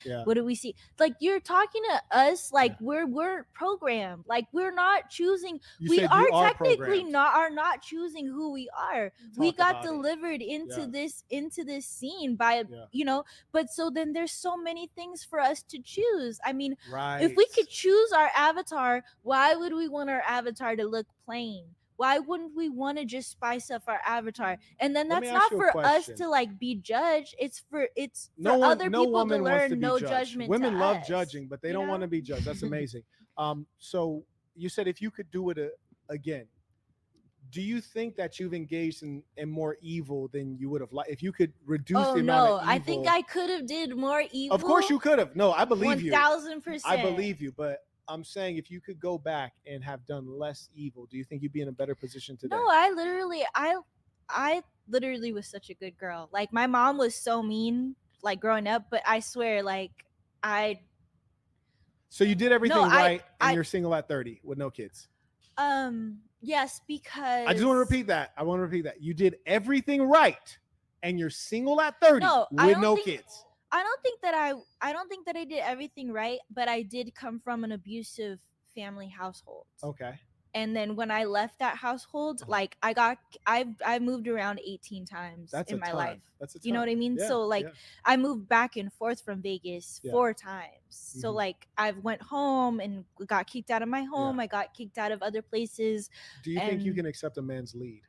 A: Yeah.
F: What do we see? Like, you're talking to us like we're programmed. Like, we're not choosing. We are technically not choosing who we are. We got delivered into this scene by But so then there's so many things for us to choose. I mean, if we could choose our avatar, why would we want our avatar to look plain? Why wouldn't we want to just spice up our avatar? And then that's not for us to like be judged. It's for other people to learn no judgment.
A: Women love judging, but they don't want to be judged. That's amazing. So you said if you could do it again, do you think that you've engaged in more evil than you would have liked? If you could reduce the amount of evil,
F: I think I could have did more evil.
A: Of course you could have. No, I believe you.
F: 1000%.
A: I believe you, but I'm saying if you could go back and have done less evil, do you think you'd be in a better position today?
F: No, I literally was such a good girl. Like, my mom was so mean, like, growing up, but I swear, like,
A: So you did everything right, and you're single at 30 with no kids.
F: Yes, because
A: I just want to repeat that. You did everything right, and you're single at 30 with no kids.
F: I don't think that I did everything right, but I did come from an abusive family household.
A: Okay.
F: And then when I left that household, like I moved around 18 times in my life.
A: That's a ton.
F: You know what I mean?
A: Yeah,
F: so like I moved back and forth from Vegas 4 times. So like I went home and got kicked out of my home. I got kicked out of other places.
A: Do you think you can accept a man's lead?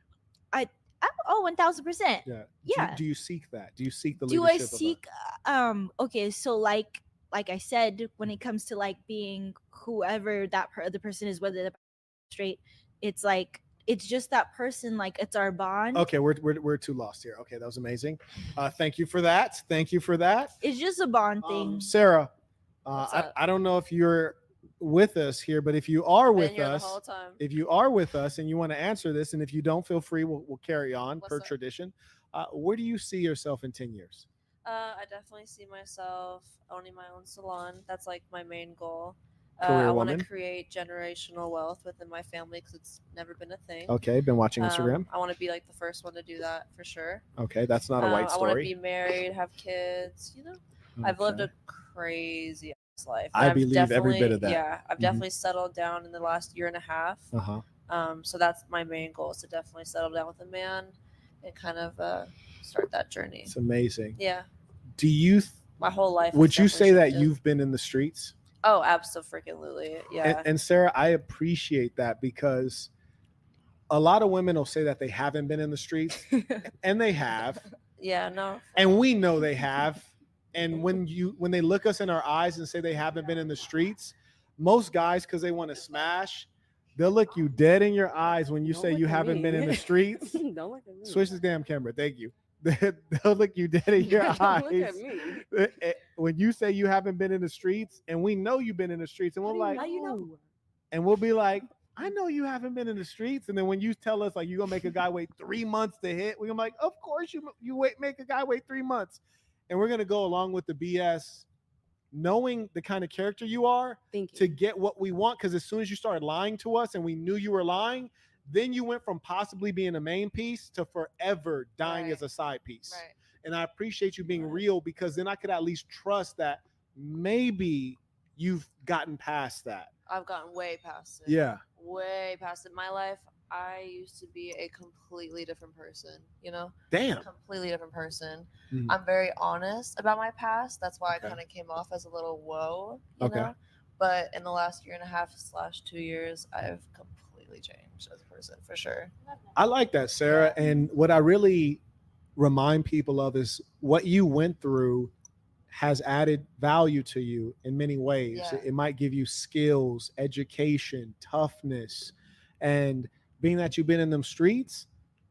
F: 1000%.
A: Yeah. Do you seek that? Do you seek the leadership?
F: Do I seek okay, so like I said, when it comes to like being whoever that other person is, whether they're straight, it's like it's just that person, like it's our bond.
A: Okay, we're too lost here. Okay, that was amazing. Thank you for that.
F: It's just a bond thing.
A: Sarah, I don't know if you're with us here, but if you are with us, and you want to answer this, and if you don't, feel free. We'll carry on per tradition. Where do you see yourself in 10 years?
G: I definitely see myself owning my own salon. That's like my main goal.
A: Career
G: I
A: woman.
G: want to create generational wealth within my family because it's never been a thing.
A: Okay, been watching Instagram.
G: I want to be like the first one to do that for sure.
A: Okay, that's not a white story.
G: I want to be married, have kids. I've lived a crazy life.
A: I believe every bit of that.
G: Yeah, I've definitely settled down in the last year and a half. So that's my main goal, is to definitely settle down with a man and kind of start that journey.
A: It's amazing.
G: Yeah.
A: Do you
G: my whole life
A: would you say that you've been in the streets?
G: Oh, absolutely. Yeah.
A: And Sarah, I appreciate that, because a lot of women will say that they haven't been in the streets, and they have.
G: Yeah, no.
A: And we know they have. And when they look us in our eyes and say they haven't been in the streets, most guys, because they want to smash, they'll look you dead in your eyes when you say you haven't been in the streets.
B: Don't look at me.
A: Switch this damn camera. Thank you. They'll look you dead in your eyes.
B: Look at me.
A: When you say you haven't been in the streets, and we know you've been in the streets, and we're like, and we'll be like, I know you haven't been in the streets. And then when you tell us like you're gonna make a guy wait 3 months to hit, we're gonna be like, of course you make a guy wait 3 months. And we're going to go along with the BS, knowing the kind of character you are to get what we want. Because as soon as you started lying to us and we knew you were lying, then you went from possibly being a main piece to forever dying as a side piece. Right. And I appreciate you being real, because then I could at least trust that maybe you've gotten past that.
G: I've gotten way past it.
A: Yeah.
G: Way past it. My life, I used to be a completely different person,
A: Damn.
G: Completely different person. Mm-hmm. I'm very honest about my past. That's why I kind of came off as a little whoa, you know? But in the last year and a half / 2 years, I've completely completely changed as a person for sure.
A: I like that, Sarah. And what I really remind people of is what you went through has added value to you in many ways.
G: Yeah.
A: It might give you skills, education, toughness. And being that you've been in them streets,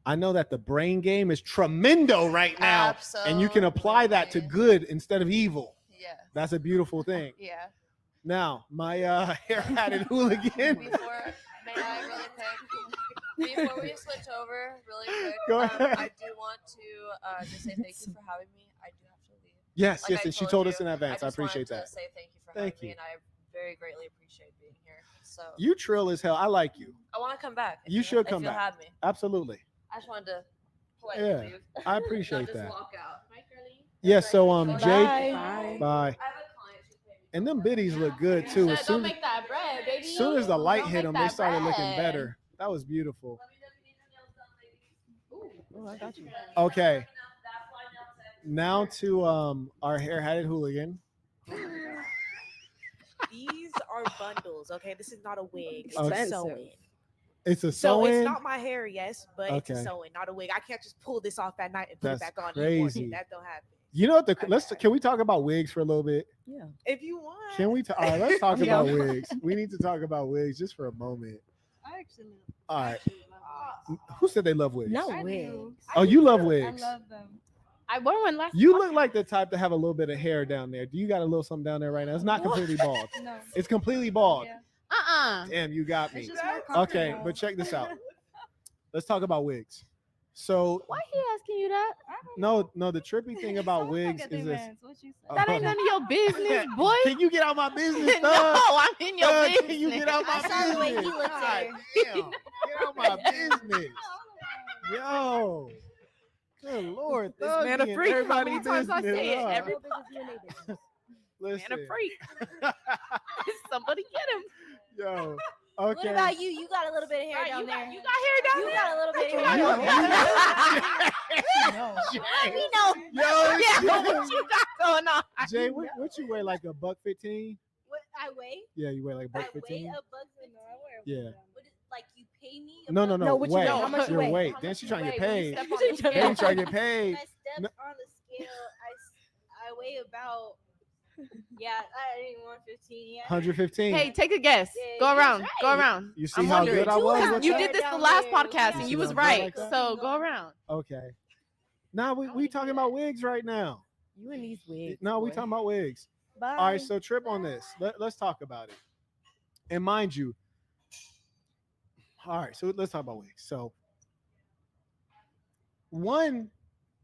A: I know that the brain game is tremendo right now.
G: Absolutely.
A: And you can apply that to good instead of evil.
G: Yeah.
A: That's a beautiful thing.
G: Yeah.
A: Now, my hair-hatted hooligan.
G: Before, may I really quick? Before we switch over, really quick,
A: Go ahead.
G: I do want to just say thank you for having me. I do have to leave.
A: Yes,
G: Like
A: yes,
G: I
A: and she told us
G: you,
A: in advance. I
G: just
A: appreciate
G: wanted
A: that.
G: To say thank you for
A: Thank
G: having
A: you.
G: me, and I very greatly appreciate being here. So
A: You trill as hell. I like you.
G: I want to come back.
A: You should come
G: if you'll
A: back.
G: have me.
A: Absolutely.
G: I just wanted to politely
A: Yeah,
G: leave.
A: I appreciate
G: Not just
A: that.
G: walk out.
A: Yeah, so
B: Bye.
A: Jake,
B: Bye.
A: bye.
G: I have a client. She's paying me.
A: And them biddies look good too. As
I: Don't
A: soon,
I: make that bread, baby.
A: soon as the light
I: Don't
A: hit
I: make
A: them, they
I: that
A: started looking
I: bread.
A: better. That was beautiful.
G: Let me know if you need your nails done, ladies.
B: Oh, I got you.
A: Okay. Now to our hair-hatted hooligan.
H: These are bundles, okay? This is not a wig. It's
A: Okay.
H: a sew-in.
A: It's a
H: So
A: sew-in.
H: it's not my hair, yes, but it's
A: Okay.
H: a sew-in, not a wig. I can't just pull this off at night and put
A: That's
H: it back on in the
A: crazy.
H: morning. That don't happen.
A: You know what? Can we talk about wigs for a little bit?
B: Yeah.
H: If you want.
A: Can we? All right, let's talk
B: Yeah.
A: about wigs. We need to talk about wigs just for a moment.
F: I actually
A: All right. Who said they love wigs?
B: No
F: I
B: way.
F: do.
A: Oh, you love
F: I
A: wigs.
F: love them.
I: I wore one last.
A: You look like the type to have a little bit of hair down there. Do you got a little something down there right now? It's not completely bald.
F: No.
A: It's completely bald.
F: Yeah.
A: Damn, you got
F: It's
A: me.
F: just more
A: Okay,
F: comfortable.
A: but check this out. Let's talk about wigs. So
B: Why he asking you that?
A: no, the trippy thing about
F: Sounds
A: wigs
F: like a
A: is this.
F: demand. What you said.
I: That ain't none of your business, boy.
A: Can you get out my business,
I: No,
A: thug?
I: I'm in your
A: Thug,
I: business.
A: can you get out my
C: I saw the way he
A: business?
C: looked at her.
A: God damn. Get out my business. Yo. Good Lord.
I: This
A: Thug
I: man a
A: being
I: freak. How
A: everybody
I: many times I
A: business,
I: say it?
A: huh?
I: Every
B: Business.
A: Listen.
I: man a freak. Somebody get him.
A: Yo.
C: What
A: Okay.
C: about you? You got a little bit of hair
I: Right,
C: down
I: you
C: there.
I: got hair down
C: You
I: there.
C: got a little bit of
I: You
C: hair
I: got
C: down
I: no
C: there.
I: hair.
C: We know.
A: Yo,
I: Yeah, what you got going on?
A: Jay, what you weigh, like a $115?
C: What I weigh?
A: Yeah, you weigh like a
C: I weigh
A: $115?
C: a buck.
A: Yeah.
C: What is, like you pay me? A
A: No,
C: buck?
A: no,
B: what you
A: weight.
B: weigh? How much you
A: Your
B: weigh?
A: weight.
I: How
A: Then
I: much
A: she's
I: you
A: trying to get
I: weigh when you
A: paid.
I: step on the scale?
A: Then trying to get
C: When
A: paid.
C: I step on the scale, I weigh about. Yeah, I didn't 115 yet.
A: 115.
I: Hey, take a guess.
C: Yeah,
I: Go
C: you
I: around.
C: was
I: Go
C: right.
I: around.
A: You see
I: I'm
A: how
I: wondering.
A: good I was with
I: You
A: that?
I: did this the
C: Down
I: last
C: there.
I: podcast
C: Yeah.
I: and you
A: You
I: was
A: see
I: right.
A: like that?
I: So go around.
A: Okay. Now we talking about wigs right now.
B: You and these wigs.
A: No, we
B: boy.
A: talking about wigs.
C: Bye.
A: All right, so trip on this. Let's talk about it. And mind you, all right, so let's talk about wigs. So one,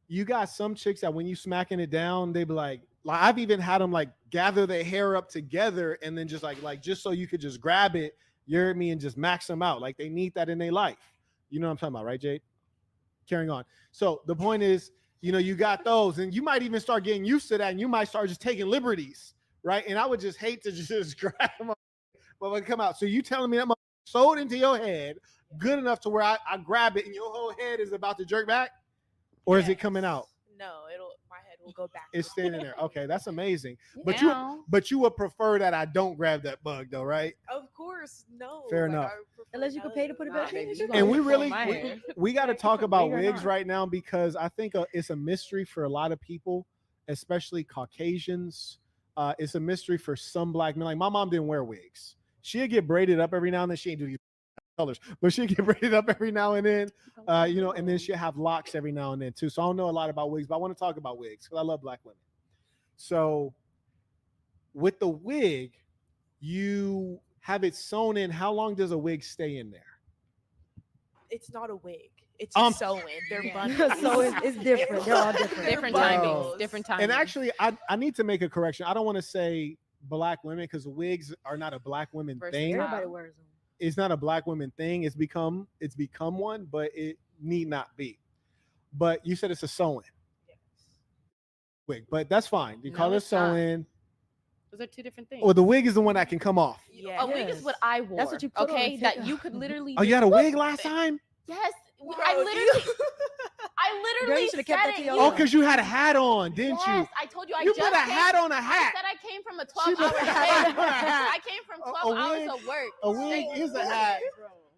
A: you got some chicks that when you smacking it down, they be like I've even had them like gather their hair up together and then just like just so you could just grab it, you hear me, and just max them out. Like they need that in their life. You know what I'm talking about, right, Jade? Carrying on. So the point is, you got those, and you might even start getting used to that, and you might start just taking liberties, right? And I would just hate to just grab them, but when come out. So you telling me that sewed into your head good enough to where I grab it and your whole head is about to jerk back, or is it coming out?
H: No, my head will go back.
A: It's standing there. Okay, that's amazing. But
I: Now.
A: you would prefer that I don't grab that bug though, right?
H: Of course, no.
A: Fair enough.
H: I would prefer
B: Unless you can pay to put it back in. You
A: And we
B: gonna-
A: really
I: my hair.
A: we got to talk about
B: Big or
A: wigs
B: not.
A: right now because I think it's a mystery for a lot of people, especially Caucasians. It's a mystery for some black men. Like my mom didn't wear wigs. She'd get braided up every now and then. She ain't do these colors, but she'd get braided up every now and then. And then she'd have locks every now and then too. So I don't know a lot about wigs, but I want to talk about wigs because I love black women. So with the wig, you have it sewn in. How long does a wig stay in there?
H: It's not a wig. It's a sew-in. They're bundles.
B: So it's different. They're all different.
I: Different
A: Wow.
I: timings. Different timings.
A: And actually, I need to make a correction. I don't want to say black women because wigs are not a black women
I: First
A: thing.
I: time.
B: Everybody wears them.
A: It's not a black women thing. It's become one, but it need not be. But you said it's a sew-in wig, but that's fine. You
I: No,
A: call it
I: it's not.
A: sew-in.
I: Those are two different things.
A: Or the wig is the one that can come off.
H: Yeah.
I: A wig is what I wore.
B: That's what you put on
I: okay,
B: and
I: that
B: take
I: you
B: off.
I: could literally.
A: Oh, you had a wig last time?
I: Yes,
H: Bro,
I: I literally
B: Girl,
I: said
B: you should've kept that
I: it.
B: to
I: You-
B: yourself.
A: Oh, because you had a hat on, didn't
I: yes,
A: you?
I: I told you. I
A: You
I: just
A: put a
I: came,
A: hat on a
I: I
A: hat.
I: said I came from a
A: She put
I: 12-hour
A: a hat
I: day.
A: on a hat.
I: I came from
A: A
I: 12
A: wig-
I: hours of work.
A: A wig is a hat.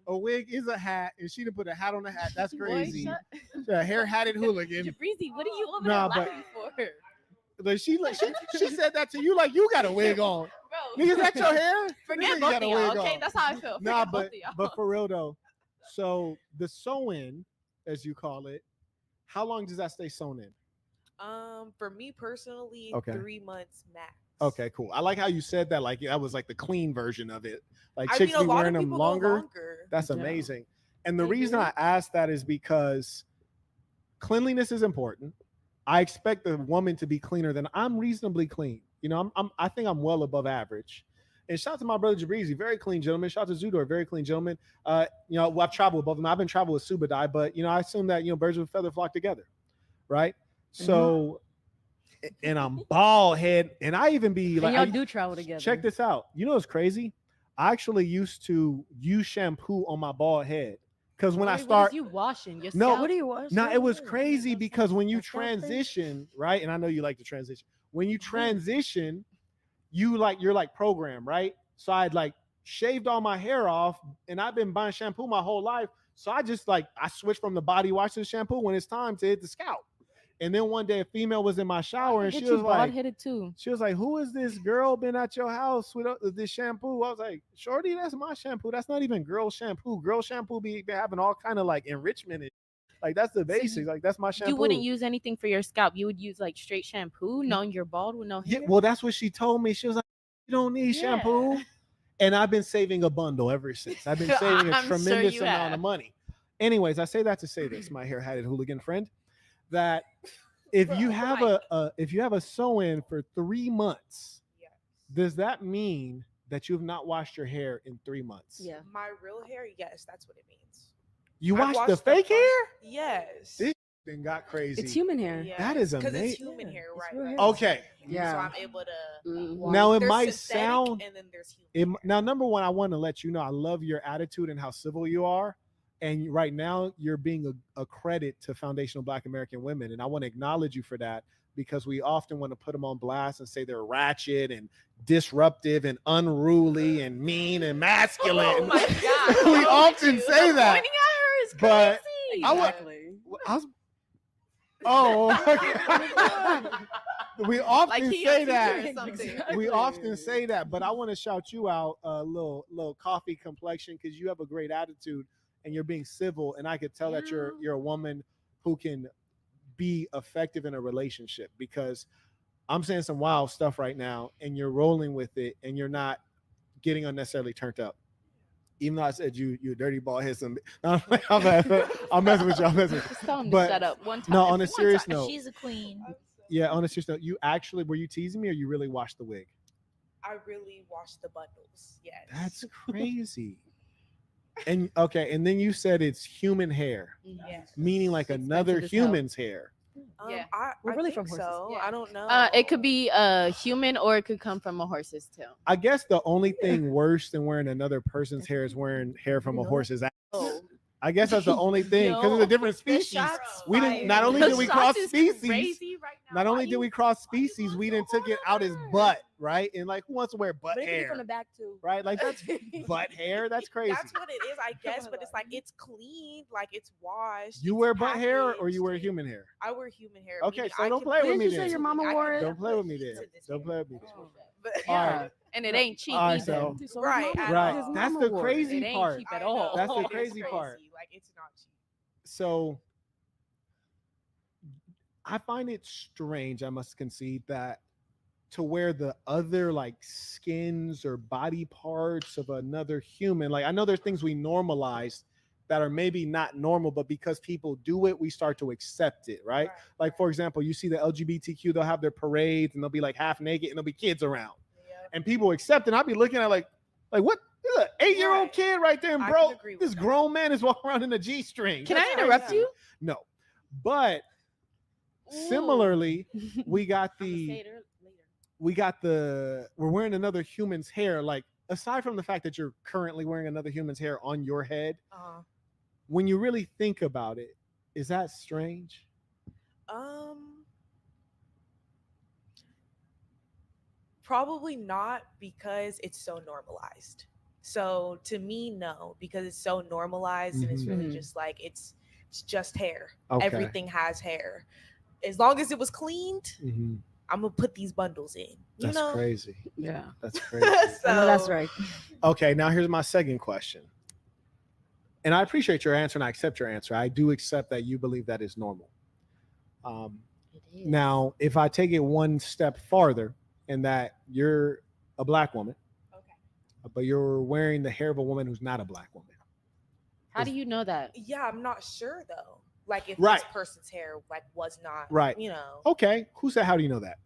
A: A wig is a hat, and she didn't put a hat on the hat. That's crazy. A hair hatted hooligan.
B: Jabrizi, what are you over
A: Nah,
B: there
A: but-
B: laughing for?
A: Like she said that to you like you got a wig on.
I: Bro,
A: Nigga, is that your hair?
I: forget
A: Nigga, you
I: both
A: got
I: of
A: a
I: y'all.
A: wig
I: Okay,
A: on.
I: that's how I feel.
A: Nah,
I: Forget both
A: but
I: of y'all.
A: but for real though. So the sew-in, as you call it, how long does that stay sewn in?
H: For me personally,
A: Okay.
H: 3 months max.
A: Okay, cool. I like how you said that. Like that was like the clean version of it. Like
H: I
A: chicks
H: mean, a
A: be
H: lot
A: wearing
H: of
A: them
H: people go
A: longer.
H: longer.
A: That's
B: Yeah.
A: amazing. And the
H: They
A: reason
H: do.
A: I asked that is because cleanliness is important. I expect the woman to be cleaner than I'm reasonably clean. You know, I think I'm well above average. And shout out to my brother Jabrizi, very clean gentleman. Shout out to Zudor, very clean gentleman. You know, I've traveled with both of them. I've been traveling with Subadai, but you know, I assume that birds of a feather flock together, right? So, and I'm bald head, and I even be like,
B: And y'all do travel together.
A: check this out. You know what's crazy? I actually used to use shampoo on my bald head because when I
B: Wait,
A: start,
B: what is you washing? Your
A: No,
B: scalp?
C: What do you watch?
A: no, it was crazy because when you
C: That's not crazy.
A: transition, right? And I know you like to transition. When you transition, you're like programmed, right? So I'd like shaved all my hair off, and I've been buying shampoo my whole life. So I just I switched from the body wash to the shampoo when it's time to hit the scalp. And then one day a female was in my shower and she was like,
B: headed too.
A: she was like, "Who is this girl been at your house with this shampoo?" I was like, "Shorty, that's my shampoo. That's not even girl shampoo. Girl shampoo be having all kind of like enrichment. Like that's the basics. Like that's my shampoo."
B: You wouldn't use anything for your scalp. You would use like straight shampoo, knowing you're bald with no hair.
A: Yeah, well, that's what she told me. She was like, "You don't need shampoo." And I've been saving a bundle ever since. I've been saving a
B: I'm sure
A: tremendous
B: you
A: amount
B: have.
A: of money. Anyways, I say that to say this, my hair-hatted hooligan friend, that if you have a sew-in for 3 months,
H: Yes.
A: does that mean that you have not washed your hair in 3 months?
C: Yeah.
H: My real hair, yes, that's what it means.
A: You
H: I
A: washed the
H: washed
A: fake
H: front-
A: hair?
H: Yes.
A: This then got crazy.
B: It's human hair.
H: Yes.
A: That is
H: Because it's
A: amazing.
H: human hair,
C: It's
H: right?
C: real
H: Like,
C: hair.
A: Okay.
B: Yeah.
H: So I'm able to.
B: Mhm.
A: Now it
H: There's
A: might
H: synthetic
A: sound
H: and then there's human.
A: now, number one, I want to let you know I love your attitude and how civil you are. And right now, you're being a credit to foundational Black American women. And I want to acknowledge you for that because we often want to put them on blast and say they're ratchet and disruptive and unruly and mean and masculine.
I: Oh my God.
A: We often say that.
I: Pointing at her is
A: But
I: crazy.
A: I want. I was, oh, we often
I: Like he
A: say
I: is
A: that.
I: doing something.
A: We often say that, but I want to shout you out, little coffee complexion, because you have a great attitude and you're being civil, and I could tell that you're a woman who can be effective in a relationship. Because I'm saying some wild stuff right now, and you're rolling with it, and you're not getting unnecessarily turned up. Even though I said you dirty bald head, some I'm messing with you. I'm messing with you.
B: Just tell him
A: But-
B: to shut up one time.
A: No, on a
B: One
A: serious
B: time.
A: note,
F: She's a queen.
A: yeah, on a serious note, you actually were you teasing me or you really washed the wig?
H: I really wash the bundles. Yes.
A: That's crazy. And okay, and then you said it's human hair,
H: Yes.
A: meaning like
B: Expensive
A: another
B: as hell.
A: human's hair.
I: Yeah.
C: We're
H: I
C: really
H: think
C: from horses.
H: so.
I: Yeah.
H: I don't know.
B: It could be a human or it could come from a horse's tail.
A: I guess the only thing worse than wearing another person's hair is wearing hair from a horse's ass.
H: Oh.
A: I guess that's the only thing because it's a different species. We didn't. Not only
B: The
A: did we
B: shots
A: cross
B: is
A: species,
B: crazy right now.
A: not
B: Why
A: only did
B: you-
A: we cross species, we didn't took it out his butt, right? And like, who wants to wear butt
C: But it could be
A: hair,
C: from the back too.
A: right? Like that's butt hair. That's crazy.
H: That's what it is, I guess. But it's like it's clean, like it's washed.
A: You
H: it's
A: wear butt hair or you
H: packaged.
A: wear human hair?
H: I wear human hair.
A: Okay,
H: meaning
A: so
H: I
A: don't
H: can
A: play
H: put
A: with me
H: heat
B: Didn't you say
A: then.
B: your mama
H: I
B: wore
H: can
B: it?
A: Don't play
H: put
A: with me
H: heat
A: there.
H: to this
A: Don't
H: hair.
A: play with me.
H: But
A: All
B: Yeah.
A: right.
B: And it ain't cheap
A: All right,
B: either.
A: so-
H: Right, at
A: Right.
H: all.
A: That's
B: mama
A: the
B: wore it.
A: crazy
B: It ain't
A: part.
B: cheap at
H: I
B: all.
H: know,
A: That's the
H: it is
A: crazy part.
H: Like it's not cheap.
A: So I find it strange, I must concede, that to wear the other like skins or body parts of another human, like I know there's things we normalize that are maybe not normal, but because people do it, we start to accept it, right? Like for example, you see the LGBTQ, they'll have their parades and they'll be like half naked and there'll be kids around.
H: Yeah.
A: And people accept it. I'll be looking at like what? There's an 8-year-old
H: Right.
A: kid right there, and
H: I
A: bro,
H: can agree with
A: this
H: that.
A: grown man is walking around in a G-string.
B: Can
A: That's
B: I interrupt
A: crazy.
B: you?
A: No, but similarly, we got we're wearing another human's hair. Like aside from the fact that you're currently wearing another human's hair on your head, when you really think about it, is that strange?
H: Probably not because it's so normalized. So to me, no, because it's so normalized and it's really just like it's just hair.
A: Okay.
H: Everything has hair. As long as it was cleaned, I'm gonna put these bundles in.
A: That's crazy.
B: Yeah,
A: that's crazy.
C: I know that's right.
A: Okay, now here's my second question. And I appreciate your answer and I accept your answer. I do accept that you believe that is normal. Now, if I take it one step farther and that you're a black woman, but you're wearing the hair of a woman who's not a black woman.
B: How do you know that?
H: Yeah, I'm not sure though. Like if this person's hair like was not you know.
A: Okay. Who said how do you know that?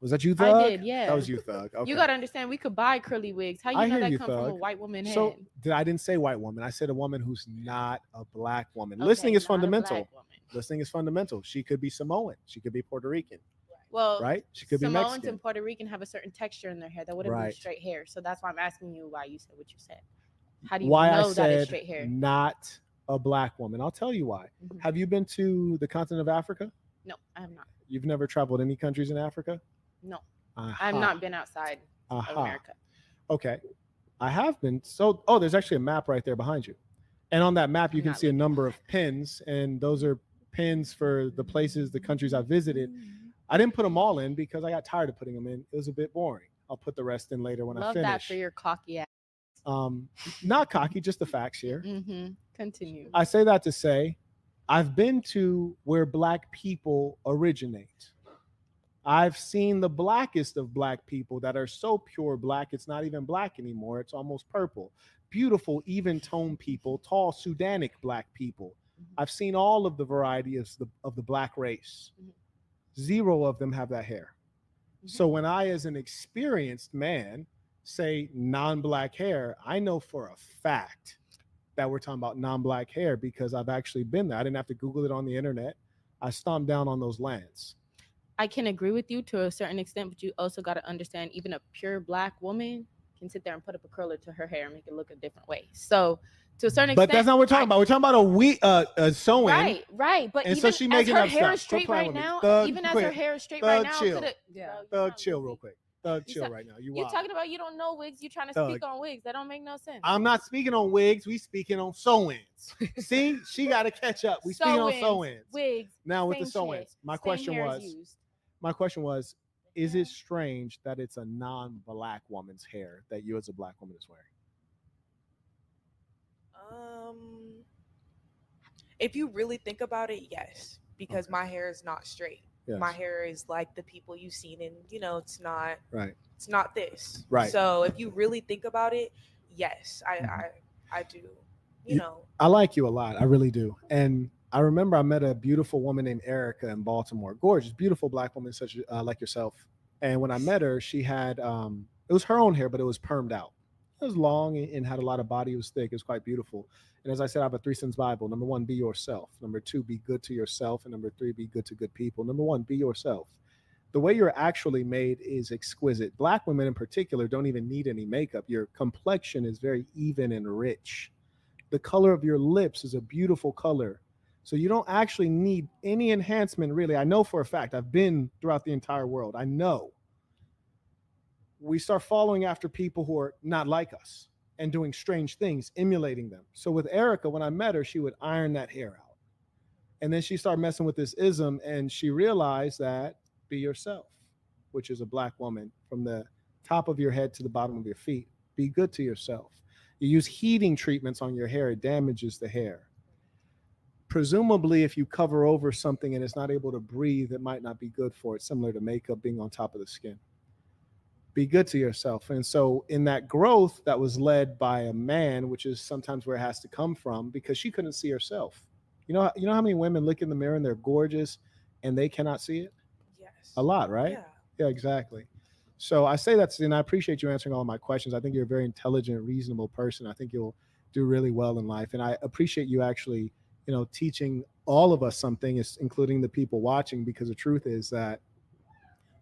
A: Was that you, Thug?
B: I did, yeah.
A: That was you, Thug. Okay.
B: You gotta understand, we could buy curly wigs. How you know that come from a white woman head?
A: So I didn't say white woman. I said a woman who's not a black woman. Listening is fundamental. Listening is fundamental. She could be Samoan. She could be Puerto Rican.
B: Well,
A: right? She could be
B: Samoans
A: Mexican.
B: and Puerto Rican have a certain texture in their hair that wouldn't be straight hair. So that's why I'm asking you why you said what you said. How do you know that it's straight hair?
A: Not a black woman. I'll tell you why. Have you been to the continent of Africa?
B: No, I have not.
A: You've never traveled any countries in Africa?
B: No. I've not been outside of America.
A: Okay. I have been. So, there's actually a map right there behind you. And on that map, you can see a number of pins. And those are pins for the places, the countries I visited. I didn't put them all in because I got tired of putting them in. It was a bit boring. I'll put the rest in later when I finish.
B: Love that for your cocky ass.
A: Not cocky, just the facts here.
B: Continue.
A: I say that to say, I've been to where black people originate. I've seen the blackest of black people that are so pure black, it's not even black anymore. It's almost purple. Beautiful, even tone people, tall Sudanic black people. I've seen all of the varieties of the black race. Zero of them have that hair. So when I, as an experienced man, say non-black hair, I know for a fact that we're talking about non-black hair because I've actually been there. I didn't have to Google it on the internet. I stomped down on those lands.
B: I can agree with you to a certain extent, but you also got to understand even a pure black woman can sit there and put up a curler to her hair and make it look a different way. So to a certain extent,
A: but that's not what we're talking about. We're talking about a sewing.
B: Right. But
A: and
B: even
A: so she making
B: as her
A: up
B: hair
A: stuff.
B: is straight right now, even as her hair is straight
A: Thug
B: right now,
A: chill. Thug chill real quick. Thug chill right now.
B: You're talking about you don't know wigs. You're trying to speak on wigs. That don't make no sense.
A: I'm not speaking on wigs. We speaking on sew-ins. See, she got to catch up. We speaking on sew-ins.
B: Wigs.
A: Now with the sew-ins, my question was, is it strange that it's a non-black woman's hair that you as a black woman is wearing?
H: If you really think about it, yes, because my hair is not straight. Yes. My hair is like the people you've seen, and it's not right. It's not this. Right. So if you really think about it, yes, I do.
A: I like you a lot. I really do. And I remember I met a beautiful woman named Erica in Baltimore. Gorgeous, beautiful black woman, such like yourself. And when I met her, she had it was her own hair, but it was permed out. It was long and had a lot of body. It was thick. It was quite beautiful. And as I said, I have a 3 Sins Bible. Number 1, be yourself. Number 2, be good to yourself. And number 3, be good to good people. Number 1, be yourself. The way you're actually made is exquisite. Black women in particular don't even need any makeup. Your complexion is very even and rich. The color of your lips is a beautiful color. So you don't actually need any enhancement, really. I know for a fact. I've been throughout the entire world. I know. We start following after people who are not like us and doing strange things, emulating them. So with Erica, when I met her, she would iron that hair out. And then she started messing with this ism, and she realized that be yourself, which is a black woman, from the top of your head to the bottom of your feet. Be good to yourself. You use heating treatments on your hair, it damages the hair. Presumably, if you cover over something and it's not able to breathe, it might not be good for it, similar to makeup being on top of the skin. Be good to yourself. And so in that growth that was led by a man, which is sometimes where it has to come from, because she couldn't see herself. You know how many women look in the mirror and they're gorgeous and they cannot see it?
H: Yes.
A: A lot, right? Yeah, exactly. So I say that, and I appreciate you answering all of my questions. I think you're a very intelligent, reasonable person. I think you'll do really well in life. And I appreciate you actually, teaching all of us something, including the people watching, because the truth is that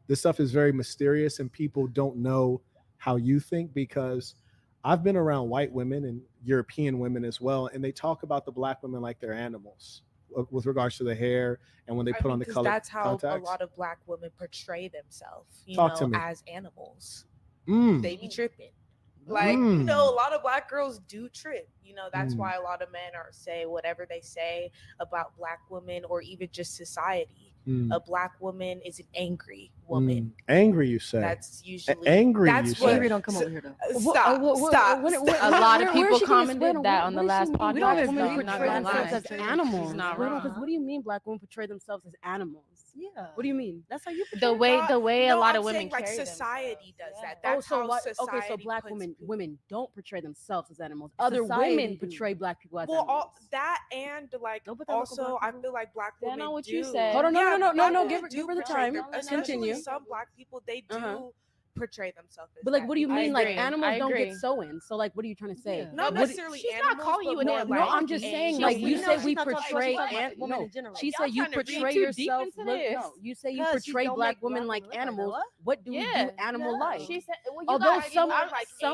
A: this stuff is very mysterious and people don't know how you think, because I've been around white women and European women as well, and they talk about the black women like they're animals with regards to the hair and when they put on the color.
H: That's how
A: contacts.
H: A lot of black women portray themselves,
A: Talk to me.
H: as animals. They be tripping. Like, you know, a lot of Black girls do trip. You know, that's why a lot of men are say whatever they say about Black women or even just society. A Black woman is an angry woman.
A: Angry, you say?
H: That's usually
A: angry.
H: That's what.
C: Angry don't come over here though.
H: Stop.
B: A lot of people commented that on the last podcast.
C: Black
B: women
C: women
B: portray
C: portray
B: themselves as
C: themselves
B: animals.
I: She's not wrong.
B: Because what do you mean Black women portray themselves as animals?
C: Yeah.
B: What do you mean?
C: That's how you portray
I: The way a lot of women
H: like
I: carry
H: society does
I: themselves.
H: that. That's
B: so
H: how
B: what?
H: society.
B: Okay, so Black women don't portray themselves as animals.
C: Society
B: Other women
C: do.
B: portray Black people as
H: Well,
B: animals.
H: that and like
B: Don't put that look on
H: also,
B: Black
H: I
B: people.
H: feel like Black
I: That's
H: women
I: not what
H: do.
I: you said.
B: Hold on,
H: Yeah,
B: no.
H: Black
B: Give
H: women
B: her
H: do
B: the
H: portray
B: time.
H: them- Especially
B: Continue.
H: some Black people, they do portray themselves as
B: But like,
H: that.
B: what do you
I: I
B: mean? Like
I: agree.
B: animals
I: I
B: don't
I: agree.
B: get sewing. So like, what are you trying to say?
C: Yeah.
H: Not
B: What-
H: necessarily
I: She's
H: animals,
I: not calling you
H: but
I: an
H: more
I: animal.
B: No,
H: like
B: I'm just saying,
I: She's-
B: like
I: we
B: you
I: know
B: say
I: she's
B: we
C: not talking about-
B: portray
C: she's talking about
B: and
C: women
B: no,
C: in general.
B: she
I: Y'all
B: said you
I: trying to read
B: portray
I: too deep
B: yourself.
I: into
B: Look,
I: this.
B: no, you say you
C: Because you
B: portray
C: don't
B: Black
C: make
B: women
C: Black
B: like
C: women look like
B: animals.
C: that.
B: What do we do animal like?
I: She said, well, you
B: Although
I: got,
B: some
H: like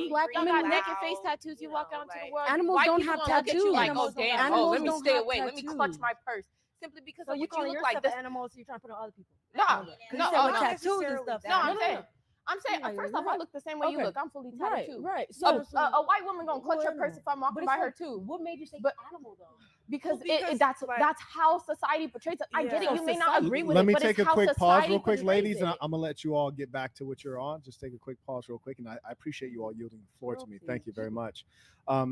B: Black
I: you
B: women
I: got
B: neck
I: naked face tattoos. You walk out into the world.
B: Animals
I: white
B: don't
I: people
B: have
I: gonna look at you
B: tattoos.
I: like,
B: Animals
I: oh damn,
B: animals
I: let me
B: don't
I: stay
B: have
I: away. Let me clutch
B: tattoos.
I: my purse. Simply because
C: So
I: of
C: you
I: what you
C: calling
I: look
C: yourself
I: like.
C: an
I: This,
C: animal, so you're trying to put on other people.
I: no,
C: You
I: no,
C: said with
I: no.
C: tattoos and stuff.
I: No, I'm
C: No,
I: saying,
C: Yeah,
I: first
C: you're
I: off, I look the same way you
B: Okay.
I: look. I'm fully tatted too.
B: Right.
I: A,
B: So
I: a white woman gonna clutch her purse
B: animal.
I: if I'm walking
B: But
I: by
B: it's
I: her
B: like,
I: too.
B: what made you say
I: But-
B: animal though?
I: Because,
H: because,
I: that's
H: like-
I: that's how society portrays it. I get it.
H: Yeah.
I: You may not agree with
A: Let
I: it,
A: me
I: but
A: take
I: it's
A: a
I: how
A: quick pause
I: society
A: real quick,
I: portrays
A: ladies, and
I: it.
A: I'm gonna let you all get back to what you're on. Just take a quick pause real quick, and I appreciate you all yielding the floor to me. Thank you very much.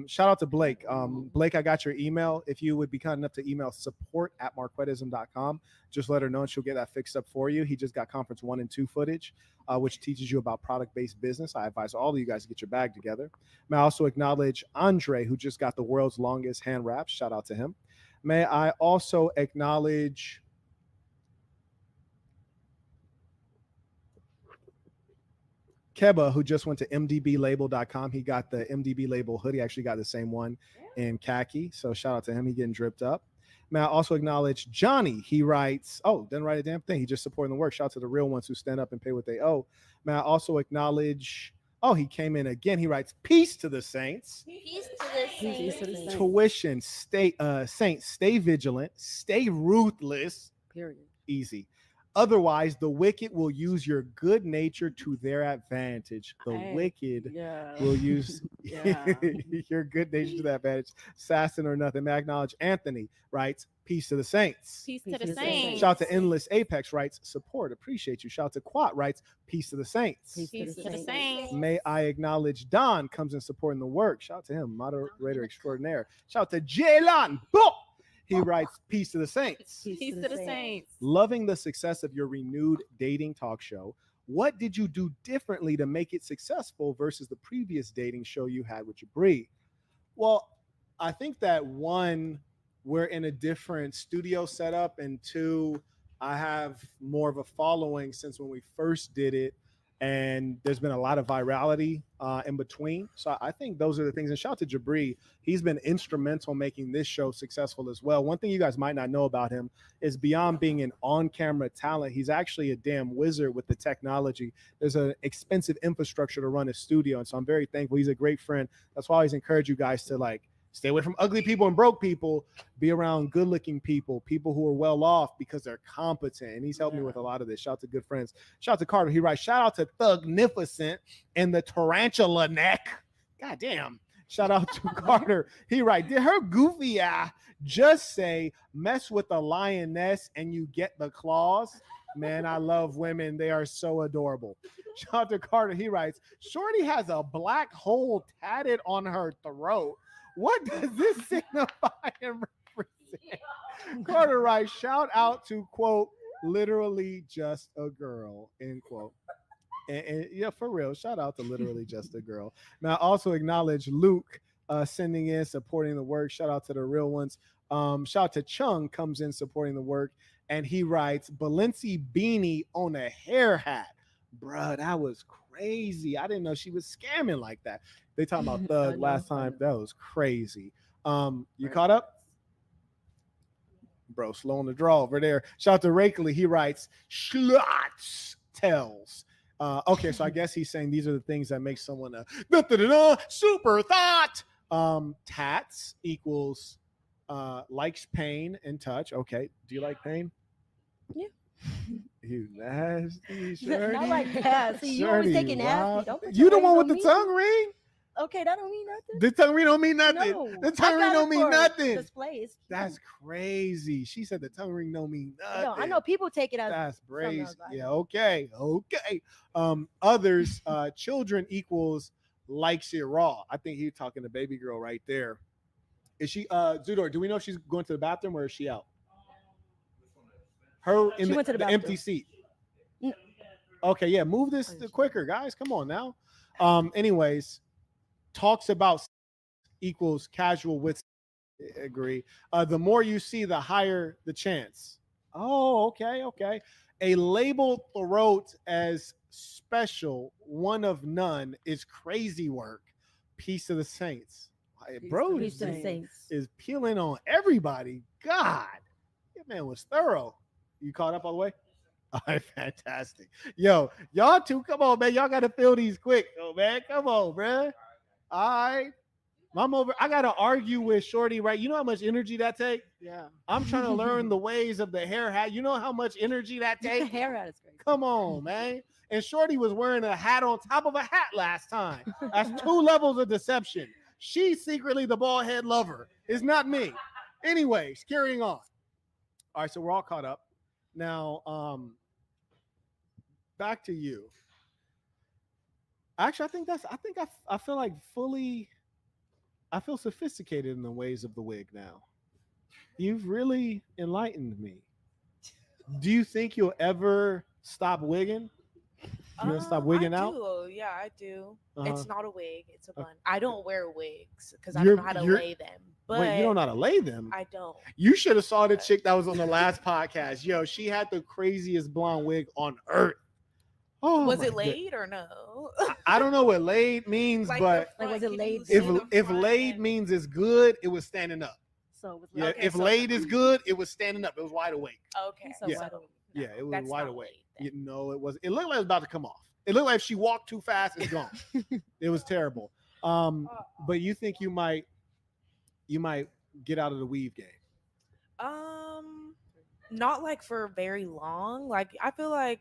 A: Shout out to Blake. Blake, I got your email. If you would be kind enough to email support@marquettism.com, just let her know and she'll get that fixed up for you. He just got conference 1 and 2 footage, which teaches you about product-based business. I advise all of you guys to get your bag together. May I also acknowledge Andre, who just got the world's longest hand wraps. Shout out to him. May I also acknowledge Keba, who just went to mdblabel.com. He got the MDB label hoodie. Actually got the same one in khaki. So shout out to him. He getting dripped up. May I also acknowledge Johnny. He writes, didn't write a damn thing. He just supporting the work. Shout out to the real ones who stand up and pay what they owe. May I also acknowledge, he came in again. He writes, peace to the saints.
C: Peace to the saints.
A: Tuition, saints, stay vigilant, stay ruthless.
B: Period.
A: Easy. Otherwise, the wicked will use your good nature to their advantage. The wicked will use your good nature to their advantage. Assassin or nothing. May I acknowledge Anthony writes, peace to the saints.
I: Peace to the saints.
A: Shout out to Endless Apex writes, support, appreciate you. Shout out to Quat writes, peace to the saints.
I: Peace to the saints.
A: May I acknowledge Don comes in supporting the work. Shout out to him, moderator extraordinaire. Shout out to Jaylan. Boom! He writes, peace to the saints.
I: Peace to the saints.
A: Loving the success of your renewed dating talk show. What did you do differently to make it successful versus the previous dating show you had with Jabri? Well, I think that one, we're in a different studio setup, and two, I have more of a following since when we first did it, and there's been a lot of virality in between. So I think those are the things. And shout out to Jabri. He's been instrumental in making this show successful as well. One thing you guys might not know about him is beyond being an on-camera talent, he's actually a damn wizard with the technology. There's an expensive infrastructure to run a studio. And so I'm very thankful. He's a great friend. That's why I always encourage you guys to stay away from ugly people and broke people, be around good-looking people who are well off because they're competent. And he's helped me with a lot of this. Shout out to good friends. Shout out to Carter. He writes, shout out to Thugnificent and the Tarantula Neck. God damn. Shout out to Carter. He writes, did her goofy eye just say, mess with the lioness and you get the claws? Man, I love women. They are so adorable. Shout out to Carter. He writes, shorty has a black hole tatted on her throat. What does this signify and represent? Carter writes, shout out to, quote, literally just a girl, end quote. And yeah, for real, shout out to literally just a girl. Now, also acknowledge Luke sending in, supporting the work. Shout out to the real ones. Shout out to Chung, comes in supporting the work. And he writes, Balenci beanie on a hair hat. Bruh, that was crazy. I didn't know she was scamming like that. They talking about Thug last time. That was crazy. You caught up? Bro, slow on the draw over there. Shout out to Rakeley. He writes, Schlots tells. Okay, so I guess he's saying these are the things that make someone a super thought. Tats equals likes pain and touch. Okay, do you like pain?
C: Yeah.
A: You nasty, Shorty.
C: Not like that. See, you always taking nasty. Don't put
A: You
C: your
A: the one
C: hands
A: with
C: on
A: the
C: me.
A: tongue ring?
C: Okay, that don't mean nothing.
A: The tongue ring don't mean nothing.
C: No,
A: the tongue ring don't mean nothing.
C: Displays.
A: That's crazy. She said the tongue ring don't mean nothing.
C: No, I know people take it as
A: that's crazy. Yeah, okay. Others, children equals likes it raw. I think he's talking to baby girl right there. Is she Zudor, do we know if she's going to the bathroom or is she out? Her in the empty seat. Okay, yeah, move this quicker, guys. Come on now. Anyways, talks about equals casual with agree. The more you see, the higher the chance. Oh, okay. A labeled throat as special, one of none, is crazy work. Peace of the saints. Bro,
C: Peace of the saints
A: is peeling on everybody. God, that man was thorough. You caught up all the way? All right, fantastic. Yo, y'all two, come on, man. Y'all got to fill these quick. Oh, man, come on, bro. All right. I got to argue with Shorty, right? You know how much energy that takes?
B: Yeah.
A: I'm trying to learn the ways of the hair hat. You know how much energy that takes?
C: The hair hat is great.
A: Come on, man. And Shorty was wearing a hat on top of a hat last time. That's 2 levels of deception. She's secretly the bald head lover. It's not me. Anyways, carrying on. All right, so we're all caught up. Now, back to you. Actually, I feel like I feel sophisticated in the ways of the wig now. You've really enlightened me. Do you think you'll ever stop wigging? You gonna stop wigging out?
H: Yeah, I do. It's not a wig; it's a bun. I don't wear wigs because I don't know how to lay them. But
A: wait, you don't know how to lay them?
H: I don't.
A: You should have saw the chick that was on the last podcast. Yo, she had the craziest blonde wig on earth.
H: Oh, was it laid or no?
A: I don't know what laid means, but
C: was it laid?
A: If laid means it's good, it was standing up.
C: So
A: yeah, okay, if laid is good, it was standing up. It was wide awake.
H: Okay.
C: So
A: yeah.
C: wide awake.
A: Yeah, it was wide awake. No, it was. It looked like it was about to come off. It looked like if she walked too fast, it's gone. It was terrible. But you think you might get out of the weave game?
H: Not like for very long. Like I feel like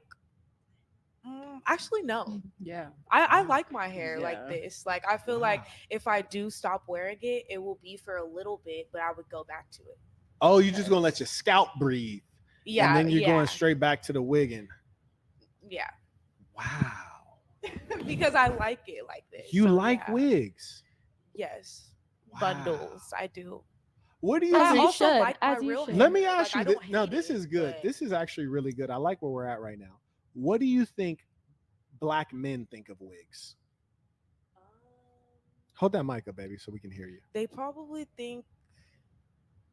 H: actually no.
B: Yeah.
H: I like my hair like this. Like I feel like if I do stop wearing it, it will be for a little bit, but I would go back to it.
A: Oh, you're just gonna let your scalp breathe.
H: Yeah.
A: And then you're going straight back to the wigging.
H: Yeah.
A: Wow.
H: Because I like it like this.
A: You like wigs?
H: Yes.
A: Wow.
H: Bundles. I do.
A: What do you
H: think?
C: You should.
A: Let me ask you. Now, this is good. This is actually really good. I like where we're at right now. What do you think Black men think of wigs? Hold that mic up, baby, so we can hear you.
H: They probably think,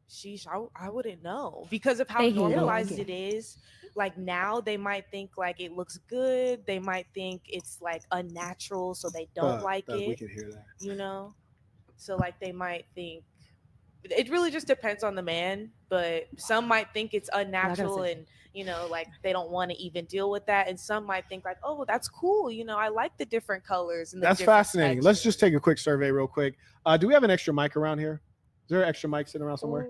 H: sheesh, I wouldn't know because of how normalized it is. Like now they might think like it looks good. They might think it's like unnatural, so they don't like it.
A: We can hear that.
H: You know? So like they might think, it really just depends on the man, but some might think it's unnatural and, you know, like they don't want to even deal with that. And some might think like, oh, that's cool. You know, I like the different colors. And
A: that's fascinating. Textures. Let's just take a quick survey real quick. Do we have an extra mic around here? Is there an extra mic sitting around somewhere?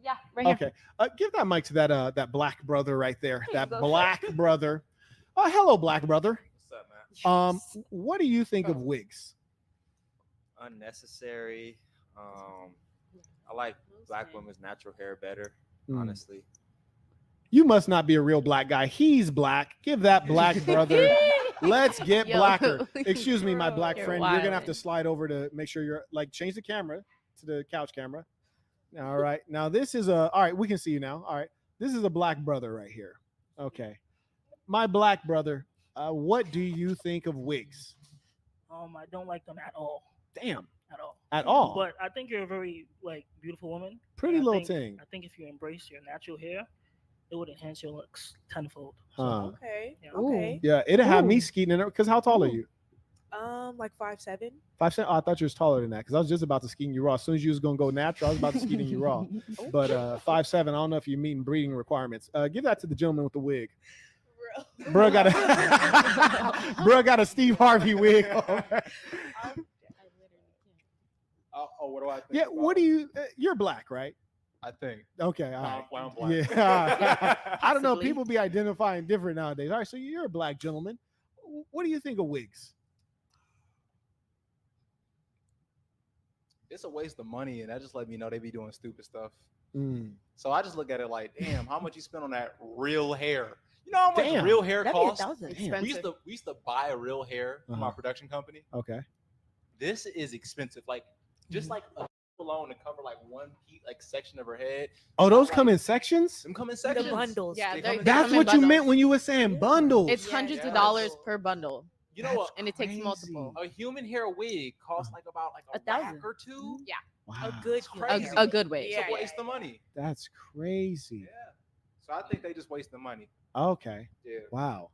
B: Yeah, right here.
A: Okay. Give that mic to that black brother right there. That black brother. Hello, black brother.
K: What's up, man?
A: What do you think of wigs?
K: Unnecessary. I like Black women's natural hair better, honestly.
A: You must not be a real black guy. He's black. Give that black brother. Let's get blacker. Excuse me, my black friend. You're gonna have to slide over to make sure you're like change the camera to the couch camera. All right. Now this is all right. We can see you now. All right. This is a black brother right here. Okay. My black brother. What do you think of wigs?
L: I don't like them at all.
A: Damn.
L: At all.
A: At all.
L: But I think you're a very beautiful woman.
A: Pretty little thing.
L: I think if you embrace your natural hair, it would enhance your looks tenfold.
A: So,
H: okay.
L: Yeah.
H: Okay.
A: Yeah, it'll have me skeeting in it. Because how tall are you?
H: Like 5'7".
A: 5'7". Oh, I thought you was taller than that because I was just about to skeet you raw. As soon as you was gonna go natural, I was about to skeet you raw. But 5'7". I don't know if you're meeting breeding requirements. Give that to the gentleman with the wig. Bro got a Steve Harvey wig.
J: What do I think?
A: Yeah, what do you? You're black, right?
J: I think.
A: Okay, all right.
J: I'm black.
A: Yeah, I don't know. People be identifying different nowadays. All right, so you're a black gentleman. What do you think of wigs?
J: it's a waste of money, and that just let me know they be doing stupid stuff. So I just look at it like, damn, how much you spend on that real hair? You know how much real hair costs? We used to buy a real hair from our production company.
A: Okay.
J: This is expensive. Like just like a alone to cover like one piece, like section of her head.
A: Oh, those come in sections?
J: Them come in sections.
C: The bundles.
I: Yeah,
A: that's what you meant when you were saying bundles.
I: It's hundreds of dollars per bundle.
J: You know what?
I: And it takes multiple.
J: A human hair wig costs like about like a rack or two.
I: Yeah.
A: Wow.
I: A good wig.
J: It's a waste of money.
A: That's crazy.
J: Yeah. So I think they just waste the money.
A: Okay.
J: Yeah.
A: Wow.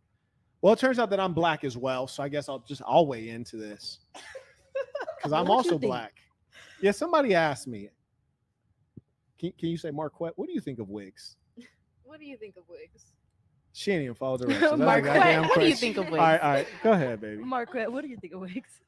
A: Well, it turns out that I'm black as well, so I guess I'll weigh into this because I'm also black. Yeah, somebody asked me. Can you say, Marquett, what do you think of wigs?
I: What do you think of wigs?
A: She ain't even follow directions.
I: Marquett, what do you think of wigs?
A: All right, go ahead, baby.
C: Marquett, what do you think of wigs?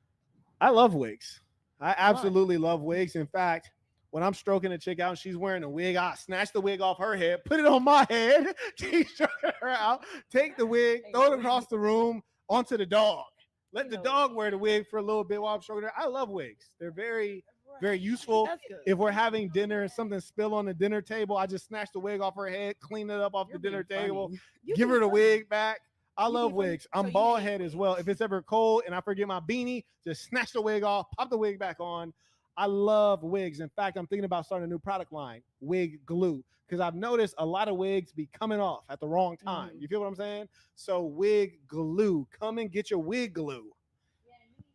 A: I love wigs. I absolutely love wigs. In fact, when I'm stroking a chick out and she's wearing a wig, I snatch the wig off her head, put it on my head, stroke her out, take the wig, throw it across the room onto the dog. Let the dog wear the wig for a little bit while I'm stroking her. I love wigs. They're very, very useful. If we're having dinner and something spill on the dinner table, I just snatch the wig off her head, clean it up off the dinner table, give her the wig back. I love wigs. I'm bald head as well. If it's ever cold and I forget my beanie, just snatch the wig off, pop the wig back on. I love wigs. In fact, I'm thinking about starting a new product line, wig glue, because I've noticed a lot of wigs be coming off at the wrong time. You feel what I'm saying? So wig glue, come and get your wig glue.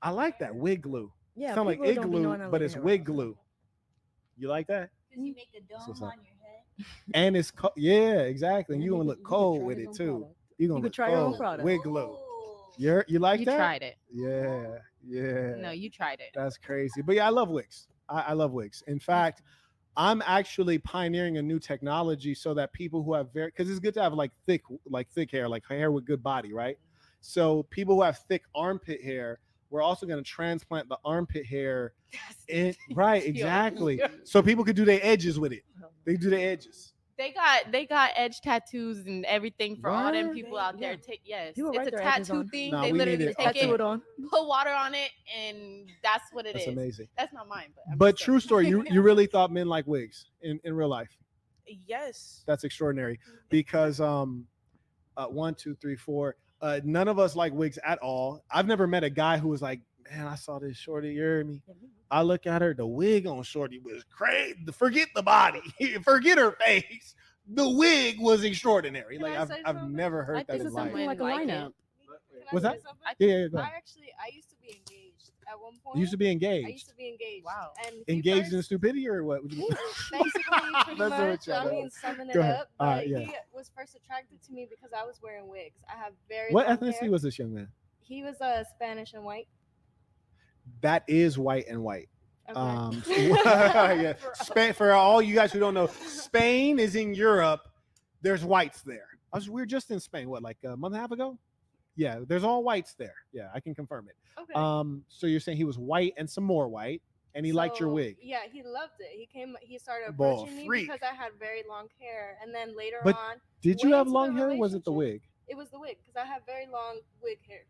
A: I like that, wig glue.
C: Yeah,
A: sound like igloo, but it's wig glue. You like that?
F: Because you make a dome on your head.
A: And it's yeah, exactly. And you're gonna look cold with it too. You're gonna look
C: try your own
A: cold.
C: product.
A: Wig glue. You like that?
I: You tried it.
A: Yeah.
I: No, you tried it.
A: That's crazy. But yeah, I love wigs. I love wigs. In fact, I'm actually pioneering a new technology so that people who have because it's good to have like thick hair, like hair with good body, right? So people who have thick armpit hair, we're also going to transplant the armpit hair in, right, exactly. So people could do their edges with it. They do their edges.
I: They got edge tattoos and everything for all them people out there. Yes, it's a tattoo thing.
A: Nah,
I: they literally take it,
C: on,
I: put water on it, and that's what it is.
A: That's amazing.
I: That's not mine,
A: but true story. You really thought men like wigs in real life?
H: Yes.
A: That's extraordinary because 1, 2, 3, 4. None of us like wigs at all. I've never met a guy who was like, man, I saw this shorty. You heard me? I look at her, the wig on shorty was crazy. Forget the body, forget her face. The wig was extraordinary. Like I've never heard that in life.
C: Like a lineup.
A: What's that?
E: Yeah, go ahead. I used to be engaged at one point.
A: You used to be engaged?
E: I used to be engaged.
I: Wow.
E: And
A: engaged in stupidity or what?
E: Basically, pretty much. I mean, summing it up. But he was first attracted to me because I was wearing wigs. I have very
A: What ethnicity was this young man?
E: He was Spanish and white.
A: That is white and white.
E: Okay.
A: Yeah. For all you guys who don't know, Spain is in Europe. There's whites there. We were just in Spain, like a month and a half ago? Yeah, there's all whites there. Yeah, I can confirm it.
E: Okay.
A: So you're saying he was white and some more white, and he liked your wig.
E: Yeah, he loved it. He started approaching me because I had very long hair, and then later on.
A: Did you have long hair? Or was it the wig?
E: It was the wig because I have very long wig hair.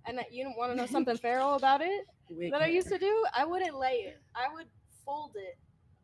E: And you don't want to know something feral about it that I used to do? I wouldn't lay it. I would fold it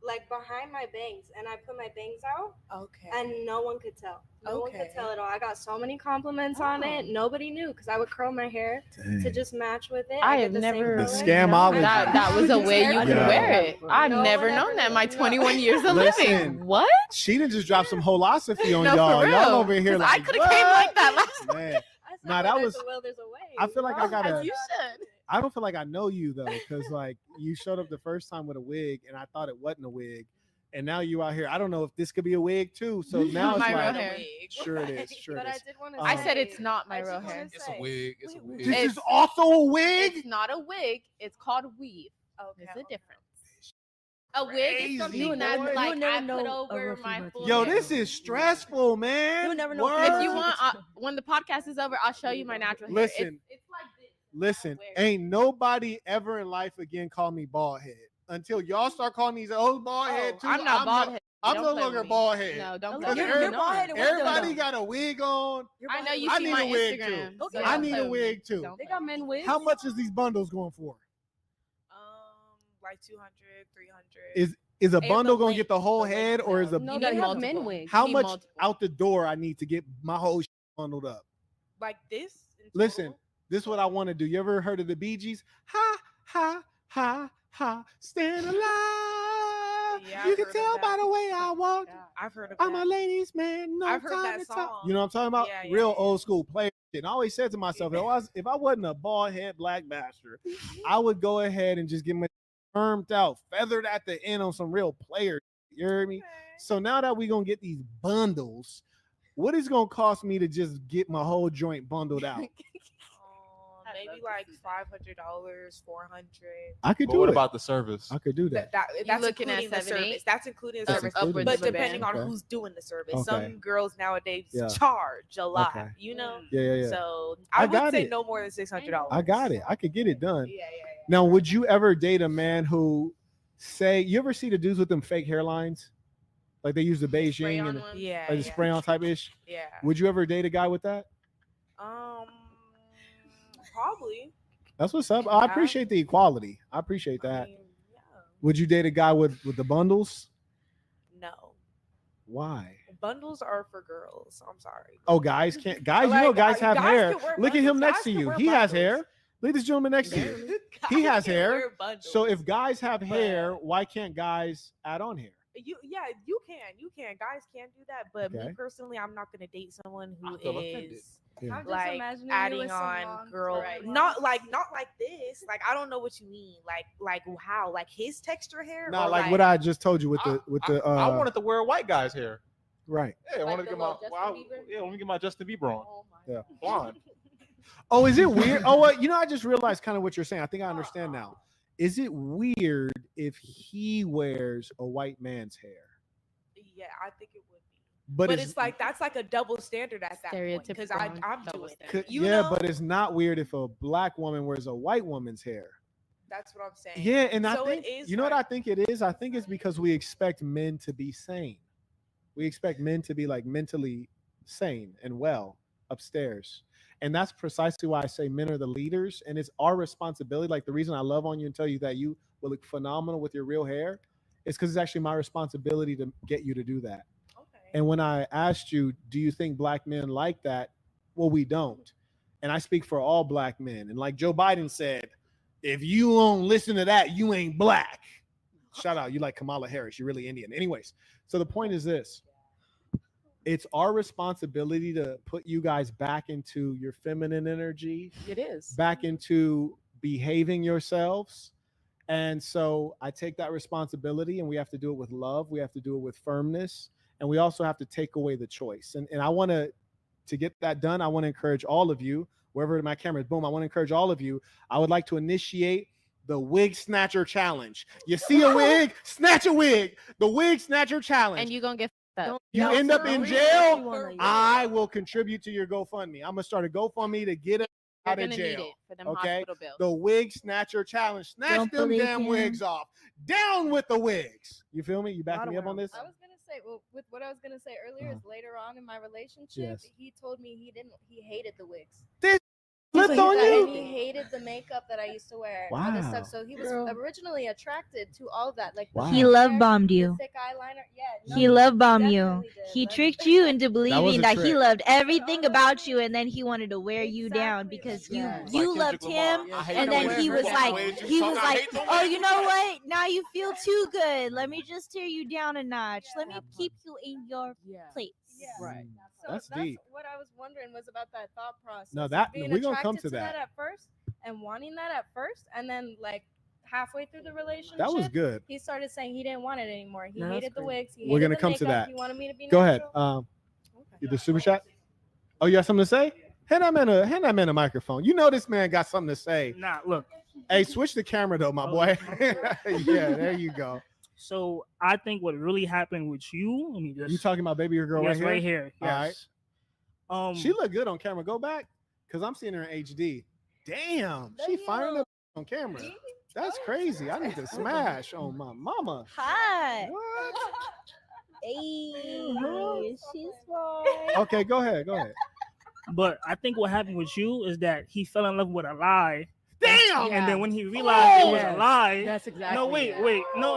E: like behind my bangs, and I put my bangs out.
H: Okay.
E: And no one could tell. No one could tell at all. I got so many compliments on it. Nobody knew because I would curl my hair to just match with it.
I: I have never
A: the scamology.
I: That was a way you could wear it. I've never known that in my 21 years of living. What?
A: She didn't just drop some holosophy on
I: No,
A: y'all.
I: for real.
A: Y'all over here like
I: I could have came like that last
A: man. Nah, that was.
E: There's a way.
A: I feel like I gotta.
I: You should.
A: I don't feel like I know you though, because like you showed up the first time with a wig, and I thought it wasn't a wig, and now you out here. I don't know if this could be a wig too. So now it's
I: my
A: like,
I: real hair.
A: Sure it is. Sure
E: But
A: it is.
E: I did want to.
I: I said it's not my real hair.
K: It's a wig. It's a wig.
A: This is also a wig.
I: It's not a wig. It's called weave.
E: Okay.
I: There's a difference. A wig is something that's like I put over my full
A: Yo,
I: hair.
A: this is stressful, man.
C: You'll never know.
I: If you want, when the podcast is over, I'll show you my natural hair.
A: Listen,
I: It's like this.
A: listen. Ain't nobody ever in life again call me bald head until y'all start calling me bald head too.
I: I'm not bald head.
A: I'm
I: Don't
A: no
I: play
A: longer
I: with me.
A: bald head.
I: No, don't
A: Because
I: play with
C: You're
I: me.
C: bald headed.
A: everybody got a wig on.
I: I know you
A: I
I: see
A: need
I: my
A: a wig
I: Instagram.
A: too.
I: so
A: I
I: don't
A: need
I: play
A: a
I: with me.
A: wig too.
I: Don't
C: They
I: play
C: got
I: with me.
C: men wigs.
A: How much is these bundles going for?
H: like 200, 300.
A: Is a bundle gonna get the whole head, or is a
B: no? They have men wigs.
A: How much out the door I need to get my whole bundled up?
H: Like this?
A: Listen, this is what I want to do. You ever heard of the Bee Gees? Ha ha ha ha, stand alive. Yeah, you can tell by the way I walk.
H: I've heard of
A: I'm a ladies' man. No
H: I've heard
A: time
H: that
A: to
H: song.
A: talk. You know what I'm talking about?
H: Yeah,
A: Real old school player. And I always said to myself, if I wasn't a bald head black bastard, I would go ahead and just get my firmed out, feathered at the end on some real players. You hear me? So now that we're gonna get these bundles, what is gonna cost me to just get my whole joint bundled out?
H: Maybe like $500, $400.
A: I could do it.
J: What about the service?
A: I could do that.
H: That's
I: looking
H: including
I: at
H: the service.
I: 7-8?
H: That's including the service.
I: Upwards
H: But
I: of a
H: depending on
A: band.
H: who's doing the service,
A: Okay.
H: some girls nowadays
A: Yeah.
H: charge a lot.
A: Okay.
H: You know.
A: Yeah.
H: So
A: I
H: I would
A: got
H: say
A: it.
H: no more than $600.
A: I got it. I could get it done.
H: Yeah.
A: Now, would you ever date a man who you ever see the dudes with them fake hairlines? Like they use the Beijing and like the spray on type ish?
H: Yeah.
A: Would you ever date a guy with that?
H: Probably.
A: That's what's up. I appreciate the equality. I appreciate that. Would you date a guy with the bundles?
H: No.
A: Why?
H: Bundles are for girls. I'm sorry.
A: Oh, guys can't. Guys,
H: Like,
A: you know, guys have
H: guys
A: hair.
H: can wear
A: Look at him
H: bundles.
A: next
H: Guys
A: to
H: can
A: you.
H: wear
A: He has
H: bundles.
A: hair. Look at this gentleman next to you. He has
H: can
A: hair.
H: wear bundles.
A: So if guys have hair, why can't guys add on hair?
H: You can. Guys can do that, but me personally, I'm not gonna date someone who is
A: Yeah.
D: I'm just
H: like
D: imagining you
H: adding
D: with some
H: on
D: long
H: girl,
D: braids.
H: not like this. Like I don't know what you mean. Like how? Like his texture hair?
A: Not
H: or
A: like what I just told you with the.
J: I wanted to wear a white guy's hair.
A: Right.
J: Yeah, I wanted to get my. Let me get my Justin Bieber on.
A: Yeah.
J: Blonde.
A: Oh, is it weird? Oh, what? You know, I just realized kind of what you're saying. I think I understand now. Is it weird if he wears a white man's hair?
H: Yeah, I think it would be.
A: But
H: But it's like that's like a double standard at that point because I'm doing that. You know?
A: but it's not weird if a black woman wears a white woman's hair.
H: That's what I'm saying.
A: Yeah, and I
H: So
A: think
H: it is
A: you know what I think it is. I think it's because we expect men to be sane. We expect men to be like mentally sane and well upstairs. And that's precisely why I say men are the leaders, and it's our responsibility. Like the reason I love on you and tell you that you will look phenomenal with your real hair is because it's actually my responsibility to get you to do that. Okay. And when I asked you, do you think black men like that? Well, we don't. And I speak for all black men. And like Joe Biden said, if you don't listen to that, you ain't black. Shout out, you like Kamala Harris. You're really Indian. Anyways, so the point is this. It's our responsibility to put you guys back into your feminine energy.
B: It is.
A: Back into behaving yourselves. And so I take that responsibility, and we have to do it with love. We have to do it with firmness. And we also have to take away the choice. And I want to get that done, I want to encourage all of you, wherever my camera is, boom, I want to encourage all of you. I would like to initiate the wig snatcher challenge. You see a wig, snatch a wig. The wig snatcher challenge.
I: And you're going to get up.
A: You end up in jail, I will contribute to your GoFundMe. I'm going to start a GoFundMe to get it out of jail.
I: Need it for them
A: okay?
I: hospital bills.
A: The wig snatcher challenge. Snatch them damn wigs off. Down with the wigs. You feel me? You backing me up on this?
D: I was gonna say, well, with what I was gonna say earlier is later on in my relationship, he told me he hated the wigs.
A: Flipped on you?
D: And he hated the makeup that I used to wear. All this stuff. So he was originally attracted to all of that. Like
F: he love bombed you.
D: Thick eyeliner. Yeah.
F: He love bombed you. He tricked you into believing that he loved everything about you, and then he wanted to wear you down because you loved him. And then he was like, oh, you know what? Now you feel too good. Let me just tear you down a notch. Let me keep you in your place.
D: Yeah.
A: Right.
D: So
A: that's deep.
D: What I was wondering was about that thought process.
A: No, that
D: being
A: we're gonna come
D: attracted
A: to that.
D: At first and wanting that at first, and then like halfway through the relationship,
A: That was good.
D: He started saying he didn't want it anymore. He hated the wigs.
A: We're gonna come to that.
D: He wanted me to be
A: Go
D: natural.
A: ahead. The super chat. Oh, you got something to say? Hand that man a microphone. You know this man got something to say.
L: Nah, look.
A: Hey, switch the camera though, my boy. Yeah, there you go.
L: So I think what really happened with you, let me just.
A: You talking about baby or girl
L: yes,
A: right here?
L: Yes.
A: All right. She look good on camera. Go back, cause I'm seeing her in HD. Damn, she firing up on camera. That's crazy. I need to smash on my mama.
F: Hi.
A: What?
F: Hey, she's fine.
A: Okay, go ahead.
L: But I think what happened with you is that he fell in love with a lie
A: Damn.
L: And then when he realized it was a lie,
B: that's exactly.
L: No, wait, no,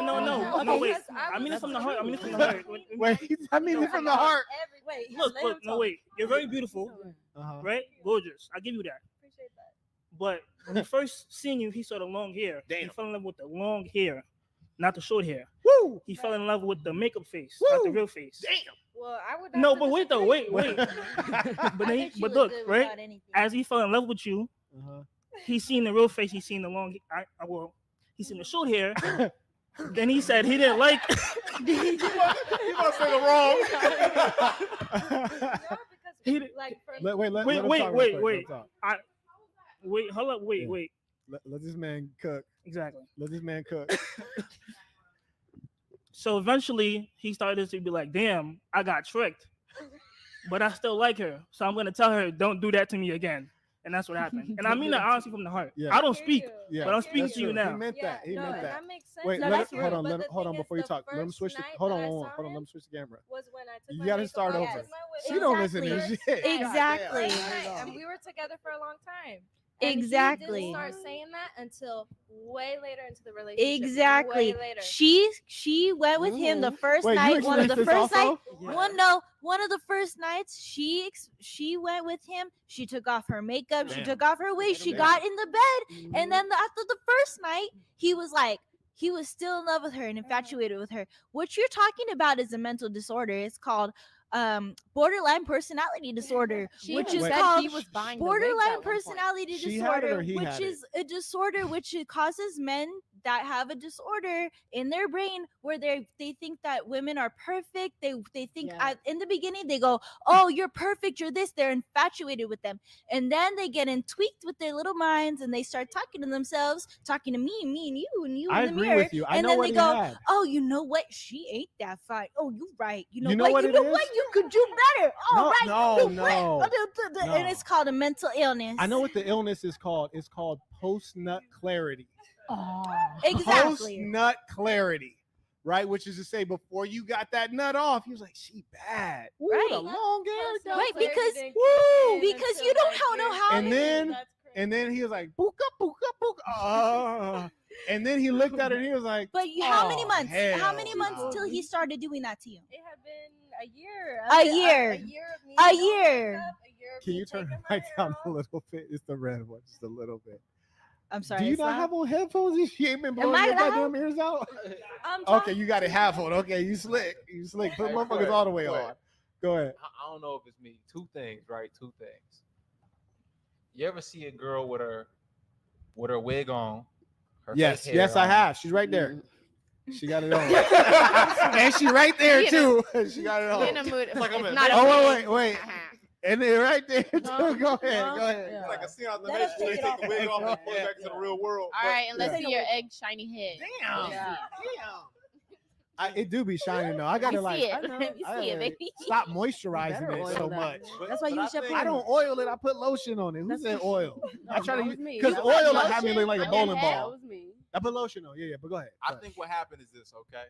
L: wait. I mean this from the heart. I mean this from the heart.
A: Wait, I mean it from the heart.
L: Look, no, wait. You're very beautiful, right? Gorgeous. I give you that.
D: Appreciate that.
L: But when he first seen you, he saw the long hair. He fell in love with the long hair, not the short hair.
A: Woo!
L: He fell in love with the makeup face,
A: Woo!
L: not the real face.
A: Damn.
D: Well, I would.
L: No, but wait though, wait. But look, right? As he fell in love with you, he seen the real face. He seen the long. He seen the short hair. Then he said he didn't like.
A: You must say the wrong.
L: Wait, hold up, wait.
A: Let this man cook.
L: Exactly.
A: Let this man cook.
L: So eventually he started to be like, damn, I got tricked. But I still like her. So I'm gonna tell her, don't do that to me again. And that's what happened. And I mean that honestly from the heart. Yeah. I don't speak, but I'm speaking to you now.
A: He meant that. He meant that.
D: That makes sense.
A: Wait, hold on before you talk. Let him switch the hold on. Let him switch the camera.
D: Was when I took
A: you gotta start over. She don't listen to this shit.
F: Exactly.
D: And we were together for a long time.
F: Exactly.
D: He didn't start saying that until way later into the relationship.
F: Exactly.
D: Way later.
F: She went with him the first night. One of the first nights. One of the first nights she went with him. She took off her makeup. Damn. She took off her wig. She got in the bed, and then after the first night, he was still in love with her and infatuated with her. What you're talking about is a mental disorder. It's called borderline personality disorder, which is called borderline personality disorder, which is a disorder which causes men that have a disorder in their brain where they think that women are perfect. They think in the beginning they go, oh, you're perfect, you're this. They're infatuated with them, and then they get in tweaked with their little minds and they start talking to themselves, talking to me and you in the mirror.
A: With you.
F: And then they go, oh, you know what? She ain't that fine. Oh, you right. You know what? You could do better. Oh,
A: No.
F: And it's called a mental illness.
A: I know what the illness is called. It's called post-nut clarity.
F: Oh, exactly.
A: Post-nut clarity, right? Which is to say, before you got that nut off, he was like, she bad. Ooh,
F: right.
A: The long hair.
F: Right, because you don't know how.
A: And then he was like, booka. And then he looked at her and he was like,
F: but how many months? How many months till he started doing that to you?
D: It had been a year.
F: A year.
A: Can you turn the mic down a little bit? It's the red one, just a little bit.
F: I'm sorry.
A: Do you not have on headphones? She ain't been blowing your goddamn ears out. Okay, you got it half on. Okay, you slick. Put motherfuckers all the way on. Go ahead.
J: I don't know if it's me. Two things. You ever see a girl with her wig on?
A: Yes, I have. She's right there. She got it on. And she right there too. She got it on.
I: In a mood.
A: Wait. And then right there too. Go ahead.
K: It's like a scene out the nation. They take the wig off and put it back to the real world.
I: All right, and let's see your egg shiny head.
A: Damn. It do be shining though. I gotta stop moisturizing it so much.
C: That's why you use shampoo.
A: I don't oil it. I put lotion on it. Who said oil? I try to use because oil like have me look like a bowling ball. I put lotion on. Yeah. But go ahead.
J: I think what happened is this. Okay,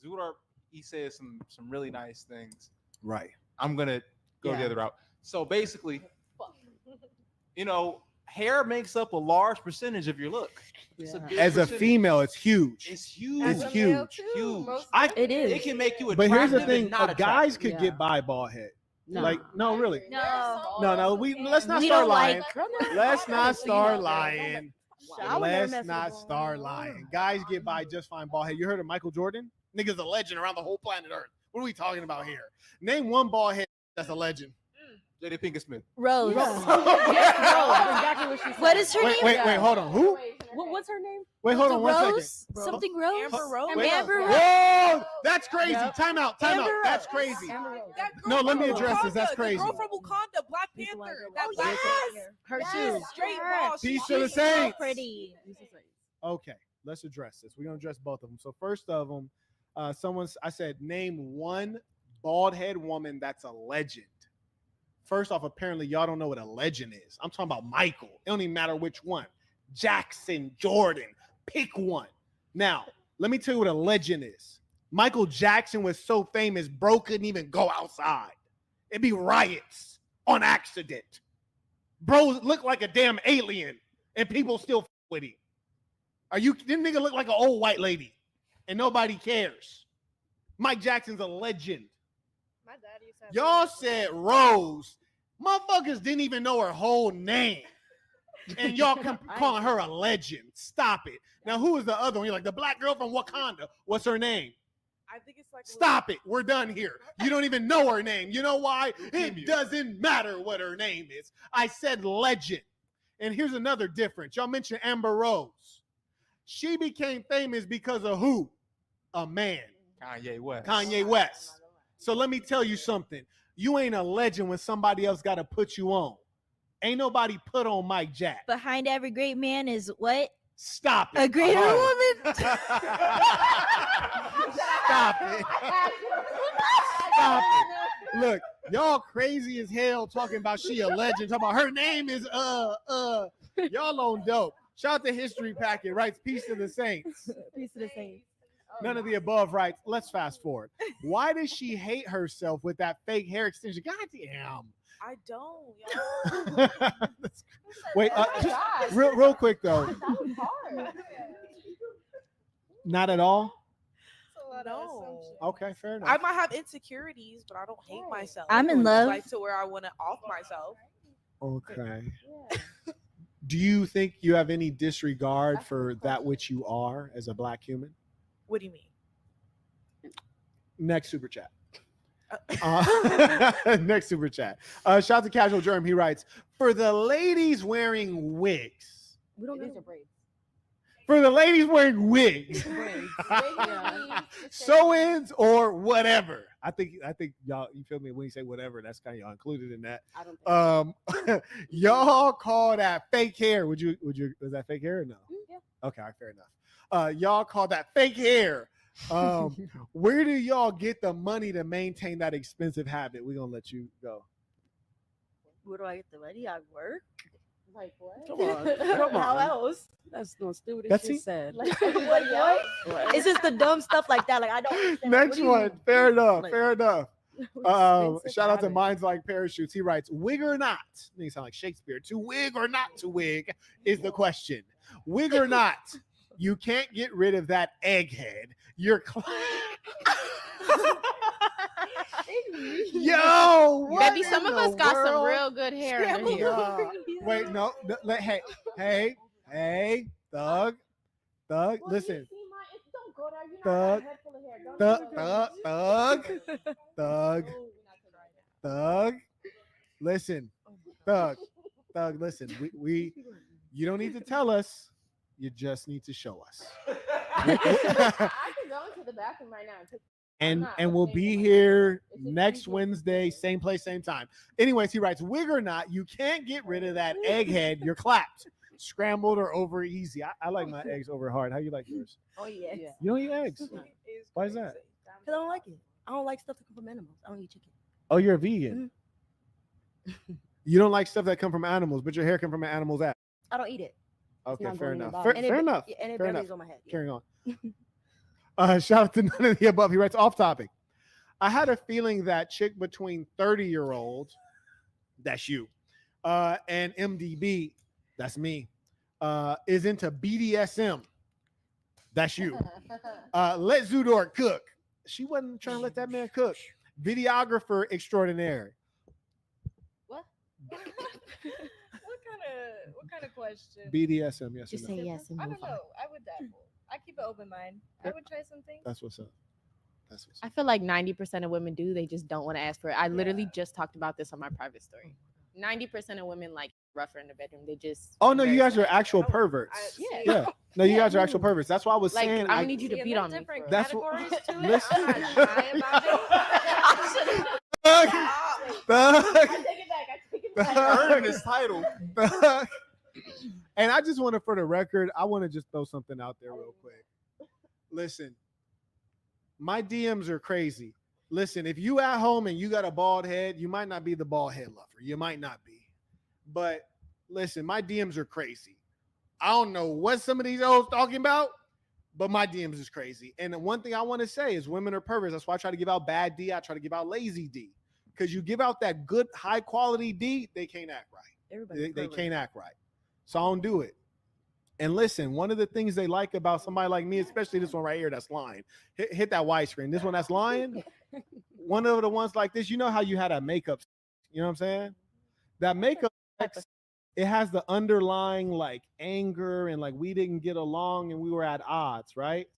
J: Zudar, he said some really nice things.
A: Right.
J: I'm gonna go the other route. So basically, hair makes up a large percentage of your look.
A: As a female, it's huge.
J: It's huge.
A: It's huge.
F: It is.
J: It can make you attractive.
A: But here's the thing: guys could get by bald head. No, really.
F: No.
A: Let's not start lying. Let's not start lying. Let's not start lying. Guys get by just fine bald head. You heard of Michael Jordan? Nigga's a legend around the whole planet Earth. What are we talking about here? Name one bald head that's a legend.
J: J.D. Pinkett Smith.
F: Rose.
B: Exactly what she said.
F: What is her name?
A: Wait, hold on. Who?
B: What's her name?
A: Wait, hold on
F: Rose?
A: 1 second.
F: Something Rose?
B: Amber Rose.
A: Whoa, that's crazy. Time out. That's crazy. No, let me address this. That's crazy.
H: The girl from Wakanda, Black Panther.
F: Her
H: shoes. Straight ball.
A: Peace to the Saints.
F: Pretty.
A: Okay, let's address this. We're gonna address both of them. So first of them, I said name one bald head woman that's a legend. First off, apparently y'all don't know what a legend is. I'm talking about Michael. It don't even matter which one. Jackson, Jordan, pick one. Now, let me tell you what a legend is. Michael Jackson was so famous, bro couldn't even go outside. It'd be riots on accident. Bro looked like a damn alien. and people still with him. This nigga look like an old white lady, and nobody cares. Mike Jackson's a legend.
D: My dad used to have
A: Y'all said Rose. Motherfuckers didn't even know her whole name. And y'all calling her a legend. Stop it. Now, who is the other one? You're like, the black girl from Wakanda. What's her name?
H: I think it's like
A: Stop it. We're done here. You don't even know her name. You know why? It doesn't matter what her name is. I said legend. And here's another difference. Y'all mentioned Amber Rose. She became famous because of who? A man. Kanye West. So let me tell you something. You ain't a legend when somebody else got to put you on. Ain't nobody put on Mike Jack.
F: Behind every great man is what?
A: Stop it.
F: A greater woman.
A: Stop it. Stop it. Look, y'all crazy as hell talking about she a legend. Talking about her name is y'all on dope. Shout out to History Packet, writes Peace to the Saints.
C: Peace to the Saints.
A: None of the above writes. Let's fast forward. Why does she hate herself with that fake hair extension? God damn.
H: I don't.
A: Wait, just real quick though. Not at all.
H: No.
A: Okay, fair enough.
H: I might have insecurities, but I don't hate myself.
F: I'm in love.
H: Like to where I want to off myself.
A: Okay. Do you think you have any disregard for that which you are as a black human?
H: What do you mean?
A: Next super chat. Next super chat. Shout out to Casual Germ. He writes, for the ladies wearing wigs.
B: We don't get your braids.
A: For the ladies wearing wigs. Sew-ins or whatever. I think y'all, you feel me? When you say whatever, that's kind of y'all included in that.
B: I don't think
A: y'all call that fake hair. Was that fake hair or no?
B: Yeah.
A: Okay, all right, fair enough. Y'all call that fake hair. Where do y'all get the money to maintain that expensive habit? We're gonna let you go.
C: Where do I get the money? I work.
B: Like what?
A: Come on.
C: How else?
B: That's no stupid
A: That's
B: shit
A: it.
B: said.
C: Like what? It's just the dumb stuff like that. Like I don't understand.
A: Next one. Fair enough.
C: Like-
A: Fair enough.
B: Expensive
A: Shout out to
B: habit.
A: Minds Like Parachutes. He writes, wig or not? They sound like Shakespeare. To wig or not to wig is the question. Wig or not, you can't get rid of that egghead. You're Yo, what
I: Baby, some
A: in
I: of us
A: the
I: got some
A: world?
I: real good hair in here.
A: Wait, no. Hey, Thug,
B: Well,
A: listen.
B: you see don't go there. You know I got a head full of hair. Don't do that.
A: Thug, listen, Thug, listen. We you don't need to tell us. You just need to show us.
B: I can go into the bathroom right now and take.
A: And we'll be here next Wednesday, same place, same time. Anyways, he writes, wig or not, you can't get rid of that egghead. You're clapped. Scrambled or over easy. I like my eggs over hard. How you like yours?
C: Oh yeah.
A: You don't eat eggs? Why is that?
C: Because I don't like it. I don't like stuff that come from animals. I don't eat chicken.
A: Oh, you're a vegan. You don't like stuff that come from animals, but your hair come from an animal's ass.
C: I don't eat it.
A: Okay,
C: not
A: fair
C: going in the
A: enough.
C: body.
A: Fair enough.
C: And it
A: Fair
C: barely
A: enough.
C: is on my head. Yeah.
A: Carrying on. Shout out to none of the above. He writes off topic. I had a feeling that chick between 30-year-old, that's you, and MDB, that's me, is into BDSM. That's you. Let Zudor cook. She wasn't trying to let that man cook. Videographer extraordinaire.
D: What? What kind of question?
A: BDSM, yes.
C: Just
A: or no?
C: say yes and
D: I
C: move
D: don't
C: on.
D: know. I would dabble. I keep an open mind. I would try something.
A: That's what's up.
I: I feel like 90% of women do. They just don't want to ask for it. I literally just talked about this on my private story. 90% of women like rougher in the bedroom. They just.
A: Oh no, you guys are actual perverts.
I: Yeah.
A: No, you guys are actual perverts. That's why I was
I: Like,
A: saying.
I: I'm gonna need you to beat on me.
D: Different
A: That's
D: categories
A: what-
D: to it.
A: Listen.
D: I'm not shy about it.
A: Thug.
B: I take it back.
J: Earning this title.
A: And I just want to, for the record, I want to just throw something out there real quick. Listen, my DMs are crazy. Listen, if you at home and you got a bald head, you might not be the bald head lover. You might not be. But listen, my DMs are crazy. I don't know what some of these old talking about, but my DMs is crazy. And the one thing I want to say is women are perverts. That's why I try to give out bad D. I try to give out lazy D. Because you give out that good, high quality D, they can't act right.
C: Everybody.
A: They can't act right. So I don't do it. And listen, one of the things they like about somebody like me, especially this one right here that's lying, hit that widescreen. This one that's lying, one of the ones like this, you know how you had that makeup, you know what I'm saying? That makeup, it has the underlying like anger and like we didn't get along and we were at odds, right?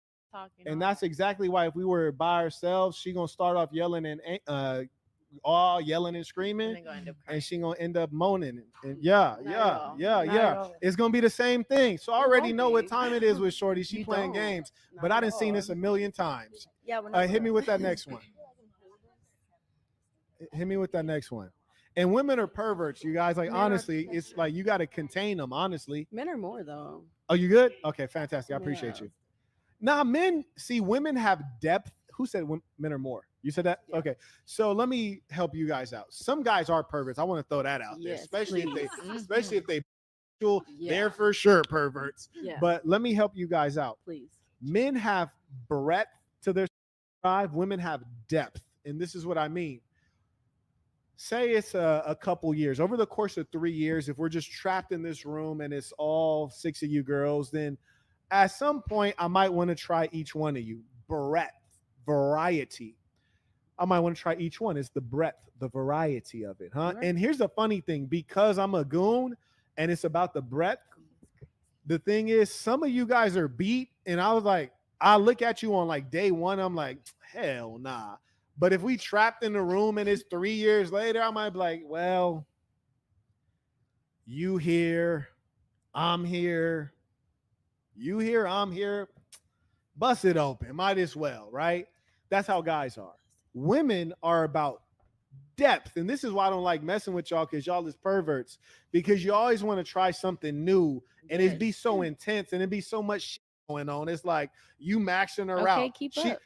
A: And that's exactly why if we were by ourselves, she gonna start off yelling and all yelling and screaming, and she gonna end up moaning. And yeah. It's gonna be the same thing. So I already know what time it is with Shorty. She playing games, but I done seen this a million times. Yeah, hit me with that next one. Hit me with that next one. And women are perverts, you guys. Like, honestly, it's like you got to contain them, honestly.
B: Men are more, though.
A: Oh, you good? Okay, fantastic. I appreciate you. Now, women have depth. Who said men are more? You said that? Yeah. Okay. So let me help you guys out. Some guys are perverts. I want to throw that out there, especially if they they're for sure perverts. Yeah. But let me help you guys out.
B: Please.
A: Men have breadth to their drive. Women have depth. And this is what I mean. Say it's a couple years, over the course of 3 years, if we're just trapped in this room and it's all 6 of you girls, then at some point I might want to try each one of you. Breadth, variety. I might want to try each one. It's the breadth, the variety of it, huh? Right. And here's the funny thing, because I'm a goon and it's about the breadth, the thing is some of you guys are beat, and I was like, I look at you on like day one, I'm like, hell nah. But if we trapped in the room and it's 3 years later, I might be like, well, you here, I'm here, you here, I'm here. Bust it open, might as well, right? That's how guys are. Women are about depth. And this is why I don't like messing with y'all, because y'all is perverts, because you always want to try something new and it be so intense and it be so much shit going on. It's like you maxing her out.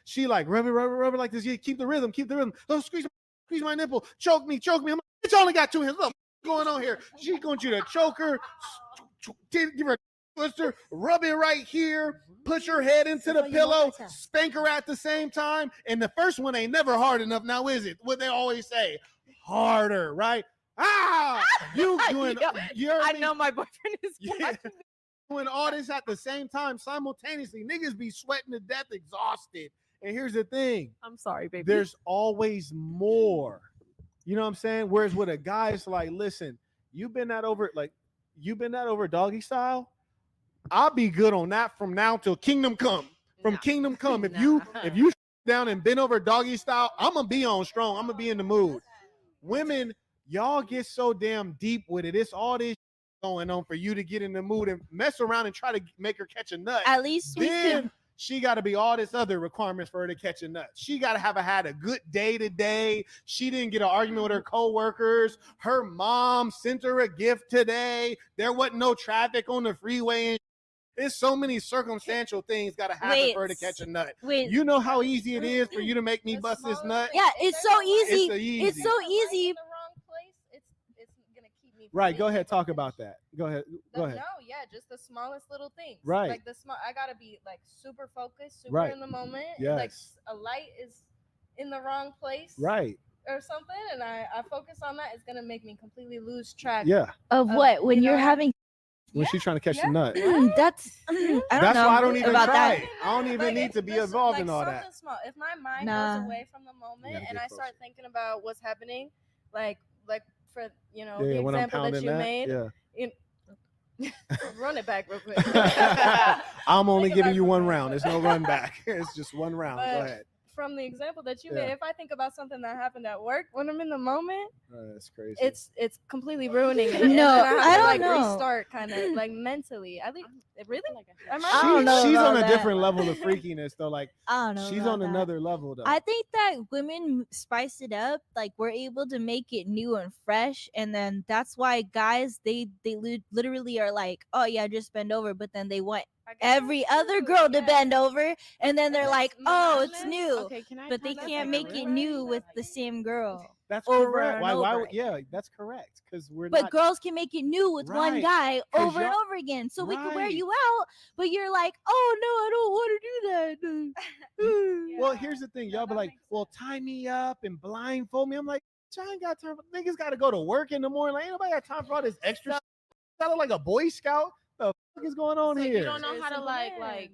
A: She like rub it like this. Yeah, keep the rhythm. Don't squeeze my nipple. Choke me. I'm like, it's only got 2 hands. Look, what's going on here? She wants you to choke her, give her a twister, rub it right here, put your head into the pillow, spank her at the same time. And the first one ain't never hard enough. Now is it? What they always say, harder, right? You doing? I
G: know my boyfriend is.
A: Doing all this at the same time, simultaneously, niggas be sweating to death, exhausted. And here's the thing.
B: I'm sorry, baby.
A: There's always more. You know what I'm saying? Whereas with a guy, it's like, listen, you've been that over doggy style. I'll be good on that from now till kingdom come. From kingdom come. If you down and been over doggy style, I'm gonna be on strong. I'm gonna be in the mood. Women, y'all get so damn deep with it. It's all this going on for you to get in the mood and mess around and try to make her catch a nut.
F: At least
A: then she got to be all this other requirements for her to catch a nut. She got to have had a good day today. She didn't get an argument with her coworkers. Her mom sent her a gift today. There wasn't no traffic on the freeway. There's so many circumstantial things got to happen for her to catch a nut. You know how easy it is for you to make me bust this nut?
F: Yeah, it's so easy. It's so easy.
A: Right, go ahead, talk about that. Go ahead.
D: No, yeah, just the smallest little things.
A: Right.
D: Like I gotta be like super focused, super in the moment.
A: Yes.
D: Like a light is in the wrong place.
A: Right.
D: Or something, and I focus on that. It's gonna make me completely lose track.
F: Of what? When you're having.
A: When she's trying to catch the nut.
F: That's
A: why I don't even try it. I don't even need to be involved in all that.
D: Small. If my mind goes away from the moment and I start thinking about what's happening, like for the example that you made, run it back real quick.
A: I'm only giving you one round. There's no run back. It's just one round. Go ahead.
D: From the example that you made, if I think about something that happened at work when I'm in the moment,
A: that's crazy.
D: It's completely ruining it.
F: No,
D: I don't know. Restart kind of like mentally. I think really.
F: I don't know.
A: She's on a different level of freakiness though. Like
F: I don't know.
A: She's on another level though.
F: I think that women spice it up. Like we're able to make it new and fresh, and then that's why guys they literally are like, oh yeah, just bend over, but then they want every other girl to bend over, and then they're like, oh, it's new, but they can't make it new with the same girl.
A: That's correct. Why? Yeah, that's correct. Because
F: But girls can make it new with one guy over and over again, so we can wear you out. But you're like, oh no, I don't want to do that.
A: Well, here's the thing, y'all be like, well, tie me up and blindfold me. I'm like, I ain't got time. Niggas got to go to work in the morning. Like, ain't nobody got time for all this extra stuff. I look like a Boy Scout. What is going on
I: So
A: here?
I: you don't know how to like.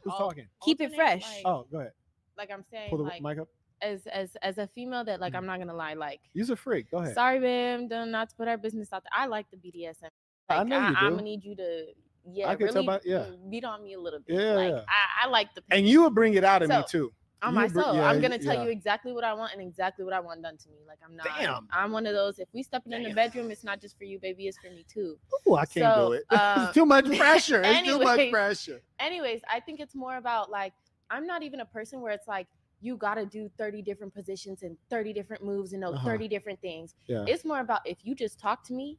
A: Who's talking?
C: Keep it fresh.
A: Oh, go ahead.
I: Like I'm saying,
A: Pull the
I: like
A: mic up.
I: as a female that like I'm not gonna lie, like
A: You're a freak. Go ahead.
I: sorry, babe, not to put our business out there. I like the BDSM. Like,
A: I know you do.
I: I'm gonna need you to
A: I can
I: really
A: tell by,
I: beat on me a little bit.
A: Yeah,
I: like
A: yeah.
I: I like the
A: And you would bring it out of me
I: So,
A: too.
I: on
A: You
I: myself.
A: yeah,
I: I'm gonna tell
A: yeah.
I: you exactly what I want and exactly what I want done to me. Like I'm not.
A: Damn.
I: I'm one of those. If we stepping in the bedroom, it's not just for you, baby. It's for me too.
A: Ooh, I can't do it. It's too much pressure. It's too much pressure.
I: Anyways, I think it's more about like I'm not even a person where it's like you gotta do 30 different positions and 30 different moves and know 30 different things.
A: Yeah.
I: It's more about if you just talk to me.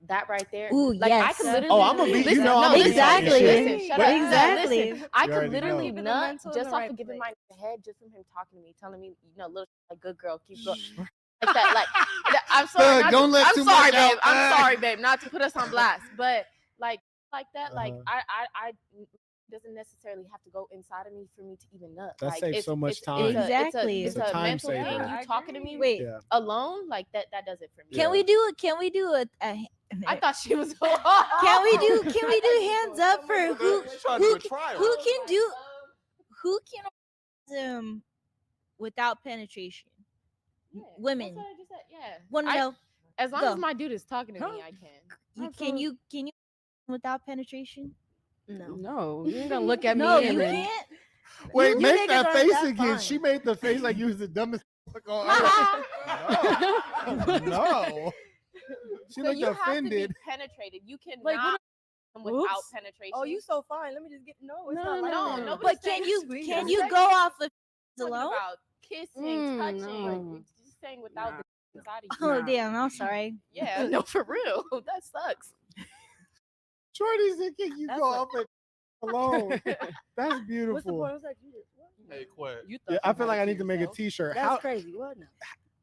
I: That right there.
C: Ooh,
I: like
C: yes.
I: I could literally.
A: Oh, I'm gonna be.
I: Listen,
A: You know, I'm
C: exactly.
I: Listen, shut up.
C: Exactly.
I: Listen, I
A: You
I: could
A: already
I: literally
A: know.
I: nut
D: Keeping the
I: just
D: mental in the
I: off
D: right
I: of giving
D: place.
I: my head just from him talking to me, telling me, little like good girl, keep going. Like that, like I'm sorry. not
A: don't
I: to-
A: let
I: I'm
A: too
I: sorry,
A: much out.
I: babe. I'm sorry, babe. Not to put us on blast, but like that, like I doesn't necessarily have to go inside of me for me to even nut.
A: That
I: like,
A: saves
I: it's-
A: so much
I: it's-
A: time.
C: Exactly.
I: It's
A: It's a
I: a
A: time
I: mental
A: saver.
I: thing.
A: Yeah,
I: You talking to me
C: Wait.
A: Yeah.
I: alone, like that does it for me.
C: Can we do
I: I thought she was.
C: Can we do hands up for who can without penetration? Women.
I: That's what I just said. Yeah.
C: Want to know?
I: As long
C: Go.
I: as my dude is talking to me, I can.
C: Can you without penetration?
B: No, you ain't gonna look at
C: No,
B: me.
C: you
B: and then-
C: can't.
A: Wait,
C: You
A: make
C: niggas
A: that
C: aren't
A: face
C: that
A: again.
C: fine.
A: She made the face like you was the dumbest. No. No. She
I: So
A: looked
I: you have to
A: offended.
I: be penetrated. You cannot
B: Like, what-
I: without
B: Oops.
I: penetration.
E: Oh, you so fine. Let me just get it's
B: No,
E: not like
B: no,
E: that.
I: no.
C: But can you go off of
I: Talking
C: alone?
I: about kissing, touching.
B: no.
I: It's just saying without the inside of you.
C: Oh damn! I'm sorry.
I: Yeah, no, for real. That sucks.
A: Shorty said, "Can you
C: That's
A: go
C: a-
A: off it alone?" That's beautiful.
E: What's the point? What's that?
J: Hey, quit.
A: Yeah, I feel like I need to make a T-shirt.
C: That's
A: How
C: crazy. What? No.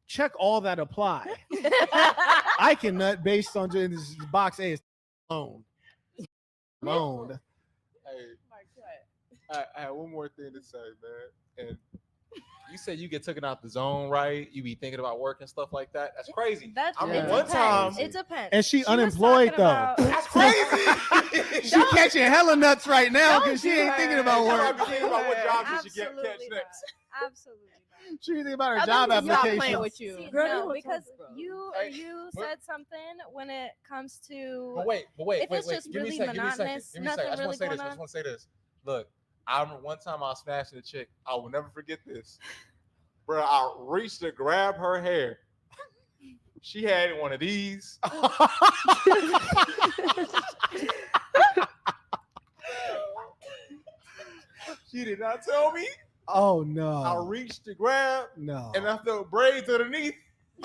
A: check all that apply? I can nut based on just this box A is alone. Alone.
J: Hey, I have one more thing to say, man. And you said you get taken out the zone, right? You be thinking about work and stuff like that. That's crazy.
D: That's
J: I mean,
D: it
J: one
D: depends.
J: time,
D: It depends.
A: And she
D: was
A: unemployed
D: talking
A: though.
D: about-
J: that's crazy.
A: She catching hella nuts right now
I: Don't
A: because she
I: do
A: ain't
I: that.
A: thinking about
J: That's why I
A: work.
J: be thinking about what jobs you should catch
D: Absolutely not.
J: next.
D: Absolutely not.
A: She thinking about her
I: That
A: job
I: doesn't mean I'm
A: application.
I: playing with you.
D: See,
C: Girl,
D: no,
C: you
D: because
C: talk, bro.
D: you
J: Hey,
D: you
J: what?
D: said something when it comes to
J: But wait.
D: If it's just
J: Give me a
D: really
J: second. Give me a second.
D: monotonous,
J: Give me a second. I just
D: nothing
J: want to say
D: really
J: this. I
D: going
J: just want to say this. Look, I remember one time I was smashing a chick. I will never forget this. Bro, I reached to grab her hair. She had one of these. She did not tell me.
A: Oh
J: I
A: no.
J: reached to grab,
A: No.
J: and I felt braids underneath.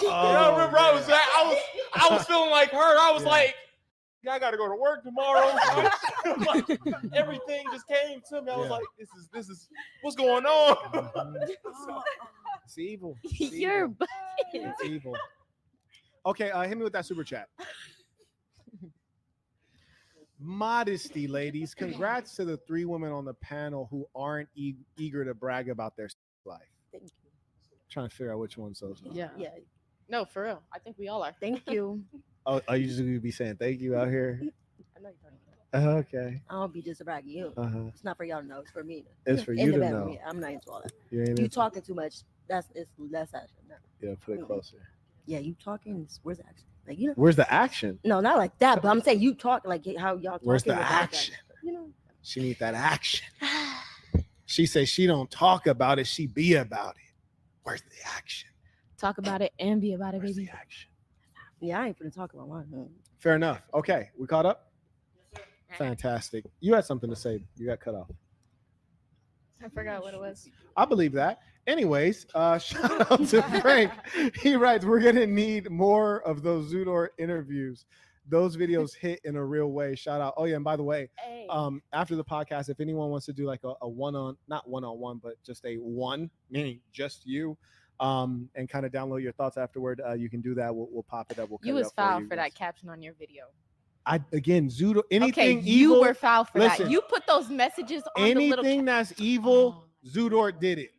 A: Oh,
J: And I remember I was feeling like her. I was
A: Yeah.
J: like, yeah, I gotta go to work tomorrow. Like, everything just came to me. I was
A: Yeah.
J: like, this is what's going on.
A: Mhm. It's evil. It's
B: You're
A: evil. It's evil. Okay, hit me with that super chat. Modesty, ladies. Congrats to the 3 women on the panel who aren't eager to brag about their life.
C: Thank you.
A: Trying to figure out which one's those.
B: Yeah.
C: Yeah.
I: No, for real. I think we all are.
B: Thank you.
A: Oh, I usually be saying thank you out here.
C: I know you're talking about.
A: Okay.
C: I don't be just bragging you.
A: Uh-huh.
C: It's not for y'all to know. It's for me.
A: It's for
C: In
A: you
C: the
A: to
C: bedroom,
A: know.
C: yeah, I'm not into all that.
A: You ain't
C: You
A: into-
C: talking too much. That's action. No.
A: Yeah, put it closer.
C: Yeah, you talking. Where's the action? Like you know.
A: Where's the action?
C: No, not like that. But I'm saying you talk like how y'all talking.
A: Where's the
C: without that.
A: action?
C: You know.
A: She need that action. She says she don't talk about it, she be about it. Where's the action?
I: Talk about it and be about it,
A: Where's
I: baby.
A: the action?
C: Yeah, I ain't gonna talk about mine.
A: Fair enough. Okay, we caught up? Fantastic. You had something to say. You got cut off.
D: I forgot what it was.
A: I believe that. Anyways, shout out to Frank. He writes, we're going to need more of those Zoodor interviews. Those videos hit in a real way. Shout out. Oh, yeah. And by the way,
I: Hey.
A: after the podcast, if anyone wants to do like a not one-on-one, but just a one, meaning just you, and kind of download your thoughts afterward, you can do that. We'll pop it up. We'll cut
I: You
A: it
I: was
A: up
I: foul
A: you
I: for
A: guys.
I: that caption on your video.
A: Again, Zoodor, anything
I: okay,
A: evil.
I: you were foul for
A: Listen,
I: that. You put those messages on the little.
A: anything that's evil, Zoodor did it.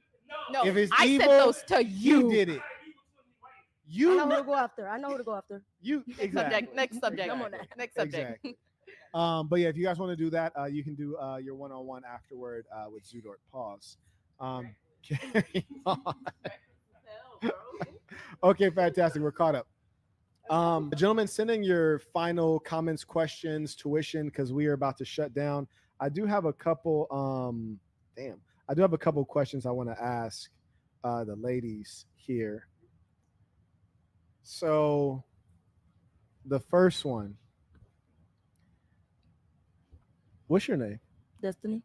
I: No,
A: if it's
I: I
A: evil,
I: said those to you.
A: You did it.
C: I
A: You
C: know who to go after. I know who to go after.
A: You
I: Next
A: exactly.
I: subject. Next subject.
C: I'm on that.
I: Next subject.
A: Exactly. But yeah, if you guys want to do that, you can do your one-on-one afterward with Zudort. Pause. Carry on. Okay, fantastic. We're caught up. Gentlemen, send in your final comments, questions, tuition, because we are about to shut down. I do have a couple. I do have a couple questions I want to ask the ladies here. So, the first one. What's your name?
C: Destiny.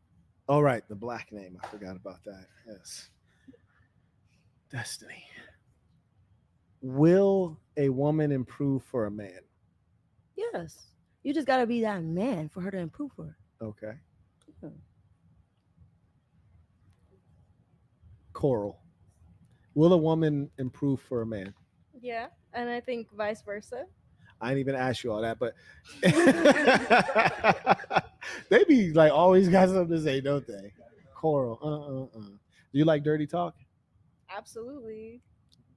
A: All right, the black name. I forgot about that. Yes. Destiny. Will a woman improve for a man?
C: Yes. You just gotta be that man for her to improve for her.
A: Okay. Coral. Will a woman improve for a man?
D: Yeah, and I think vice versa.
A: I didn't even ask you all that, but they be like always got something to say, don't they? Coral. Do you like dirty talk?
D: Absolutely.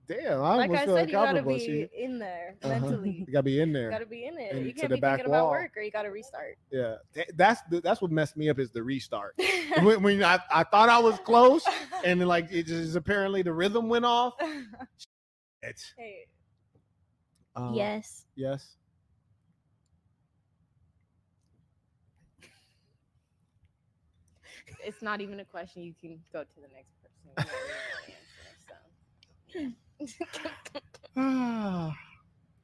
A: Damn, I
D: like
A: almost
D: I
A: feel
D: said, you gotta
A: uncomfortable.
D: be in there mentally.
A: You gotta be in there.
D: You gotta be in it.
A: And
D: You
A: to
D: can't
A: the
D: be
A: back
D: thinking
A: wall.
D: about work or you gotta restart.
A: Yeah, that's what messed me up is the restart. when I thought I was close, and then like it just apparently the rhythm went off.
D: Hey.
F: Yes.
A: Yes.
I: It's not even a question. You can go to the next person.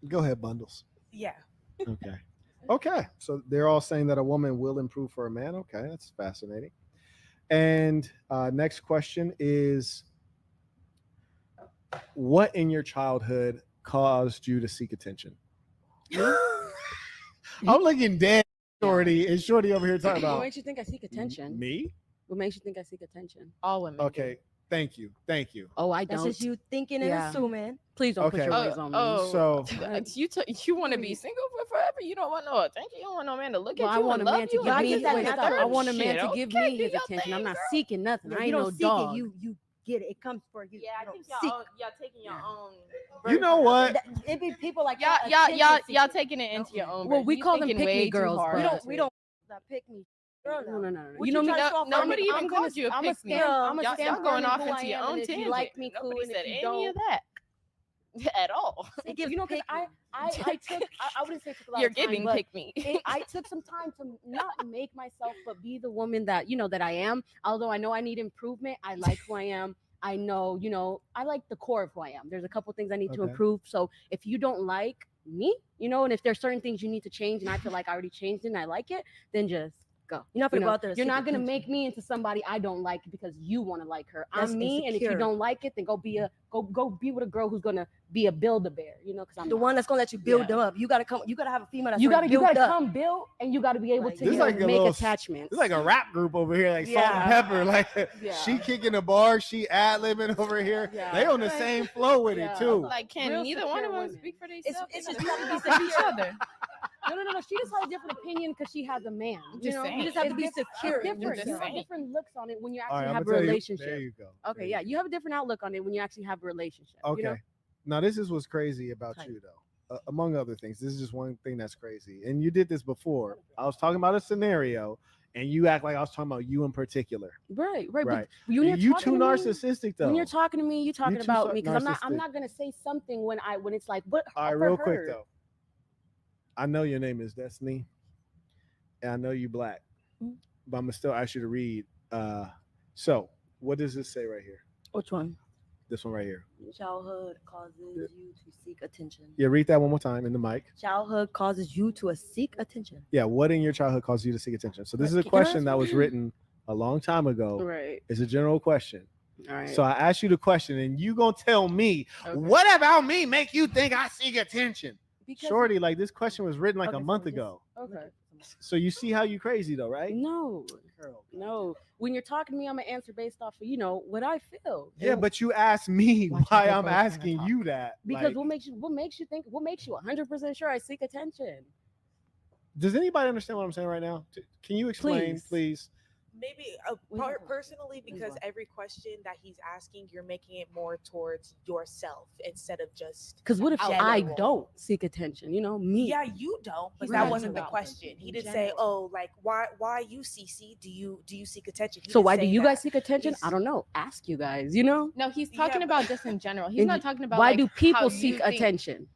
A: Go ahead, Bundles.
H: Yeah.
A: Okay. Okay. So they're all saying that a woman will improve for a man. Okay, that's fascinating. And next question is, what in your childhood caused you to seek attention? I'm looking dead, Shorty. Is Shorty over here talking about?
B: What makes you think I seek attention?
A: Me?
B: What makes you think I seek attention?
I: All women.
A: Okay. Thank you.
B: Oh, I don't.
C: That's just you thinking and assuming.
B: Please don't put your ways on me.
A: So
I: you want to be single for forever? You don't want no attention. You don't want no man to look at
B: I
I: you
B: want
I: and
B: a
I: love
B: man to
I: you.
B: give me. I want a man
I: Shit,
B: to give
I: okay,
B: me
I: do
B: his
I: your
B: attention.
I: thing,
B: I'm not
I: girl.
B: seeking nothing. I
C: You
B: ain't
C: don't
B: no
C: seek
B: dog.
C: it. You get it. It comes for you.
I: Yeah, I
C: You
I: think
C: don't seek.
I: y'all taking your own.
A: you know what?
C: It be people like
I: Y'all taking it into your own.
B: Well,
I: version.
B: we
I: You
B: call them
I: thinking
B: pick me
I: way too
B: girls.
I: hard.
C: We don't that pick me.
B: No.
C: What
B: You know me.
I: Nobody even called you a
B: I'm
I: pick me.
B: I'm a
I: Y'all
B: stand
I: going
B: firm
I: off
B: in who
I: into
B: I
I: your
B: am,
I: own
B: and if
I: tangent.
B: you like me, cool.
I: Nobody
B: And
I: said
B: if you
I: any
B: don't,
I: of that at all.
B: You know, because I took. I wouldn't say took a lot
I: You're
B: of time,
I: giving
B: but
I: pick me.
B: I took some time to not make myself, but be the woman that that I am. Although I know I need improvement, I like who I am. I know, I like the core of who I am. There's a couple things I need to improve. So if you don't like me, and if there's certain things you need to change, and I feel like I already changed it and I like it, then just go.
C: You're not gonna go out there.
B: You're not gonna make me into somebody I don't like because you want to like her.
C: That's
B: I'm me, and if you don't like it, then go be with a girl who's gonna be a build-a-bear. Because I'm
C: the one that's gonna let you build them up. You gotta come. You gotta have a female that's
B: you gotta
C: build up.
B: come build, and you gotta be able to
A: like
B: make attachments.
A: It's like a rap group over here, like Salt and Pepper. Like she kicking the bar, she ad-libbing over here.
B: Yeah.
A: They on the same flow with it too.
I: Like, can neither one of them speak for themselves?
C: It's just
I: each other.
B: No. She just has a different opinion because she has a man.
I: Just
B: You
I: saying.
B: just have to be
C: It's
B: secure.
C: different.
B: You
I: Just
B: have
I: saying.
B: different looks on it when you
A: All
B: actually
A: right,
B: have
A: I'm
B: a
A: gonna tell you.
B: relationship.
A: There you go.
B: Okay, yeah, you have a different outlook on it when you actually have a relationship.
A: Okay. Now this is what's crazy about you though. Among other things, this is just one thing that's crazy. And you did this before. I was talking about a scenario, and you act like I was talking about you in particular.
B: Right.
A: Right.
B: But when
A: You
B: you're
A: too narcissistic though.
B: When you're talking to me, you're talking
A: too
B: about me because I'm
A: narcissistic.
B: not gonna say something when it's like what.
A: All right,
B: for
A: real
B: her.
A: quick though. I know your name is Destiny, and I know you black, but I'm gonna still ask you to read. So what does this say right here?
C: Which one?
A: This one right here.
C: Childhood causes you to seek attention.
A: Yeah, read that one more time in the mic.
C: Childhood causes you to seek attention.
A: Yeah, what in your childhood caused you to seek attention? So this is a question that was written a long time ago.
B: Right.
A: It's a general question.
B: All right.
A: So I asked you the question, and you gonna tell me what about me make you think I seek attention?
B: Because
A: Shorty, like this question was written like a month ago.
B: Okay.
A: So you see how you crazy though, right?
B: No. When you're talking to me, I'm gonna answer based off of what I feel.
A: Yeah, but you asked me why I'm asking you that.
B: Because
A: Like,
B: what makes you 100% sure I seek attention?
A: does anybody understand what I'm saying right now? Can you explain, please?
H: maybe personally, because every question that he's asking, you're making it more towards yourself instead of just.
B: Because what if I don't seek attention? Me.
H: Yeah, you don't. But that wasn't the question. He didn't say, "Oh, like why you, CC? Do you seek attention?"
B: So why do you guys seek attention? I don't know. Ask you guys.
I: No, he's talking about just in general. He's not talking about
B: why
I: like,
B: do people
I: how
B: seek
I: you think.
B: attention.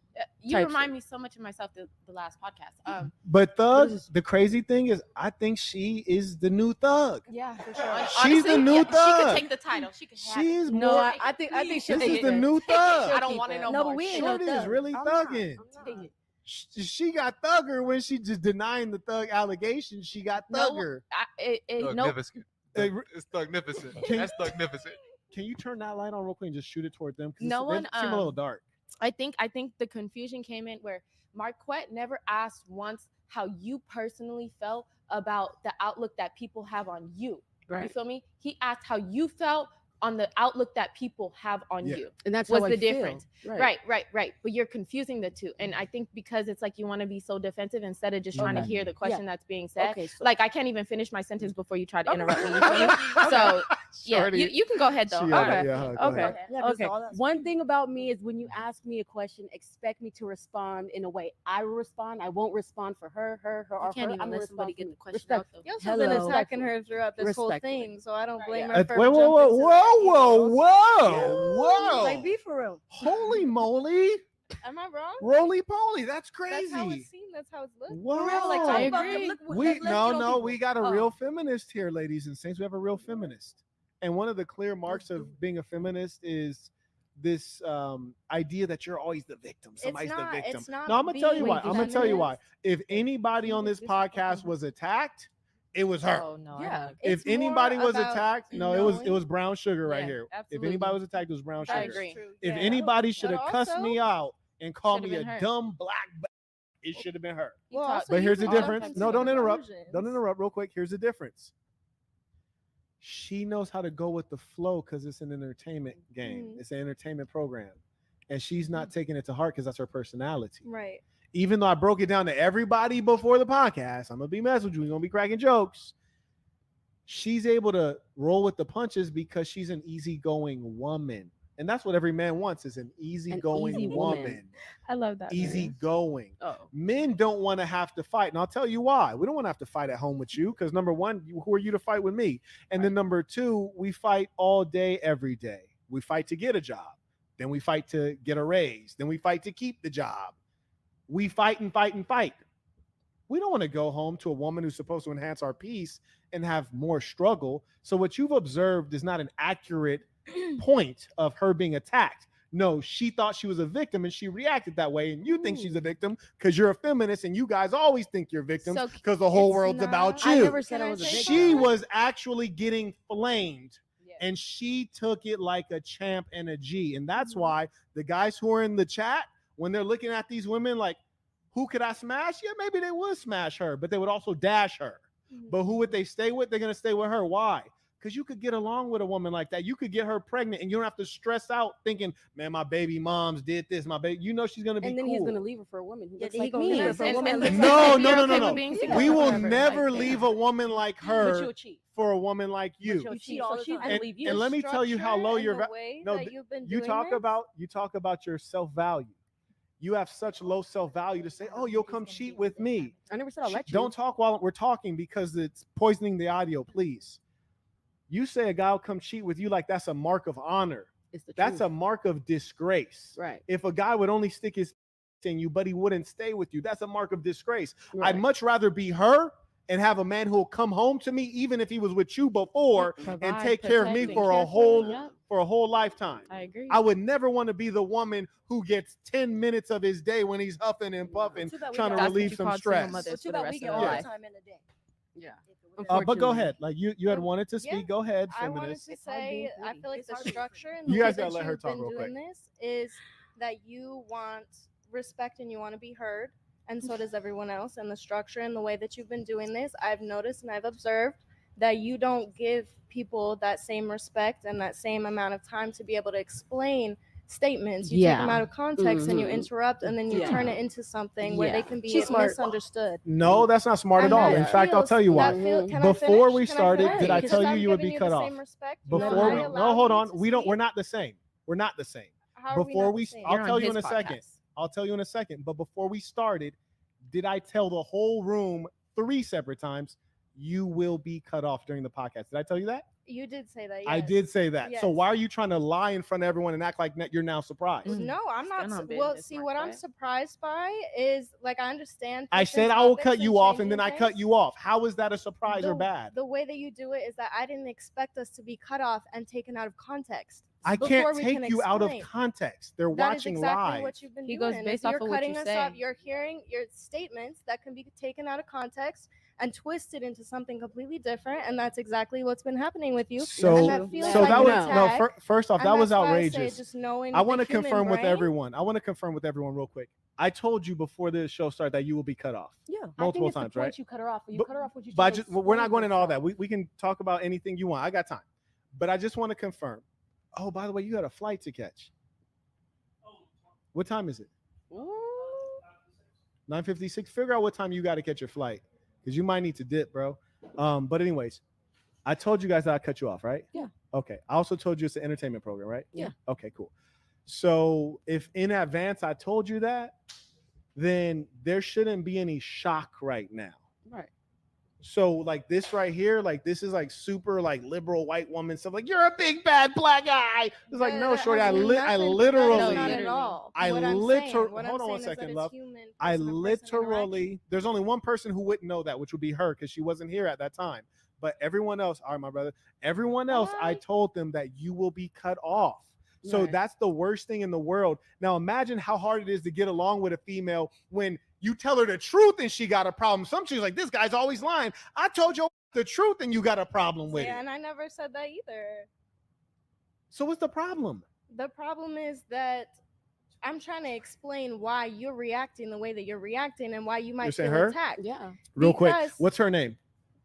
I: You remind me so much of myself the last podcast.
A: But Thug, the crazy thing is, I think she is the new Thug.
I: Yeah, for sure.
A: She's the new Thug.
I: She could take the title. She could have it.
B: No, I think she.
A: This is the new Thug.
I: I don't want to know more.
B: But we ain't no
A: Shorty
B: Thug.
A: is really thugging. She got thugger when she just denying the Thug allegations. She got thugger.
J: Thugnificent. It's thugnificent. That's thugnificent.
A: Can you turn that light on real quick and just shoot it toward them?
I: No one.
A: Seem a little dark.
I: I think the confusion came in where Marquett never asked once how you personally felt about the outlook that people have on you. Right. You feel me? He asked how you felt on the outlook that people have on you.
B: And that's
I: was
B: how
I: the
B: I feel.
I: difference. Right. But you're confusing the two. And I think because it's like you want to be so defensive instead of just trying to hear the question that's being said.
B: Okay, so
I: like I can't even finish my sentence before you try to interrupt me. You feel me? So yeah, you can go ahead though.
B: Okay. One thing about me is when you ask me a question, expect me to respond in a way I will respond. I won't respond for her, or
C: can't
B: her.
C: even
B: I'm
C: let
B: gonna
C: somebody
B: respond
C: get the
B: for me.
C: question out, though.
D: You also been attacking her throughout this whole
B: Respectfully.
D: thing, so I don't blame her for
A: Whoa.
B: Like, be for real.
A: Holy moly.
D: Am I wrong?
A: Roly poly. That's crazy.
D: That's how it's seen. That's how it's looked.
A: Wow.
D: Like,
B: I
D: agree.
A: We got a real feminist here, ladies and saints. We have a real feminist. And one of the clear marks of being a feminist is this idea that you're always the victim. Somebody's the victim. No, I'm gonna tell you why. I'm gonna tell you why. If anybody on this podcast was attacked, it was her.
I: Oh no.
B: Yeah.
A: If anybody was attacked, no, it was brown sugar right here.
I: Absolutely.
A: If anybody was attacked, it was brown sugar.
I: I agree.
A: If anybody should have cussed me out and called me
I: Should've
A: a
I: been her.
A: dumb black, it should have been her.
D: Well,
A: But here's the
D: you can
A: difference.
D: come
A: No,
D: to
A: don't interrupt.
D: conclusions.
A: Don't interrupt real quick. Here's the difference. She knows how to go with the flow because it's an entertainment game. It's an entertainment program. And she's not taking it to heart because that's her personality.
D: Right.
A: Even though I broke it down to everybody before the podcast, I'm going to be messing with you. We're going to be cracking jokes. She's able to roll with the punches because she's an easygoing woman. And that's what every man wants, is an easygoing
B: easy
A: woman.
D: I love that.
A: Easygoing.
B: Oh.
A: Men don't want to have to fight. And I'll tell you why. We don't want to have to fight at home with you because number one, who are you to fight with me? And then number two, we fight all day, every day. We fight to get a job. Then we fight to get a raise. Then we fight to keep the job. We fight and fight and fight. We don't want to go home to a woman who's supposed to enhance our peace and have more struggle. So what you've observed is not an accurate point of her being attacked. No, she thought she was a victim and she reacted that way. And you think she's a victim because you're a feminist and you guys always think you're victims because the whole world's about you.
B: I never said I was a victim.
A: She was actually getting flamed. And she took it like a champ and a G. And that's why the guys who are in the chat, when they're looking at these women like, who could I smash? Yeah, maybe they would smash her, but they would also dash her. But who would they stay with? They're going to stay with her. Why? Because you could get along with a woman like that. You could get her pregnant and you don't have to stress out thinking, man, my baby moms did this. My baby, you know she's going to be
B: And then
A: cool.
B: he's going to leave her for a woman who looks
C: he
B: like
C: gonna
B: me.
C: leave her for a woman.
A: No.
I: single
A: We will
I: forever.
A: never
I: Like,
A: leave a woman like
B: But
A: her
B: you'll cheat.
A: for a woman like you.
B: You'll cheat all the time.
A: And,
B: Leave you.
A: and let me tell you how low your
D: no.
A: you talk about your self-value. You have such low self-value to say, oh, you'll come cheat with me.
B: I never said I'll let you.
A: Don't talk while we're talking because it's poisoning the audio, please. You say a guy will come cheat with you like that's a mark of honor. That's a mark of disgrace.
B: Right.
A: If a guy would only stick his in you, but he wouldn't stay with you, that's a mark of disgrace.
B: Right.
A: I'd much rather be her and have a man who will come home to me, even if he was with you before, and take care of me for a whole lifetime.
I: I agree.
A: I would never want to be the woman who gets 10 minutes of his day when he's huffing and puffing, trying to relieve some stress.
B: Too bad we get all the time in the day. Yeah.
A: But go ahead. Like you had wanted to speak. Go ahead,
D: I wanted
A: feminist.
D: to say, I feel like the structure and
A: You
D: the way
A: guys gotta
D: that
A: let her
D: you've
A: talk
D: been
A: real
D: doing
A: quick.
D: this is that you want respect and you want to be heard, and so does everyone else. And the structure and the way that you've been doing this, I've noticed and I've observed that you don't give people that same respect and that same amount of time to be able to explain statements. You take them out of context and you interrupt, and then you turn it into something where they can be misunderstood.
A: No, that's not smart at all. In fact, I'll tell you why. Before we started, did I tell you would be cut off? Before we, no, hold on. We're not the same. We're not the same. Before we, I'll tell you in a second. I'll tell you in a second. But before we started, did I tell the whole room 3 separate times you will be cut off during the podcast? Did I tell you that?
D: You did say that. Yes.
A: I did say that.
D: Yes.
A: So why are you trying to lie in front of everyone and act like you're now surprised?
D: No, I'm not. Well, see, what I'm surprised by is, like, I understand.
A: I said I will cut you off, and then I cut you off. How is that a surprise or bad?
D: The way that you do it is that I didn't expect us to be cut off and taken out of context.
A: I can't take you out of context. They're watching live.
D: That is exactly what you've been doing. Goes based off of what you say. You're hearing your statements that can be taken out of context and twisted into something completely different, and that's exactly what's been happening with you.
A: So that was first off, that was outrageous. I want to confirm with everyone. I want to confirm with everyone real quick. I told you before the show started that you will be cut off.
B: Yeah,
A: multiple times, right?
B: You cut her off. You cut her off.
A: But we're not going into all that. We can talk about anything you want. I got time, but I just want to confirm. Oh, by the way, you got a flight to catch. What time is it? 9:56. Figure out what time you got to catch your flight, because you might need to dip, bro. But anyways, I told you guys that I cut you off, right?
B: Yeah.
A: Okay. I also told you it's an entertainment program, right?
B: Yeah.
A: Okay, cool. So if in advance I told you that, then there shouldn't be any shock right now.
B: Right.
A: So like this right here, like this is like super like liberal white woman stuff. Like, you're a big bad black guy. It's like, no, shorty. I literally.
D: Not at all.
A: Hold on one second, love. I literally. There's only one person who wouldn't know that, which would be her, because she wasn't here at that time. But everyone else, all right, my brother. Everyone else, I told them that you will be cut off. So that's the worst thing in the world. Now imagine how hard it is to get along with a female when you tell her the truth and she got a problem. Some she's like, this guy's always lying. I told you the truth and you got a problem with it.
D: And I never said that either.
A: So what's the problem?
D: The problem is that I'm trying to explain why you're reacting the way that you're reacting and why you might feel attacked.
B: Yeah.
A: Real quick, what's her name?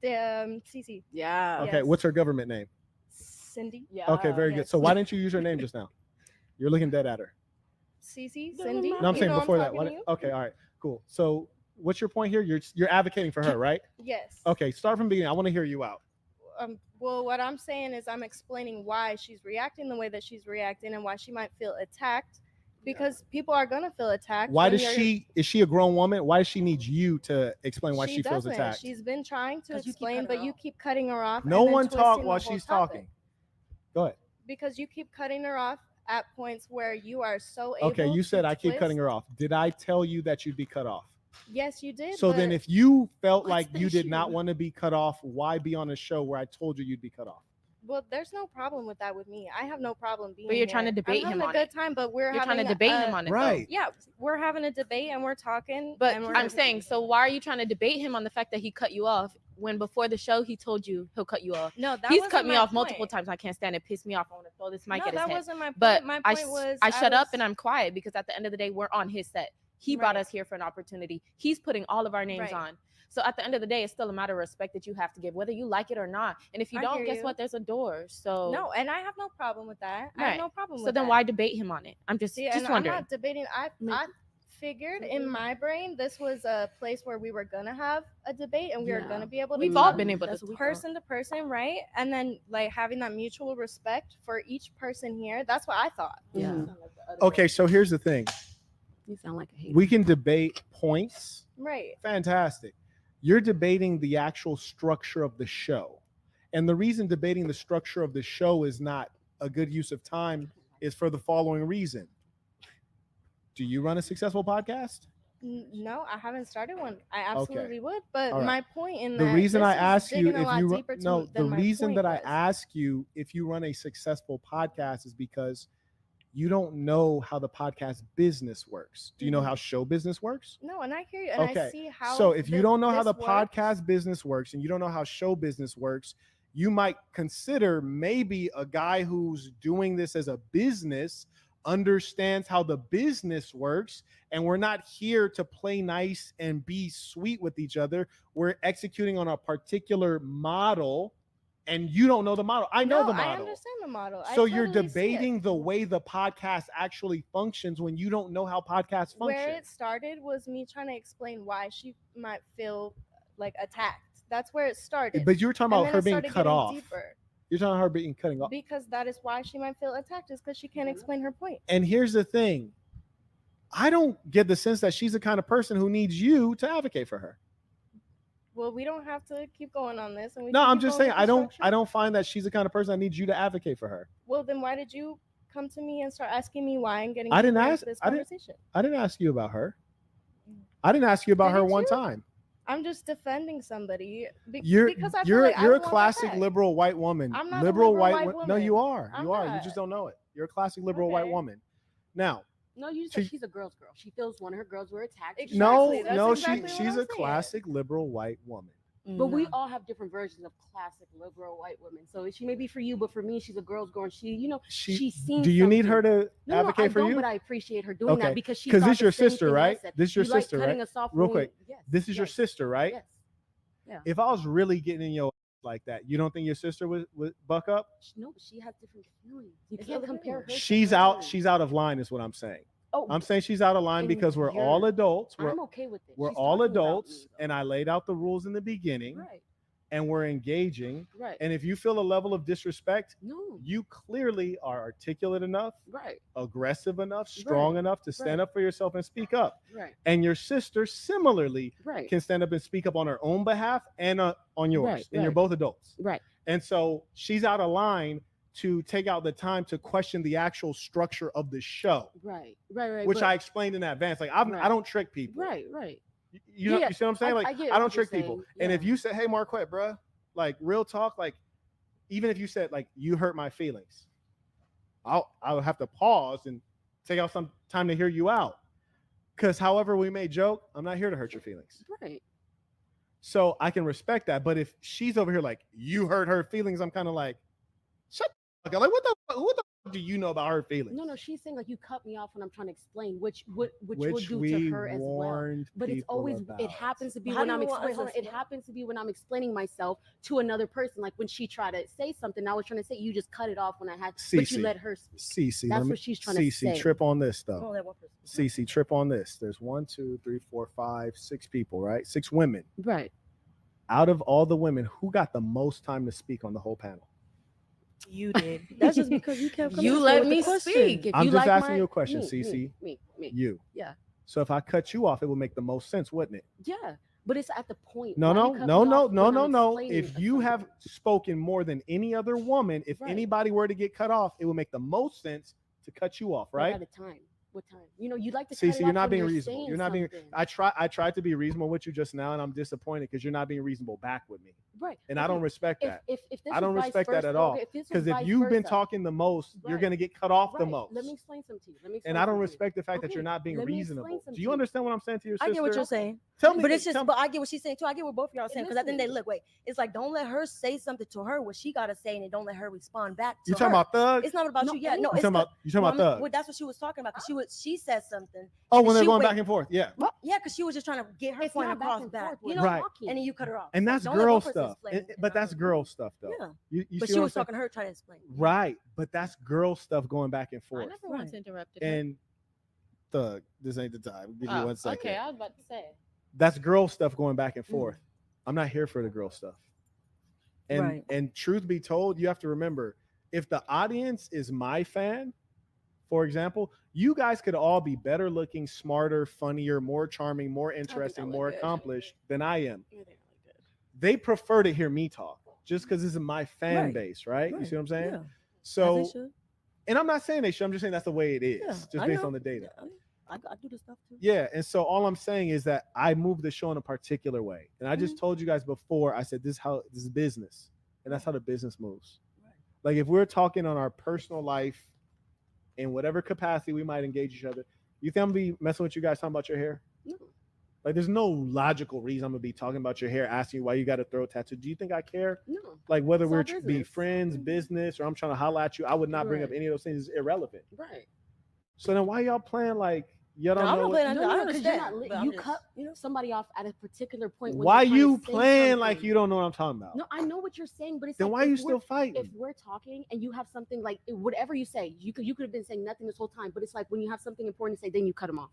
D: Cece.
B: Yeah.
A: Okay, what's her government name?
D: Cindy.
B: Yeah.
A: Okay, very good. So why didn't you use her name just now? You're looking dead at her.
D: Cece, Cindy.
A: No, I'm saying before that. Okay, all right, cool. So what's your point here? You're advocating for her, right?
D: Yes.
A: Okay, start from the beginning. I want to hear you out.
D: Well, what I'm saying is I'm explaining why she's reacting the way that she's reacting and why she might feel attacked, because people are gonna feel attacked.
A: Why does she? Is she a grown woman? Why does she need you to explain why she feels attacked?
D: She's been trying to explain, but you keep cutting her off.
A: No one talk while she's talking. Go ahead.
D: Because you keep cutting her off at points where you are so able.
A: Okay, you said I keep cutting her off. Did I tell you that you'd be cut off?
D: Yes, you did.
A: So then if you felt like you did not want to be cut off, why be on a show where I told you you'd be cut off?
D: Well, there's no problem with that with me. I have no problem being.
I: But you're trying to debate him on it.
D: I'm having a good time, but you're
I: trying to debate him on it.
A: Right.
D: Yeah, we're having a debate and we're talking.
I: But I'm saying, so why are you trying to debate him on the fact that he cut you off when before the show he told you he'll cut you off?
D: No,
I: he's cut me off multiple times. I can't stand it. Pissed me off. I want to throw this mic at his head.
D: No, that wasn't my point.
I: But
D: my point was
I: I shut up and I'm quiet because at the end of the day, we're on his set. He brought us here for an opportunity. He's putting all of our names on. So at the end of the day, it's still a matter of respect that you have to give, whether you like it or not. And if you don't, guess what? There's a door. So
D: no, and I have no problem with that. I have no problem with
I: that. So then why debate him on it? I'm just wondering.
D: I'm not debating. I figured in my brain this was a place where we were gonna have a debate and we were gonna be able to.
I: We've all been able to
D: person to person, right? And then like having that mutual respect for each person here. That's what I thought.
B: Yeah.
A: Okay, so here's the thing.
B: You sound like a hater.
A: We can debate points.
D: Right.
A: Fantastic. You're debating the actual structure of the show. And the reason debating the structure of the show is not a good use of time is for the following reason. Do you run a successful podcast?
D: No, I haven't started one. I absolutely would. But my point in
A: the
D: that
A: reason I ask you if you
D: the
A: reason that I ask you if you run a successful podcast is because you don't know how the podcast business works. Do you know how show business works?
D: No, and I hear you, and I see how.
A: So if you don't know how the podcast business works and you don't know how show business works, you might consider maybe a guy who's doing this as a business understands how the business works, and we're not here to play nice and be sweet with each other. We're executing on a particular model, and you don't know the model. I know the model.
D: I understand the model.
A: So you're debating the way the podcast actually functions when you don't know how podcasts function.
D: Where it started was me trying to explain why she might feel like attacked. That's where it started.
A: But you were talking about her being cut off.
D: Deeper.
A: You're talking about her being cutting off.
D: Because that is why she might feel attacked, is because she can't explain her point.
A: And here's the thing. I don't get the sense that she's the kind of person who needs you to advocate for her.
D: Well, we don't have to keep going on this. And
A: no, I'm just saying I don't find that she's the kind of person that needs you to advocate for her.
D: Well, then why did you come to me and start asking me why and getting
A: I didn't ask
D: this conversation?
A: I didn't ask you about her. I didn't ask you about her one time.
D: I'm just defending somebody
A: you're a classic liberal white woman.
D: I'm not
A: liberal
D: a white woman.
A: No, you are.
D: I'm
A: You are.
D: not.
A: You just don't know it. You're a classic liberal white woman. Now.
B: No, you said she's a girl's girl. She feels one of her girls were attacked.
D: Exactly.
A: She's a classic liberal white woman.
B: But we all have different versions of classic liberal white women. So she may be for you, but for me, she's a girl's girl. And she seems.
A: Do you need her to advocate for you?
B: But I appreciate her doing that because
A: this is your sister, right? This is your sister, right? Real quick, this is your sister, right?
B: Yes. Yeah.
A: If I was really getting in your like that, you don't think your sister would buck up?
B: No, but she has different feelings. You can't compare her.
A: She's out of line, is what I'm saying.
B: Oh,
A: I'm saying she's out of line because we're all adults.
B: I'm okay with it.
A: We're all adults, and I laid out the rules in the beginning,
B: right?
A: And we're engaging,
B: right?
A: And if you feel a level of disrespect, you clearly are articulate enough,
B: right?
A: Aggressive enough, strong enough to stand up for yourself and speak up,
B: right?
A: And your sister similarly can stand up and speak up on her own behalf and on yours, and you're both adults,
B: right?
A: And so she's out of line to take out the time to question the actual structure of the show.
B: Right.
A: Which I explained in advance. Like I don't trick people.
B: Right.
A: You see what I'm saying? Like I don't trick people. Yeah. And if you say, hey, Marquett, bro, like real talk, like even if you said like you hurt my feelings, I'll have to pause and take out some time to hear you out. Because however we may joke, I'm not here to hurt your feelings.
B: Right.
A: So I can respect that. But if she's over here like you hurt her feelings, I'm kind of like, shut the fuck up. Like what the fuck do you know about her feelings?
B: No, she's saying like you cut me off when I'm trying to explain, which will do to her as well. But it's always it happens to be when I'm explaining. It happens to be when I'm explaining myself to another person. Like when she tried to say something, I was trying to say you just cut it off when I had, but you let her speak. That's what she's trying to say.
A: Trip on this though. Cece, trip on this. There's 1, 2, 3, 4, 5, 6 people, right? 6 women.
B: Right.
A: Out of all the women, who got the most time to speak on the whole panel?
H: You did.
C: That's just because you kept coming.
B: You let me speak. If
A: I'm
B: you
A: just
B: like
A: asking you a question, Cece.
B: Me.
A: You.
B: Yeah.
A: So if I cut you off, it would make the most sense, wouldn't it?
B: Yeah. But it's at the point.
A: No. If you have spoken more than any other woman, if anybody were to get cut off, it would make the most sense to cut you off, right?
B: At a time. What time? You like to.
A: Cece, you're not being reasonable. You're not being. I tried to be reasonable with you just now, and I'm disappointed because you're not being reasonable back with me.
B: Right.
A: And I don't respect that.
B: If
A: I don't respect that at all. Because if you've been talking the most, you're gonna get cut off the most.
B: Let me explain something to you.
A: And I don't respect the fact that you're not being reasonable. Do you understand what I'm saying to your sister?
C: I get what you're saying.
A: Tell me.
C: But it's just, but I get what she's saying too. I get what both of y'all are saying because at the end of the day, look, wait, it's like don't let her say something to her what she gotta say, and don't let her respond back to her.
A: You talking about Thug?
C: It's not about you. Yeah, no.
A: You talking about Thug?
C: Well, that's what she was talking about because she said something.
A: Oh, when they're going back and forth, yeah.
C: Yeah, because she was just trying to get her point across back,
A: right?
C: And then you cut her off.
A: And that's girl stuff. But that's girl stuff, though.
C: Yeah. But she was talking to her trying to explain.
A: Right, but that's girl stuff going back and forth.
I: I never once interrupted
A: her. And Thug, this ain't the time. Give me 1 second.
I: Okay, I was about to say.
A: That's girl stuff going back and forth. I'm not here for the girl stuff. And truth be told, you have to remember, if the audience is my fan, for example, you guys could all be better looking, smarter, funnier, more charming, more interesting, more accomplished than I am. They prefer to hear me talk just because this is my fan base, right? You see what I'm saying?
C: Yeah.
A: So, and I'm not saying they should. I'm just saying that's the way it is, just based on the data.
C: I do this stuff too.
A: Yeah, and so all I'm saying is that I move the show in a particular way, and I just told you guys before. I said this is business, and that's how the business moves. Right. Like if we're talking on our personal life, in whatever capacity we might engage each other, you think I'm gonna be messing with you guys talking about your hair?
B: No.
A: Like there's no logical reason I'm gonna be talking about your hair, asking you why you got a throat tattoo. Do you think I care?
B: No.
A: Like whether we're be friends, business, or I'm trying to holler at you, I would not bring up any of those things. It's irrelevant.
B: Right.
A: So then why y'all playing like You don't know.
C: I
B: No,
C: understand.
B: You cut somebody off at a particular point.
A: Why you playing like you don't know what I'm talking about?
B: No, I know what you're saying, but it's
A: then
B: like,
A: why are you still fighting?
B: If we're talking and you have something like whatever you say, you could have been saying nothing this whole time, but it's like when you have something important to say, then you cut them off.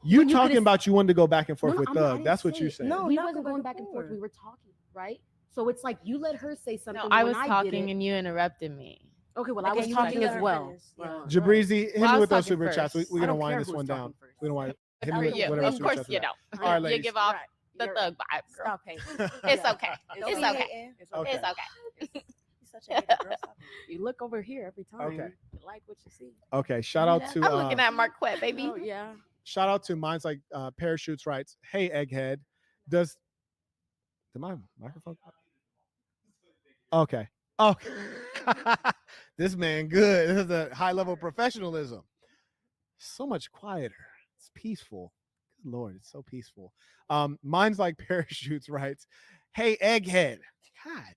A: You talking about you wanted to go back and forth with Thug. That's what you're saying.
B: No, we wasn't going back and forth. We were talking, right? So it's like you let her say something.
I: No, I was talking and you interrupted me.
B: Okay, well, I was talking as well.
A: Jabrizi, hit me with those super chats. We're gonna wind this one down. We don't want to hit me with whatever
I: of
A: super
I: course
A: chats.
I: you don't.
A: All right,
I: you give off the Thug vibe.
B: Stop it.
I: It's okay. It's okay. It's okay.
C: Such a hater, girl.
B: You look over here every time.
A: Okay.
B: You like what you see.
A: Okay, shout out to.
I: I'm looking at Marquett, baby.
B: Oh, yeah.
A: Shout out to Mine's Like Parachutes writes, hey, Egghead, did my microphone? Okay. This man good. This is a high level professionalism. So much quieter. It's peaceful. Good Lord, it's so peaceful. Mine's Like Parachutes writes, hey, Egghead. God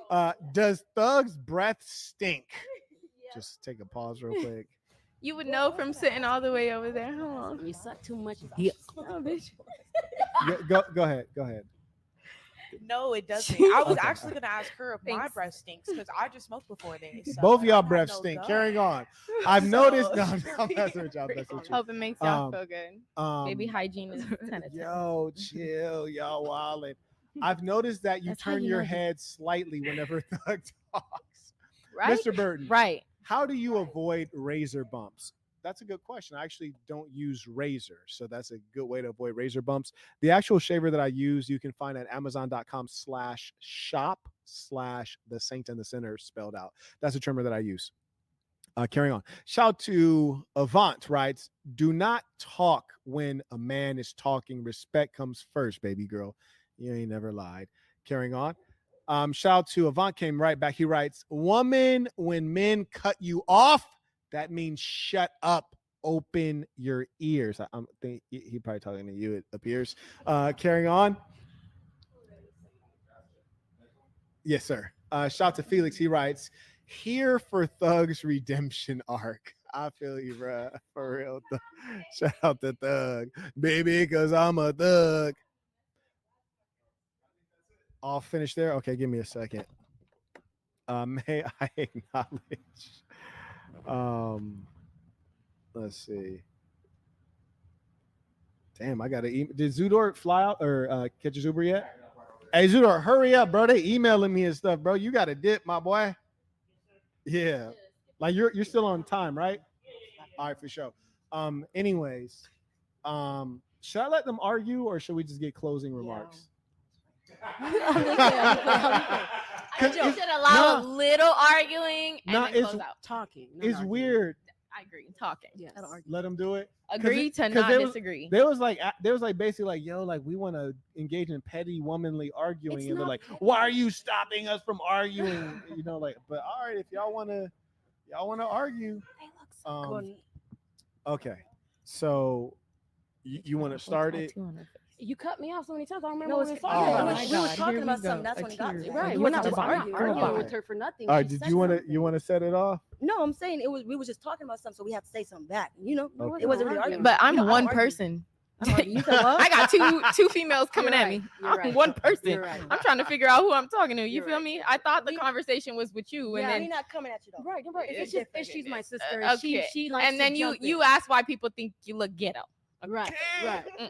A: damn. Does Thug's breath stink? Just take a pause real quick.
I: You would know from sitting all the way over there. Hold on.
B: You suck too much.
C: Yeah.
B: Oh, bitch.
A: Go ahead.
H: No, it doesn't. I was actually gonna ask her if my breath stinks because I just smoked before this. So
A: both y'all breath stink. Carrying on. I've noticed. No, I'm messing with y'all.
I: Hope it makes y'all feel good. Baby hygiene is 10 of 10.
A: Yo, chill, y'all wildin'. I've noticed that you turn your head slightly whenever Thug talks.
I: Right?
A: Mr. Burton.
I: Right.
A: How do you avoid razor bumps? That's a good question. I actually don't use razor, so that's a good way to avoid razor bumps. The actual shaver that I use, you can find at amazon.com/shop/the Saint and the Sinner spelled out. That's a trimmer that I use. Carrying on. Shout out to Avant writes, do not talk when a man is talking. Respect comes first, baby girl. You ain't never lied. Carrying on. Shout out to Avant came right back. He writes, woman, when men cut you off, that means shut up. Open your ears. I think he probably talking to you, it appears. Carrying on. Yes, sir. Shout out to Felix. He writes, here for Thug's redemption arc. I feel you, bro. For real. Shout out to Thug. Baby, because I'm a thug. I'll finish there. Okay, give me a second. May I acknowledge? Let's see. Damn, I got to email. Did Zudor fly out or catch his Uber yet? Hey, Zudor, hurry up, bro. They emailing me and stuff, bro. You got to dip, my boy. Yeah. Like you're still on time, right? All right, for sure. Anyways, should I let them argue or should we just get closing remarks?
I: You should allow a little arguing and then close out.
B: Talking.
A: It's weird.
I: I agree. Talking.
B: Yes.
A: Let them do it.
I: Agree to not disagree.
A: There was like basically like, yo, like we want to engage in petty womanly arguing, and they're like, why are you stopping us from arguing? You know, like, but all right, if y'all wanna argue. Okay, so you want to start it?
B: You cut me off so many times. I don't remember
C: No,
B: what we
C: it's
B: were talking about.
C: we were talking about something. That's when it got to.
B: Right. We're not arguing with her for nothing.
A: All right. Did you want to set it off?
C: No, I'm saying we were just talking about something, so we have to say something back. You know,
A: Okay.
C: it wasn't really arguing.
I: But I'm one person.
C: You said what?
I: I got two females coming at me. I'm one person.
B: Right.
I: I'm trying to figure out who I'm talking to. You feel me? I thought the conversation was with you, and then
C: we're not coming at you though.
B: Right. It's just she's my sister.
I: okay.
B: She likes
I: and then you ask why people think you look ghetto.
B: Right.
I: Okay.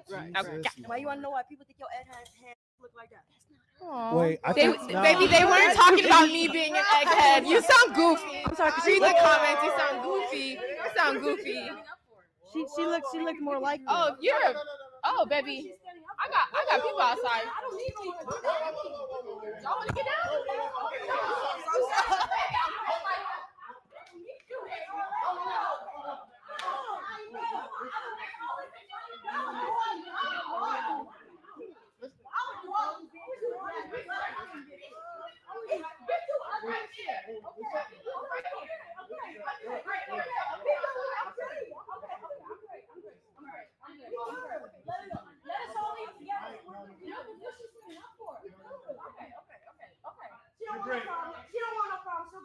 C: Why you want to know why people think your hands look like that?
A: Wait,
I: baby, they weren't talking about me being an egghead. You sound goofy. I'm sorry. Read the comments. You sound goofy.
C: She looks more like.
I: Oh, oh, baby. I got people outside. Y'all want to get down?
E: She don't want no problem.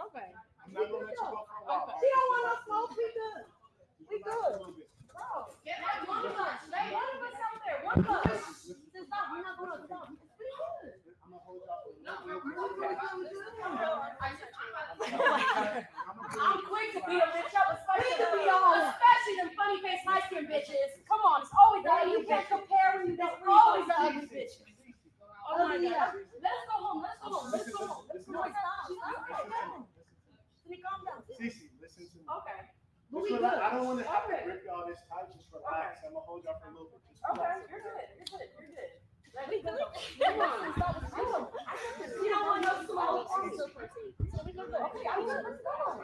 A: Okay. I'm not gonna let you go for a while.
B: She don't want no smoke. We good. We good. Bro, get one of us. Stay one of us out there. One of us. Stop. We're not gonna stop. It's pretty good.
A: I'm gonna hold y'all for a little bit.
B: I'm quick to beat a bitch up, especially them funny face light skin bitches. Come on, it's always the ugly. You can't compare when you don't always the ugly bitches. Oh my God. Let's go home. Let's go home. Let's go home. Let's go home. Calm down.
A: Cece, listen to me.
B: Okay.
A: I don't want to have to rip y'all this tight. Just relax. I'm gonna hold y'all for a little bit. Just
B: okay, you're good. You're good. You're good. Like, we good. Come on. You don't want no smoke. Okay, I'm good. Let's go.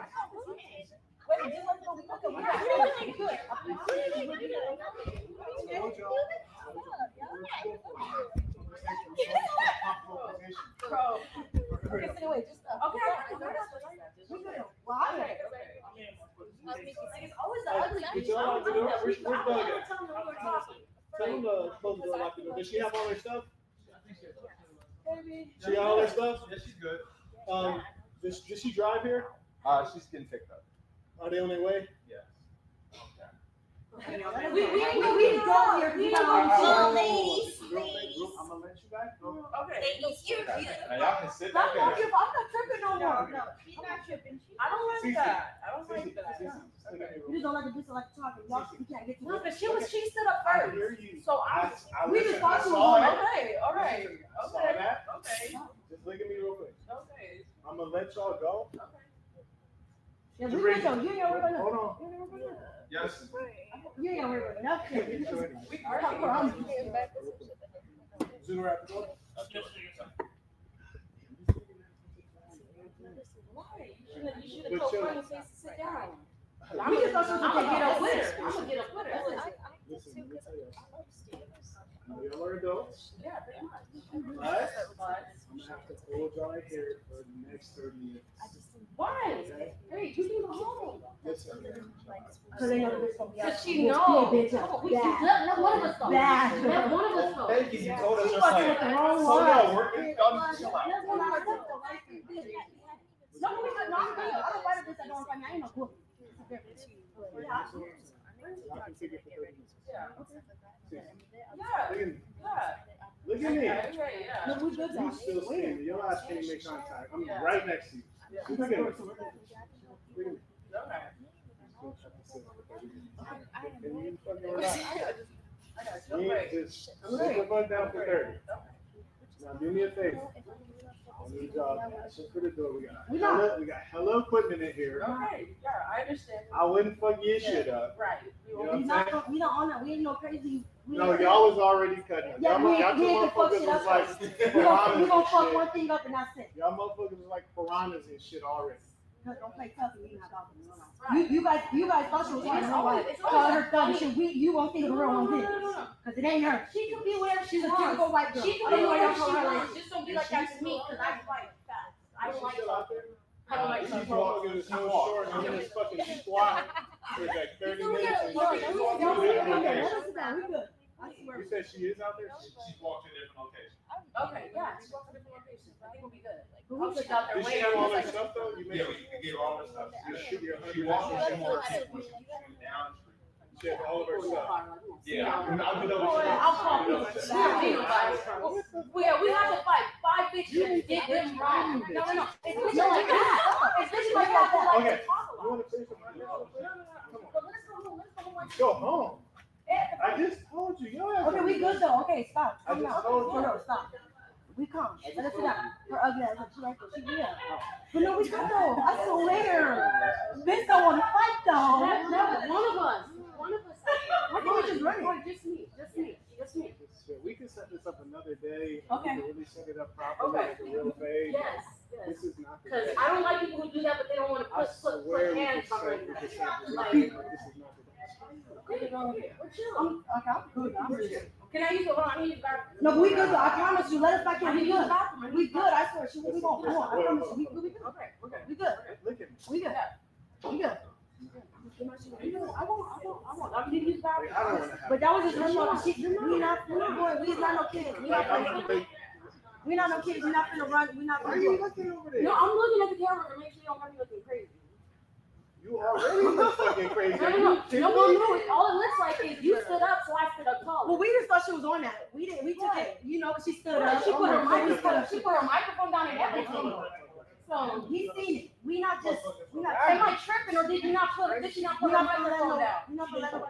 B: Wait, just let's go. We good. We're good. Bro. Okay, anyway, just okay. We good. Well, okay. It's always the ugly.
A: Tell him to close the door like the door. Does she have all her stuff? She got all her stuff?
M: Yeah, she's good.
A: Does she drive here?
M: She's getting picked up.
A: Are they on their way?
M: Yes.
B: We drove here. We
A: don't ladies. I'm gonna let you back.
B: Okay.
M: Now y'all can sit back there.
B: I'm not tripping no more. No, she's not tripping. I don't like that. I don't like that.
C: You just don't like to do so like talking. You can't get to
B: no, but she stood up first. So we just thought she was
A: all
B: okay.
A: Saw that?
B: Okay.
A: Just look at me real quick.
B: Okay.
A: I'm gonna let y'all go.
B: Okay.
C: Yeah, we will go. You ain't gonna worry
A: Hold on.
M: Yes.
C: You ain't gonna worry about nothing.
A: Sooner after go.
B: Why? You should have told Frank to sit down. I'm
C: We
B: gonna
C: just thought she was
B: get
C: gonna
B: up with her. I'm gonna get up with her.
A: Listen, let me tell you. Y'all are adults.
B: Yeah, pretty much.
A: Right? I'm gonna have to hold y'all here for the next 30 minutes.
B: Why? Hey, you can go home.
A: Listen.
C: Because they know this gonna be out.
B: She knows.
C: Bitch,
B: Let one of us go.
C: Bad.
B: Let one of us go.
M: Thank you. You told us
C: She
M: your
C: fucking
M: plan.
C: with the wrong
M: So
C: one.
M: y'all working? Y'all need to chill out.
C: No, we could not be. I don't fight this. I don't fight. I ain't no cool.
A: I can take it for 30 minutes.
B: Yeah.
A: Look at me.
B: Yeah.
C: No, we good
A: You
C: now.
A: still standing. Your eyes can't make contact. I'm right next to you. Look at me. Look at me. Can you fucking relax? Just sit your butt down for 30. Now do me a favor. I need y'all to for the door. We got hella equipment in here.
B: Okay. Yeah, I understand.
A: I wouldn't fuck your shit up.
B: Right.
A: You know what I'm saying?
C: We don't own that. We ain't no crazy.
A: No, y'all was already cutting.
C: Yeah,
A: Y'all
C: we ain't fuck
A: motherfuckers
C: shit
A: was
C: up.
A: like
C: We
A: piranhas
C: gonna
A: and
C: fuck
A: shit.
C: one thing up and that's it.
A: Y'all motherfuckers was like piranhas and shit already.
C: Don't play tough and we not talking. You guys thought she was on her way. Call her thug shit. You won't think of the real one thing. Because it ain't her.
B: She could be where
C: She's a typical white girl.
B: She could be where she wants. Just don't be like that to me because I fight fast. I don't like talking. I don't like
A: She's
B: talking.
A: walking in this no short and then it's fucking squat for like 30 minutes. And you said she is out there?
M: She walked to a different location.
B: Okay, yeah, she walks to different locations. I think we'll be good. Like, I'll sit out there
A: Did she
B: waiting.
A: have all her stuff though? You
M: Yeah,
A: made
M: we can give all her stuff.
A: She walked
M: down.
A: She had all of her stuff.
M: Yeah, I'll do those.
B: I'll call you. We have to fight 5 bitches and get them wrong. No. It's bitches like that. It's bitches like that.
A: Okay. You want to finish the Let's go home. I just told you.
C: Okay, we good though. Okay, stop.
A: I
C: Calm
A: just
C: down.
A: told you.
C: No, stop. We calm. Let us sit down. Her ugly ass. She right there. She good. But no, we good though. I swear. Bitch don't want to fight though.
B: No, one of us.
C: I think we just ready.
B: Just me.
A: We can set this up another day.
B: Okay.
A: We can really set it up properly like a real fade.
B: Yes.
A: This is not the
B: Because
A: day.
B: I don't like people who do that, but they don't want to
A: I
B: put
A: swear we
B: hands
A: can
B: behind
A: set
B: them.
A: this up.
B: Like,
A: This is not the day.
B: we're chill.
C: I'm good. I'm good.
B: Can I use the I need to grab?
C: No, but we good though. I promise you. Let us back in.
B: I
C: We
B: need to use
C: good.
B: the bathroom.
C: We good. I swear. We won't. Come on. I promise you. We good.
B: Okay.
C: We good.
A: Look at me.
C: We good. We good.
B: I won't.
C: did use bathrooms. But that was just her fault. We not no kids. We not no kids. We not gonna run. We not gonna do it. No, I'm looking at the camera to make sure you don't run me looking crazy.
A: You already look fucking crazy.
C: No. All it looks like is you stood up, so I stood up taller. Well, we just thought she was on that. We didn't. We took it. You know, she stood up. She put her microphone down and everything. So he's seen it. We not. Am I tripping or did she not put her microphone down?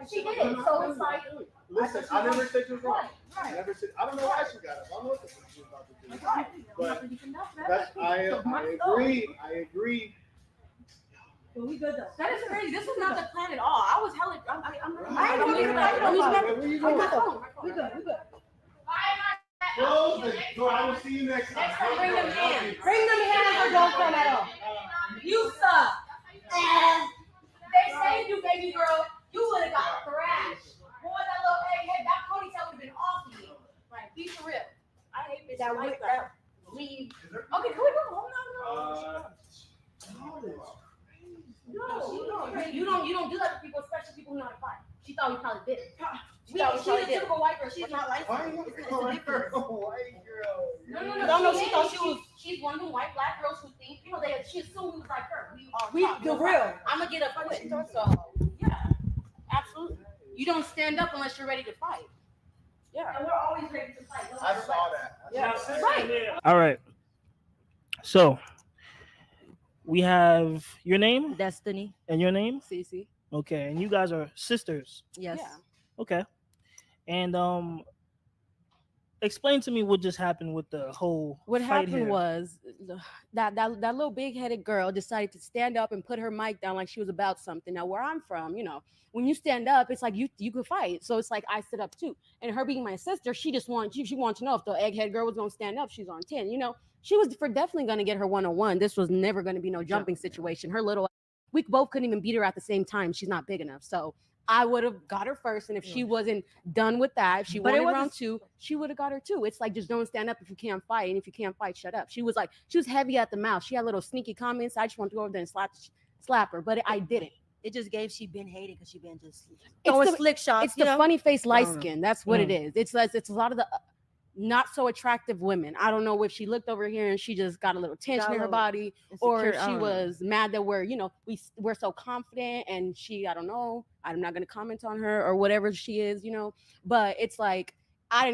C: She did. So it's like.
A: Listen, I never said you was wrong. I never said. I don't know why she got up. I don't know what she was about to do. But I agree.
C: But we good though.
B: That is crazy. This was not the plan at all. I was hella.
C: I ain't gonna We good.
A: Close the door. I will see you next time.
C: Bring them hands. Or don't come at all. You suck. And they saved you, baby girl. You would have got thrashed. Boy, that little egghead, that ponytail would have been off of you.
B: Like, be for real. I hate bitches
C: That
B: like
C: that
B: that.
C: leave.
B: Okay, can we go? Hold on. No. You don't do that to people, especially people who know how to fight. She thought we probably did it. She's a typical white girl. She's not like that. It's a difference. No. Don't know. She thought she was. She's one of the white black girls who think she assumed we was like her.
C: We the real.
B: I'm gonna get up quick. So yeah, absolutely. You don't stand up unless you're ready to fight. Yeah.
C: And we're always ready to fight.
A: I saw that.
B: Yeah. Right.
L: All right. So we have your name,
N: Destiny,
L: and your name,
B: Cece.
L: Okay, and you guys are sisters.
N: Yes.
B: Yeah.
L: Okay. And explain to me what just happened with the whole
B: What
L: fight
B: happened
L: here.
B: was that little big-headed girl decided to stand up and put her mic down like she was about something. Now, where I'm from, when you stand up, it's like you could fight. So it's like I stood up too. And her being my sister, she wanted to know if the egghead girl was going to stand up. She's on 10. She was definitely going to get her one-on-one. This was never going to be no jumping situation. We both couldn't even beat her at the same time. She's not big enough. So I would have got her first. And if she wasn't done with that, if she wanted round 2, she would have got her too. It's like, just don't stand up if you can't fight. And if you can't fight, shut up. She was heavy at the mouth. She had little sneaky comments. I just wanted to go over there and slap her, but I didn't.
N: It just gave she been hated because she been just throwing slick shots.
B: It's the funny face light skin. That's what it is. It's a lot of the not so attractive women. I don't know if she looked over here and she just got a little tension in her body, or if she was mad that we're so confident and I don't know. I'm not gonna comment on her or whatever she is, But it's like I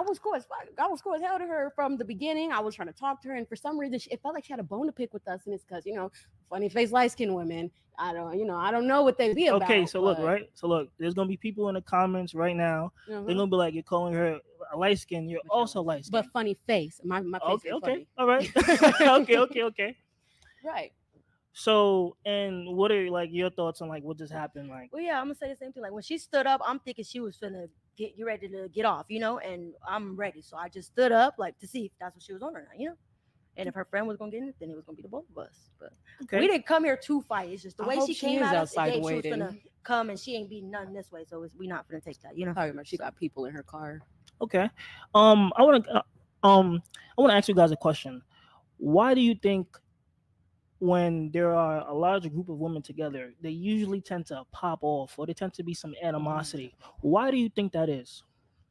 B: was cool as fuck. I was cool as hell to her from the beginning. I was trying to talk to her, and for some reason, it felt like she had a bone to pick with us, and it's because funny face, light skinned women. I don't know what they be about.
L: Okay, so look, there's gonna be people in the comments right now. They're gonna be like, you're calling her a light skin. You're also light skin,
B: but funny face. My face.
L: Okay,
B: funny.
L: All right. okay.
B: Right.
L: So, and what are your thoughts on what just happened?
N: Well, yeah, I'm gonna say the same thing. When she stood up, I'm thinking she was finna get ready to get off, and I'm ready. So I just stood up to see if that's what she was on or not, And if her friend was gonna get it, then it was gonna be the both of us. But we didn't come here to fight. It's just the way she came out outside she was gonna come, and she ain't beating nothing this way. So we not gonna take that,
B: Talking about she got people in her car.
L: Okay. I want to ask you guys a question. Why do you think when there are a larger group of women together, they usually tend to pop off, or they tend to be some animosity? Why do you think that is?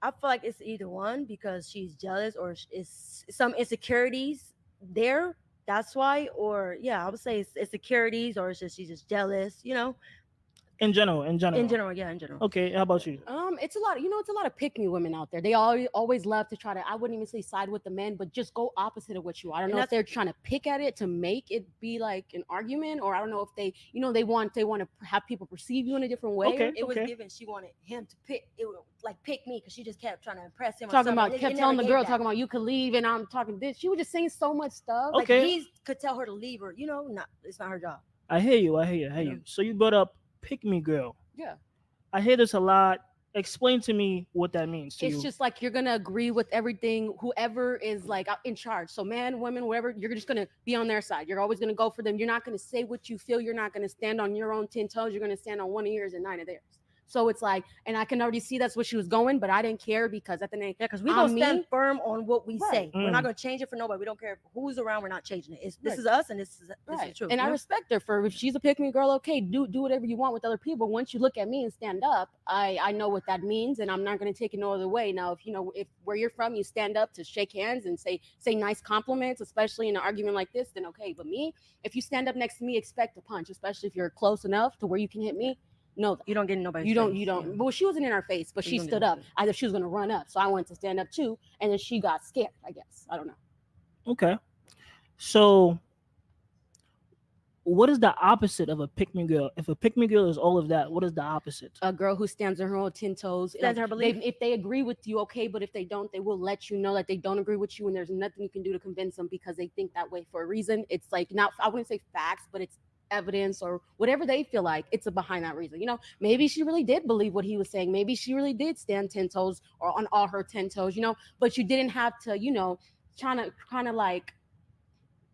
N: I feel like it's either one, because she's jealous, or it's some insecurities there. That's why. Or I would say it's insecurities, or it's just she's just jealous.
L: In general. Okay, how about you?
B: It's a lot. It's a lot of pick-me women out there. They always love to try to. I wouldn't even say side with the men, but just go opposite of what you are. I don't know if they're trying to pick at it to make it be like an argument, or I don't know if they, they want to have people perceive you in a different way.
L: Okay.
N: It was given she wanted him to pick. It was pick me, because she just kept trying to impress him.
B: Talking about talking about you could leave, and I'm talking this. She was just saying so much stuff.
L: Okay.
N: He could tell her to leave, or it's not her job.
L: I hear you. So you brought up pick me girl.
B: Yeah.
L: I hear this a lot. Explain to me what that means to you.
B: It's just like you're gonna agree with everything, whoever is in charge. So man, women, whatever, you're just gonna be on their side. You're always gonna go for them. You're not gonna say what you feel. You're not gonna stand on your own 10 toes. You're gonna stand on one of yours and 9 of theirs. So it's like, and I can already see that's what she was going, but I didn't care because at the end,
N: because we gonna stand firm on what we say. We're not
B: Mm.
N: gonna change it for nobody. We don't care who's around. We're not changing it. This is us, and this is true.
B: And
N: you
B: I
N: know?
B: respect her for if she's a pick me girl. Okay, do whatever you want with other people. Once you look at me and stand up, I know what that means, and I'm not going to take it no other way. Now, if where you're from, you stand up to shake hands and say nice compliments, especially in an argument like this, then okay. But me, if you stand up next to me, expect a punch, especially if you're close enough to where you can hit me. No,
N: you don't get in nobody's face.
B: You don't. Yeah. Well, she wasn't in our face, but she stood up. Either she was going to run up, so I went to stand up too, and then she got scared. I guess I don't know.
L: Okay, so what is the opposite of a pick me girl? If a pick me girl is all of that, what is the opposite?
B: A girl who stands on her own 10 toes.
N: Stands her belief.
B: If they agree with you, okay, but if they don't, they will let you know that they don't agree with you, and there's nothing you can do to convince them because they think that way for a reason. It's like, not, I wouldn't say facts, but it's evidence or whatever they feel like. It's a behind that reason. Maybe she really did believe what he was saying. Maybe she really did stand 10 toes or on all her 10 toes, but you didn't have to, trying to kind of like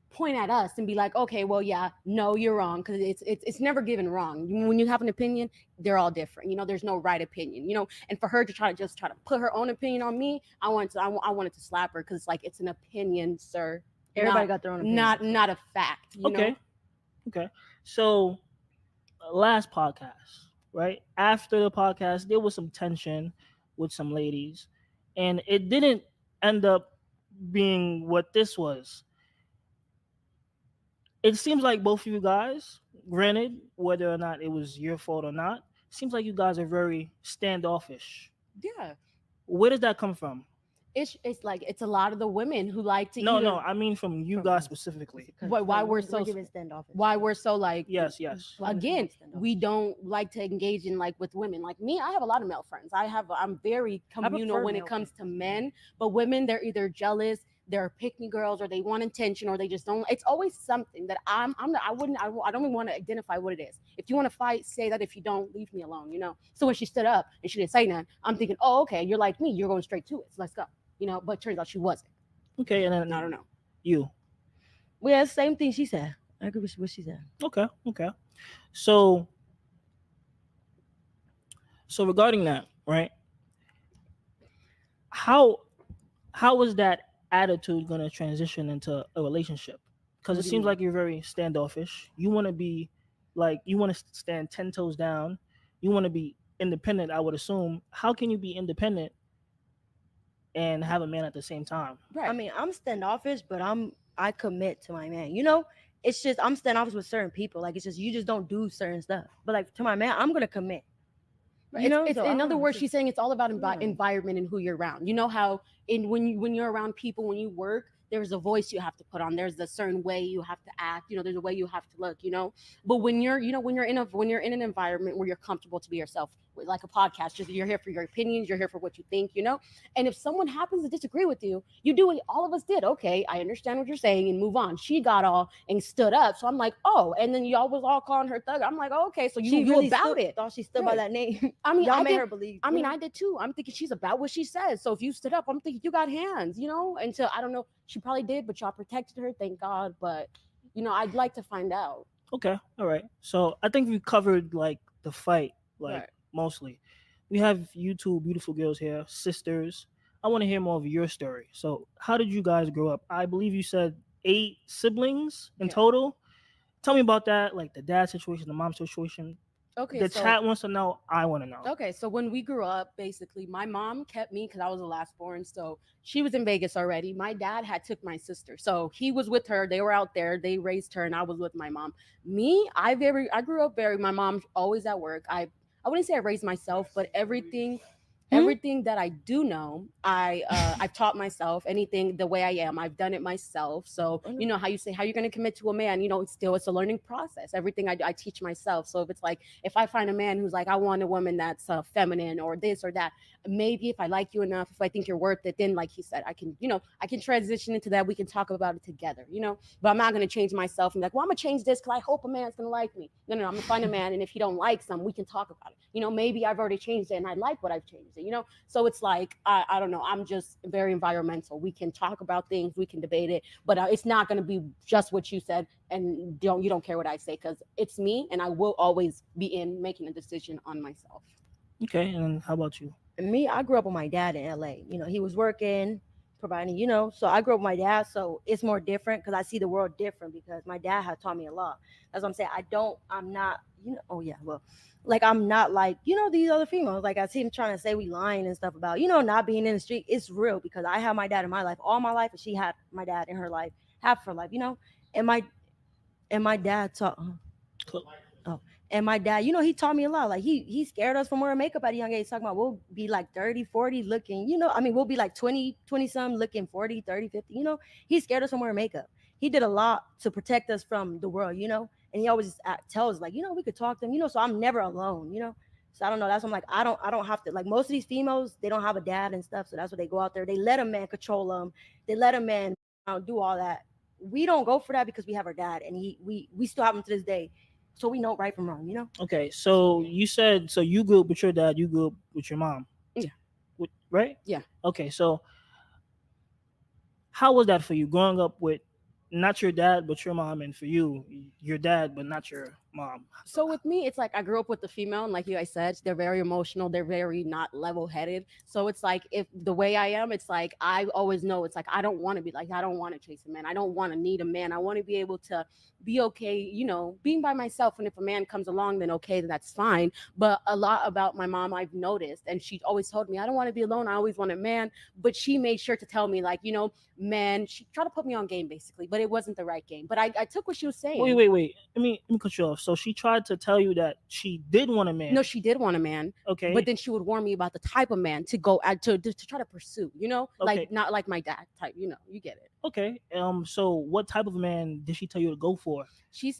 B: point at us and be like, okay, well, yeah, no, you're wrong, because it's never given wrong. When you have an opinion, they're all different. There's no right opinion. And for her to try to put her own opinion on me, I wanted to slap her because it's like, it's an opinion, sir.
N: Everybody got their own opinion.
B: Not a fact.
L: Okay. So last podcast, right? After the podcast, there was some tension with some ladies, and it didn't end up being what this was. It seems like both of you guys, granted, whether or not it was your fault or not, seems like you guys are very standoffish.
B: Yeah.
L: Where does that come from?
B: It's like, it's a lot of the women who like to
L: No, I mean from you guys specifically.
B: Why we're so like,
L: yes.
B: Again, we don't like to engage in like with women. Like me, I have a lot of male friends. I'm very communal when it comes to men, but women, they're either jealous, they're pick me girls, or they want attention, or they just don't. It's always something that I don't even want to identify what it is. If you want to fight, say that. If you don't, leave me alone. So when she stood up and she didn't say nothing, I'm thinking, oh, okay, you're like me, you're going straight to it. So let's go. But turns out she wasn't.
L: Okay, and then
B: I don't know.
L: You.
N: Well, yeah, same thing she said. I agree with what she said.
L: Okay. So regarding that, right? How is that attitude going to transition into a relationship? Because it seems like you're very standoffish. You want to be like, you want to stand 10 toes down. You want to be independent, I would assume. How can you be independent and have a man at the same time?
N: Right. I mean, I'm standoffish, but I commit to my man. It's just I'm standoffish with certain people. Like, it's just you just don't do certain stuff. But like to my man, I'm gonna commit.
B: Right. In other words, she's saying it's all about environment and who you're around. You know how when you're around people, when you work, there's a voice you have to put on. There's a certain way you have to act. There's a way you have to look. But when you're in an environment where you're comfortable to be yourself, like a podcast, you're here for your opinions, you're here for what you think. And if someone happens to disagree with you, you do what all of us did. Okay, I understand what you're saying, and move on. She got all and stood up. So I'm like, oh, and then y'all was all calling her thug. I'm like, oh, okay, so you really about it.
N: Thought she stood by that name.
B: I mean,
N: y'all made her believe.
B: I mean, I did too. I'm thinking she's about what she says. So if you stood up, I'm thinking you got hands, until I don't know. She probably did, but y'all protected her, thank God. But I'd like to find out.
L: Okay, all right. So I think we covered like the fight, mostly. We have you two beautiful girls here, sisters. I want to hear more of your story. So how did you guys grow up? I believe you said 8 siblings in total. Tell me about that, like the dad situation, the mom situation.
B: Okay.
L: The chat wants to know. I want to know.
B: Okay, so when we grew up, basically, my mom kept me because I was the last born. So she was in Vegas already. My dad had took my sister, so he was with her. They were out there. They raised her, and I was with my mom. Me, I grew up very. My mom's always at work. I wouldn't say I raised myself, but everything that I do know, I've taught myself. Anything the way I am, I've done it myself. So how you say how you're going to commit to a man, it's a learning process. Everything I teach myself. So if it's like, if I find a man who's like, I want a woman that's feminine or this or that, maybe if I like you enough, if I think you're worth it, then like he said, I can transition into that. We can talk about it together, but I'm not going to change myself and be like, well, I'm going to change this because I hope a man's going to like me. No, I'm going to find a man. And if he don't like some, we can talk about it. Maybe I've already changed it and I like what I've changed it, So it's like, I don't know. I'm just very environmental. We can talk about things. We can debate it, but it's not going to be just what you said. And you don't care what I say because it's me and I will always be in making a decision on myself.
L: Okay, and how about you?
N: And me, I grew up with my dad in LA. You know, he was working, providing, you know, so I grew up with my dad. So it's more different because I see the world different because my dad had taught me a lot. That's what I'm saying. I'm not, you know, oh yeah, well, like I'm not like, you know, these other females. Like I see him trying to say we lying and stuff about, you know, not being in the street. It's real because I have my dad in my life all my life and she had my dad in her life, half of her life, you know, and my dad taught. Oh, and my dad, you know, he taught me a lot. Like he scared us from wearing makeup at a young age. Talking about we'll be like 30, 40 looking, you know, I mean, we'll be like 20 some looking 40, 30, 50, you know. He scared us from wearing makeup. He did a lot to protect us from the world, you know. And he always tells like, you know, we could talk to him, you know, so I'm never alone, you know. So I don't know. That's what I'm like, I don't have to, like most of these females, they don't have a dad and stuff. So that's what they go out there. They let a man control them. They let a man do all that. We don't go for that because we have our dad and we still have him to this day. So we know right from wrong, you know?
L: Okay, so you said so you grew up with your dad, you grew up with your mom.
N: Yeah.
L: Right?
N: Yeah.
L: Okay, so how was that for you growing up with not your dad but your mom, and for you, your dad but not your mom?
B: So with me, it's like I grew up with the female, and like you guys said, they're very emotional. They're very not level-headed. So it's like if the way I am, it's like I always know it's like I don't want to be like I don't want to chase a man. I don't want to need a man. I want to be able to be okay, you know, being by myself. And if a man comes along, then okay, then that's fine. But a lot about my mom, I've noticed, and she always told me I don't want to be alone. I always want a man. But she made sure to tell me like, you know, man, she tried to put me on game basically, but it wasn't the right game. But I took what she was saying.
L: Wait. Let me cut you off. So she tried to tell you that she did want a man.
B: No, she did want a man.
L: Okay.
B: But then she would warn me about the type of man to go at to try to pursue, you know?
L: Okay.
B: Like not like my dad type, you know, you get it.
L: Okay. So what type of man did she tell you to go for?
B: She's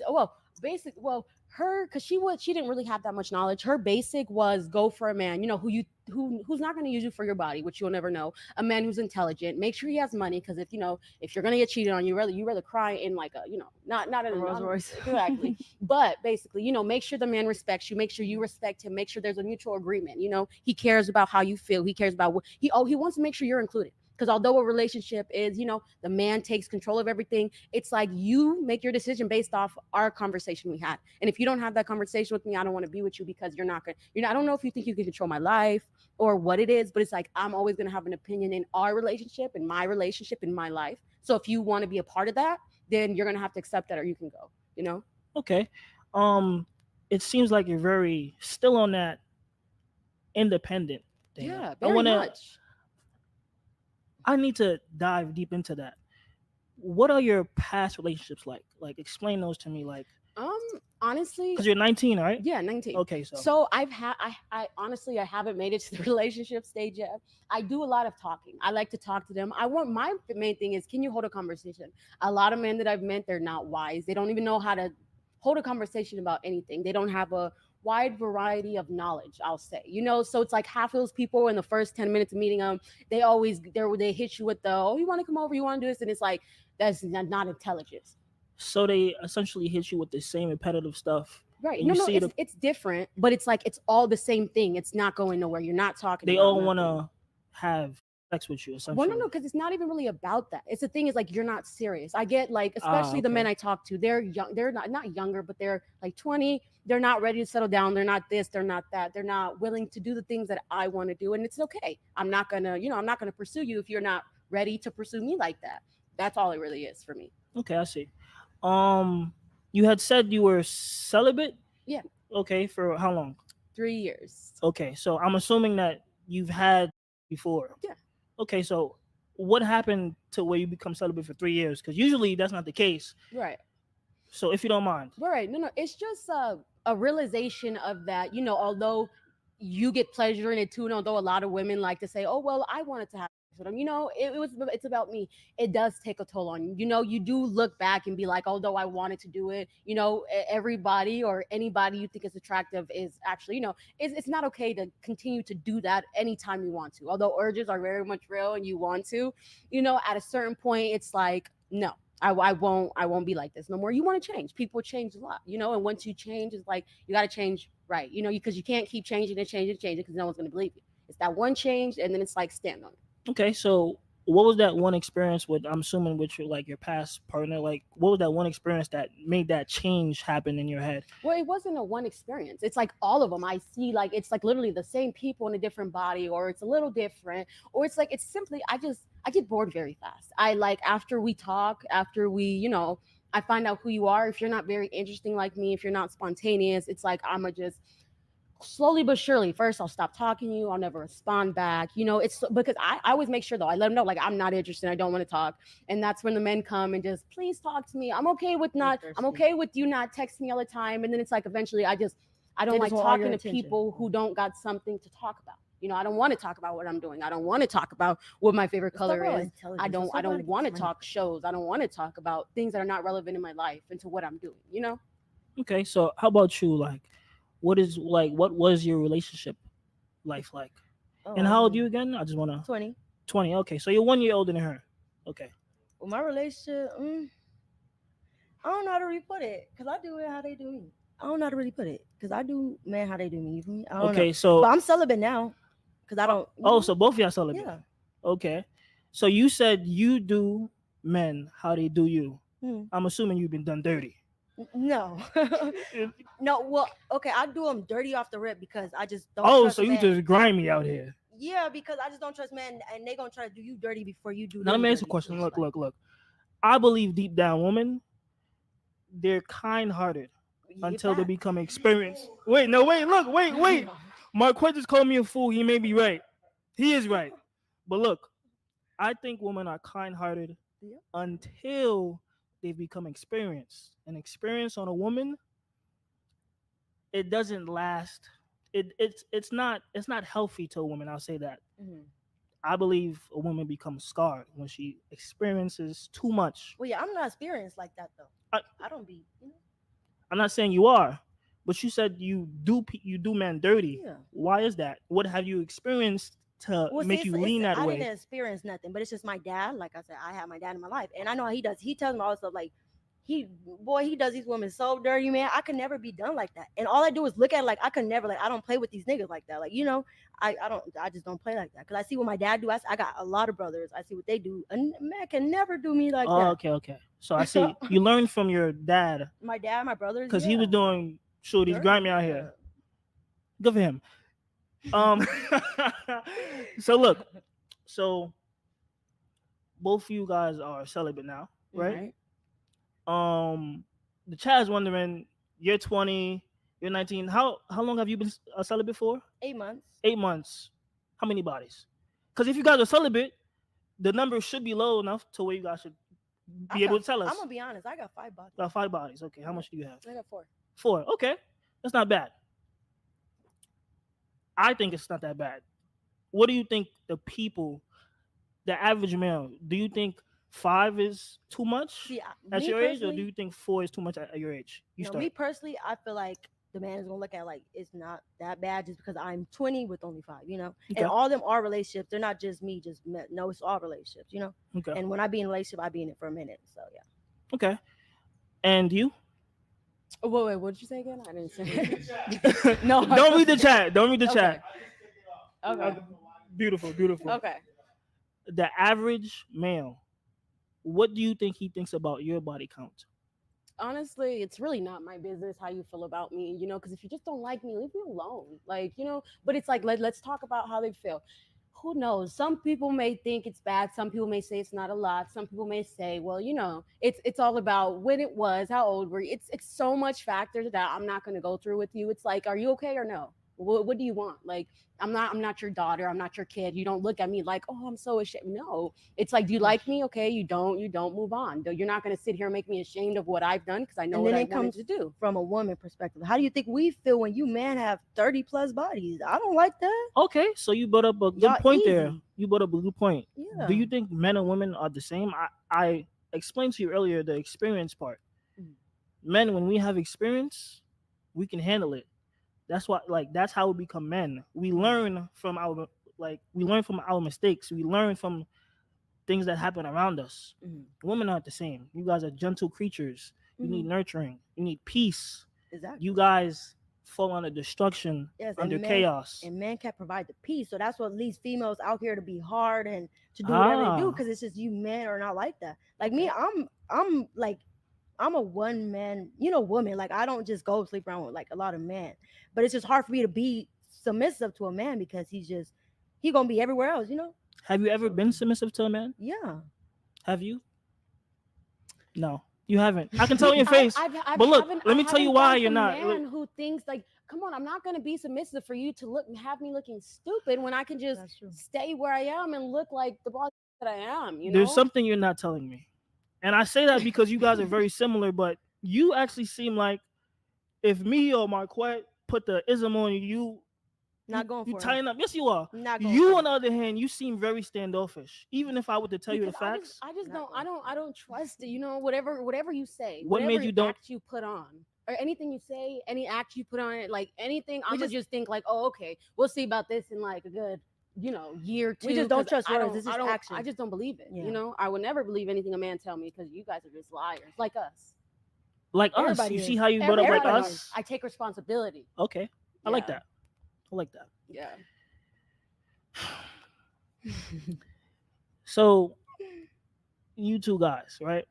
B: her because she didn't really have that much knowledge. Her basic was go for a man, you know, who's not going to use you for your body, which you'll never know. A man who's intelligent. Make sure he has money because if you're going to get cheated on, you rather cry in like a, you know, not in a Rolls Royce exactly. But basically, you know, make sure the man respects you. Make sure you respect him. Make sure there's a mutual agreement. You know, he cares about how you feel. He cares about what he wants to make sure you're included. Because although a relationship is, you know, the man takes control of everything, it's like you make your decision based off our conversation we had. And if you don't have that conversation with me, I don't want to be with you because I don't know if you think you can control my life or what it is, but it's like I'm always going to have an opinion in our relationship, in my relationship, in my life. So if you want to be a part of that, then you're going to have to accept that or you can go, you know?
L: Okay. It seems like you're very still on that independent thing.
B: Yeah, very much.
L: I need to dive deep into that. What are your past relationships like? Like, explain those to me. Like,
B: honestly,
L: because you're 19, right?
B: Yeah, 19.
L: Okay,
B: so I honestly I haven't made it to the relationship stage yet. I do a lot of talking. I like to talk to them. My main thing is, can you hold a conversation? A lot of men that I've met, they're not wise. They don't even know how to hold a conversation about anything. They don't have a wide variety of knowledge, I'll say, you know. So it's like half of those people in the first 10 minutes of meeting them, they hit you with the, oh, you want to come over, you want to do this, and it's like that's not intelligence.
L: So they essentially hit you with the same repetitive stuff,
B: right? No, it's different, but it's like it's all the same thing. It's not going nowhere. You're not talking.
L: They all want to have sex with you, essentially.
B: Well, no, because it's not even really about that. It's the thing is like you're not serious. I get like, especially the men I talk to, they're young. They're not younger, but they're like 20. They're not ready to settle down. They're not this. They're not that. They're not willing to do the things that I want to do, and it's okay. I'm not gonna pursue you if you're not ready to pursue me like that. That's all it really is for me.
L: Okay, I see. You had said you were celibate?
B: Yeah.
L: Okay, for how long?
B: 3 years.
L: Okay, so I'm assuming that you've had before.
B: Yeah.
L: Okay, so what happened to where you become celibate for 3 years? Because usually that's not the case.
B: Right.
L: So if you don't mind.
B: Right. No, it's just a realization of that, you know, although you get pleasure in it too, and although a lot of women like to say, oh, well, I wanted to have sex with him, you know, it's about me. It does take a toll on you. You know, you do look back and be like, although I wanted to do it, you know, everybody or anybody you think is attractive is actually, you know, it's not okay to continue to do that anytime you want to. Although urges are very much real and you want to, you know, at a certain point, it's like, no. I won't be like this no more. You want to change. People change a lot, you know, and once you change, it's like you got to change, right? You know, because you can't keep changing because no one's going to believe you. It's that one change, and then it's like stand on it.
L: Okay, so what was that one experience with? I'm assuming with your like your past partner. Like, what was that one experience that made that change happen in your head?
B: Well, it wasn't a one experience. It's like all of them. I see like it's like literally the same people in a different body, or it's a little different, or it's like it's simply I get bored very fast. I like after we talk, after we I find out who you are. If you're not very interesting like me, if you're not spontaneous, it's like I'ma just slowly but surely. First, I'll stop talking to you. I'll never respond back. It's because I always make sure though. I let them know like I'm not interested. I don't want to talk. And that's when the men come and just please talk to me. I'm okay with you not texting me all the time. And then it's like eventually I don't like talking to people who don't got something to talk about. I don't want to talk about what I'm doing. I don't want to talk about what my favorite color is. I don't want to talk shows. I don't want to talk about things that are not relevant in my life and to what I'm doing,
L: Okay, so how about you? Like, what was your relationship life like? And how old are you again? I just want to
N: 20.
L: 20. Okay, so you're 1 year older than her. Okay.
N: Well, my relationship, I don't know how to really put it because I do it how they do me. I don't know how to really put it because I do men how they do me. You feel me? I don't know.
L: So
N: but I'm celibate now because I don't.
L: So both of y'all celibate. Yeah. Okay. So you said you do men how they do you. I'm assuming you've been done dirty.
N: No. No. Well, okay. I do them dirty off the rip because I just don't.
L: Trust so you just grimy out here.
N: Yeah, because I just don't trust men, and they gonna try to do you dirty before you do.
L: Now let me ask you a question. Look. I believe deep down, women, they're kind-hearted until they become experienced. Wait. Marquett just called me a fool. He may be right. He is right. But look, I think women are kind-hearted until they become experienced. An experience on a woman, it doesn't last. It's not healthy to a woman. I'll say that. Mm-hmm. I believe a woman becomes scarred when she experiences too much.
N: Well, yeah, I'm not experienced like that though. I don't be.
L: I'm not saying you are, but you said you do men dirty. Yeah. Why is that? What have you experienced to make you lean that way?
N: I didn't experience nothing, but it's just my dad. Like I said, I have my dad in my life, and I know how he does. He tells me all this stuff like. He does these women so dirty, man. I could never be done like that. And all I do is look at it like I could never, like, I don't play with these niggas like that. Like, I just don't play like that. Cause I see what my dad do. I got a lot of brothers. I see what they do. And man can never do me like that.
L: Okay. So I see you learned from your dad.
N: My dad, my brothers.
L: Cause he was doing these grimy out here. Good for him. So look, both of you guys are celibate now, right? The chat is wondering, you're 20, you're 19. How long have you been celibate for?
N: 8 months.
L: 8 months. How many bodies? Because if you guys are celibate, the number should be low enough to where you guys should be able to tell us.
N: I'm gonna be honest. I got 5 bodies.
L: Got 5 bodies. Okay. How much do you have?
N: I got 4.
L: 4. Okay. That's not bad. I think it's not that bad. What do you think the average male, do you think 5 is too much at your age, or do you think 4 is too much at your age?
N: Me personally, I feel like the man is gonna look at like it's not that bad just because I'm 20 with only 5, Okay. And all of them are relationships. They're not just me, just met. No, it's all relationships, Okay. And when I be in a relationship, I be in it for a minute. So yeah.
L: Okay. And you?
B: Wait, what did you say again? I didn't say.
L: No. Don't read the chat. Don't read the chat.
B: Okay.
L: Beautiful.
B: Okay.
L: The average male, what do you think he thinks about your body count?
B: Honestly, it's really not my business how you feel about me, because if you just don't like me, leave me alone. Like, but it's like, let's talk about how they feel. Who knows? Some people may think it's bad. Some people may say it's not a lot. Some people may say, well, it's all about when it was, how old were you? It's so much factors that I'm not going to go through with you. It's like, are you okay or no? What do you want? Like, I'm not your daughter. I'm not your kid. You don't look at me like, oh, I'm so ashamed. No, it's like, do you like me? Okay, you don't move on. You're not going to sit here and make me ashamed of what I've done because I know what I wanted to do.
N: From a woman perspective, how do you think we feel when you men have 30 plus bodies? I don't like that.
L: Okay, so you brought up a good point there. You brought up a good point. Yeah. Do you think men and women are the same? I explained to you earlier the experience part. Men, when we have experience, we can handle it. That's why, that's how we become men. We learn from our mistakes. We learn from things that happen around us. Mm-hmm. Women aren't the same. You guys are gentle creatures. You need nurturing. You need peace.
N: Exactly.
L: You guys fall under destruction,
N: yes,
L: under
N: men,
L: chaos.
N: And men can't provide the peace. So that's what leads females out here to be hard and to do whatever they do, because it's just you men are not like that. Like me, I'm like, I'm a one man, woman. Like I don't just go sleep around with like a lot of men. But it's just hard for me to be submissive to a man because he gonna be everywhere else,
L: Have you ever been submissive to a man?
N: Yeah.
L: Have you? No, you haven't. I can tell in your face. But look, let me tell you why you're not.
B: Man who thinks like, come on, I'm not gonna be submissive for you to have me looking stupid when I can just stay where I am and look like the boss that I am.
L: There's something you're not telling me, and I say that because you guys are very similar. But you actually seem like if me or Marquett put the ism on you.
N: Not going for
L: you tying up. Yes, you are.
N: Not going
L: you, on the other hand, you seem very standoffish. Even if I were to tell you the facts,
B: I just don't trust it. Whatever you say,
L: what made you don't
B: act you put on, or anything you say, any act you put on it, like anything, I'm just think like, oh, okay, we'll see about this in like a good, year two.
N: We just don't trust words. This is action.
B: I just don't believe it. Yeah. I would never believe anything a man tell me because you guys are just liars, like us.
L: Like us. You see how you brought up like us?
B: I take responsibility.
L: Okay, I like that. I like that.
B: Yeah.
L: So, you two guys, right?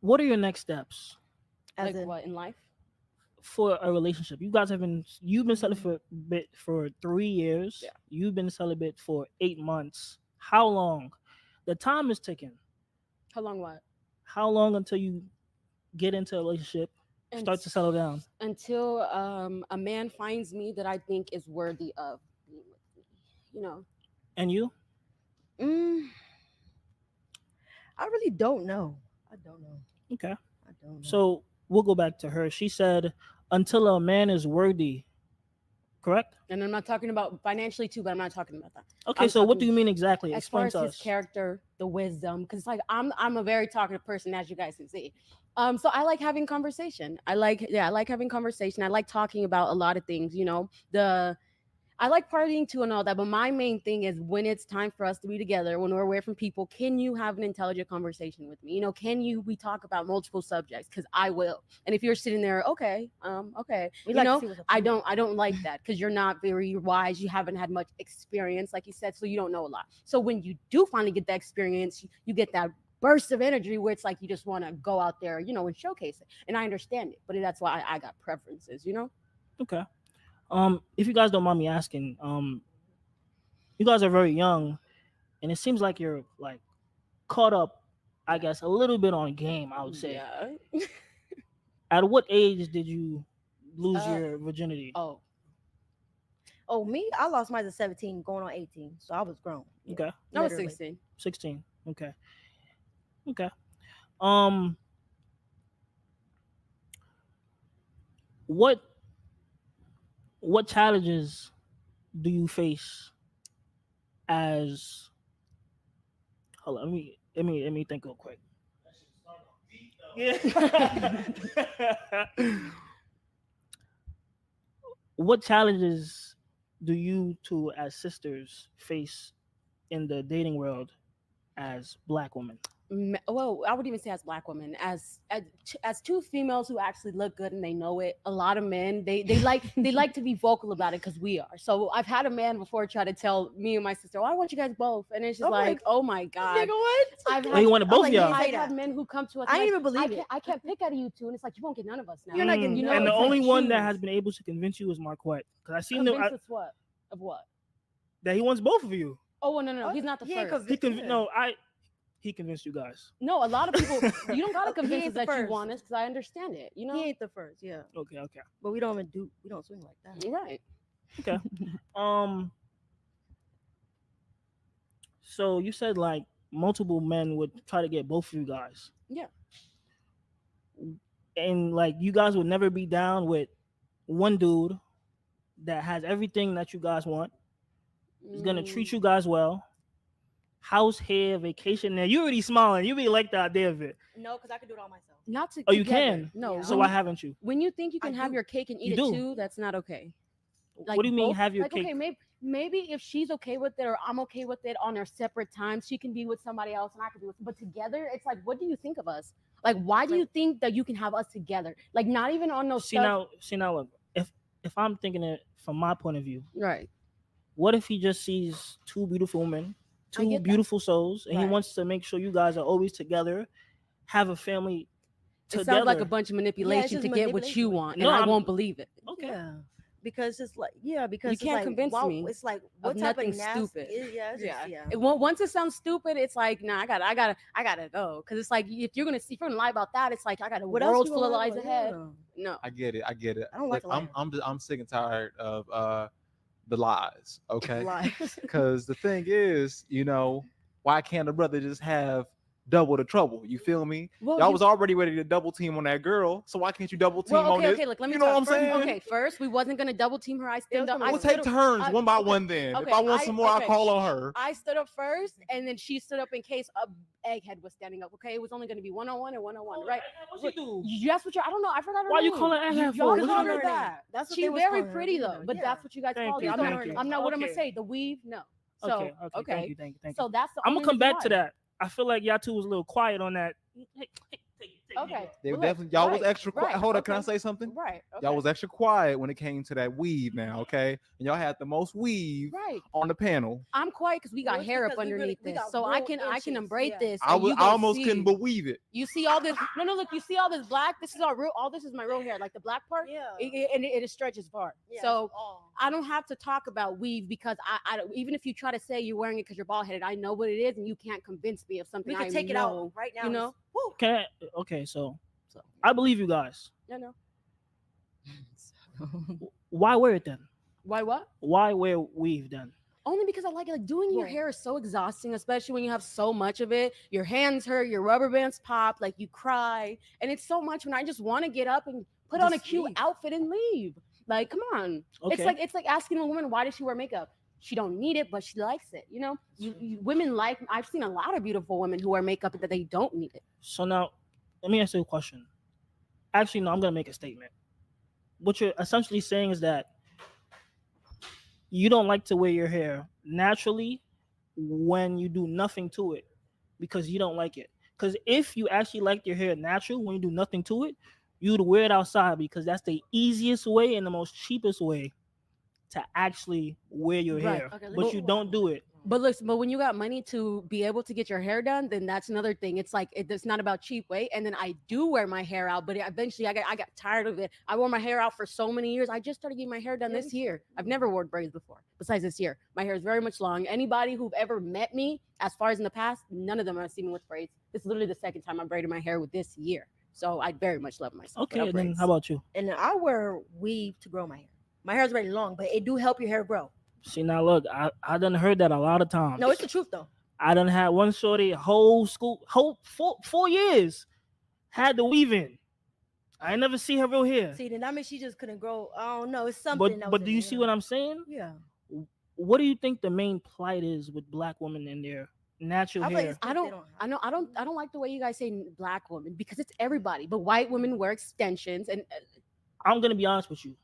L: What are your next steps?
B: Like what in life?
L: For a relationship. You guys you've been celibate for 3 years.
B: Yeah.
L: You've been celibate for 8 months. How long? The time is ticking.
B: How long what?
L: How long until you get into a relationship? Start to settle down
B: until a man finds me that I think is worthy of being with me,
L: And you?
N: I really don't know. I don't know.
L: Okay.
N: I don't know.
L: So we'll go back to her. She said, until a man is worthy. Correct?
B: And I'm not talking about financially too, but I'm not talking about that.
L: Okay, so what do you mean exactly?
B: As far as his character, the wisdom, because like I'm a very talkative person, as you guys can see. So I like having conversation. I like having conversation. I like talking about a lot of things. I like partying too and all that, but my main thing is when it's time for us to be together, when we're away from people, can you have an intelligent conversation with me? We talk about multiple subjects? Because I will. And if you're sitting there, okay, I don't like that because you're not very wise. You haven't had much experience, like you said, so you don't know a lot. So when you do finally get that experience, you get that burst of energy where it's like you just want to go out there, and showcase it. And I understand it, but that's why I got preferences,
L: Okay. If you guys don't mind me asking, you guys are very young, and it seems like you're like caught up, I guess, a little bit on game, I would say.
B: Yeah.
L: At what age did you lose your virginity?
N: Oh, me? I lost mine at 17, going on 18, so I was grown.
L: Okay.
B: I was 16.
L: 16. Okay. What challenges do you face as hold on, let me think real quick. Yeah. What challenges do you two as sisters face in the dating world as Black women?
B: Well, I would even say as Black women, as two females who actually look good and they know it. A lot of men they like to be vocal about it because we are. So I've had a man before try to tell me and my sister, "Oh, I want you guys both," and it's just oh my god,
N: nigga, what?
L: You wanted both y'all.
B: I've had men who come to us.
N: I didn't even believe it.
B: I can't pick out of you two, and it's like you won't get none of us now.
N: You're not getting.
L: And the only one that has been able to convince you is Marquett, because I seen them.
B: What? Of what?
L: That he wants both of you.
B: Oh well, no, he's not the first.
L: He convinced you guys.
B: No, a lot of people. You don't gotta convince us that you want us because I understand it.
N: He ain't the first. Yeah.
L: Okay.
N: But we don't swing like that.
B: Right.
L: Okay. So you said like multiple men would try to get both of you guys.
B: Yeah.
L: And like you guys would never be down with one dude that has everything that you guys want. He's gonna treat you guys well. House, hair, vacation. Now you already smiling. You really like the idea of it.
N: No, because I can do it all myself.
B: Not to.
L: Oh, you can.
B: No.
L: So why haven't you?
B: When you think you can have your cake and eat it too, that's not okay.
L: Like, what do you mean have your cake?
B: Okay, maybe if she's okay with it or I'm okay with it on our separate times, she can be with somebody else and I can be with. But together, it's like, what do you think of us? Like, why do you think that you can have us together? Like, not even on no stuff.
L: See now, look, if I'm thinking it from my point of view,
B: right?
L: What if he just sees two beautiful women, two beautiful souls, and he wants to make sure you guys are always together, have a family together?
B: It sounds like a bunch of manipulation to get what you want, and I won't believe it.
L: Okay.
N: Yeah. Because it's like, because
B: you can't convince me.
N: It's like, what type of
B: stupid?
N: Yeah.
B: Once it sounds stupid, it's like, nah, I gotta go. Because it's like, if you're gonna lie about that, it's like I got a world full of lies ahead. No,
J: I get it. I don't
N: like.
J: I'm sick and tired of the lies. Okay,
N: Lies.
J: Because the thing is, why can't a brother just have double the trouble? You feel me?
B: Well,
J: y'all was already ready to double team on that girl, so why can't you double team on this?
B: Okay, look, let me.
J: You know what I'm saying?
B: Okay, first we wasn't gonna double team her. I stood up.
J: We'll take turns one by one. Then if I want some more, I'll call on her.
B: I stood up first, and then she stood up in case a egghead was standing up. Okay, it was only gonna be 1-on-1 and 1-on-1, right?
L: What you do?
B: That's what I don't know. I forgot her
L: Why
B: name.
L: you calling egghead
B: Y'all
L: for?
B: call her that.
N: That's what
B: she's very pretty though, but that's what you guys call her. I'm not what I'm gonna say. The weave, no. So
L: okay. Thank you.
B: So that's the.
L: I'm gonna come back to that. I feel like y'all two was a little quiet on that.
B: Okay.
J: They were definitely y'all was extra quiet. Hold up, can I say something?
B: Right. Okay.
J: Y'all was extra quiet when it came to that weave now, okay? And y'all had the most weave on the panel.
B: I'm quiet because we got hair up underneath this, so I can embrace this.
J: I almost couldn't believe it.
B: You see all this? No, look. You see all this black? This is all this is my real hair, like the black part.
N: Yeah.
B: It stretches far. Yeah, so I don't have to talk about weave because I even if you try to say you're wearing it because you're bald headed, I know what it is, and you can't convince me of something.
N: We can take it out right now.
B: You know?
L: Okay, so I believe you guys.
B: No.
L: Why wear it then?
B: Why what?
L: Why wear weave then?
B: Only because I like it. Like doing your hair is so exhausting, especially when you have so much of it. Your hands hurt, your rubber bands pop, like you cry, and it's so much when I just want to get up and put on a cute outfit and leave. Like, come on.
L: Okay.
B: It's like asking a woman, why does she wear makeup? She don't need it, but she likes it. Women like. I've seen a lot of beautiful women who wear makeup that they don't need it.
L: So now, let me ask you a question. Actually, no, I'm gonna make a statement. What you're essentially saying is that you don't like to wear your hair naturally when you do nothing to it because you don't like it. Because if you actually like your hair natural when you do nothing to it, you'd wear it outside because that's the easiest way and the most cheapest way to actually wear your hair. Okay, but you don't do it.
B: But listen, when you got money to be able to get your hair done, then that's another thing. It's like it's not about cheap way. And then I do wear my hair out, but eventually I got tired of it. I wore my hair out for so many years. I just started getting my hair done this year. I've never worn braids before, besides this year. My hair is very much long. Anybody who've ever met me, as far as in the past, none of them have seen me with braids. This is literally the second time I braided my hair with this year. So I very much love myself.
L: Okay, then how about you?
N: And I wear weave to grow my hair. My hair is very long, but it do help your hair grow.
L: See, now look, I done heard that a lot of times.
N: No, it's the truth though.
L: I done had one shorty whole 4 years had the weave in. I never see her real hair.
N: See, then that means she just couldn't grow. I don't know. It's something.
L: But do you see what I'm saying?
N: Yeah.
L: What do you think the main plight is with black women in their natural hair?
B: I don't like the way you guys say black women because it's everybody. But white women wear extensions, and
L: I'm gonna be honest with you.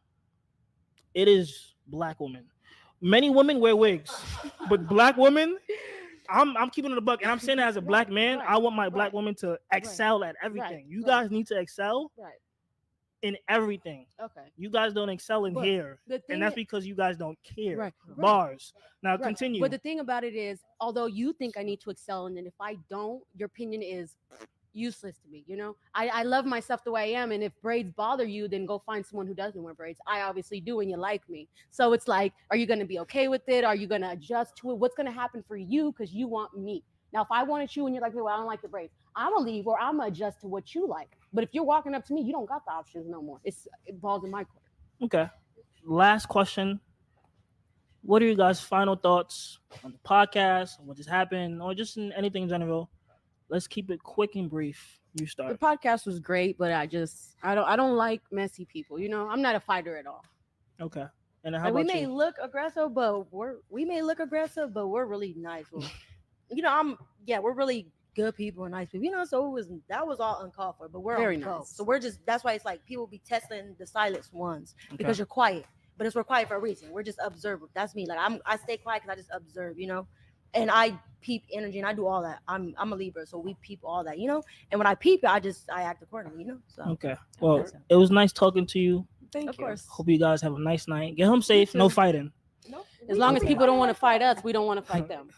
L: It is black women. Many women wear wigs, but black women, I'm keeping it a buck, and I'm saying that as a black man, I want my black woman to excel at everything. You guys need to excel in everything.
B: Okay.
L: You guys don't excel in hair, and that's because you guys don't care.
B: Right.
L: Bars. Now continue.
B: But the thing about it is, although you think I need to excel, and then if I don't, your opinion is useless to me. I love myself the way I am, and if braids bother you, then go find someone who doesn't wear braids. I obviously do, and you like me. So it's like, are you going to be okay with it? Are you going to adjust to it? What's going to happen for you because you want me? Now, if I wanted you and you're like, well, I don't like the braids, I'm gonna leave or I'm gonna adjust to what you like. But if you're walking up to me, you don't got the options no more. It balls in my court.
L: Okay. Last question. What are you guys' final thoughts on the podcast, on what just happened, or just in anything in general? Let's keep it quick and brief. You start.
B: The podcast was great, but I don't like messy people. I'm not a fighter at all.
L: Okay. And how about
N: we may look aggressive, but we're really nice. We're really good people and nice people. So that was all uncalled for, but we're
B: very
N: nice.
B: Go.
N: So that's why it's like people be testing the silent ones because you're quiet, but we're quiet for a reason. We're just observant. That's me. Like I stay quiet because I just observe. and I peep energy and I do all that. I'm a Libra, so we peep all that, you know. And when I peep it, I act accordingly, you know. So
L: okay, well, it was nice talking to you.
B: Thank you.
L: Hope you guys have a nice night. Get home safe. No fighting.
B: As long as people don't want to fight us, we don't want to fight them.